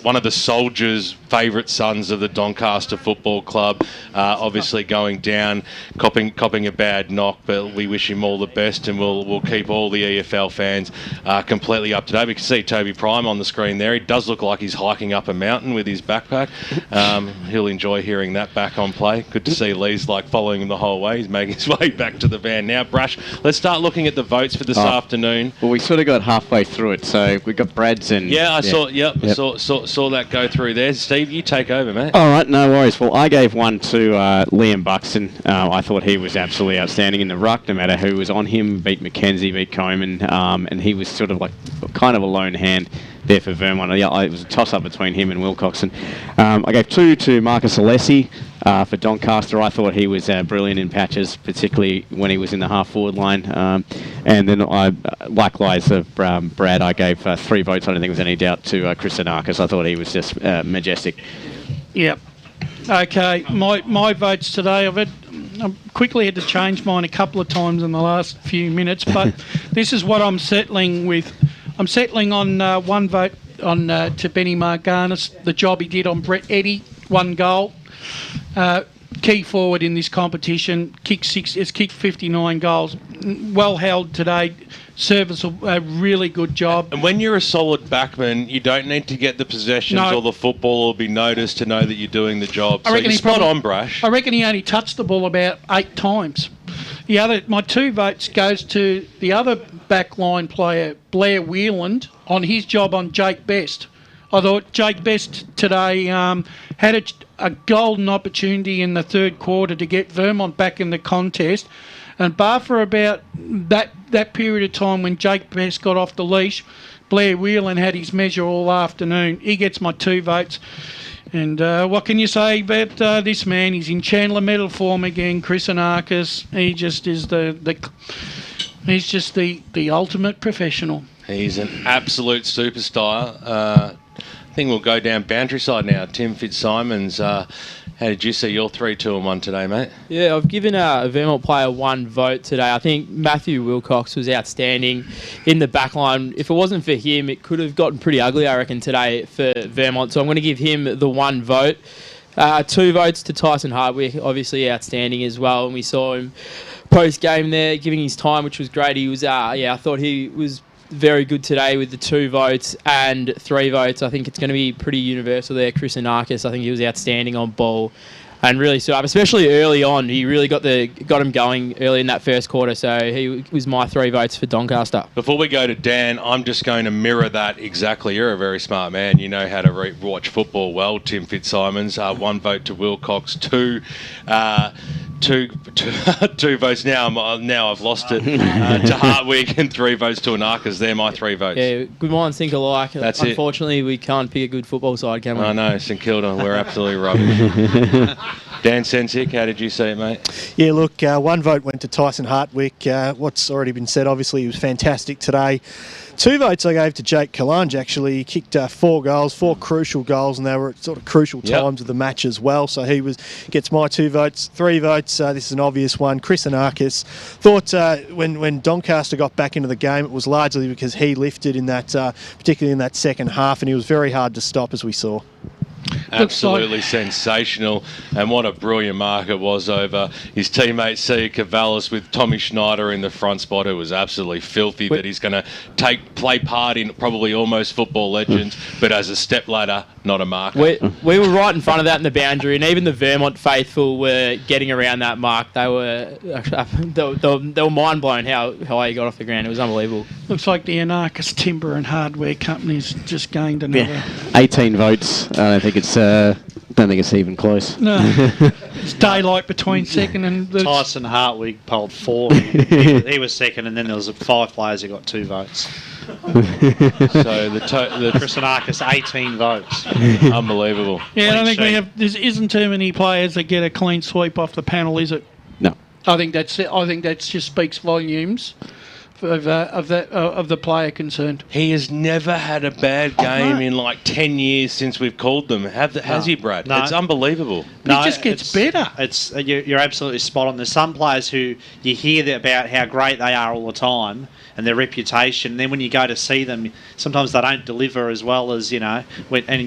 one of the soldiers' favourite sons of the Doncaster Football Club, obviously going down, copping a bad knock, but we wish him all the best, and we'll keep all the EFL fans completely up to date. We can see Toby Prime on the screen there. He does look like he's hiking up a mountain with his backpack. He'll enjoy hearing that back on play. Good to see Lee's following him the whole way. He's making his way back to the van now. Brash, let's start looking at the votes for this afternoon. afternoon. Well, we sort of got halfway through it, so we got Brad's and... Yeah, I saw. Yep, saw that go through there. Steve, you take over, mate. All right, no worries. Well, I gave one to Liam Buxton. I thought he was absolutely outstanding in the ruck, no matter who was on him. Beat McKenzie, beat Coleman, and he was sort of like kind of a lone hand there for Vermont. Yeah, it was a toss-up between him and Wilcoxon. I gave 2 to Marcus Alessi for Doncaster. I thought he was brilliant in patches, particularly when he was in the half-forward line. And then likewise, Brad, I gave 3 votes. I don't think there was any doubt to Chris Anarkis. I thought he was just majestic. Yep. Okay, my votes today, I quickly had to change mine a couple of times in the last few minutes, but this is what I'm settling with. I'm settling on 1 vote on to Benny Marganis, the job he did on Brett Eddy, 1 goal. Key forward in this competition, has kicked 59 goals. Well held today, serviceable, a really good job. And when you're a solid backman, you don't need to get the possessions or the football or be noticed to know that you're doing the job. So you're spot on, Brash. I reckon he only touched the ball about 8 times. My 2 votes goes to the other backline player, Blair Wheeland, on his job on Jake Best. I thought Jake Best today had a golden opportunity in the 3rd quarter to get Vermont back in the contest. And bar for about that period of time when Jake Best got off the leash, Blair Whelan had his measure all afternoon. He gets my 2 votes. And what can you say about this man? He's in Chandler medal form again, Chris Anarkis. He just is he's just the ultimate professional. He's an absolute superstar. I think we'll go down boundary side now. Tim Fitzsimons, how did you see your 3, 2 and 1 today, mate? Yeah, I've given a Vermont player 1 vote today. I think Matthew Wilcox was outstanding in the back line. If it wasn't for him, it could have gotten pretty ugly, I reckon, today for Vermont. So I'm going to give him the 1 vote. 2 votes to Tyson Hardwick, obviously outstanding as well. And we saw him post-game there, giving his time, which was great. He was, I thought he was very good today with the 2 votes and 3 votes. I think it's going to be pretty universal there. Chris Anarkis, I think he was outstanding on ball and really stood up, especially early on. He really got him going early in that 1st quarter. So he was my 3 votes for Doncaster. Before we go to Dan, I'm just going to mirror that exactly. You're a very smart man. You know how to watch football well, Tim Fitzsimons. 1 vote to Wilcox, 2 votes now. I've lost it to Hartwig and 3 votes to Anarkis. They're my 3 votes. Yeah, good minds think alike. That's Unfortunately, we can't pick a good football side, can we? I know, St Kilda, we're absolutely rubbish. Dan Sensic, how did you see it, mate? Yeah, look, 1 vote went to Tyson Hartwick. What's already been said, obviously, he was fantastic today. 2 votes I gave to Jake Kalange, actually. He kicked 4 goals, 4 crucial goals, and they were at sort of crucial times of the match as well. So he gets my 2 votes. 3 votes, this is an obvious one. Chris Anarkis. Thought when Doncaster got back into the game, it was largely because he lifted in that, particularly in that second half, and he was very hard to stop, as we saw. Absolutely sensational, and what a brilliant mark it was over his teammate Sia Cavallis with Tommy Schneider in the front spot. It was absolutely filthy that he's going to play part in probably almost football legends, but as a stepladder, not a marker. We were right in front of that in the boundary, and even the Vermont faithful were getting around that mark. They were mind blown how high he got off the ground. It was unbelievable. Looks like the Anarkis Timber and Hardware Company's just gained another 18 votes. I don't think it's even close. No, it's daylight between second and Tyson Hartwig polled 4. He was second, and then there was 5 players who got 2 votes. So the Chris Anarkis 18 votes. Unbelievable. Yeah, I don't think there isn't too many players that get a clean sweep off the panel, is it? No. I think that just speaks volumes of the player concerned. He has never had a bad game in like 10 years since we've called them. Has he, Brad? No. It's unbelievable. No, it just gets better. You're absolutely spot on. There's some players who you hear about how great they are all the time and their reputation. And then when you go to see them, sometimes they don't deliver as well as, and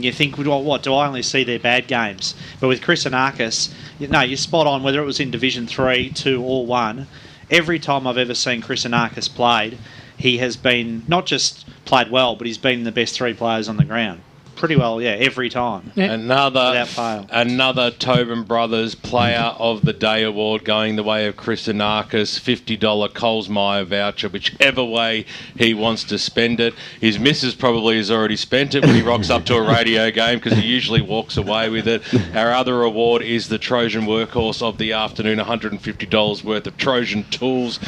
you think, well, what, do I only see their bad games? But with Chris Anarkis, you're spot on, whether it was in Division 3, 2 or 1. Every time I've ever seen Chris Anarkis played, he has been not just played well, but he's been the best 3 players on the ground. pretty well, every time. Without fail. Another Tobin Brothers Player of the Day award going the way of Christinakis, $50 Coles Myer voucher, whichever way he wants to spend it. His missus probably has already spent it when he rocks up to a radio game because he usually walks away with it. Our other award is the Trojan Workhorse of the afternoon, $150 worth of Trojan tools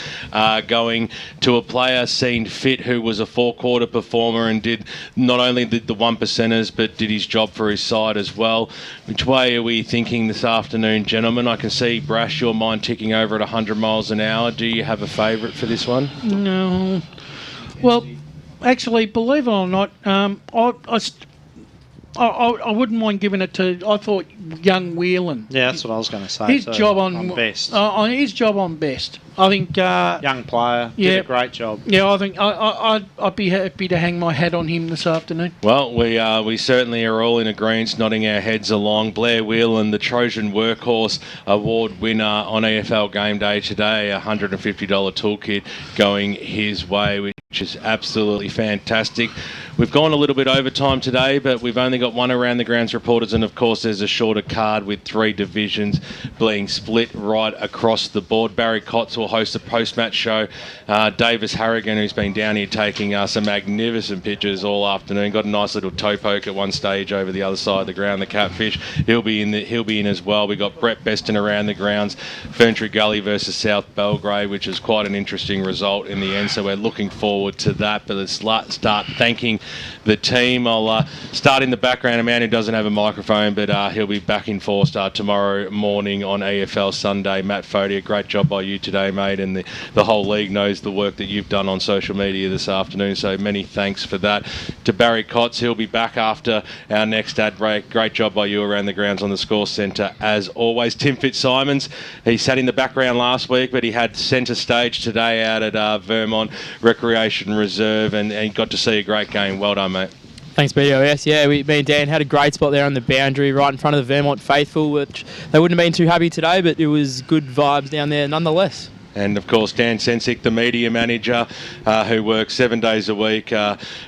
going to a player seen fit who was a four-quarter performer and did not only the one percenters but did his job for his side as well. Which way are we thinking this afternoon, gentlemen? I can see, Brash, your mind ticking over at 100 miles an hour. Do you have a favourite for this one? No. Well, actually, believe it or not, I wouldn't mind giving it to. I thought young Whelan. Yeah, that's what I was going to say. His job on best. His job on best. I think. Young player. Did a great job. Yeah, I think I'd be happy to hang my hat on him this afternoon. Well, we certainly are all in agreement, nodding our heads along. Blair Whelan, the Trojan Workhorse Award winner on EFL Game Day today, a $150 toolkit going his way, which is absolutely fantastic. We've gone a little bit over time today, but we've only got one Around the Grounds reporters, and of course there's a shorter card with 3 divisions being split right across the board. Barry Kotz will host a post-match show. Davis Harrigan, who's been down here taking some magnificent pictures all afternoon, got a nice little toe poke at one stage over the other side of the ground, the Catfish. He'll be in as well. We've got Brett Beston Around the Grounds, Ferntree Gully versus South Belgrade, which is quite an interesting result in the end, so we're looking forward to that. But let's start thanking the team. I'll start in the background. A man who doesn't have a microphone, but he'll be back in force tomorrow morning on EFL Sunday. Matt Fody, a great job by you today, mate, and the whole league knows the work that you've done on social media this afternoon, so many thanks for that. To Barry Kotz, he'll be back after our next ad break. Great job by you Around the Grounds on the Score Centre as always. Tim Fitzsimons, he sat in the background last week, but he had centre stage today out at Vermont Recreation Reserve, and he got to see a great game. Well done, mate. Thanks, BOS. Yeah, me and Dan had a great spot there on the boundary right in front of the Vermont faithful, which they wouldn't have been too happy today, but it was good vibes down there nonetheless. And, of course, Dan Sensick, the media manager, who works 7 days a week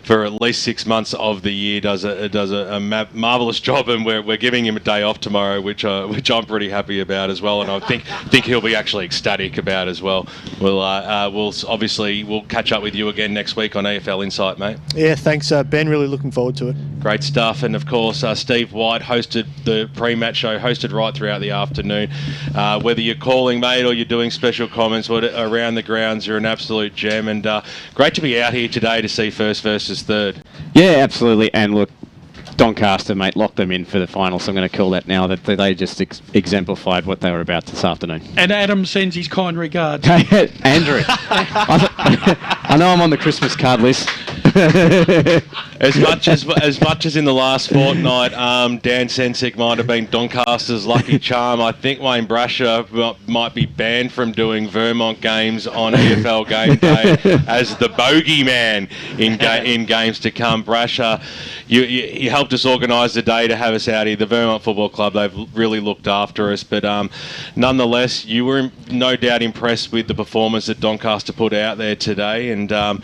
for at least 6 months of the year, does a marvellous job, and we're giving him a day off tomorrow, which I'm pretty happy about as well, and I think he'll be actually ecstatic about as well. We'll catch up with you again next week on EFL Insight, mate. Yeah, thanks, Ben. Really looking forward to it. Great stuff. And, of course, Steve White hosted the pre-match show, hosted right throughout the afternoon. Whether you're calling, mate, or you're doing special comments, Around the Grounds, you're an absolute gem, and great to be out here today to see first versus third. Yeah, absolutely. And look, Doncaster, mate, locked them in for the final, so I'm going to call that now, that they just exemplified what they were about this afternoon. And Adam sends his kind regards. Andrew, I know I'm on the Christmas card list. As much as in the last fortnight, Dan Sensick might have been Doncaster's lucky charm. I think Wayne Brasher might be banned from doing Vermont games on EFL Game Day as the bogeyman in games to come. Brasher, you helped us organise the day to have us out here. The Vermont Football Club, they've really looked after us, but nonetheless, you were no doubt impressed with the performance that Doncaster put out there today, and well,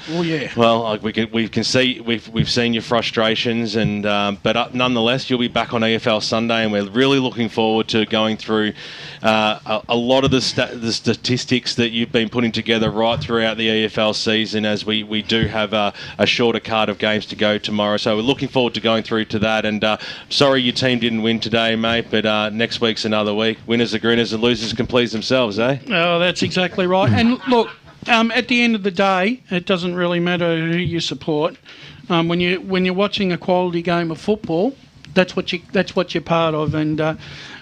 we've seen your frustrations, and but nonetheless, you'll be back on EFL Sunday, and we're really looking forward to going through a lot of the statistics that you've been putting together right throughout the EFL season, as we do have a shorter card of games to go tomorrow. So we're looking forward to going through to that, and sorry your team didn't win today, mate, but next week's another week. Winners are grinners and losers can please themselves, eh? Oh, that's exactly right. And look, at the end of the day, it doesn't really matter who you support. When you're watching a quality game of football, that's what you're part of. And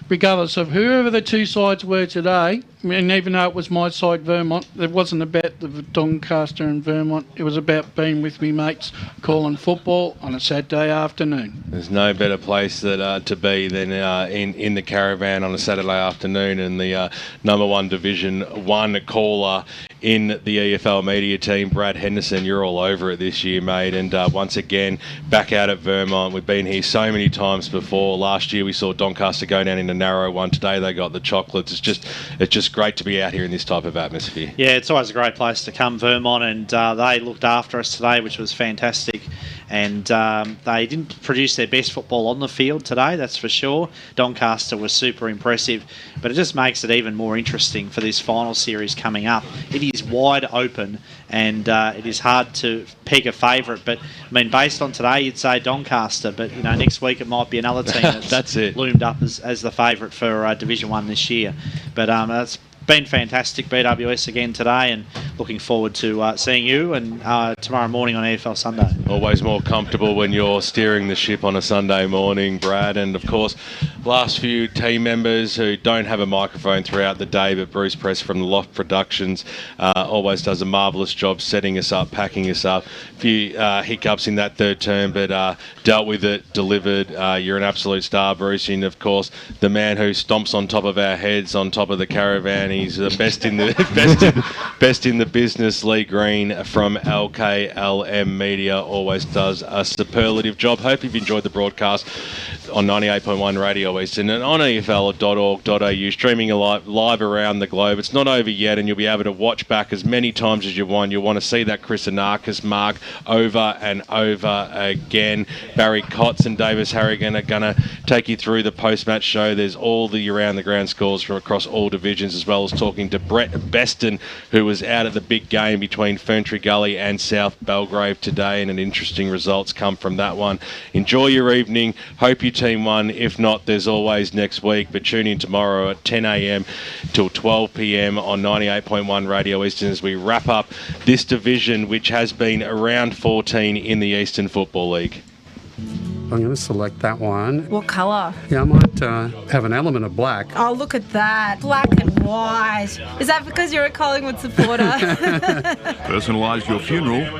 regardless of whoever the two sides were today, and even though it was my side, Vermont, it wasn't about the Doncaster and Vermont. It was about being with me mates, calling football on a Saturday afternoon. There's no better place to be than in the caravan on a Saturday afternoon, and the number one Division 1 caller in the EFL media team, Brad Henderson. You're all over it this year, mate, and once again, back out at Vermont. We've been here so many times before. Last year we saw Doncaster go down in a narrow one. Today they got the chocolates. It's just great to be out here in this type of atmosphere. Yeah, it's always a great place to come, Vermont, and they looked after us today, which was fantastic. And they didn't produce their best football on the field today, that's for sure. Doncaster was super impressive, but it just makes it even more interesting for this final series coming up. It is wide open, and it is hard to peg a favourite. But I mean, based on today, you'd say Doncaster, but you know, next week it might be another team that's loomed up as the favourite for Division 1 this year. But it's been fantastic, BWS again today, and looking forward to seeing you and tomorrow morning on AFL Sunday. Always more comfortable when you're steering the ship on a Sunday morning, Brad. And of course, last few team members who don't have a microphone throughout the day, but Bruce Press from the Loft Productions always does a marvellous job setting us up, packing us up. A few hiccups in that third term, but dealt with it, delivered. You're an absolute star, Bruce. And of course, the man who stomps on top of our heads, on top of the caravan. He's the best in the best in the business. Lee Green from LKLM Media always does a superlative job. Hope you've enjoyed the broadcast on 98.1 Radio Eastern and on EFL.org.au, streaming live around the globe. It's not over yet, and you'll be able to watch back as many times as you want. You'll want to see that Chris Anarchis mark over and over again. Barry Kotz and Davis Harrigan are going to take you through the post-match show. There's all the around the ground scores from across all divisions, as well as talking to Brett Beston, who was out at the big game between Ferntree Gully and South Belgrave today, and interesting results come from that one. Enjoy your evening. Hope your team won. If not, there's always next week, but tune in tomorrow at 10 a.m. till 12 p.m. on 98.1 Radio Eastern as we wrap up this division, which has been around 14 in the Eastern Football League. I'm going to select that one. What colour? Yeah, I might have an element of black. Oh, look at that. Black and white. Is that because you're a Collingwood supporter? Personalise your funeral